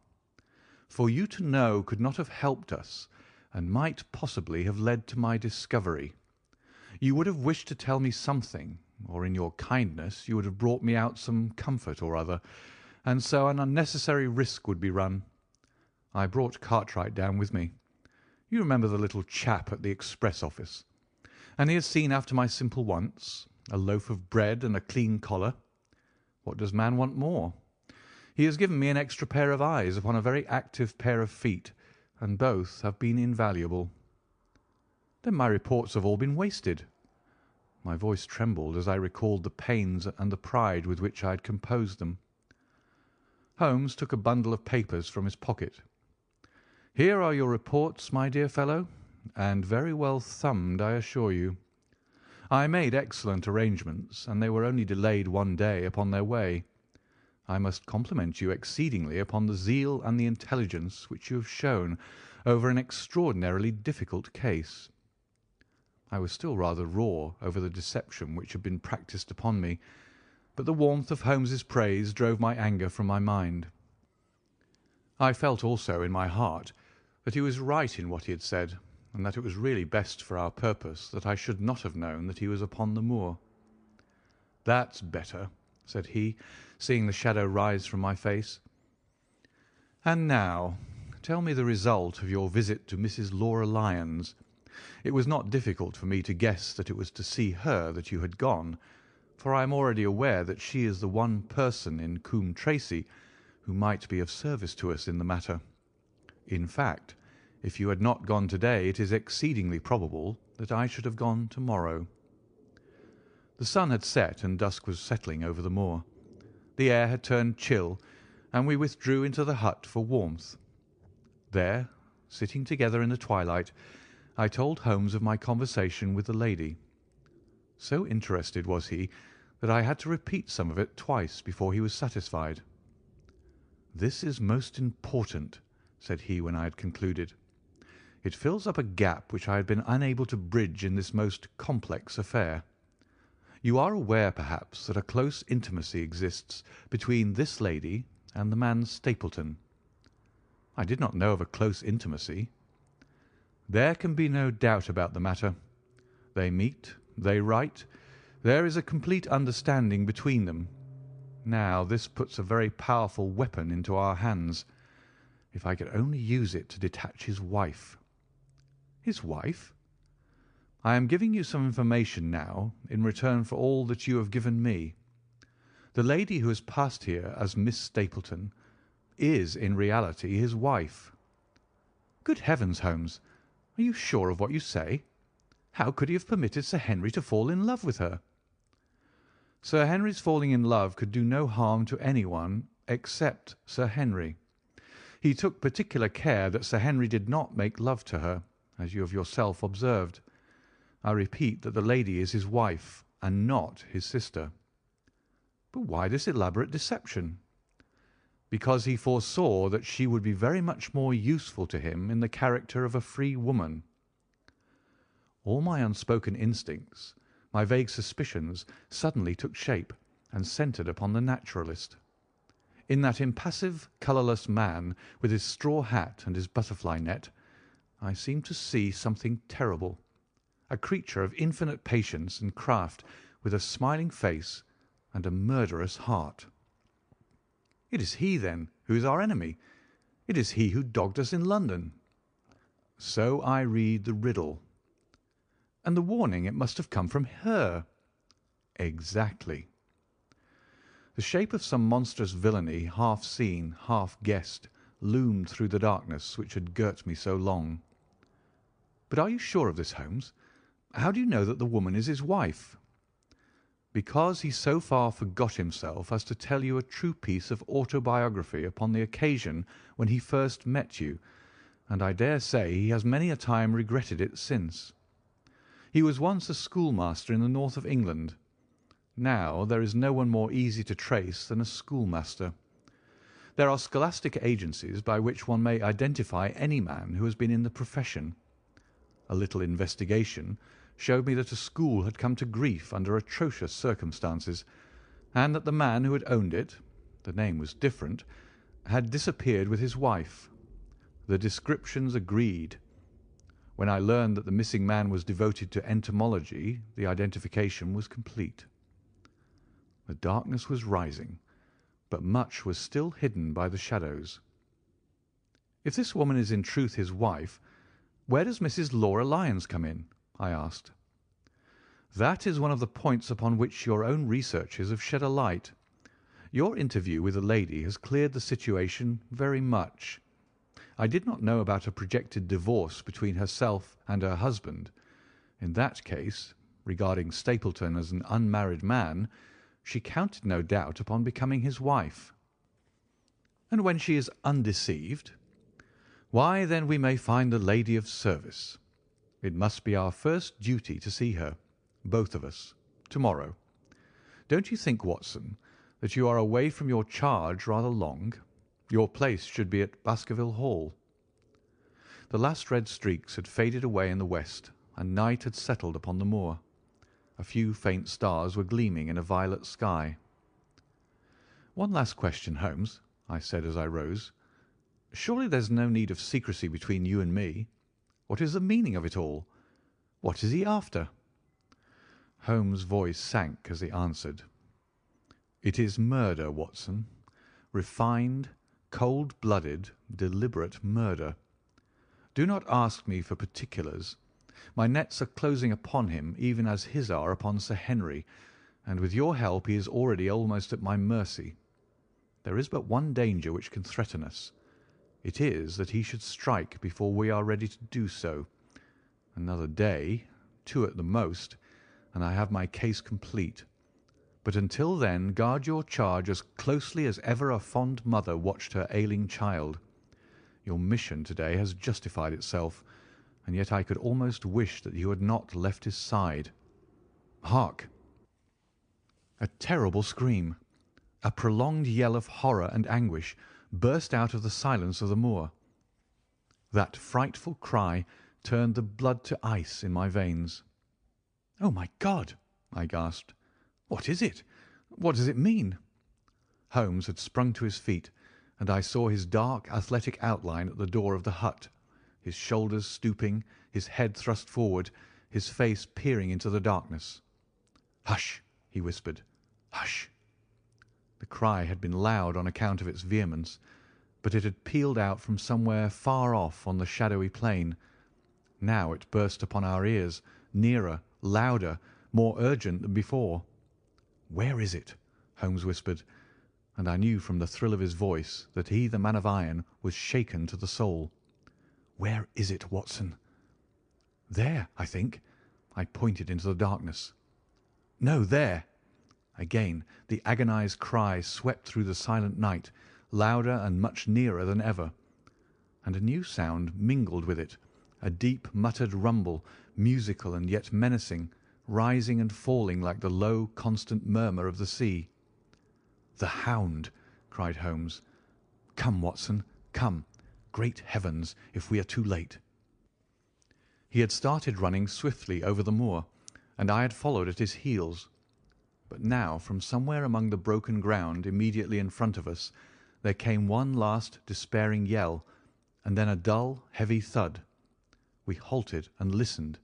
"For you to know could not have helped us, and might possibly have led to my discovery. You would have wished to tell me something, or in your kindness you would have brought me out some comfort or other, and so an unnecessary risk would be run. I brought Cartwright down with me. You remember the little chap at the express office. And he has seen after my simple wants, a loaf of bread and a clean collar. What does man want more? He has given me an extra pair of eyes upon a very active pair of feet, and both have been invaluable." "Then my reports have all been wasted." My voice trembled as I recalled the pains and the pride with which I had composed them. Holmes took a bundle of papers from his pocket. "Here are your reports, my dear fellow, and very well thumbed, I assure you. I made excellent arrangements, and they were only delayed one day upon their way. I must compliment you exceedingly upon the zeal and the intelligence which you have shown over an extraordinarily difficult case. I was still rather raw over the deception which had been practised upon me, but the warmth of Holmes's praise drove my anger from my mind. I felt also in my heart that he was right in what he had said, and that it was really best for our purpose that I should not have known that he was upon the moor. "That's better," said he, seeing the shadow rise from my face. "And now tell me the result of your visit to Mrs. Laura Lyons. It was not difficult for me to guess that it was to see her that you had gone, for I am already aware that she is the one person in Coombe Tracey who might be of service to us in the matter. In fact, if you had not gone to-day, it is exceedingly probable that I should have gone to-morrow." The sun had set and dusk was settling over the moor. The air had turned chill, and we withdrew into the hut for warmth. There, sitting together in the twilight, I told Holmes of my conversation with the lady. So interested was he that I had to repeat some of it twice before he was satisfied. "This is most important," said he when I had concluded. "It fills up a gap which I had been unable to bridge in this most complex affair. You are aware, perhaps, that a close intimacy exists between this lady and the man Stapleton." "I did not know of a close intimacy." "There can be no doubt about the matter. They meet, they write, there is a complete understanding between them. Now this puts a very powerful weapon into our hands. If I could only use it to detach his wife." "His wife?" "I am giving you some information now in return for all that you have given me. The lady who has passed here as Miss Stapleton is in reality his wife." "Good heavens, Holmes! Are you sure of what you say? How could he have permitted Sir Henry to fall in love with her?" "Sir Henry's falling in love could do no harm to anyone except Sir Henry. He took particular care that Sir Henry did not make love to her, as you have yourself observed. I repeat that the lady is his wife and not his sister." "But why this elaborate deception?" "Because he foresaw that she would be very much more useful to him in the character of a free woman." All my unspoken instincts, my vague suspicions, suddenly took shape and centred upon the naturalist. In that impassive, colourless man, with his straw hat and his butterfly net, I seemed to see something terrible, a creature of infinite patience and craft, with a smiling face and a murderous heart. "It is he, then, who is our enemy. It is he who dogged us in London." "So I read the riddle." "And the warning, it must have come from her." "Exactly." The shape of some monstrous villainy, half seen, half guessed, loomed through the darkness which had girt me so long. "But are you sure of this, Holmes? How do you know that the woman is his wife?" "Because he so far forgot himself as to tell you a true piece of autobiography upon the occasion when he first met you, and I dare say he has many a time regretted it since. He was once a schoolmaster in the north of England. Now there is no one more easy to trace than a schoolmaster. There are scholastic agencies by which one may identify any man who has been in the profession. A little investigation showed me that a school had come to grief under atrocious circumstances, and that the man who had owned it—the name was different—had disappeared with his wife. The descriptions agreed. When I learned that the missing man was devoted to entomology, the identification was complete. The darkness was rising, but much was still hidden by the shadows. "If this woman is in truth his wife, where does Mrs. Laura Lyons come in?" I asked. "That is one of the points upon which your own researches have shed a light. Your interview with the lady has cleared the situation very much. I did not know about a projected divorce between herself and her husband. In that case, regarding Stapleton as an unmarried man, she counted no doubt upon becoming his wife." "And when she is undeceived?" "Why, then we may find the lady of service. It must be our first duty to see her, both of us, to-morrow. Don't you think, Watson, that you are away from your charge rather long? Your place should be at Baskerville Hall." The last red streaks had faded away in the west, and night had settled upon the moor. A few faint stars were gleaming in a violet sky. "One last question, Holmes," I said as I rose. "Surely there's no need of secrecy between you and me. What is the meaning of it all? What is he after?" Holmes' voice sank as he answered. "It is murder, Watson. Refined, cold-blooded, deliberate murder. Do not ask me for particulars. My nets are closing upon him even as his are upon Sir Henry, and with your help he is already almost at my mercy. There is but one danger which can threaten us. It is that he should strike before we are ready to do so. Another day, 2 at the most, and I have my case complete. But until then guard your charge as closely as ever a fond mother watched her ailing child. Your mission to-day has justified itself, and yet I could almost wish that you had not left his side. Hark!" A terrible scream, a prolonged yell of horror and anguish, burst out of the silence of the moor. That frightful cry turned the blood to ice in my veins. "Oh, my God!" I gasped. "What is it? What does it mean?" Holmes had sprung to his feet, and I saw his dark, athletic outline at the door of the hut, his shoulders stooping, his head thrust forward, his face peering into the darkness. "Hush!" he whispered. "Hush!" The cry had been loud on account of its vehemence, but it had pealed out from somewhere far off on the shadowy plain. Now it burst upon our ears, nearer, louder, more urgent than before. "Where is it?" Holmes whispered, and I knew from the thrill of his voice that he, the man of iron, was shaken to the soul. "Where is it, Watson?" "There, I think." I pointed into the darkness. "No, there." Again the agonized cry swept through the silent night, louder and much nearer than ever. And a new sound mingled with it, a deep muttered rumble, musical and yet menacing, rising and falling like the low, constant murmur of the sea. "The Hound!" cried Holmes. "Come, Watson, come. Great heavens, if we are too late!" He had started running swiftly over the moor, and I had followed at his heels. But now from somewhere among the broken ground immediately in front of us there came one last despairing yell, and then a dull, heavy thud. We halted and listened.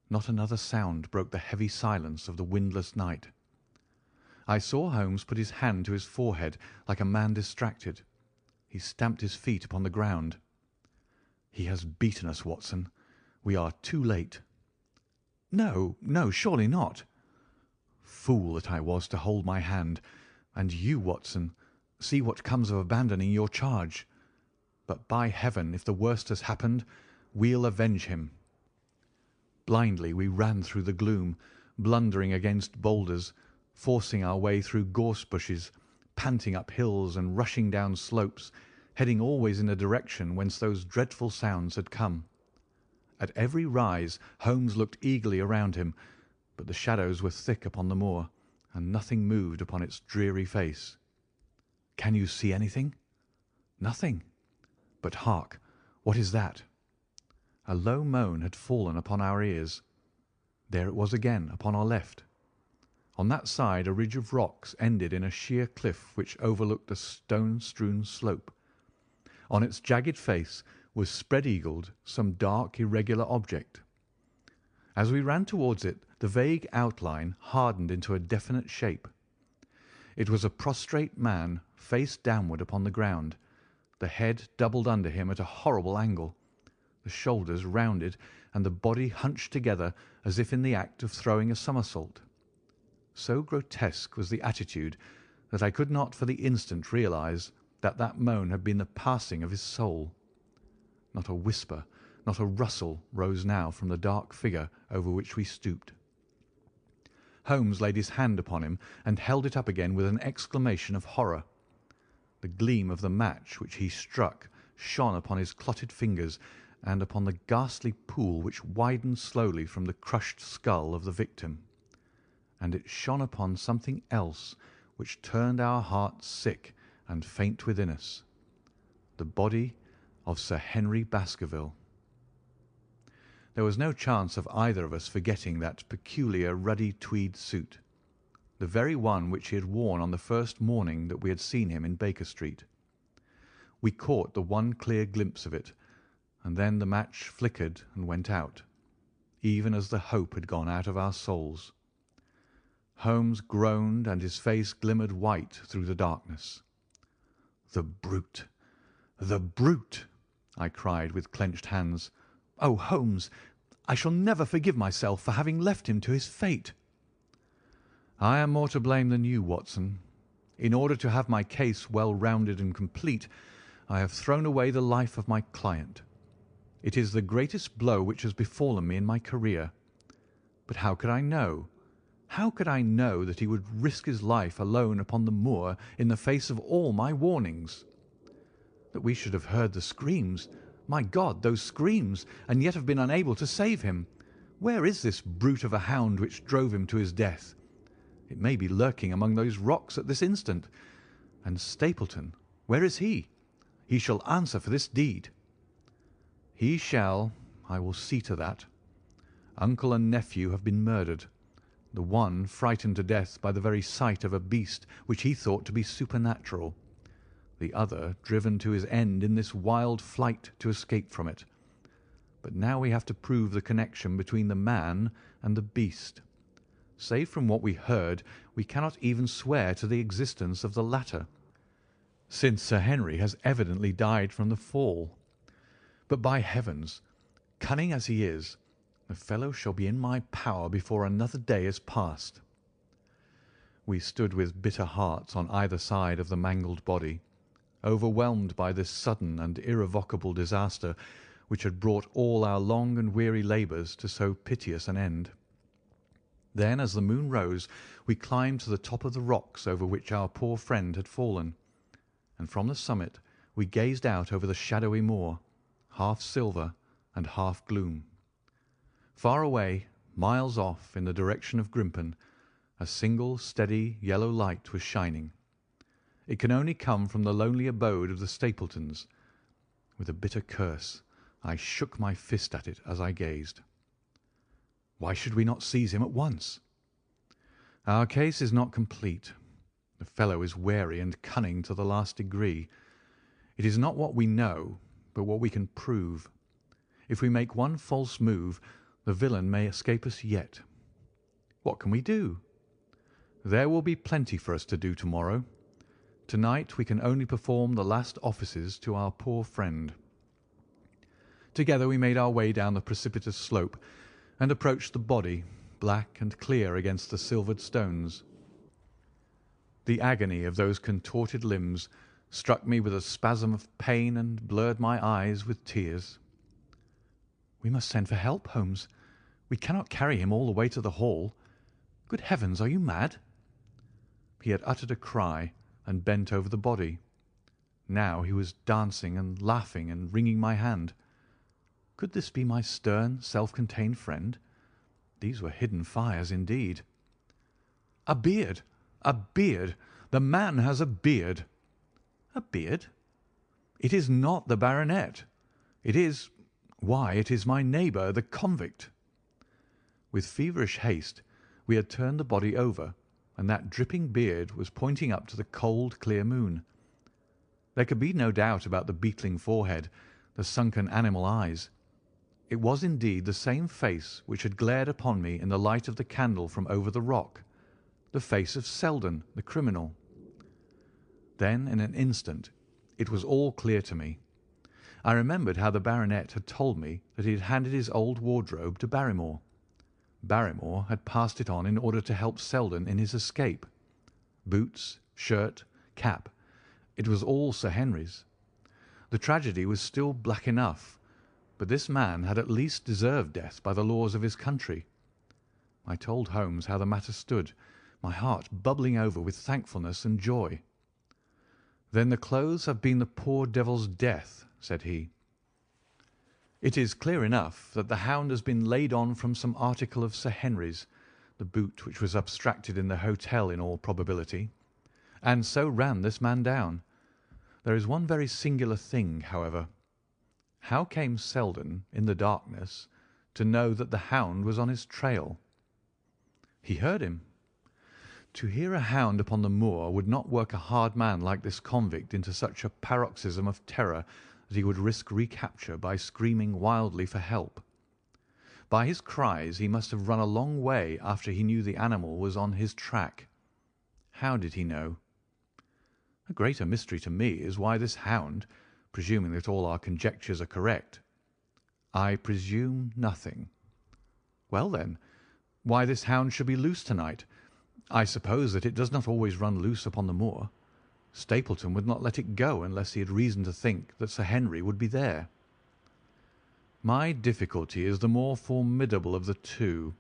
Not another sound broke the heavy silence of the windless night. I saw Holmes put his hand to his forehead like a man distracted. He stamped his feet upon the ground. "He has beaten us, Watson. We are too late." "No, no, surely not." Fool that I was to hold my hand. And you, Watson, see what comes of abandoning your charge. But by heaven, if the worst has happened, we'll avenge him. Blindly we ran through the gloom, blundering against boulders, forcing our way through gorse bushes, panting up hills and rushing down slopes, heading always in the direction whence those dreadful sounds had come. At every rise Holmes looked eagerly around him, but the shadows were thick upon the moor, and nothing moved upon its dreary face. "Can you see anything?" "Nothing. But hark! What is that?" A low moan had fallen upon our ears. There it was again upon our left. On that side a ridge of rocks ended in a sheer cliff which overlooked a stone-strewn slope. On its jagged face was spread-eagled some dark, irregular object. As we ran towards it, the vague outline hardened into a definite shape. It was a prostrate man, face downward upon the ground, the head doubled under him at a horrible angle, the shoulders rounded, and the body hunched together as if in the act of throwing a somersault. So grotesque was the attitude that I could not for the instant realize that that moan had been the passing of his soul. Not a whisper, not a rustle rose now from the dark figure over which we stooped. Holmes laid his hand upon him and held it up again with an exclamation of horror. The gleam of the match which he struck shone upon his clotted fingers and upon the ghastly pool which widened slowly from the crushed skull of the victim. And it shone upon something else which turned our hearts sick and faint within us. The body of Sir Henry Baskerville. There was no chance of either of us forgetting that peculiar ruddy tweed suit, the very one which he had worn on the first morning that we had seen him in Baker Street. We caught the one clear glimpse of it, and then the match flickered and went out, even as the hope had gone out of our souls. Holmes groaned, and his face glimmered white through the darkness. "The brute! The brute!" I cried with clenched hands. "Oh, Holmes, I shall never forgive myself for having left him to his fate." "I am more to blame than you, Watson. In order to have my case well rounded and complete, I have thrown away the life of my client. It is the greatest blow which has befallen me in my career. But how could I know? How could I know that he would risk his life alone upon the moor in the face of all my warnings? That we should have heard the screams, my God, those screams, and yet have been unable to save him. Where is this brute of a hound which drove him to his death? It may be lurking among those rocks at this instant. And Stapleton, where is he? He shall answer for this deed." "He shall. I will see to that. Uncle and nephew have been murdered, the one frightened to death by the very sight of a beast which he thought to be supernatural, the other driven to his end in this wild flight to escape from it. But now we have to prove the connection between the man and the beast. Save from what we heard, we cannot even swear to the existence of the latter, since Sir Henry has evidently died from the fall. But by heavens, cunning as he is, the fellow shall be in my power before another day is passed." We stood with bitter hearts on either side of the mangled body, overwhelmed by this sudden and irrevocable disaster which had brought all our long and weary labours to so piteous an end. Then, as the moon rose, we climbed to the top of the rocks over which our poor friend had fallen, and from the summit we gazed out over the shadowy moor, half silver and half gloom. Far away, miles off, in the direction of Grimpen, a single steady yellow light was shining. It can only come from the lonely abode of the Stapletons. With a bitter curse, I shook my fist at it as I gazed. Why should we not seize him at once? Our case is not complete. The fellow is wary and cunning to the last degree. It is not what we know, but what we can prove. If we make one false move, the villain may escape us yet. What can we do? There will be plenty for us to do tomorrow. Tonight we can only perform the last offices to our poor friend. Together we made our way down the precipitous slope and approached the body, black and clear against the silvered stones. The agony of those contorted limbs struck me with a spasm of pain and blurred my eyes with tears. "We must send for help, Holmes. We cannot carry him all the way to the Hall. Good heavens, are you mad?" He had uttered a cry and bent over the body. Now he was dancing and laughing and wringing my hand. Could this be my stern, self-contained friend? These were hidden fires indeed. "A beard! A beard! The man has a beard!" "A beard? It is not the baronet. It is— why, it is my neighbour, the convict." With feverish haste we had turned the body over, and that dripping beard was pointing up to the cold, clear moon. There could be no doubt about the beetling forehead, the sunken animal eyes. It was indeed the same face which had glared upon me in the light of the candle from over the rock, the face of Selden, the criminal. Then, in an instant, it was all clear to me. I remembered how the baronet had told me that he had handed his old wardrobe to Barrymore. Barrymore had passed it on in order to help Selden in his escape. Boots, shirt, cap, it was all Sir Henry's. The tragedy was still black enough, but this man had at least deserved death by the laws of his country. I told Holmes how the matter stood, my heart bubbling over with thankfulness and joy. "Then the clothes have been the poor devil's death," said he. "It is clear enough that the hound has been laid on from some article of Sir Henry's, the boot which was abstracted in the hotel in all probability, and so ran this man down. There is one very singular thing, however. How came Selden, in the darkness, to know that the hound was on his trail? He heard him. To hear a hound upon the moor would not work a hard man like this convict into such a paroxysm of terror that he would risk recapture by screaming wildly for help. By his cries he must have run a long way after he knew the animal was on his track. How did he know? A greater mystery to me is why this hound, presuming that all our conjectures are correct— I presume nothing. Well, then, why this hound should be loose tonight. I suppose that it does not always run loose upon the moor. Stapleton would not let it go unless he had reason to think that Sir Henry would be there. My difficulty is the more formidable of the two,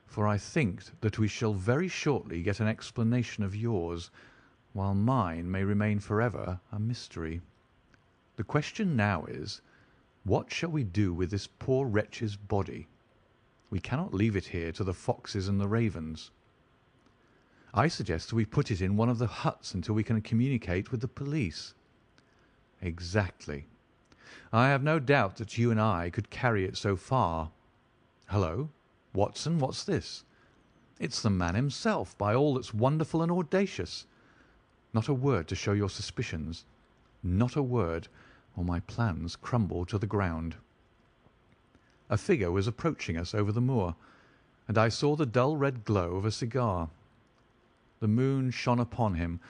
for I think that we shall very shortly get an explanation of yours, while mine may remain forever a mystery. The question now is, what shall we do with this poor wretch's body? We cannot leave it here to the foxes and the ravens. I suggest that we put it in one of the huts until we can communicate with the police. Exactly. I have no doubt that you and I could carry it so far. Hullo, Watson, what's this? It's the man himself, by all that's wonderful and audacious. Not a word to show your suspicions. Not a word, or my plans crumble to the ground. A figure was approaching us over the moor, and I saw the dull red glow of a cigar. The moon shone upon him,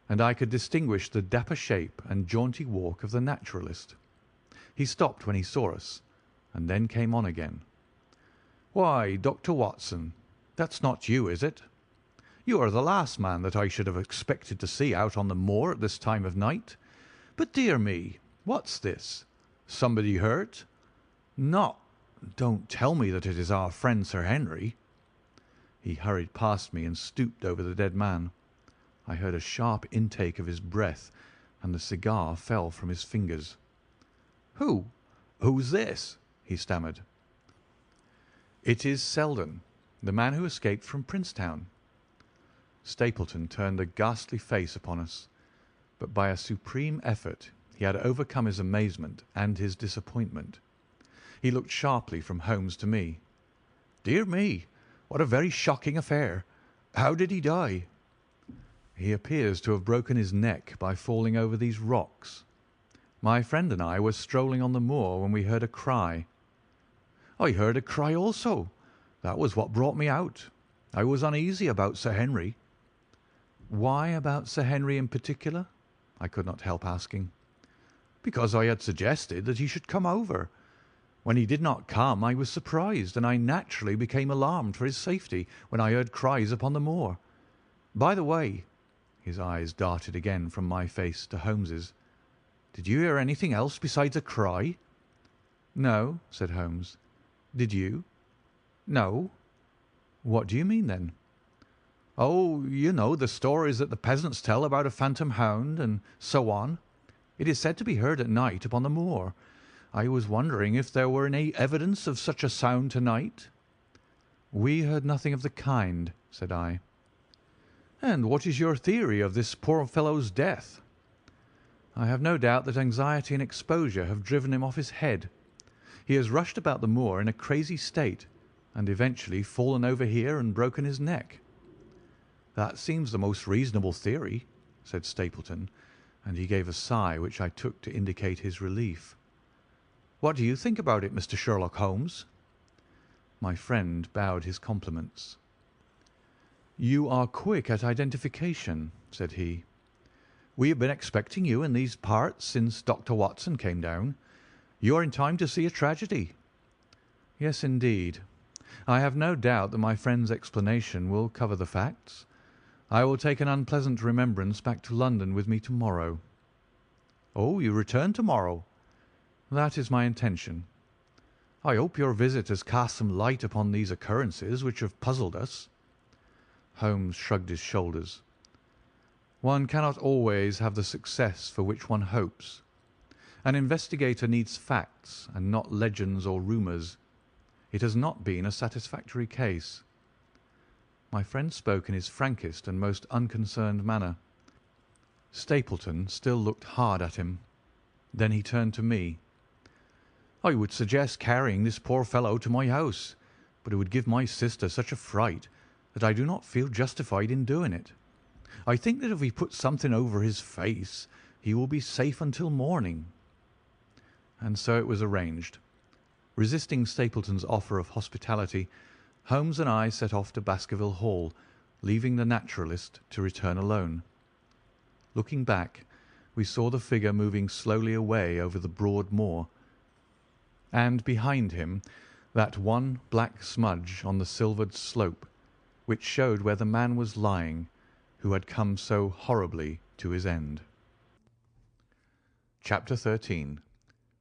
and I could distinguish the dapper shape and jaunty walk of the naturalist. He stopped when he saw us, and then came on again. "Why, Dr. Watson, that's not you, is it? You are the last man that I should have expected to see out on the moor at this time of night. But dear me, what's this? Somebody hurt? Don't tell me that it is our friend Sir Henry." He hurried past me and stooped over the dead man. I heard a sharp intake of his breath, and the cigar fell from his fingers. Who's this?" he stammered. "It is Selden, the man who escaped from Princetown." Stapleton turned a ghastly face upon us, but by a supreme effort he had overcome his amazement and his disappointment. He looked sharply from Holmes to me. "Dear me, what a very shocking affair! How did he die?" "He appears to have broken his neck by falling over these rocks. My friend and I were strolling on the moor when we heard a cry." "I heard a cry also. That was what brought me out. I was uneasy about Sir Henry." "Why about Sir Henry in particular?" I could not help asking. "Because I had suggested that he should come over. When he did not come I was surprised, and I naturally became alarmed for his safety when I heard cries upon the moor. By the way," his eyes darted again from my face to Holmes's, "did you hear anything else besides a cry?" "No," said Holmes. "Did you?" "No." "What do you mean, then?" "Oh, you know the stories that the peasants tell about a phantom hound, and so on. It is said to be heard at night upon the moor. I was wondering if there were any evidence of such a sound to-night." "We heard nothing of the kind," said I. "And what is your theory of this poor fellow's death?" "I have no doubt that anxiety and exposure have driven him off his head. He has rushed about the moor in a crazy state, and eventually fallen over here and broken his neck." "That seems the most reasonable theory," said Stapleton, and he gave a sigh which I took to indicate his relief. "What do you think about it, Mr. Sherlock Holmes?" My friend bowed his compliments. "You are quick at identification," said he. "We have been expecting you in these parts since Dr. Watson came down. You are in time to see a tragedy." "Yes, indeed. I have no doubt that my friend's explanation will cover the facts. I will take an unpleasant remembrance back to London with me to-morrow." "Oh, you return to-morrow?" "That is my intention." "I hope your visit has cast some light upon these occurrences which have puzzled us." Holmes shrugged his shoulders. "One cannot always have the success for which one hopes. An investigator needs facts and not legends or rumours. It has not been a satisfactory case." My friend spoke in his frankest and most unconcerned manner. Stapleton still looked hard at him. Then he turned to me. I would suggest carrying this poor fellow to my house, but it would give my sister such a fright that I do not feel justified in doing it. I think that if we put something over his face, he will be safe until morning." And so it was arranged. Resisting Stapleton's offer of hospitality, Holmes and I set off to Baskerville Hall, leaving the naturalist to return alone. Looking back, we saw the figure moving slowly away over the broad moor, and behind him that one black smudge on the silvered slope, which showed where the man was lying who had come so horribly to his end. Chapter 13.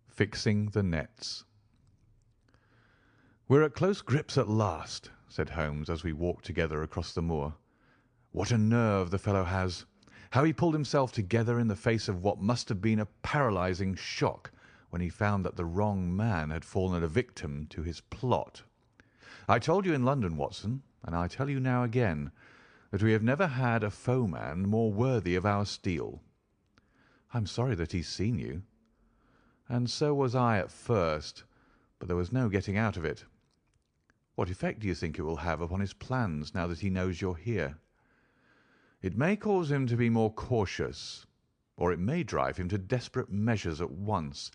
Fixing the Nets. "We're at close grips at last," said Holmes as we walked together across the moor. "What a nerve the fellow has! How he pulled himself together in the face of what must have been a paralysing shock when he found that the wrong man had fallen a victim to his plot. I told you in London, Watson, and I tell you now again, that we have never had a foeman more worthy of our steel." "I'm sorry that he's seen you." "And so was I at first, but there was no getting out of it. What effect do you think it will have upon his plans now that he knows you're here?" "It may cause him to be more cautious, or it may drive him to desperate measures at once.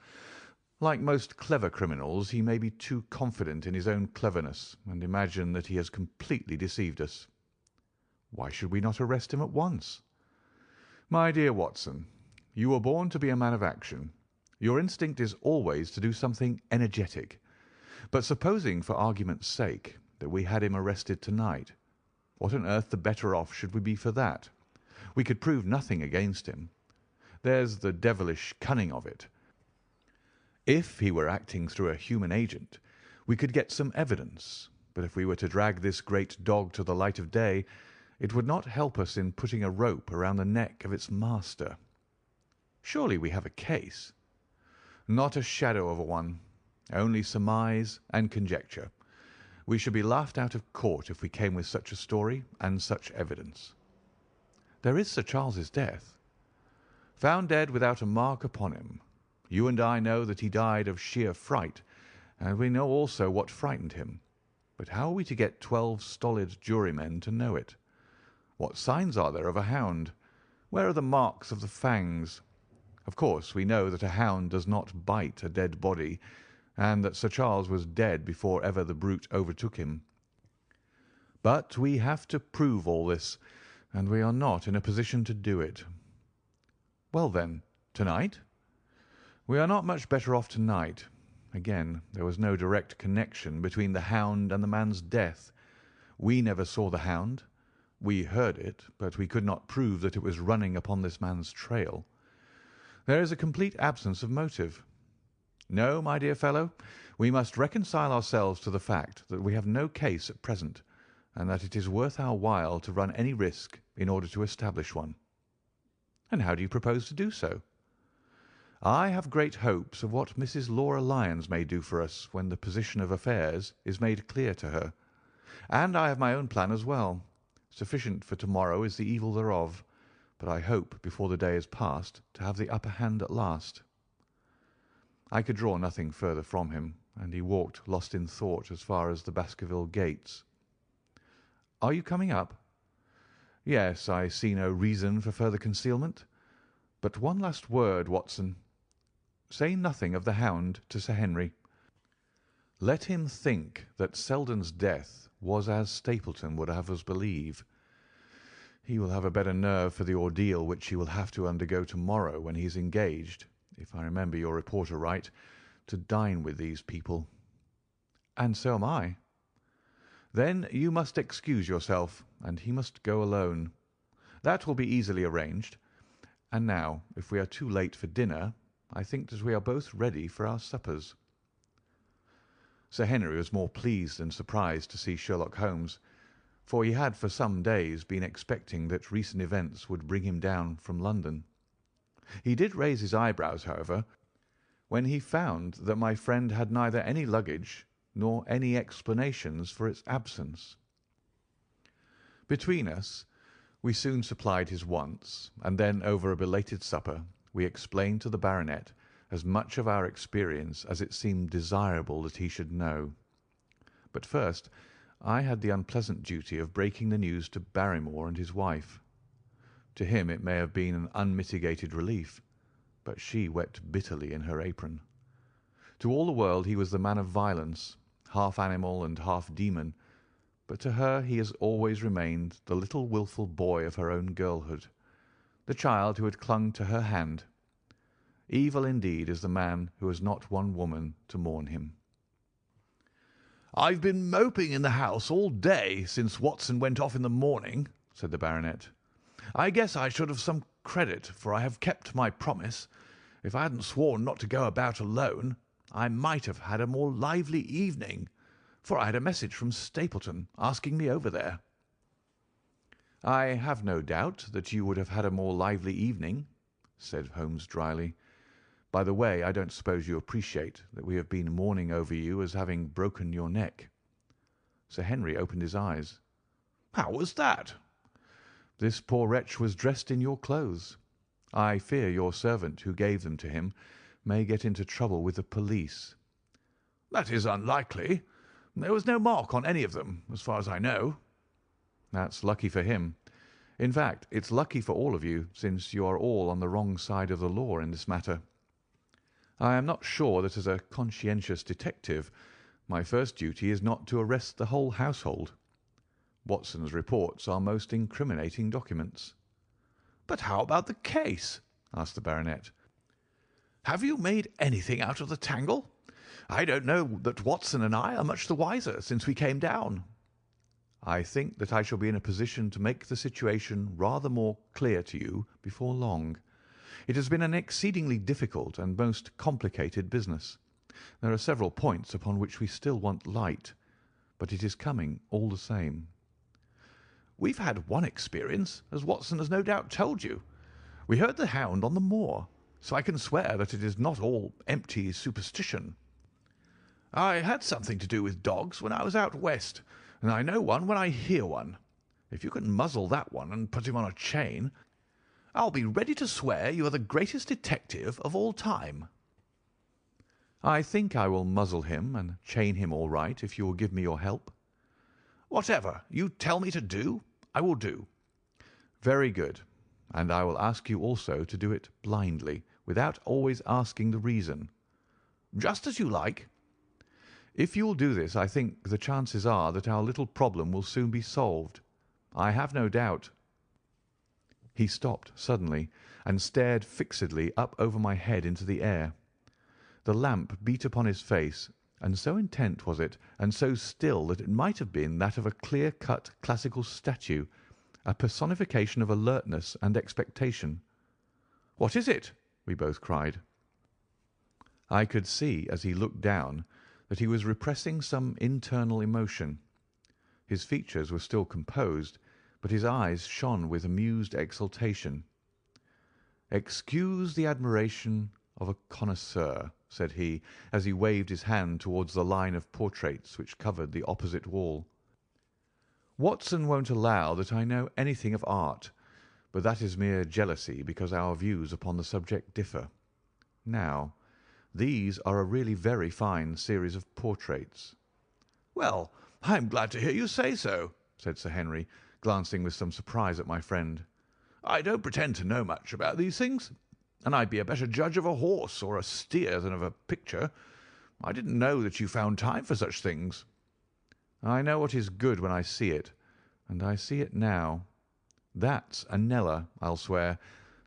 Like most clever criminals, he may be too confident in his own cleverness and imagine that he has completely deceived us." "Why should we not arrest him at once?" "My dear Watson, you were born to be a man of action. Your instinct is always to do something energetic. But supposing, for argument's sake, that we had him arrested tonight, what on earth the better off should we be for that? We could prove nothing against him. There's the devilish cunning of it. If he were acting through a human agent, we could get some evidence, but if we were to drag this great dog to the light of day, it would not help us in putting a rope around the neck of its master. Surely we have a case?" "Not a shadow of a one. Only surmise and conjecture. We should be laughed out of court if we came with such a story and such evidence." "There is Sir Charles's death." "Found dead without a mark upon him. You and I know that he died of sheer fright, and we know also what frightened him. But how are we to get 12 stolid jurymen to know it? What signs are there of a hound? Where are the marks of the fangs? Of course, we know that a hound does not bite a dead body, and that Sir Charles was dead before ever the brute overtook him. But we have to prove all this, and we are not in a position to do it." "Well, then, tonight?" "We are not much better off tonight. Again, there was no direct connection between the hound and the man's death. We never saw the hound. We heard it, but we could not prove that it was running upon this man's trail. There is a complete absence of motive. No, my dear fellow, we must reconcile ourselves to the fact that we have no case at present, and that it is worth our while to run any risk in order to establish one." "And how do you propose to do so?" "I have great hopes of what Mrs. Laura Lyons may do for us when the position of affairs is made clear to her. And I have my own plan as well. Sufficient for tomorrow is the evil thereof, but I hope before the day is past to have the upper hand at last." I could draw nothing further from him, and he walked lost in thought as far as the Baskerville gates. "Are you coming up?" "Yes, I see no reason for further concealment. But one last word, Watson. Say nothing of the hound to Sir Henry. Let him think that Selden's death was as Stapleton would have us believe. He will have a better nerve for the ordeal which he will have to undergo tomorrow when he is engaged, if I remember your reporter right, to dine with these people." "And so am I." "Then you must excuse yourself, and he must go alone. That will be easily arranged. And now, if we are too late for dinner, I think that we are both ready for our suppers." Sir Henry was more pleased than surprised to see Sherlock Holmes, for he had for some days been expecting that recent events would bring him down from London. He did raise his eyebrows, however, when he found that my friend had neither any luggage nor any explanations for its absence. Between us, we soon supplied his wants, and then over a belated supper we explained to the baronet as much of our experience as it seemed desirable that he should know. But first I had the unpleasant duty of breaking the news to Barrymore and his wife. To him it may have been an unmitigated relief, but she wept bitterly in her apron. To all the world he was the man of violence, half animal and half demon, but to her he has always remained the little wilful boy of her own girlhood, the child who had clung to her hand. Evil indeed is the man who has not one woman to mourn him. "I've been moping in the house all day since Watson went off in the morning," said the baronet. "I guess I should have some credit, for I have kept my promise. If I hadn't sworn not to go about alone, I might have had a more lively evening, for I had a message from Stapleton asking me over there." "I have no doubt that you would have had a more lively evening," said Holmes dryly. "By the way, I don't suppose you appreciate that we have been mourning over you as having broken your neck." Sir Henry opened his eyes. "How was that?" "This poor wretch was dressed in your clothes. I fear your servant who gave them to him may get into trouble with the police." "That is unlikely. There was no mark on any of them, as far as I know." "That's lucky for him. In fact, it's lucky for all of you, since you are all on the wrong side of the law in this matter. I am not sure that as a conscientious detective my first duty is not to arrest the whole household. Watson's reports are most incriminating documents." "But how about the case?" asked the baronet. "Have you made anything out of the tangle? I don't know that Watson and I are much the wiser since we came down." "I think that I shall be in a position to make the situation rather more clear to you before long. It has been an exceedingly difficult and most complicated business. There are several points upon which we still want light, but it is coming all the same." "We've had one experience, as Watson has no doubt told you. We heard the Hound on the moor, so I can swear that it is not all empty superstition. I had something to do with dogs when I was out west, and I know one when I hear one. If you can muzzle that one and put him on a chain, I'll be ready to swear you are the greatest detective of all time." "I think I will muzzle him and chain him all right if you will give me your help." "Whatever you tell me to do, I will do." "Very good. And I will ask you also to do it blindly, without always asking the reason." "Just as you like." "If you will do this, I think the chances are that our little problem will soon be solved. I have no doubt—" He stopped suddenly and stared fixedly up over my head into the air. The lamp beat upon his face, and so intent was it, and so still, that it might have been that of a clear-cut classical statue, a personification of alertness and expectation. "What is it?" we both cried. I could see, as he looked down, that he was repressing some internal emotion. His features were still composed, but his eyes shone with amused exultation. "Excuse the admiration of a connoisseur," said he, as he waved his hand towards the line of portraits which covered the opposite wall. "Watson won't allow that I know anything of art, but that is mere jealousy because our views upon the subject differ. Now, these are a really very fine series of portraits." "Well, I'm glad to hear you say so," said Sir Henry, glancing with some surprise at my friend. "I don't pretend to know much about these things, and I'd be a better judge of a horse or a steer than of a picture. I didn't know that you found time for such things." "I know what is good when I see it, and I see it now. That's a Nella, I'll swear.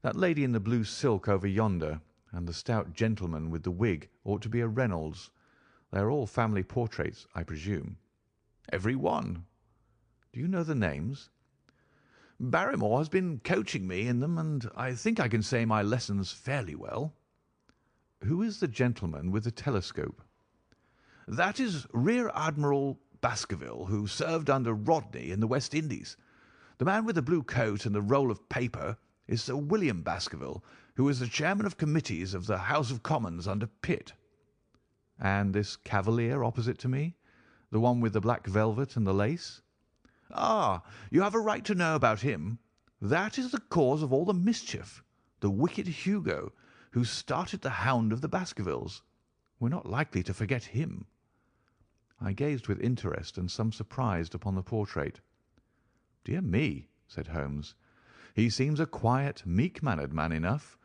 That lady in the blue silk over yonder, and the stout gentleman with the wig ought to be a Reynolds. They are all family portraits, I presume." "Every one." "Do you know the names?" "Barrymore has been coaching me in them, and I think I can say my lessons fairly well." "Who is the gentleman with the telescope?" "That is Rear Admiral Baskerville, who served under Rodney in the West Indies. The man with the blue coat and the roll of paper is Sir William Baskerville, who was the chairman of committees of the House of Commons under Pitt." "And this cavalier opposite to me, the one with the black velvet and the lace?" "Ah, you have a right to know about him. That is the cause of all the mischief, the wicked Hugo, who started the Hound of the Baskervilles. We're not likely to forget him." I gazed with interest and some surprise upon the portrait. "Dear me," said Holmes, "he seems a quiet, meek-mannered man enough,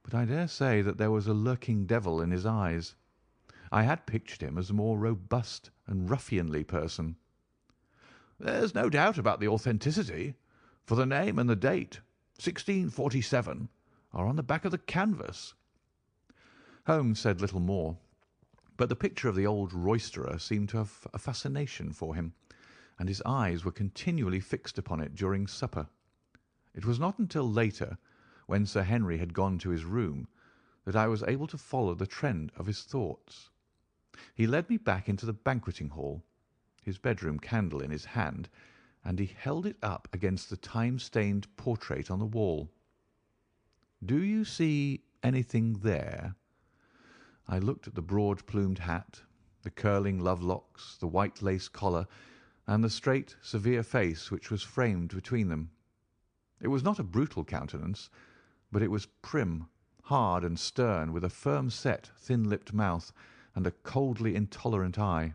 but I dare say that there was a lurking devil in his eyes. I had pictured him as a more robust and ruffianly person." "There's no doubt about the authenticity, for the name and the date, 1647, are on the back of the canvas." Holmes said little more, but the picture of the old roisterer seemed to have a fascination for him, and his eyes were continually fixed upon it during supper. It was not until later, when Sir Henry had gone to his room, that I was able to follow the trend of his thoughts. He led me back into the banqueting hall, his bedroom candle in his hand, and he held it up against the time-stained portrait on the wall. "Do you see anything there?" I looked at the broad-plumed hat, the curling love-locks, the white lace collar, and the straight, severe face which was framed between them. It was not a brutal countenance, but it was prim, hard, and stern, with a firm-set, thin-lipped mouth and a coldly intolerant eye.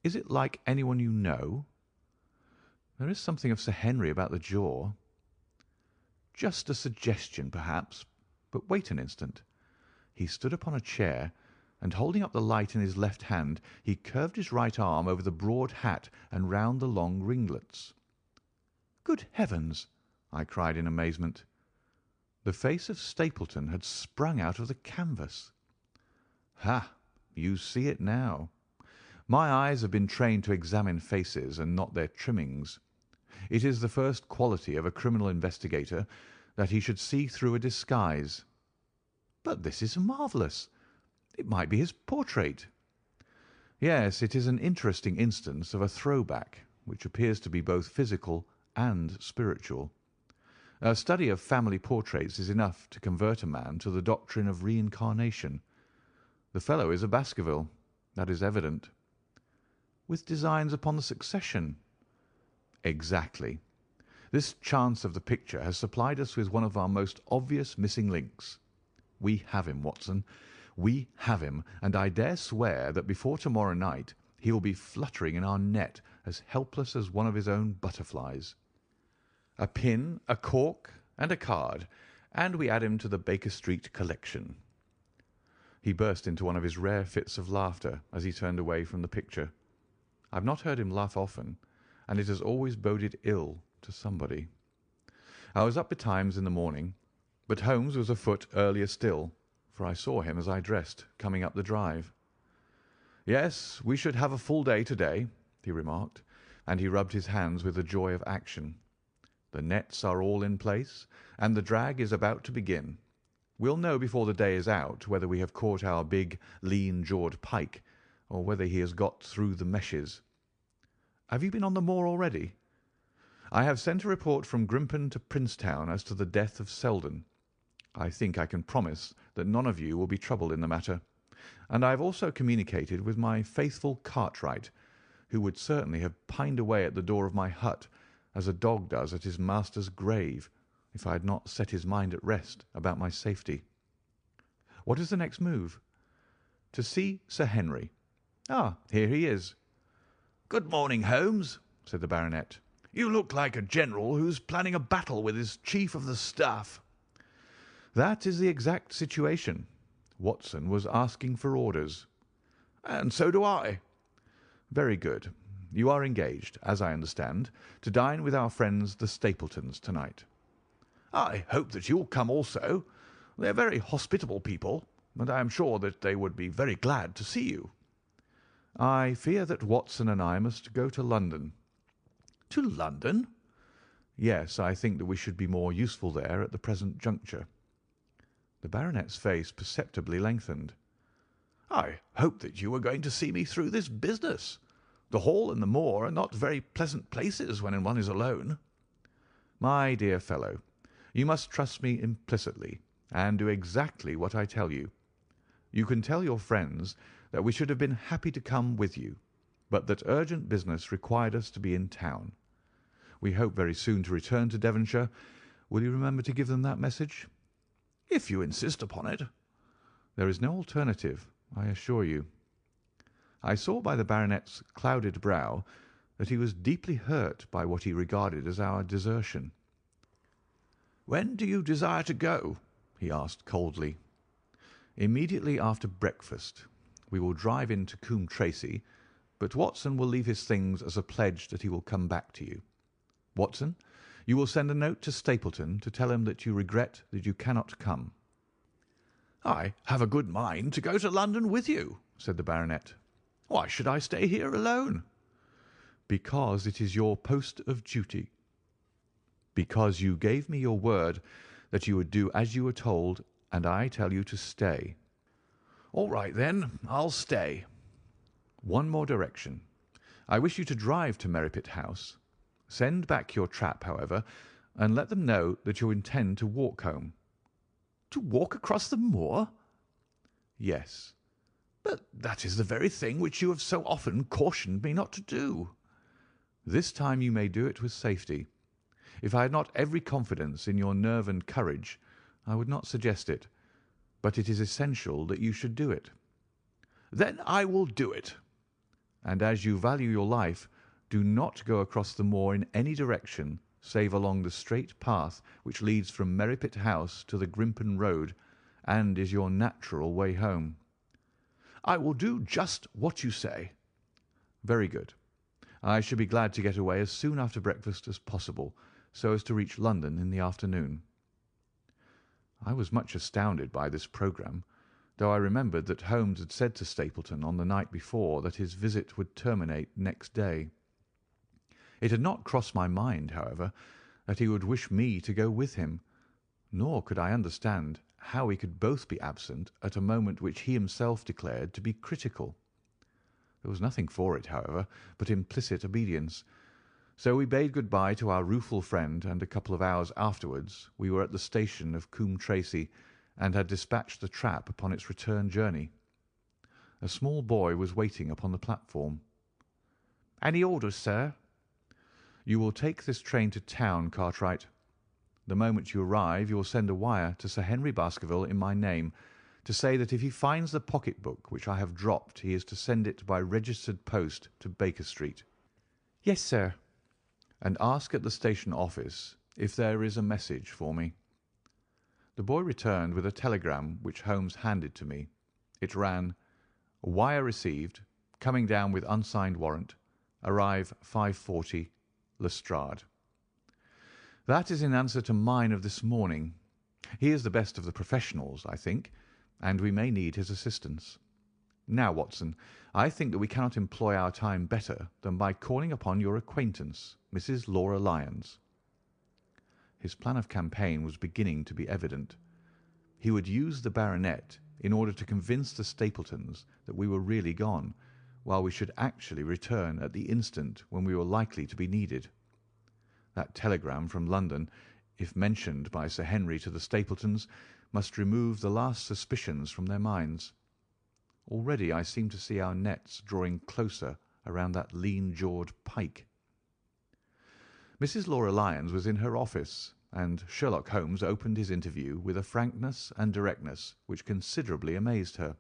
"Is it like anyone you know?" "There is something of Sir Henry about the jaw." "Just a suggestion, perhaps. But wait an instant." He stood upon a chair, and holding up the light in his left hand, he curved his right arm over the broad hat and round the long ringlets. "Good heavens!" I cried in amazement. The face of Stapleton had sprung out of the canvas. "Ha! You see it now. My eyes have been trained to examine faces and not their trimmings. It is the first quality of a criminal investigator that he should see through a disguise. But this is marvellous. It might be his portrait." "Yes, it is an interesting instance of a throwback, which appears to be both physical and spiritual. A study of family portraits is enough to convert a man to the doctrine of reincarnation. The fellow is a Baskerville, that is evident." "With designs upon the succession?" "Exactly. This chance of the picture has supplied us with one of our most obvious missing links. We have him, Watson. We have him, and I dare swear that before to-morrow night he will be fluttering in our net as helpless as one of his own butterflies. A pin, a cork, and a card, and we add him to the Baker Street collection." He burst into one of his rare fits of laughter as he turned away from the picture. I've not heard him laugh often, and it has always boded ill to somebody. I was up betimes in the morning, but Holmes was afoot earlier still, for I saw him as I dressed, coming up the drive. "Yes, we should have a full day to-day," he remarked, and he rubbed his hands with the joy of action. "The nets are all in place, and the drag is about to begin. We'll know before the day is out whether we have caught our big, lean-jawed pike, or whether he has got through the meshes. Have you been on the moor already?" "I have sent a report from Grimpen to Princetown as to the death of Selden. I think I can promise that none of you will be troubled in the matter, and I have also communicated with my faithful Cartwright, who would certainly have pined away at the door of my hut as a dog does at his master's grave, if I had not set his mind at rest about my safety." "What is the next move?" "To see Sir Henry. Ah, here he is." "Good morning, Holmes," said the baronet. "You look like a general who's planning a battle with his chief of the staff." "That is the exact situation. Watson was asking for orders." "And so do I." "Very good. You are engaged, as I understand, to dine with our friends the Stapletons to-night." "I hope that you'll come also. They are very hospitable people, and I am sure that they would be very glad to see you." "I fear that Watson and I must go to London." "To London?" "Yes, I think that we should be more useful there at the present juncture." The baronet's face perceptibly lengthened. "I hoped that you were going to see me through this business. The Hall and the Moor are not very pleasant places when one is alone." "My dear fellow, you must trust me implicitly, and do exactly what I tell you. You can tell your friends that we should have been happy to come with you, but that urgent business required us to be in town. We hope very soon to return to Devonshire. Will you remember to give them that message?" if you insist upon it." "There is no alternative, I assure you." I saw by the baronet's clouded brow that he was deeply hurt by what he regarded as our desertion. "When do you desire to go?" he asked coldly. "Immediately after breakfast. We will drive into Coombe Tracey, but Watson will leave his things as a pledge that he will come back to you. Watson, you will send a note to Stapleton to tell him that you regret that you cannot come." "I have a good mind to go to London with you," said the baronet. "Why should I stay here alone?" "Because it is your post of duty. Because you gave me your word that you would do as you were told, and I tell you to stay." "All right, then, I'll stay." "One more direction. I wish you to drive to Merripit House. Send back your trap, however, and let them know that you intend to walk home." "To walk across the moor?" "Yes." "But that is the very thing which you have so often cautioned me not to do." "This time you may do it with safety. If I had not every confidence in your nerve and courage, I would not suggest it, but it is essential that you should do it." "Then I will do it." "And as you value your life, do not go across the moor in any direction save along the straight path which leads from Merripit House to the Grimpen Road, and is your natural way home." "I will do just what you say." "Very good. I should be glad to get away as soon after breakfast as possible, so as to reach London in the afternoon." I was much astounded by this programme, though I remembered that Holmes had said to Stapleton on the night before that his visit would terminate next day. It had not crossed my mind, however, that he would wish me to go with him, nor could I understand how we could both be absent at a moment which he himself declared to be critical. There was nothing for it, however, but implicit obedience, so we bade good-bye to our rueful friend, and a couple of hours afterwards we were at the station of Coombe Tracey, and had dispatched the trap upon its return journey. A small boy was waiting upon the platform. "Any orders, sir?" "You will take this train to town, Cartwright. The moment you arrive you will send a wire to Sir Henry Baskerville in my name, to say that if he finds the pocket-book which I have dropped he is to send it by registered post to Baker Street." "Yes, sir." "And ask at the station office if there is a message for me." The boy returned with a telegram which Holmes handed to me. It ran: "Wire received. Coming down with unsigned warrant. Arrive 5:40. Lestrade." That is in answer to mine of this morning. He is the best of the professionals, I think, and we may need his assistance. Now, Watson, I think that we cannot employ our time better than by calling upon your acquaintance, Mrs. Laura Lyons. His plan of campaign was beginning to be evident. He would use the baronet in order to convince the Stapletons that we were really gone, while we should actually return at the instant when we were likely to be needed. That telegram from London, if mentioned by Sir Henry to the Stapletons, must remove the last suspicions from their minds. Already I seem to see our nets drawing closer around that lean-jawed pike. Mrs. Laura Lyons was in her office, and Sherlock Holmes opened his interview with a frankness and directness which considerably amazed her.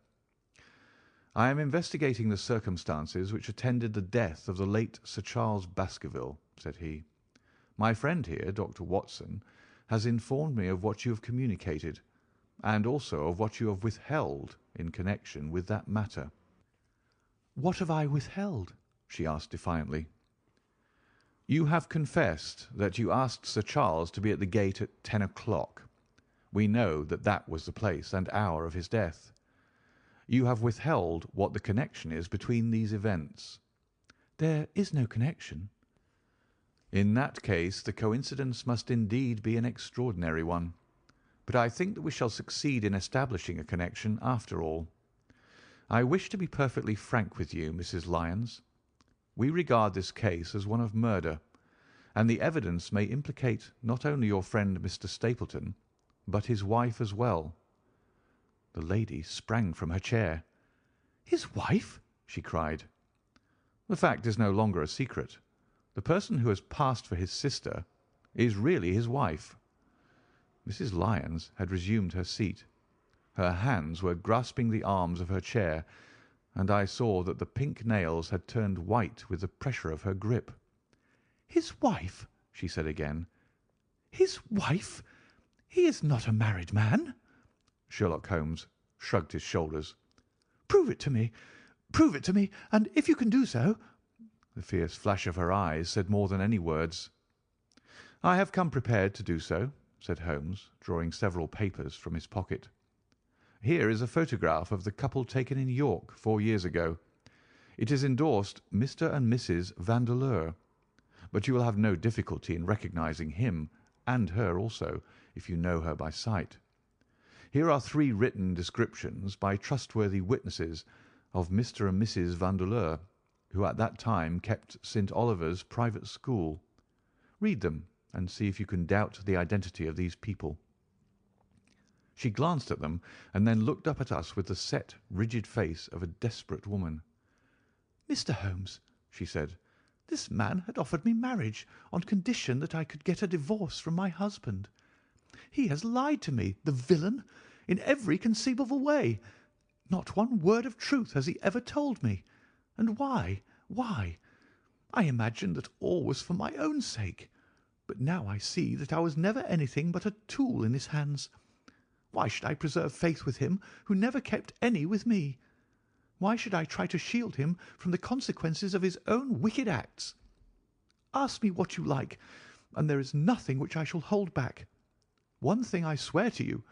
"I am investigating the circumstances which attended the death of the late Sir Charles Baskerville," said he. "My friend here, Dr. Watson, has informed me of what you have communicated, and also of what you have withheld in connection with that matter." "What have I withheld?" she asked defiantly. "You have confessed that you asked Sir Charles to be at the gate at 10 o'clock. We know that that was the place and hour of his death. You have withheld what the connection is between these events." "There is no connection." "In that case the coincidence must indeed be an extraordinary one. But I think that we shall succeed in establishing a connection after all. I wish to be perfectly frank with you, Mrs. Lyons. We regard this case as one of murder, and the evidence may implicate not only your friend Mr. Stapleton, but his wife as well." The lady sprang from her chair. "His wife?" she cried. "The fact is no longer a secret. The person who has passed for his sister is really his wife." Mrs. Lyons had resumed her seat. Her hands were grasping the arms of her chair, and I saw that the pink nails had turned white with the pressure of her grip. "His wife!" she said again. "His wife! He is not a married man." Sherlock Holmes shrugged his shoulders. "Prove it to me. Prove it to me, and if you can do so—" The fierce flash of her eyes said more than any words. "I have come prepared to do so," said Holmes, drawing several papers from his pocket. "Here is a photograph of the couple taken in York 4 years ago. It is endorsed Mr. and Mrs. Vandeleur, but you will have no difficulty in recognising him and her also, if you know her by sight. Here are 3 written descriptions by trustworthy witnesses of Mr. and Mrs. Vandeleur, who at that time kept St. Oliver's private school. Read them and see if you can doubt the identity of these people." She glanced at them and then looked up at us with the set, rigid face of a desperate woman. "Mr. Holmes," she said, "this man had offered me marriage on condition that I could get a divorce from my husband. He has lied to me, the villain, in every conceivable way. Not one word of truth has he ever told me. And why? Why? I imagined that all was for my own sake, but now I see that I was never anything but a tool in his hands. Why should I preserve faith with him who never kept any with me? Why should I try to shield him from the consequences of his own wicked acts? Ask me what you like, and there is nothing which I shall hold back. One thing I swear to you,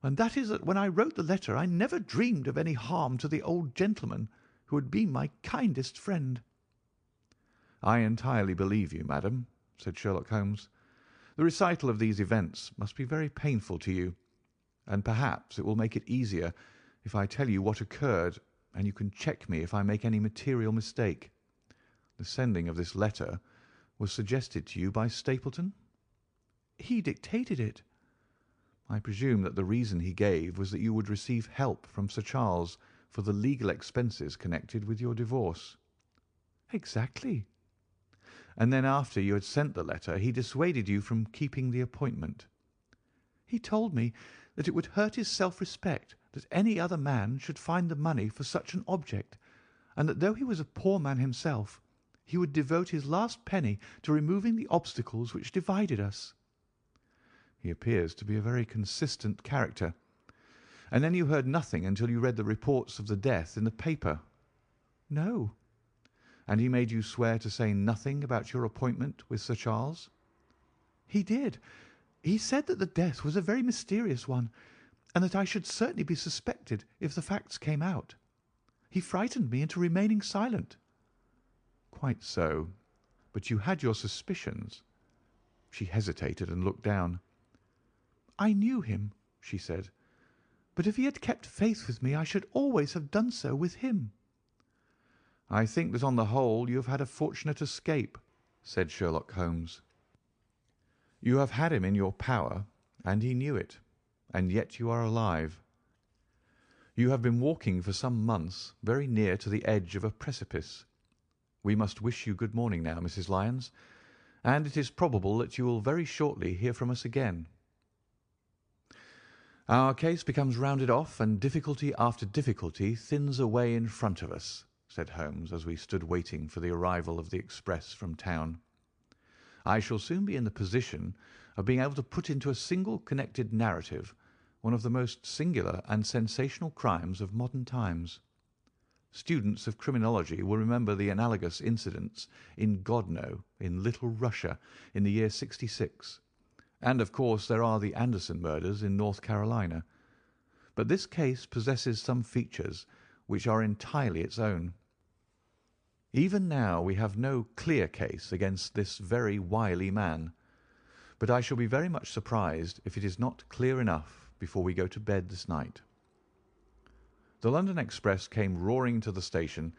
and that is that when I wrote the letter I never dreamed of any harm to the old gentleman who had been my kindest friend." "I entirely believe you, madam," said Sherlock Holmes. "The recital of these events must be very painful to you, and perhaps it will make it easier if I tell you what occurred, and you can check me if I make any material mistake. The sending of this letter was suggested to you by Stapleton?" "He dictated it." "I presume that the reason he gave was that you would receive help from Sir Charles for the legal expenses connected with your divorce?" "Exactly." "And then after you had sent the letter he dissuaded you from keeping the appointment?" "He told me that it would hurt his self-respect that any other man should find the money for such an object, and that though he was a poor man himself, he would devote his last penny to removing the obstacles which divided us." "He appears to be a very consistent character. And then you heard nothing until you read the reports of the death in the paper?" "No." "And he made you swear to say nothing about your appointment with Sir Charles?" "He did. He said that the death was a very mysterious one, and that I should certainly be suspected if the facts came out. He frightened me into remaining silent." "Quite so. But you had your suspicions." She hesitated and looked down. "I knew him," she said, "but if he had kept faith with me I should always have done so with him." "I think that on the whole you have had a fortunate escape," said Sherlock Holmes. "You have had him in your power, and he knew it, and yet you are alive. You have been walking for some months very near to the edge of a precipice. We must wish you good morning now, Mrs. Lyons, and it is probable that you will very shortly hear from us again. Our case becomes rounded off, and difficulty after difficulty thins away in front of us," said Holmes, as we stood waiting for the arrival of the express from town. "I shall soon be in the position of being able to put into a single connected narrative one of the most singular and sensational crimes of modern times. Students of criminology will remember the analogous incidents in Godno, in Little Russia, in the year '66, and of course there are the Anderson murders in North Carolina. But this case possesses some features which are entirely its own. Even now we have no clear case against this very wily man, but I shall be very much surprised if it is not clear enough before we go to bed this night." The London express came roaring to the station,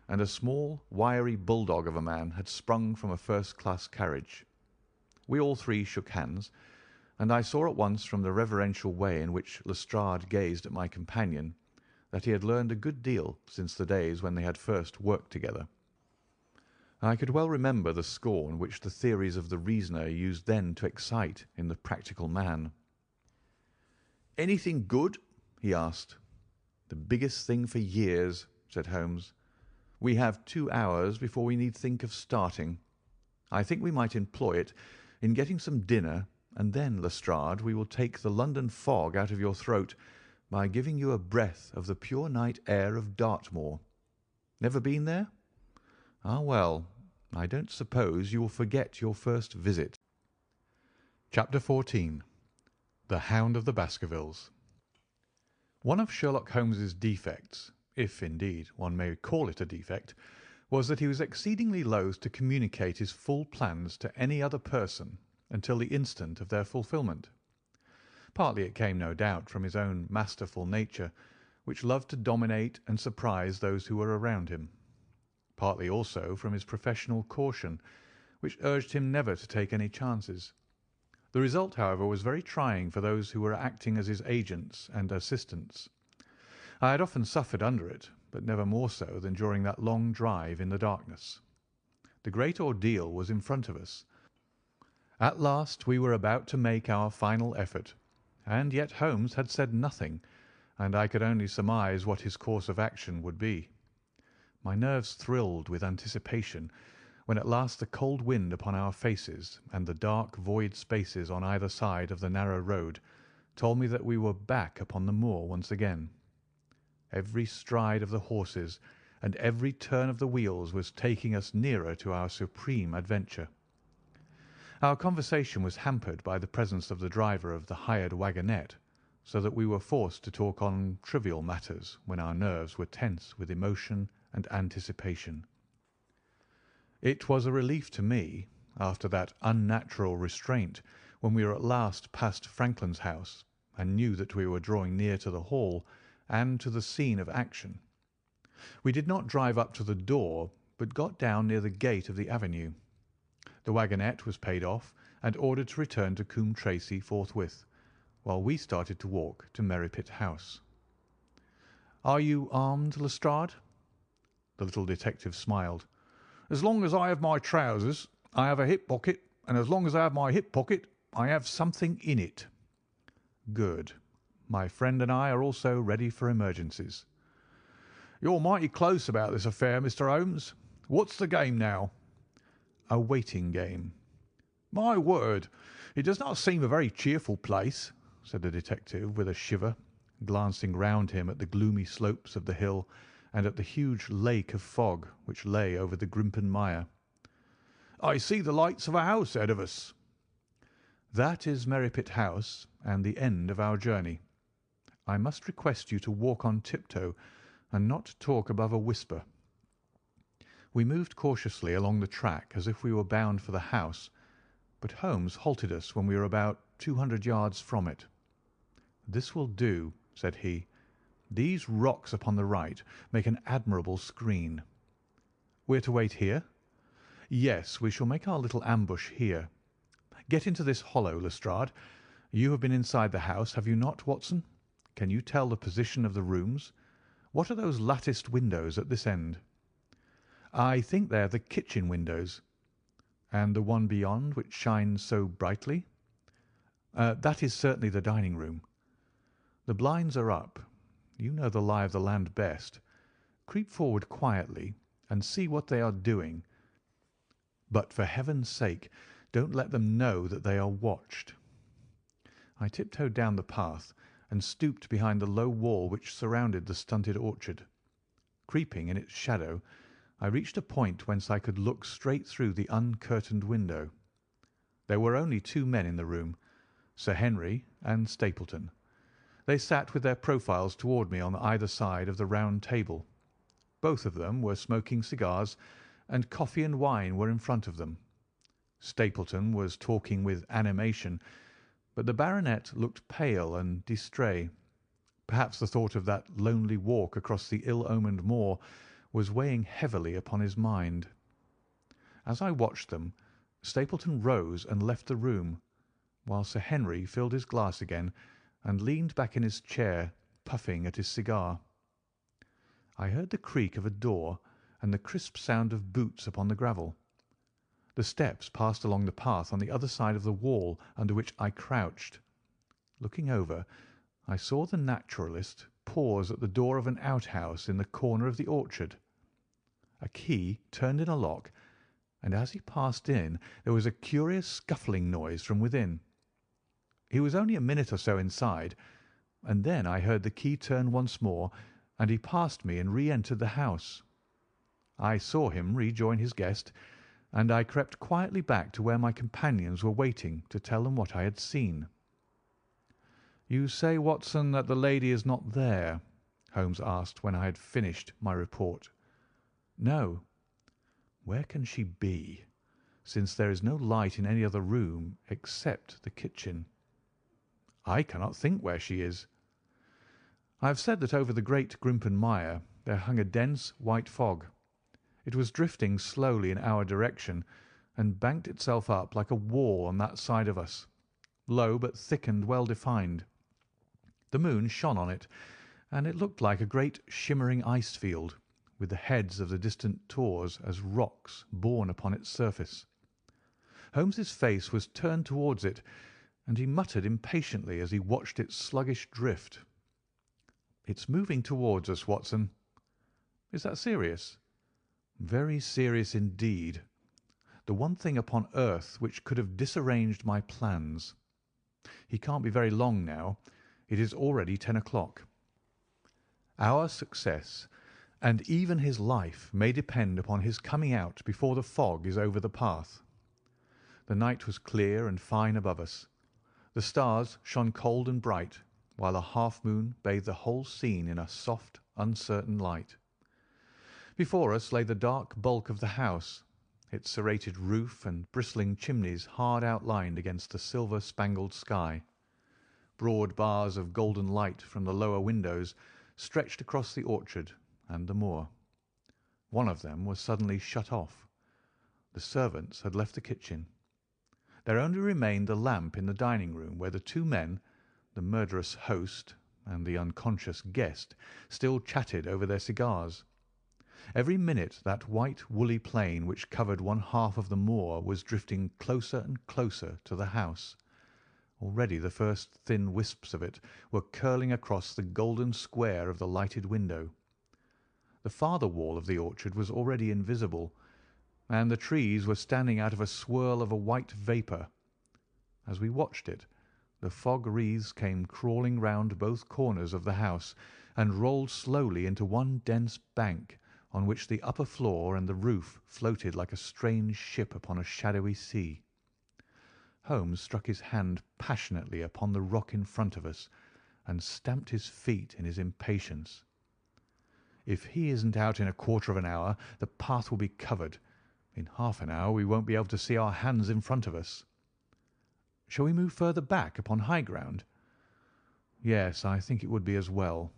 and a small, wiry bulldog of a man had sprung from a first-class carriage. We all 3 shook hands, and I saw at once from the reverential way in which Lestrade gazed at my companion that he had learned a good deal since the days when they had first worked together. I could well remember the scorn which the theories of the reasoner used then to excite in the practical man. Anything good?" he asked. "The biggest thing for years," said Holmes. "We have 2 hours before we need think of starting. I think we might employ it in getting some dinner, and then, Lestrade, we will take the London fog out of your throat by giving you a breath of the pure night air of Dartmoor. Never been there? Ah, well, I don't suppose you will forget your first visit." Chapter 14. The Hound of the Baskervilles. One of Sherlock Holmes's defects, if indeed one may call it a defect, was that he was exceedingly loath to communicate his full plans to any other person until the instant of their fulfilment. Partly it came, no doubt, from his own masterful nature, which loved to dominate and surprise those who were around him. Partly also from his professional caution, which urged him never to take any chances. The result, however, was very trying for those who were acting as his agents and assistants. I had often suffered under it, but never more so than during that long drive in the darkness. The great ordeal was in front of us. At last we were about to make our final effort, and yet Holmes had said nothing, and I could only surmise what his course of action would be. My nerves thrilled with anticipation when at last the cold wind upon our faces and the dark void spaces on either side of the narrow road told me that we were back upon the moor once again. Every stride of the horses and every turn of the wheels was taking us nearer to our supreme adventure. Our conversation was hampered by the presence of the driver of the hired wagonette, so that we were forced to talk on trivial matters when our nerves were tense with emotion and anticipation. It was a relief to me, after that unnatural restraint, when we were at last past Franklin's house and knew that we were drawing near to the hall and to the scene of action. We did not drive up to the door, but got down near the gate of the avenue. The wagonette was paid off and ordered to return to Coombe Tracey forthwith, while we started to walk to Merripit House. "Are you armed, Lestrade?" The little detective smiled. "As long as I have my trousers, I have a hip pocket, and as long as I have my hip pocket, I have something in it." "Good. My friend and I are also ready for emergencies." "You're mighty close about this affair, Mr. Holmes. What's the game now?" "A waiting game." "My word, it does not seem a very cheerful place," said the detective with a shiver, glancing round him at the gloomy slopes of the hill and at the huge lake of fog which lay over the Grimpen Mire. "I see the lights of a house ahead of us." "That is Merripit House and the end of our journey. I must request you to walk on tiptoe and not talk above a whisper." We moved cautiously along the track as if we were bound for the house, but Holmes halted us when we were about 200 yards from it. "This will do," said he. "These rocks upon the right make an admirable screen." "We're to wait here?" "Yes, we shall make our little ambush here. Get into this hollow, Lestrade. You have been inside the house, have you not, Watson? Can you tell the position of the rooms? What are those latticed windows at this end?" "I think they are the kitchen windows." "And the one beyond, which shines so brightly?" That is certainly the dining room." "The blinds are up. You know the lie of the land best. Creep forward quietly and see what they are doing. But for heaven's sake, don't let them know that they are watched." I tiptoed down the path and stooped behind the low wall which surrounded the stunted orchard. Creeping in its shadow, I reached a point whence I could look straight through the uncurtained window. There were only 2 men in the room, Sir Henry and Stapleton. They sat with their profiles toward me on either side of the round table. Both of them were smoking cigars, and coffee and wine were in front of them. Stapleton was talking with animation, but the baronet looked pale and distrait. Perhaps the thought of that lonely walk across the ill-omened moor was weighing heavily upon his mind. As I watched them, Stapleton rose and left the room, while Sir Henry filled his glass again and leaned back in his chair, puffing at his cigar. I heard the creak of a door and the crisp sound of boots upon the gravel. The steps passed along the path on the other side of the wall under which I crouched. Looking over, I saw the naturalist pause at the door of an outhouse in the corner of the orchard. A key turned in a lock, and as he passed in there was a curious scuffling noise from within. He was only a minute or so inside, and then I heard the key turn once more, and he passed me and re-entered the house. I saw him rejoin his guest, and I crept quietly back to where my companions were waiting to tell them what I had seen. "You say, Watson, that the lady is not there?" Holmes asked when I had finished my report. "No." "Where can she be, since there is no light in any other room except the kitchen?" "I cannot think where she is." I have said that over the great Grimpen Mire there hung a dense white fog. It was drifting slowly in our direction, and banked itself up like a wall on that side of us, low but thick and well defined. The moon shone on it, and it looked like a great shimmering ice field, with the heads of the distant tors as rocks borne upon its surface. Holmes's face was turned towards it, and he muttered impatiently as he watched its sluggish drift. "It's moving towards us, Watson." "Is that serious?" "Very serious indeed. The one thing upon earth which could have disarranged my plans. He can't be very long now. It is already 10 o'clock. Our success, and even his life, may depend upon his coming out before the fog is over the path." The night was clear and fine above us. The stars shone cold and bright, while a half-moon bathed the whole scene in a soft, uncertain light. Before us lay the dark bulk of the house, its serrated roof and bristling chimneys hard outlined against the silver-spangled sky. Broad bars of golden light from the lower windows stretched across the orchard and the moor. One of them was suddenly shut off. The servants had left the kitchen. There only remained the lamp in the dining-room, where the two men, the murderous host and the unconscious guest, still chatted over their cigars. Every minute that white woolly plain which covered one half of the moor was drifting closer and closer to the house. Already the first thin wisps of it were curling across the golden square of the lighted window. The farther wall of the orchard was already invisible, and the trees were standing out of a swirl of a white vapour. As we watched it, the fog wreaths came crawling round both corners of the house, and rolled slowly into one dense bank, on which the upper floor and the roof floated like a strange ship upon a shadowy sea. Holmes struck his hand passionately upon the rock in front of us, and stamped his feet in his impatience. "If he isn't out in a quarter of an hour, the path will be covered. In half an hour we won't be able to see our hands in front of us." "Shall we move further back upon high ground?" "Yes, I think it would be as well."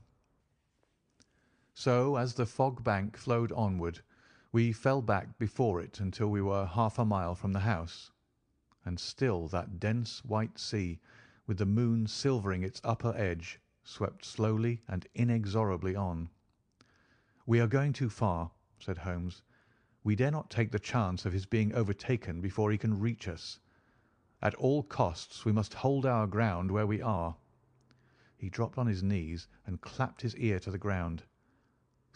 So, as the fog bank flowed onward, we fell back before it until we were half a mile from the house. And still that dense white sea, with the moon silvering its upper edge, swept slowly and inexorably on. "We are going too far," said Holmes. "We dare not take the chance of his being overtaken before he can reach us. At all costs we must hold our ground where we are." He dropped on his knees and clapped his ear to the ground.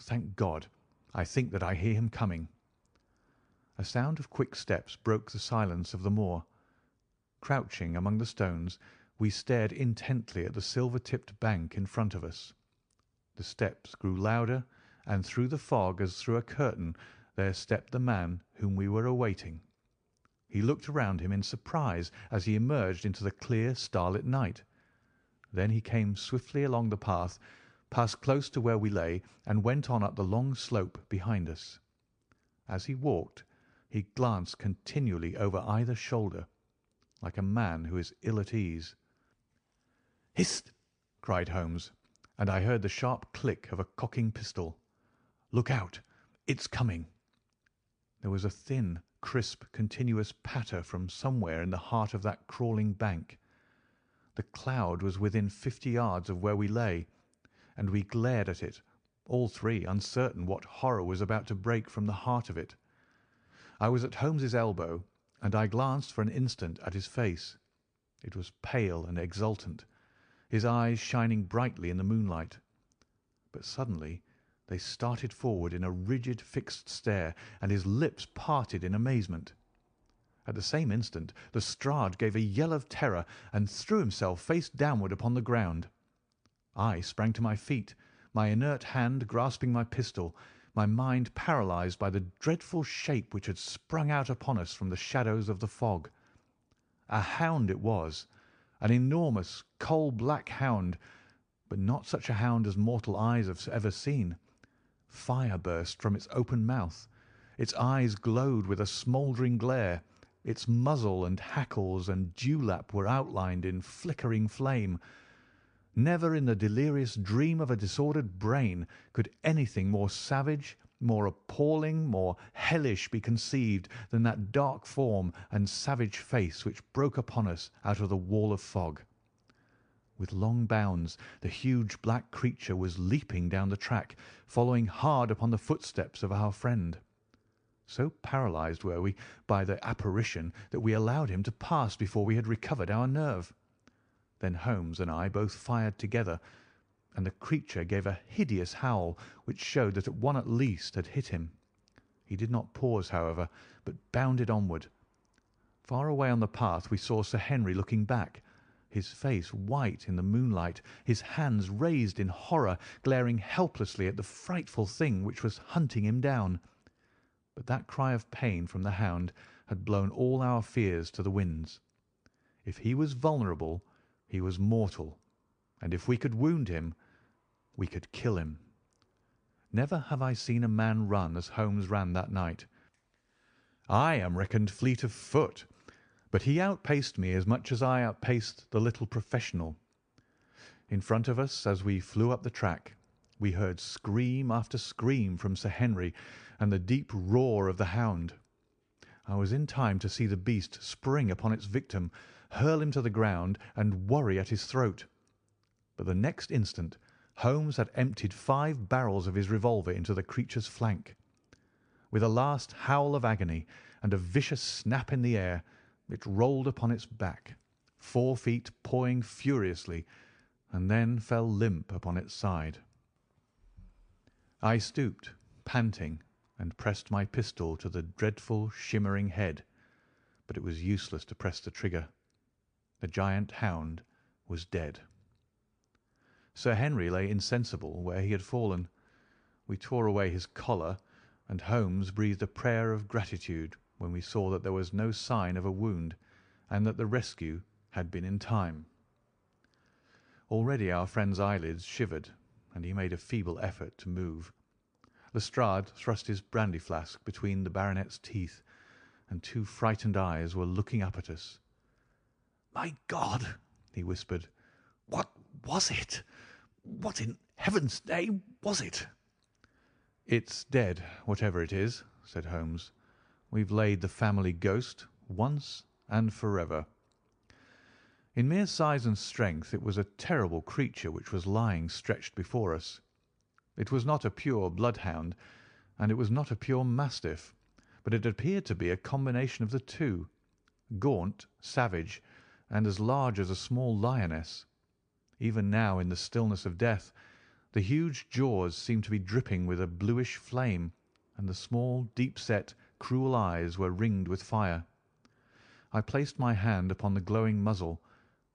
"Thank God! I think that I hear him coming." A sound of quick steps broke the silence of the moor. Crouching among the stones, we stared intently at the silver-tipped bank in front of us. The steps grew louder, and through the fog as through a curtain there stepped the man whom we were awaiting. He looked around him in surprise as he emerged into the clear starlit night. Then he came swiftly along the path, passed close to where we lay, and went on up the long slope behind us. As he walked, he glanced continually over either shoulder, like a man who is ill at ease. "Hist!" cried Holmes, and I heard the sharp click of a cocking pistol. "Look out! It's coming!" There was a thin, crisp, continuous patter from somewhere in the heart of that crawling bank. The cloud was within 50 yards of where we lay, and we glared at it, all three uncertain what horror was about to break from the heart of it. I was at Holmes's elbow, and I glanced for an instant at his face. It was pale and exultant, his eyes shining brightly in the moonlight. But suddenly they started forward in a rigid, fixed stare, and his lips parted in amazement. At the same instant Lestrade gave a yell of terror and threw himself face downward upon the ground. I sprang to my feet, my inert hand grasping my pistol, my mind paralysed by the dreadful shape which had sprung out upon us from the shadows of the fog. A hound it was, an enormous coal-black hound, but not such a hound as mortal eyes have ever seen. Fire burst from its open mouth. Its eyes glowed with a smouldering glare. Its muzzle and hackles and dewlap were outlined in flickering flame. Never in the delirious dream of a disordered brain could anything more savage, more appalling, more hellish be conceived than that dark form and savage face which broke upon us out of the wall of fog. With long bounds the huge black creature was leaping down the track, following hard upon the footsteps of our friend. So paralysed were we by the apparition that we allowed him to pass before we had recovered our nerve. Then Holmes and I both fired together, and the creature gave a hideous howl which showed that one at least had hit him. He did not pause, however, but bounded onward. Far away on the path we saw Sir Henry looking back, his face white in the moonlight, his hands raised in horror, glaring helplessly at the frightful thing which was hunting him down. But that cry of pain from the hound had blown all our fears to the winds. If he was vulnerable, he was mortal, and if we could wound him, we could kill him. Never have I seen a man run as Holmes ran that night. I am reckoned fleet of foot, but he outpaced me as much as I outpaced the little professional. In front of us, as we flew up the track, we heard scream after scream from Sir Henry and the deep roar of the hound. I was in time to see the beast spring upon its victim, hurl him to the ground, and worry at his throat. But the next instant Holmes had emptied 5 barrels of his revolver into the creature's flank. With a last howl of agony and a vicious snap in the air, it rolled upon its back, 4 feet pawing furiously, and then fell limp upon its side. I stooped, panting, and pressed my pistol to the dreadful shimmering head, but it was useless to press the trigger. The giant hound was dead. Sir Henry lay insensible where he had fallen. We tore away his collar, and Holmes breathed a prayer of gratitude when we saw that there was no sign of a wound, and that the rescue had been in time. Already our friend's eyelids shivered, and he made a feeble effort to move. Lestrade thrust his brandy flask between the baronet's teeth, and 2 frightened eyes were looking up at us. "My God!" he whispered. "What was it? What in heaven's name was it?" "It's dead, whatever it is," said Holmes. "We've laid the family ghost once and forever." In mere size and strength it was a terrible creature which was lying stretched before us. It was not a pure bloodhound, and it was not a pure mastiff, but it appeared to be a combination of the two, gaunt, savage, and as large as a small lioness. Even now, in the stillness of death, the huge jaws seemed to be dripping with a bluish flame, and the small, deep-set, cruel eyes were ringed with fire. I placed my hand upon the glowing muzzle,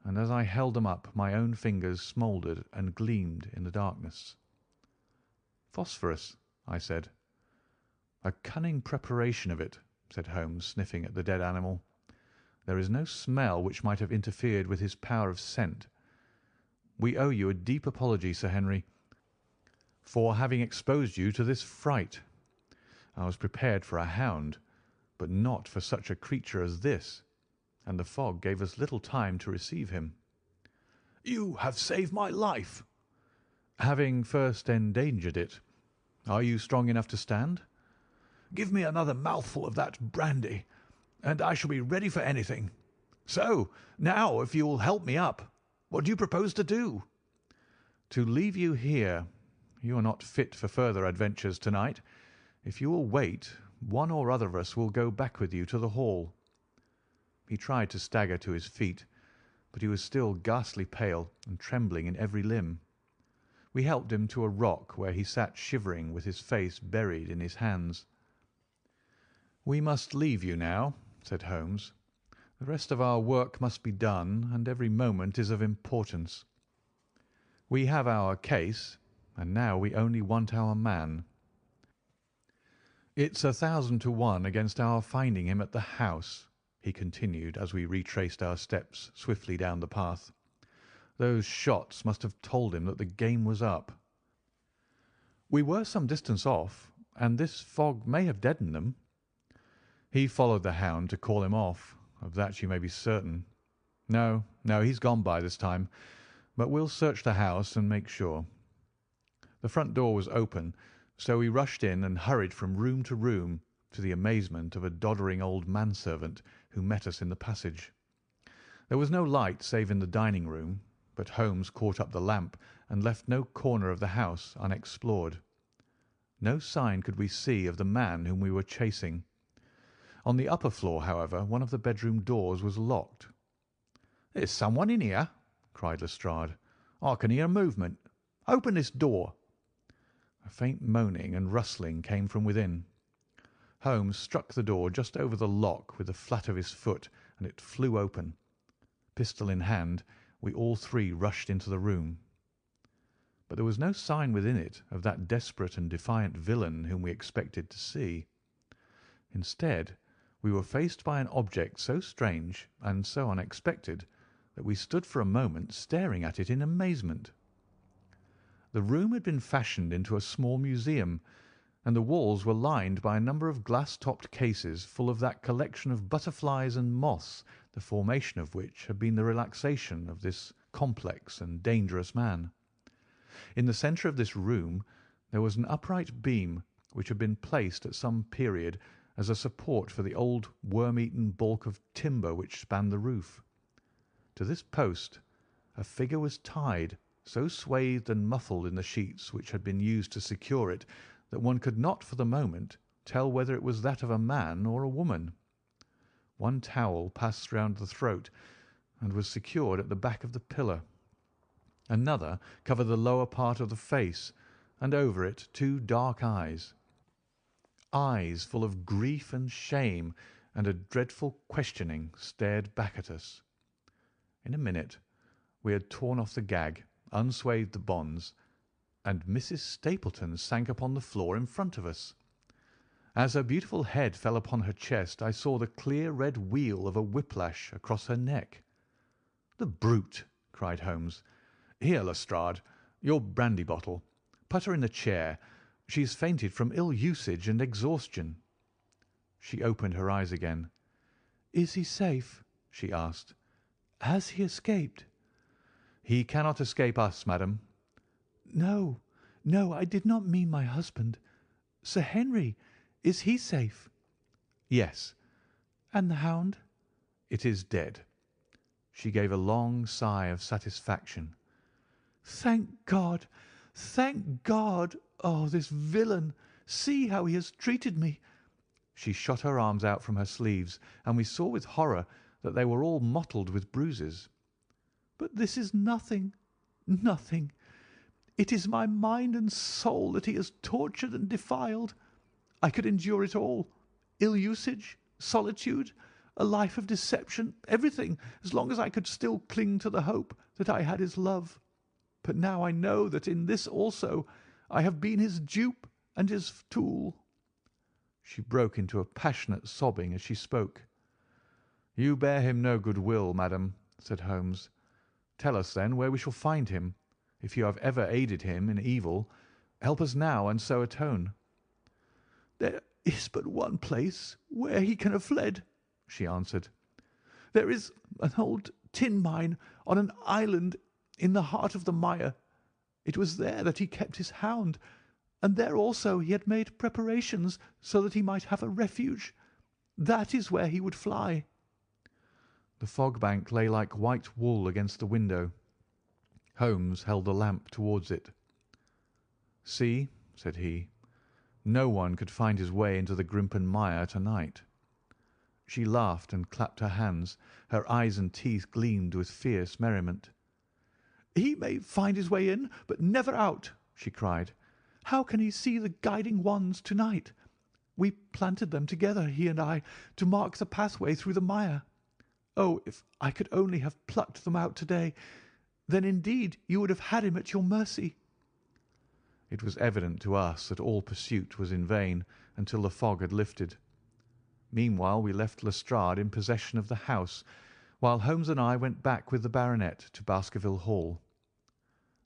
and as I held them up my own fingers smouldered and gleamed in the darkness. "Phosphorus," I said. "A cunning preparation of it," said Holmes, sniffing at the dead animal. "There is no smell which might have interfered with his power of scent. We owe you a deep apology, Sir Henry, for having exposed you to this fright. I was prepared for a hound, but not for such a creature as this, and the fog gave us little time to receive him." "You have saved my life." "Having first endangered it. Are you strong enough to stand?" "Give me another mouthful of that brandy, and I shall be ready for anything. So, now, if you will help me up, what do you propose to do?" "To leave you here. You are not fit for further adventures tonight. If you will wait, one or other of us will go back with you to the hall." He tried to stagger to his feet, but he was still ghastly pale and trembling in every limb. We helped him to a rock where he sat shivering with his face buried in his hands. "We must leave you now," said Holmes. "The rest of our work must be done, and every moment is of importance. We have our case, and now we only want our man. It's 1,000 to 1 against our finding him at the house," he continued as we retraced our steps swiftly down the path. "Those shots must have told him that the game was up. We were some distance off, and this fog may have deadened them. He followed the hound to call him off, of that you may be certain. No, he's gone by this time, but we'll search the house and make sure." The front door was open, so we rushed in and hurried from room to room, to the amazement of a doddering old manservant who met us in the passage. There was no light save in the dining room, but Holmes caught up the lamp and left no corner of the house unexplored. No sign could we see of the man whom we were chasing. On the upper floor, however, one of the bedroom doors was locked. "There's someone in here," cried Lestrade. "I can hear movement. Open this door." A faint moaning and rustling came from within. Holmes struck the door just over the lock with the flat of his foot, and it flew open. Pistol in hand, we all three rushed into the room. But there was no sign within it of that desperate and defiant villain whom we expected to see. Instead, we were faced by an object so strange and so unexpected that we stood for a moment staring at it in amazement. The room had been fashioned into a small museum, and the walls were lined by a number of glass-topped cases full of that collection of butterflies and moths the formation of which had been the relaxation of this complex and dangerous man. In the centre of this room there was an upright beam which had been placed at some period as a support for the old worm-eaten balk of timber which spanned the roof. To this post a figure was tied, so swathed and muffled in the sheets which had been used to secure it that one could not for the moment tell whether it was that of a man or a woman. One towel passed round the throat and was secured at the back of the pillar. Another covered the lower part of the face, and over it 2 dark eyes. Eyes full of grief and shame and a dreadful questioning stared back at us. In a minute we had torn off the gag, unswathed the bonds, and Mrs. Stapleton sank upon the floor in front of us. As her beautiful head fell upon her chest, I saw the clear red wheal of a whiplash across her neck. "The brute!" cried Holmes. "Here, Lestrade, your brandy bottle. Put her in the chair. She has fainted from ill usage and exhaustion." She opened her eyes again. "Is he safe?" she asked. "Has he escaped?" "He cannot escape us, madam." No, I did not mean my husband. Sir Henry, is he safe?" "Yes." "And the hound?" "It is dead." She gave a long sigh of satisfaction. "Thank God! Thank God! Oh, this villain! See how he has treated me!" She shot her arms out from her sleeves, and we saw with horror that they were all mottled with bruises. "But this is nothing, nothing. It is my mind and soul that he has tortured and defiled. I could endure it all, ill usage, solitude, a life of deception, everything, as long as I could still cling to the hope that I had his love. But now I know that in this also I have been his dupe and his tool." She broke into a passionate sobbing as she spoke. "You bear him no good will, madam," said Holmes. "Tell us, then, where we shall find him. If you have ever aided him in evil, help us now and so atone." "There is but one place where he can have fled," she answered. "There is an old tin mine on an island in the heart of the mire. It was there that he kept his hound, and there also he had made preparations so that he might have a refuge. That is where he would fly." The fog bank lay like white wool against the window. Holmes held the lamp towards it. "See," said he, "no one could find his way into the Grimpen Mire to-night." She laughed and clapped her hands. Her eyes and teeth gleamed with fierce merriment. "He may find his way in, but never out," she cried. "How can he see the guiding wands to-night? We planted them together, he and I, to mark the pathway through the mire. Oh, if I could only have plucked them out to-day, then indeed you would have had him at your mercy." It was evident to us that all pursuit was in vain until the fog had lifted. Meanwhile we left Lestrade in possession of the house, while Holmes and I went back with the baronet to Baskerville Hall.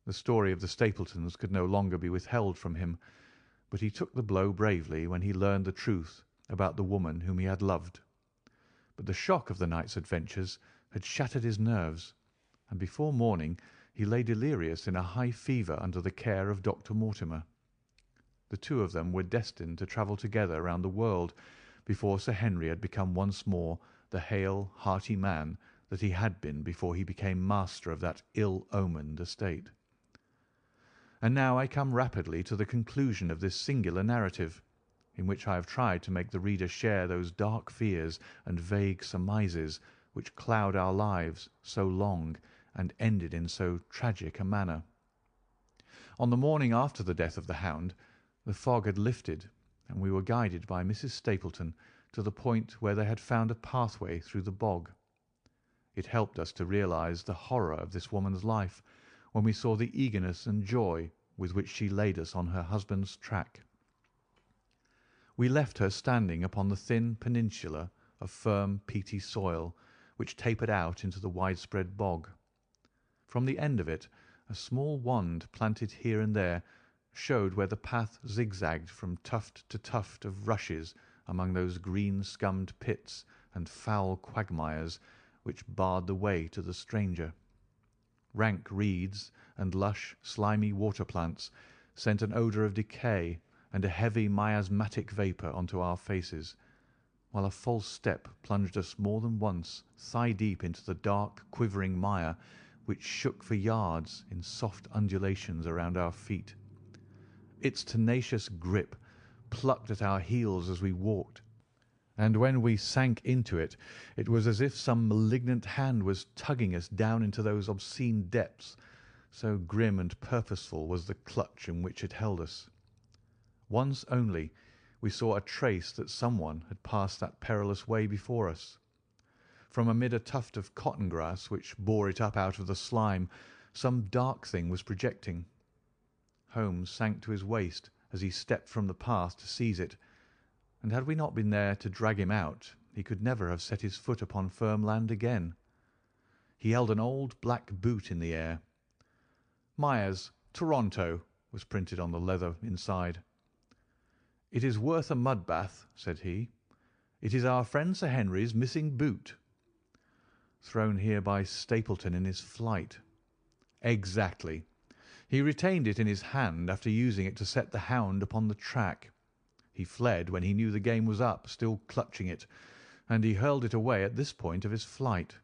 The story of the Stapletons could no longer be withheld from him, but he took the blow bravely when he learned the truth about the woman whom he had loved. But the shock of the night's adventures had shattered his nerves, and before morning he lay delirious in a high fever under the care of Dr. Mortimer. The two of them were destined to travel together round the world before Sir Henry had become once more the hale, hearty man that he had been before he became master of that ill-omened estate. And now I come rapidly to the conclusion of this singular narrative, in which I have tried to make the reader share those dark fears and vague surmises which cloud our lives so long and ended in so tragic a manner. On the morning after the death of the Hound, the fog had lifted, and we were guided by Mrs. Stapleton to the point where they had found a pathway through the bog. It helped us to realize the horror of this woman's life when we saw the eagerness and joy with which she laid us on her husband's track. We left her standing upon the thin peninsula of firm, peaty soil which tapered out into the widespread bog. From the end of it, a small wand planted here and there showed where the path zigzagged from tuft to tuft of rushes among those green-scummed pits and foul quagmires which barred the way to the stranger. Rank reeds and lush, slimy water plants sent an odour of decay and a heavy miasmatic vapour onto our faces, while a false step plunged us more than once thigh-deep into the dark, quivering mire which shook for yards in soft undulations around our feet. Its tenacious grip plucked at our heels as we walked, and when we sank into it, it was as if some malignant hand was tugging us down into those obscene depths, so grim and purposeful was the clutch in which it held us. Once only we saw a trace that someone had passed that perilous way before us. From amid a tuft of cotton grass which bore it up out of the slime, some dark thing was projecting. Holmes sank to his waist as he stepped from the path to seize it, and had we not been there to drag him out, he could never have set his foot upon firm land again. He held an old black boot in the air. "Myers, Toronto," was printed on the leather inside. "It is worth a mud bath," said he. "It is our friend Sir Henry's missing boot." Thrown here by Stapleton in his flight. Exactly. He retained it in his hand after using it to set the Hound upon the track. He fled when he knew the game was up, still clutching it, and he hurled it away at this point of his flight.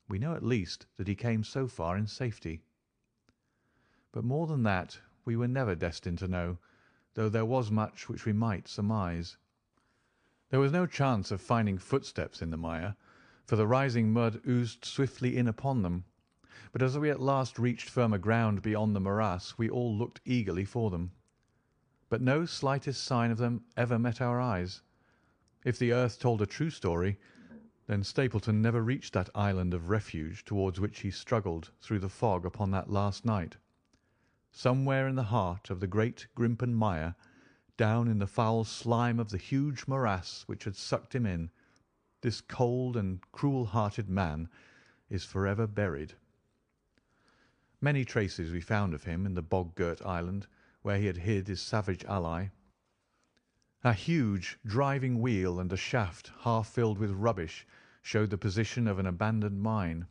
We know at least that he came so far in safety. But more than that we were never destined to know, though there was much which we might surmise. There was no chance of finding footsteps in the mire, for the rising mud oozed swiftly in upon them, but as we at last reached firmer ground beyond the morass, we all looked eagerly for them. But no slightest sign of them ever met our eyes. If the earth told a true story, then Stapleton never reached that island of refuge towards which he struggled through the fog upon that last night. Somewhere in the heart of the great Grimpen mire, down in the foul slime of the huge morass which had sucked him in, this cold and cruel-hearted man is forever buried. Many traces we found of him in the bog-girt island, where he had hid his savage ally. A huge driving wheel and a shaft half filled with rubbish showed the position of an abandoned mine.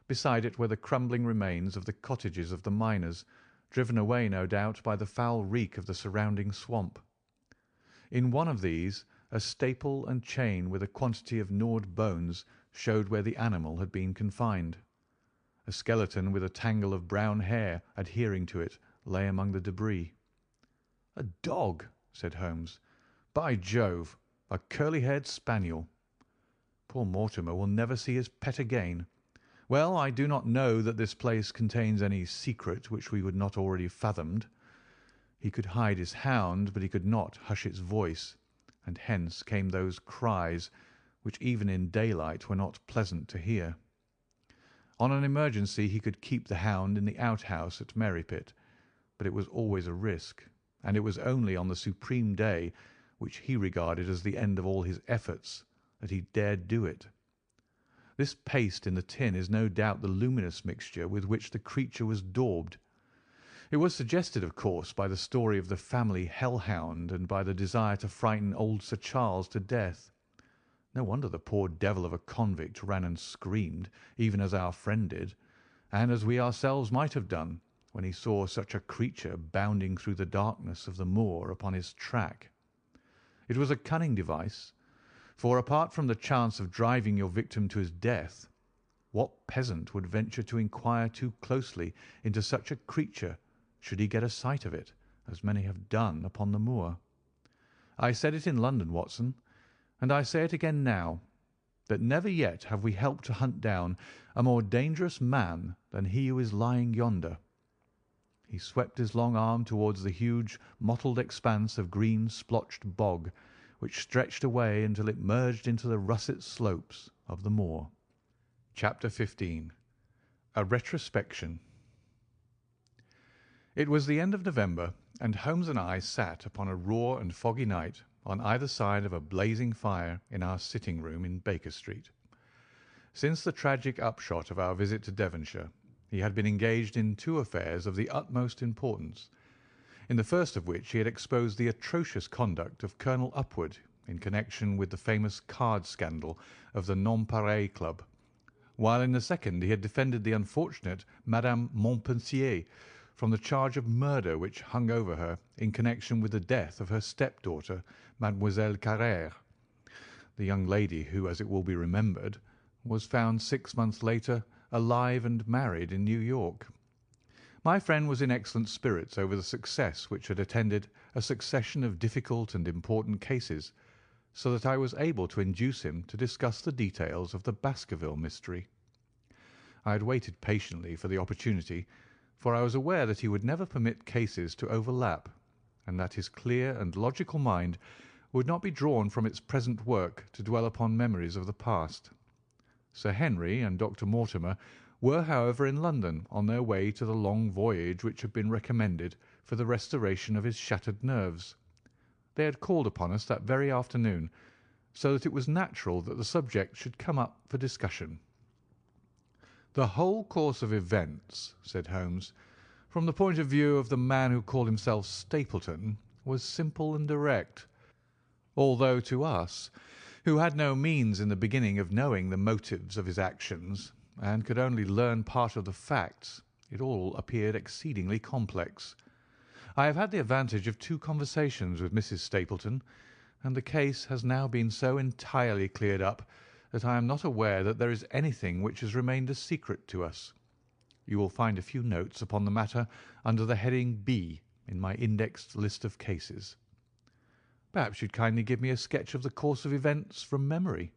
Beside it were the crumbling remains of the cottages of the miners, driven away no doubt by the foul reek of the surrounding swamp. In one of these a staple and chain with a quantity of gnawed bones showed where the animal had been confined. A skeleton with a tangle of brown hair adhering to it lay among the debris. "A dog," said Holmes. "By Jove, a curly-haired spaniel." Poor Mortimer will never see his pet again. Well, I do not know that this place contains any secret which we would not already fathomed. He could hide his hound, but he could not hush its voice, and hence came those cries, which even in daylight were not pleasant to hear. On an emergency he could keep the hound in the outhouse at Merripit, but it was always a risk, and it was only on the supreme day, which he regarded as the end of all his efforts, that he dared do it. This paste in the tin is no doubt the luminous mixture with which the creature was daubed. It was suggested, of course, by the story of the family hell-hound and by the desire to frighten old Sir Charles to death. No wonder the poor devil of a convict ran and screamed, even as our friend did, and as we ourselves might have done, when he saw such a creature bounding through the darkness of the moor upon his track. It was a cunning device, for apart from the chance of driving your victim to his death, what peasant would venture to inquire too closely into such a creature should he get a sight of it, as many have done upon the moor? I said it in London, Watson, and I say it again now, that never yet have we helped to hunt down a more dangerous man than he who is lying yonder. He swept his long arm towards the huge mottled expanse of green splotched bog, which stretched away until it merged into the russet slopes of the moor. Chapter 15. A Retrospection. It was the end of November, and Holmes and I sat upon a raw and foggy night on either side of a blazing fire in our sitting-room in Baker Street. Since the tragic upshot of our visit to Devonshire, he had been engaged in two affairs of the utmost importance, in the first of which he had exposed the atrocious conduct of Colonel Upward in connection with the famous card scandal of the Nonpareil Club, while in the second he had defended the unfortunate Madame Montpensier from the charge of murder which hung over her in connection with the death of her stepdaughter, Mademoiselle Carrère, the young lady who, as it will be remembered, was found 6 months later alive and married in New York. My friend was in excellent spirits over the success which had attended a succession of difficult and important cases, so that I was able to induce him to discuss the details of the Baskerville mystery. I had waited patiently for the opportunity, for I was aware that he would never permit cases to overlap, and that his clear and logical mind would not be drawn from its present work to dwell upon memories of the past. Sir Henry and Dr. Mortimer were, however, in London on their way to the long voyage which had been recommended for the restoration of his shattered nerves. They had called upon us that very afternoon, so that it was natural that the subject should come up for discussion. "The whole course of events," said Holmes, "from the point of view of the man who called himself Stapleton, was simple and direct, although to us, who had no means in the beginning of knowing the motives of his actions, and could only learn part of the facts, it all appeared exceedingly complex. I have had the advantage of 2 conversations with Mrs. Stapleton, and the case has now been so entirely cleared up that I am not aware that there is anything which has remained a secret to us. You will find a few notes upon the matter under the heading B in my indexed list of cases. Perhaps you'd kindly give me a sketch of the course of events from memory."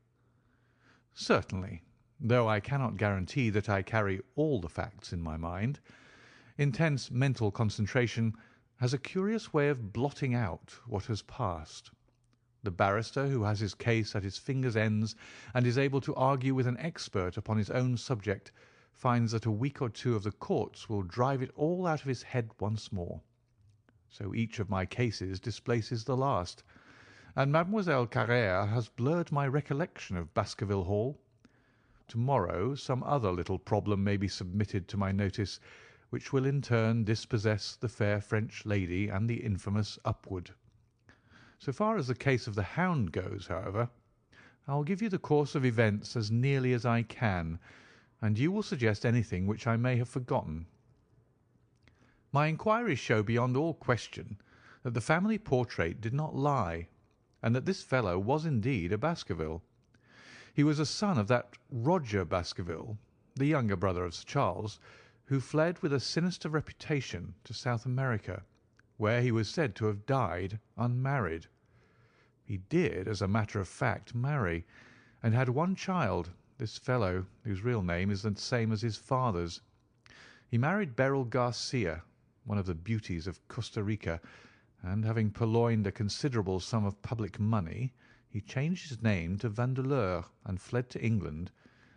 "Certainly, though I cannot guarantee that I carry all the facts in my mind. Intense mental concentration has a curious way of blotting out what has passed. The barrister who has his case at his fingers' ends and is able to argue with an expert upon his own subject finds that a week or 2 of the courts will drive it all out of his head once more. So each of my cases displaces the last, and Mademoiselle Carrère has blurred my recollection of Baskerville Hall. To-morrow some other little problem may be submitted to my notice, which will in turn dispossess the fair French lady and the infamous Upward. So far as the case of the Hound goes, however, I will give you the course of events as nearly as I can, and you will suggest anything which I may have forgotten. My inquiries show beyond all question that the family portrait did not lie, and that this fellow was indeed a Baskerville. He was a son of that Roger Baskerville, the younger brother of Sir Charles, who fled with a sinister reputation to South America, where he was said to have died unmarried. He did, as a matter of fact, marry, and had one child, this fellow, whose real name is the same as his father's. He married Beryl Garcia, one of the beauties of Costa Rica, and having purloined a considerable sum of public money, he changed his name to Vandeleur and fled to England,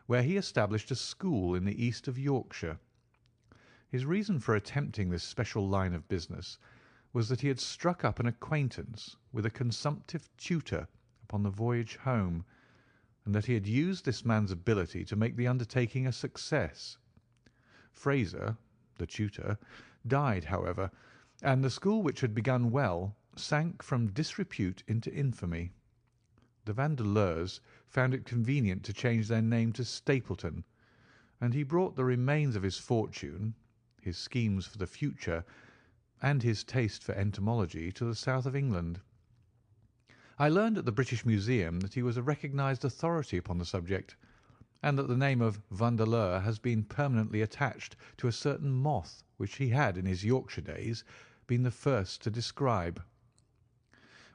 where he established a school in the east of Yorkshire. His reason for attempting this special line of business was that he had struck up an acquaintance with a consumptive tutor upon the voyage home, and that he had used this man's ability to make the undertaking a success. Fraser, the tutor, died, however, and the school, which had begun well, sank from disrepute into infamy. The Vandeleurs found it convenient to change their name to Stapleton, and he brought the remains of his fortune, his schemes for the future, and his taste for entomology to the south of England. I learned at the British Museum that he was a recognised authority upon the subject, and that the name of Vandeleur has been permanently attached to a certain moth which he had in his Yorkshire days been the first to describe.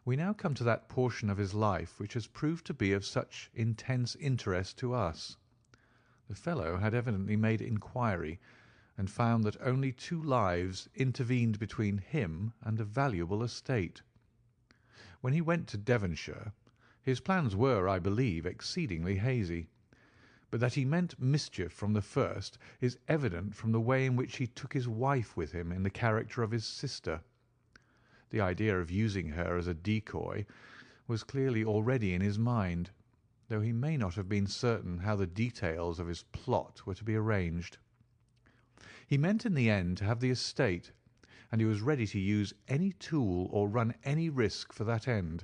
We now come to that portion of his life which has proved to be of such intense interest to us. The fellow had evidently made inquiry, and found that only 2 lives intervened between him and a valuable estate. When he went to Devonshire, his plans were, I believe, exceedingly hazy, but that he meant mischief from the first is evident from the way in which he took his wife with him in the character of his sister. The idea of using her as a decoy was clearly already in his mind, though he may not have been certain how the details of his plot were to be arranged. He meant in the end to have the estate, and he was ready to use any tool or run any risk for that end.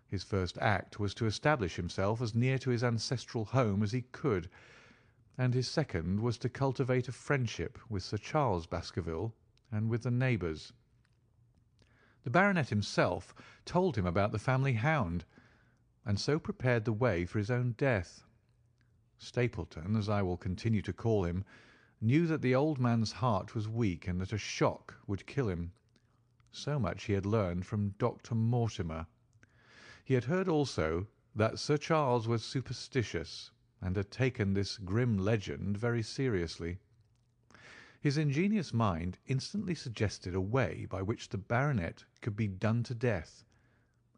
His first act was to establish himself as near to his ancestral home as he could, and his second was to cultivate a friendship with Sir Charles Baskerville and with the neighbours. The baronet himself told him about the family hound, and so prepared the way for his own death. Stapleton, as I will continue to call him, knew that the old man's heart was weak and that a shock would kill him. So much he had learned from Dr. Mortimer. He had heard also that Sir Charles was superstitious, and had taken this grim legend very seriously. His ingenious mind instantly suggested a way by which the baronet could be done to death,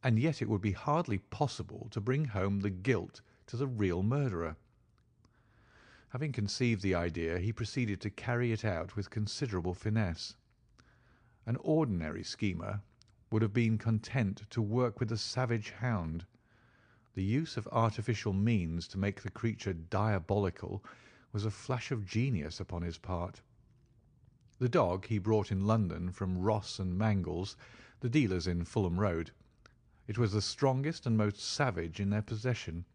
and yet it would be hardly possible to bring home the guilt to the real murderer. Having conceived the idea, he proceeded to carry it out with considerable finesse. An ordinary schemer would have been content to work with a savage hound. The use of artificial means to make the creature diabolical was a flash of genius upon his part. The dog he brought in London from Ross and Mangles, the dealers in Fulham Road. It was the strongest and most savage in their possession.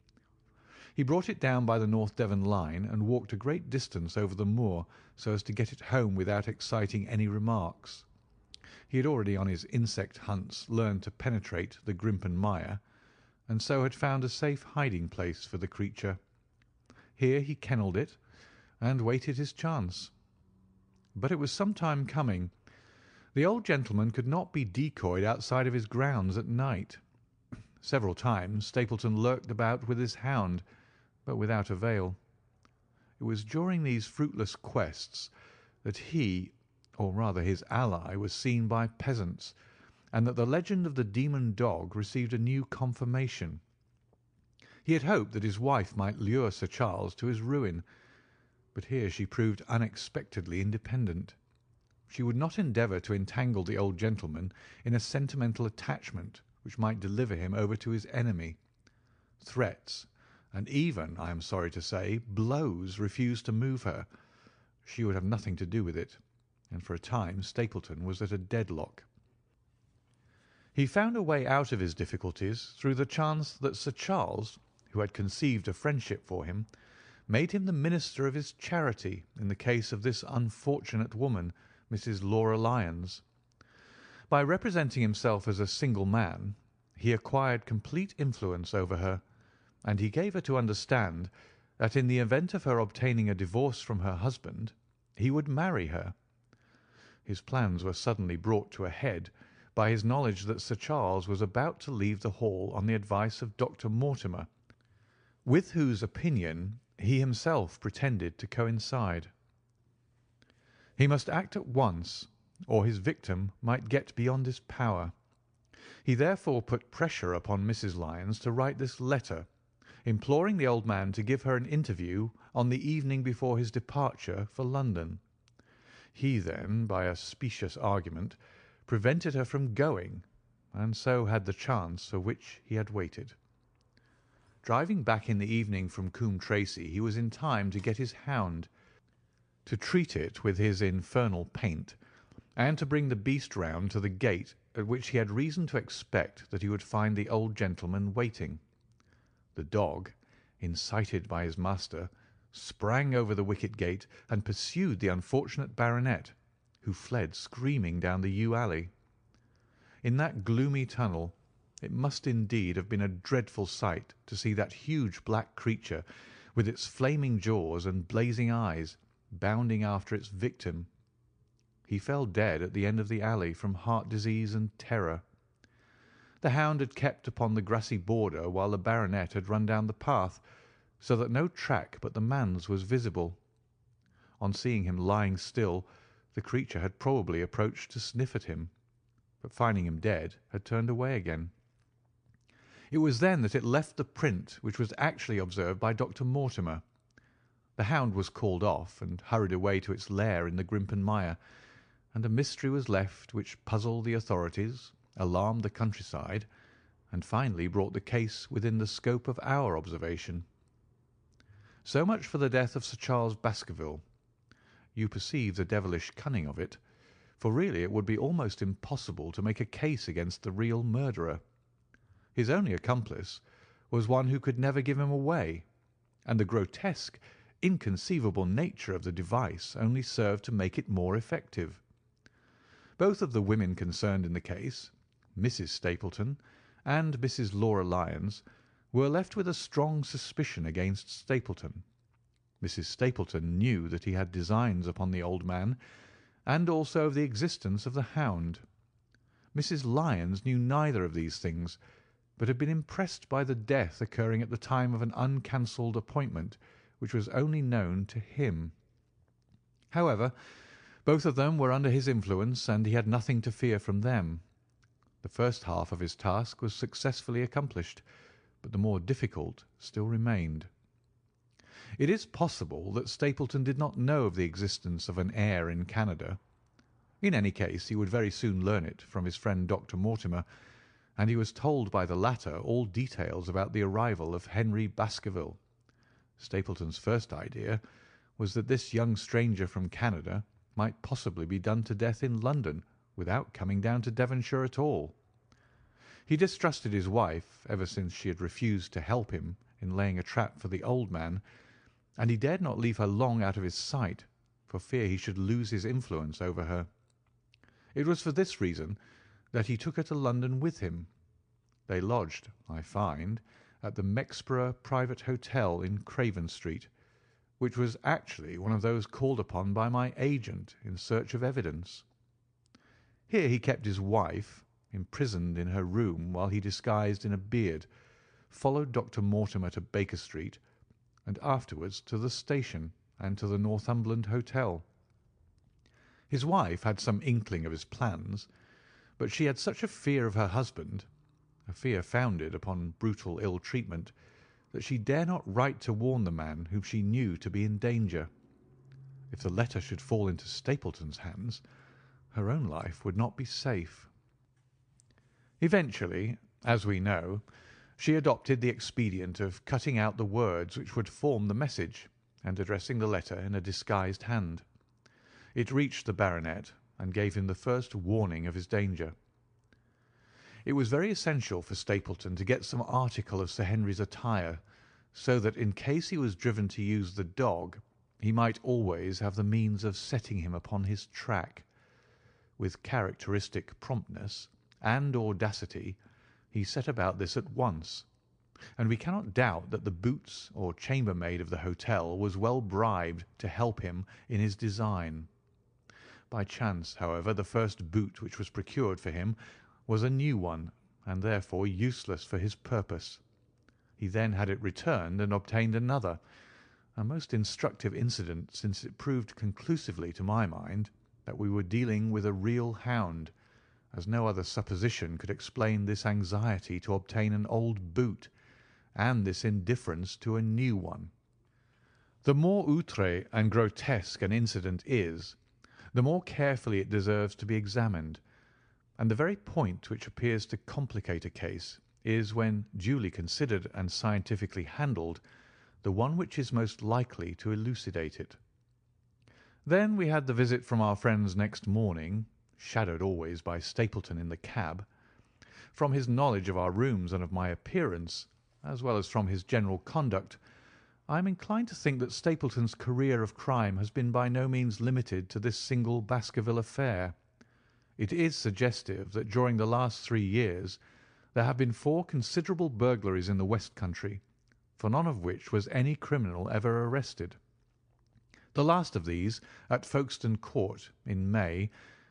He brought it down by the North Devon line and walked a great distance over the moor so as to get it home without exciting any remarks. He had already on his insect hunts learned to penetrate the Grimpen mire, and so had found a safe hiding-place for the creature. Here he kennelled it and waited his chance. But it was some time coming. The old gentleman could not be decoyed outside of his grounds at night. Several times Stapleton lurked about with his hound, but without avail. It was during these fruitless quests that he, or rather his ally, was seen by peasants, and that the legend of the demon dog received a new confirmation. He had hoped that his wife might lure Sir Charles to his ruin, but here she proved unexpectedly independent. She would not endeavour to entangle the old gentleman in a sentimental attachment which might deliver him over to his enemy. Threats, and even, I am sorry to say, blows refused to move her. She would have nothing to do with it, and for a time Stapleton was at a deadlock. He found a way out of his difficulties through the chance that Sir Charles, who had conceived a friendship for him, made him the minister of his charity in the case of this unfortunate woman, Mrs. Laura Lyons. By representing himself as a single man, he acquired complete influence over her, and he gave her to understand that in the event of her obtaining a divorce from her husband, he would marry her. His plans were suddenly brought to a head by his knowledge that Sir Charles was about to leave the Hall on the advice of Dr. Mortimer, with whose opinion he himself pretended to coincide. He must act at once, or his victim might get beyond his power. He therefore put pressure upon Mrs. Lyons to write this letter, imploring the old man to give her an interview on the evening before his departure for London. He then, by a specious argument, prevented her from going, and so had the chance for which he had waited. Driving back in the evening from Coombe Tracey, he was in time to get his hound, to treat it with his infernal paint, and to bring the beast round to the gate at which he had reason to expect that he would find the old gentleman waiting. The dog, incited by his master, sprang over the wicket gate and pursued the unfortunate baronet, who fled screaming down the yew alley. In that gloomy tunnel it must indeed have been a dreadful sight to see that huge black creature, with its flaming jaws and blazing eyes, bounding after its victim. He fell dead at the end of the alley from heart disease and terror. The hound had kept upon the grassy border while the baronet had run down the path, so that no track but the man's was visible. On seeing him lying still, the creature had probably approached to sniff at him, but finding him dead, had turned away again. It was then that it left the print which was actually observed by Dr. Mortimer. The hound was called off and hurried away to its lair in the Grimpen Mire, and a mystery was left which puzzled the authorities, alarmed the countryside, and finally brought the case within the scope of our observation. So much for the death of Sir Charles Baskerville. You perceive the devilish cunning of it, for really it would be almost impossible to make a case against the real murderer. His only accomplice was one who could never give him away, and the grotesque, inconceivable nature of the device only served to make it more effective. Both of the women concerned in the case, Mrs. Stapleton and Mrs. Laura Lyons, were left with a strong suspicion against Stapleton. Mrs. Stapleton knew that he had designs upon the old man, and also of the existence of the hound. Mrs. Lyons knew neither of these things, but had been impressed by the death occurring at the time of an uncancelled appointment which was only known to him. However, both of them were under his influence, and he had nothing to fear from them. The first half of his task was successfully accomplished, but the more difficult still remained. It is possible that Stapleton did not know of the existence of an heir in Canada. In any case, he would very soon learn it from his friend Dr. Mortimer, and he was told by the latter all details about the arrival of Henry Baskerville. Stapleton's first idea was that this young stranger from Canada might possibly be done to death in London without coming down to Devonshire at all. He distrusted his wife ever since she had refused to help him in laying a trap for the old man, and he dared not leave her long out of his sight for fear he should lose his influence over her. It was for this reason that he took her to London with him. They lodged, I find, at the Mexborough Private Hotel in Craven Street, which was actually one of those called upon by my agent in search of evidence. Here he kept his wife, imprisoned in her room while he disguised in a beard, followed Dr. Mortimer to Baker Street, and afterwards to the station and to the Northumberland Hotel. His wife had some inkling of his plans, but she had such a fear of her husband, a fear founded upon brutal ill-treatment, that she dare not write to warn the man whom she knew to be in danger. If the letter should fall into Stapleton's hands, her own life would not be safe. Eventually, as we know, she adopted the expedient of cutting out the words which would form the message, and addressing the letter in a disguised hand. It reached the baronet, and gave him the first warning of his danger. It was very essential for Stapleton to get some article of Sir Henry's attire, so that in case he was driven to use the dog, he might always have the means of setting him upon his track. With characteristic promptness and audacity, he set about this at once, and we cannot doubt that the boots or chambermaid of the hotel was well bribed to help him in his design. By chance, however, the first boot which was procured for him was a new one, and therefore useless for his purpose. He then had it returned and obtained another, a most instructive incident, since it proved conclusively to my mind that we were dealing with a real hound, as no other supposition could explain this anxiety to obtain an old boot, and this indifference to a new one. The more outré and grotesque an incident is, the more carefully it deserves to be examined, and the very point which appears to complicate a case is, when duly considered and scientifically handled, the one which is most likely to elucidate it. Then we had the visit from our friends next morning, shadowed always by Stapleton in the cab. From his knowledge of our rooms and of my appearance, as well as from his general conduct, I am inclined to think that Stapleton's career of crime has been by no means limited to this single Baskerville affair. It is suggestive that during the last 3 years there have been 4 considerable burglaries in the West Country, for none of which was any criminal ever arrested. The last of these, at Folkestone Court, in May,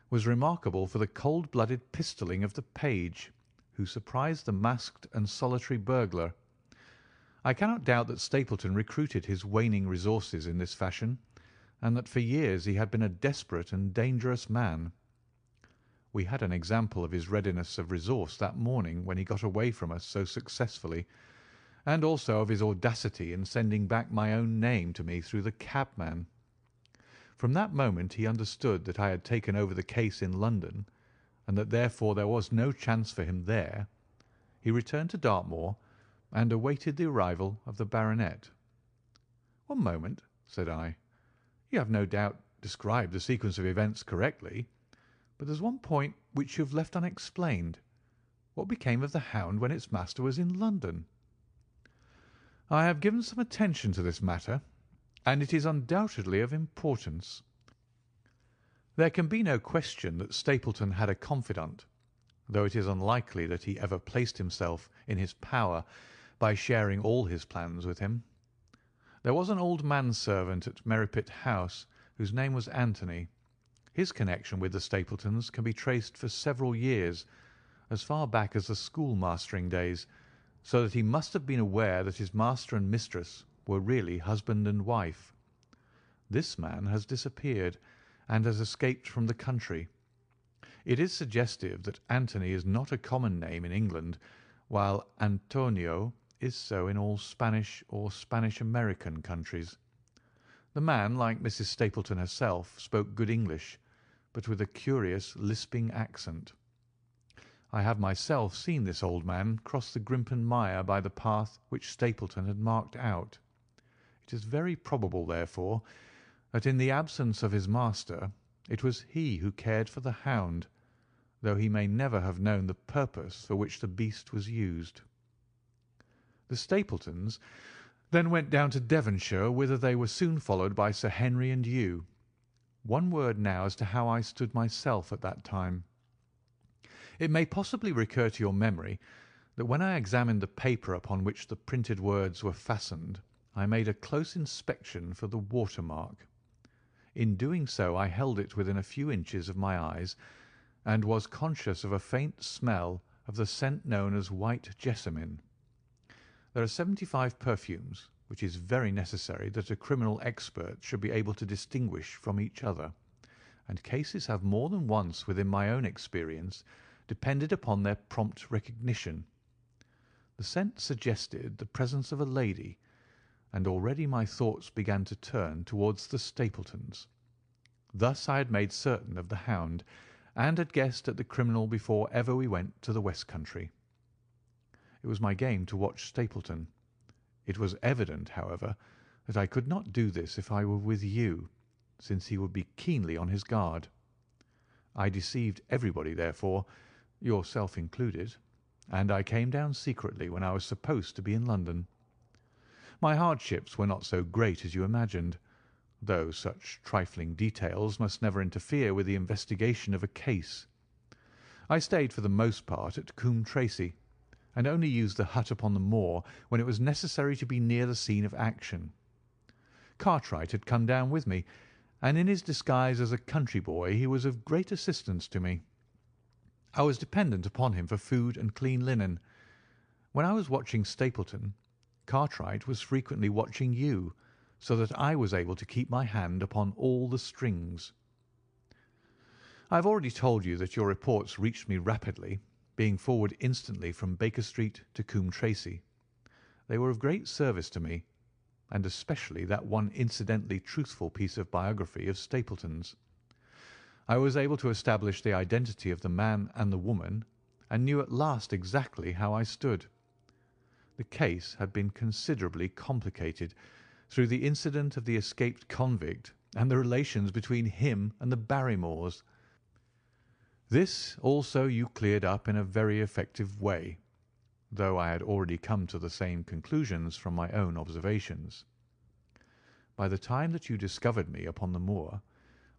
was remarkable for the cold-blooded pistolling of the page, who surprised the masked and solitary burglar. I cannot doubt that Stapleton recruited his waning resources in this fashion, and that for years he had been a desperate and dangerous man. We had an example of his readiness of resource that morning when he got away from us so successfully, and also of his audacity in sending back my own name to me through the cabman. From that moment he understood that I had taken over the case in London, and that therefore there was no chance for him there. He returned to Dartmoor, and awaited the arrival of the baronet. "One moment," said I. "You have no doubt described the sequence of events correctly, but there's one point which you have left unexplained. What became of the hound when its master was in London?" "I have given some attention to this matter, and it is undoubtedly of importance. There can be no question that Stapleton had a confidant, though it is unlikely that he ever placed himself in his power by sharing all his plans with him. There was an old manservant at Merripit House whose name was Anthony. His connection with the Stapletons can be traced for several years, as far back as the schoolmastering days, so that he must have been aware that his master and mistress were really husband and wife. This man has disappeared, and has escaped from the country. It is suggestive that Anthony is not a common name in England, while Antonio is so in all Spanish or Spanish-American countries. The man, like Mrs. Stapleton herself, spoke good English, but with a curious lisping accent. I have myself seen this old man cross the Grimpen Mire by the path which Stapleton had marked out. It is very probable, therefore, that in the absence of his master it was he who cared for the hound, though he may never have known the purpose for which the beast was used. The Stapletons then went down to Devonshire, whither they were soon followed by Sir Henry and you. One word now as to how I stood myself at that time. It may possibly recur to your memory that when I examined the paper upon which the printed words were fastened, I made a close inspection for the watermark. In doing so I held it within a few inches of my eyes, and was conscious of a faint smell of the scent known as white jessamine. There are 75 perfumes, which is very necessary that a criminal expert should be able to distinguish from each other, and cases have more than once within my own experience depended upon their prompt recognition. The scent suggested the presence of a lady, and already my thoughts began to turn towards the Stapletons. Thus I had made certain of the hound, and had guessed at the criminal before ever we went to the West Country. It was my game to watch Stapleton. It was evident, however, that I could not do this if I were with you, since he would be keenly on his guard. I deceived everybody, therefore, yourself included, and I came down secretly when I was supposed to be in London. My hardships were not so great as you imagined, though such trifling details must never interfere with the investigation of a case. I stayed for the most part at Coombe Tracey, and only used the hut upon the moor when it was necessary to be near the scene of action. Cartwright had come down with me, and in his disguise as a country boy he was of great assistance to me. I was dependent upon him for food and clean linen. When I was watching Stapleton, Cartwright was frequently watching you, so that I was able to keep my hand upon all the strings. I have already told you that your reports reached me rapidly, being forwarded instantly from Baker Street to Coombe Tracey. They were of great service to me, and especially that one incidentally truthful piece of biography of Stapletons. I was able to establish the identity of the man and the woman, and knew at last exactly how I stood. The case had been considerably complicated through the incident of the escaped convict and the relations between him and the Barrymores. This also you cleared up in a very effective way, though I had already come to the same conclusions from my own observations. By the time that you discovered me upon the moor,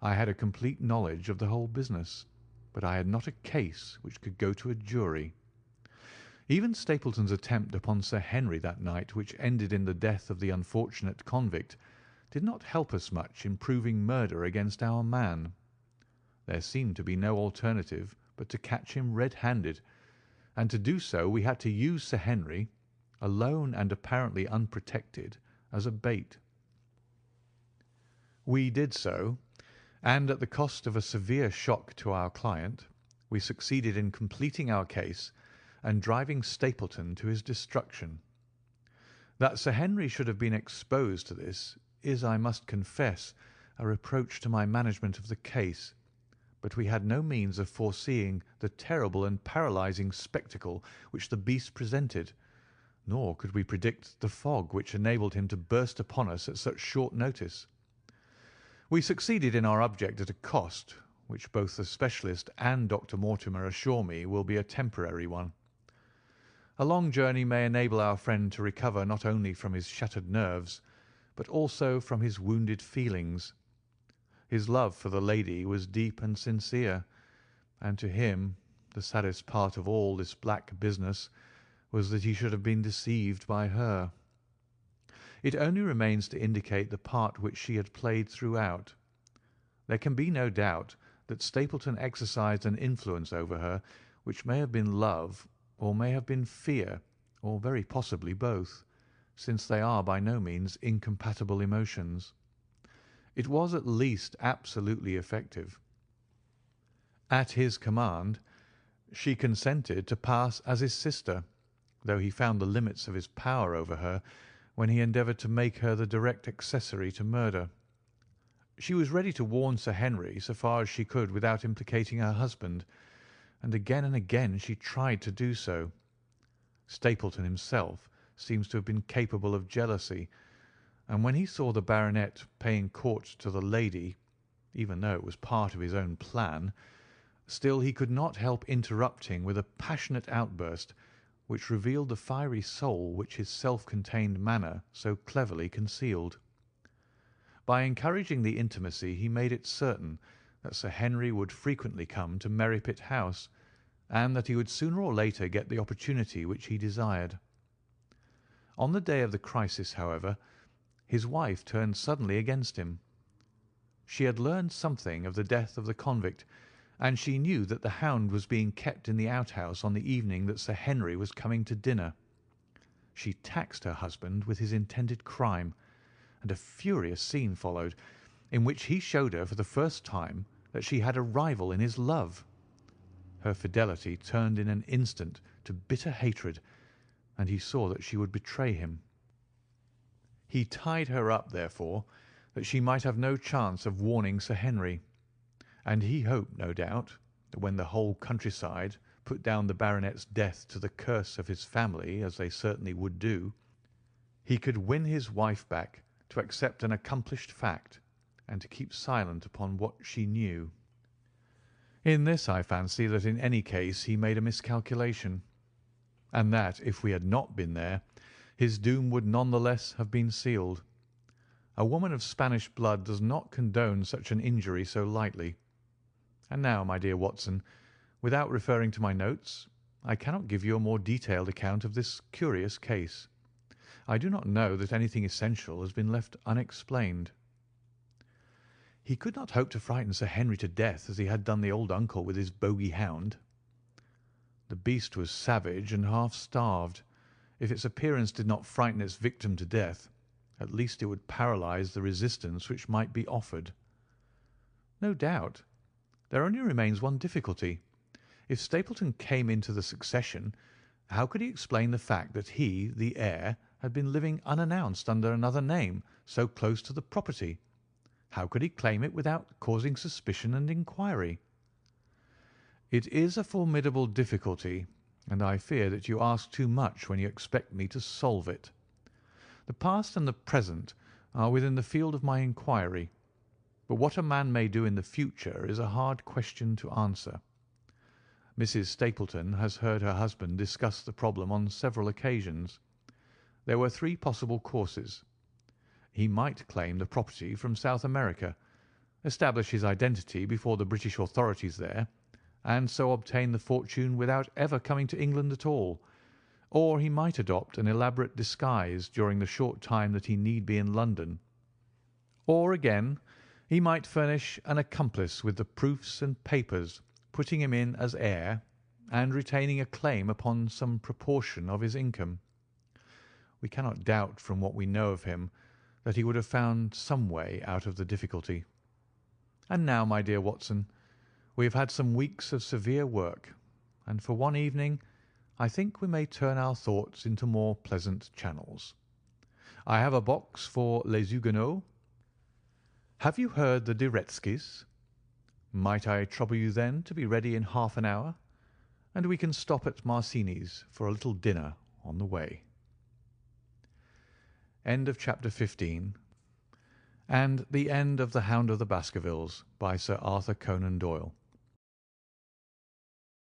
I had a complete knowledge of the whole business, but I had not a case which could go to a jury. Even Stapleton's attempt upon Sir Henry that night, which ended in the death of the unfortunate convict, did not help us much in proving murder against our man. There seemed to be no alternative but to catch him red-handed, and to do so we had to use Sir Henry, alone and apparently unprotected, as a bait. We did so, and at the cost of a severe shock to our client, we succeeded in completing our case and driving Stapleton to his destruction. That Sir Henry should have been exposed to this is, I must confess, a reproach to my management of the case, but we had no means of foreseeing the terrible and paralysing spectacle which the beast presented, nor could we predict the fog which enabled him to burst upon us at such short notice. We succeeded in our object at a cost which both the specialist and Dr. Mortimer assure me will be a temporary one. A long journey may enable our friend to recover not only from his shattered nerves, but also from his wounded feelings. His love for the lady was deep and sincere, and to him the saddest part of all this black business was that he should have been deceived by her. It only remains to indicate the part which she had played throughout. There can be no doubt that Stapleton exercised an influence over her which may have been love, or may have been fear, or very possibly both, since they are by no means incompatible emotions. It was at least absolutely effective. At his command, she consented to pass as his sister, though he found the limits of his power over her when he endeavoured to make her the direct accessory to murder. She was ready to warn Sir Henry so far as she could without implicating her husband, and again she tried to do so. Stapleton himself seems to have been capable of jealousy, and when he saw the baronet paying court to the lady, even though it was part of his own plan, still he could not help interrupting with a passionate outburst which revealed the fiery soul which his self-contained manner so cleverly concealed. By encouraging the intimacy he made it certain that Sir Henry would frequently come to Merripit House, and that he would sooner or later get the opportunity which he desired. On the day of the crisis, however, his wife turned suddenly against him. She had learned something of the death of the convict, and she knew that the Hound was being kept in the outhouse on the evening that Sir Henry was coming to dinner. She taxed her husband with his intended crime, and a furious scene followed, in which he showed her for the first time that she had a rival in his love. Her fidelity turned in an instant to bitter hatred, and he saw that she would betray him. He tied her up, therefore, that she might have no chance of warning Sir Henry, and he hoped, no doubt, that when the whole countryside put down the baronet's death to the curse of his family, as they certainly would do, he could win his wife back to accept an accomplished fact, and to keep silent upon what she knew. In this I fancy that in any case he made a miscalculation, and that if we had not been there, his doom would none the less have been sealed. A woman of Spanish blood does not condone such an injury so lightly. And now, my dear Watson, without referring to my notes, I cannot give you a more detailed account of this curious case. I do not know that anything essential has been left unexplained. He could not hope to frighten Sir Henry to death as he had done the old uncle with his bogey hound. The beast was savage and half starved. If its appearance did not frighten its victim to death, at least it would paralyse the resistance which might be offered. No doubt. There only remains one difficulty. If Stapleton came into the succession, how could he explain the fact that he, the heir, had been living unannounced under another name so close to the property? How could he claim it without causing suspicion and inquiry? It is a formidable difficulty, and I fear that you ask too much when you expect me to solve it. The past and the present are within the field of my inquiry, but what a man may do in the future is a hard question to answer. Mrs. Stapleton has heard her husband discuss the problem on several occasions. There were three possible courses. He might claim the property from South America, establish his identity before the British authorities there, and so obtain the fortune without ever coming to England at all, or he might adopt an elaborate disguise during the short time that he need be in London. Or again, he might furnish an accomplice with the proofs and papers, putting him in as heir, and retaining a claim upon some proportion of his income. We cannot doubt from what we know of him that he would have found some way out of the difficulty. And now, my dear Watson, we have had some weeks of severe work, and for one evening I think we may turn our thoughts into more pleasant channels. I have a box for Les Huguenots. Have you heard the De Retskys? Might I trouble you then to be ready in half an hour, and we can stop at Marcini's for a little dinner on the way. End of chapter 15, and the end of The Hound of the Baskervilles by Sir Arthur Conan Doyle.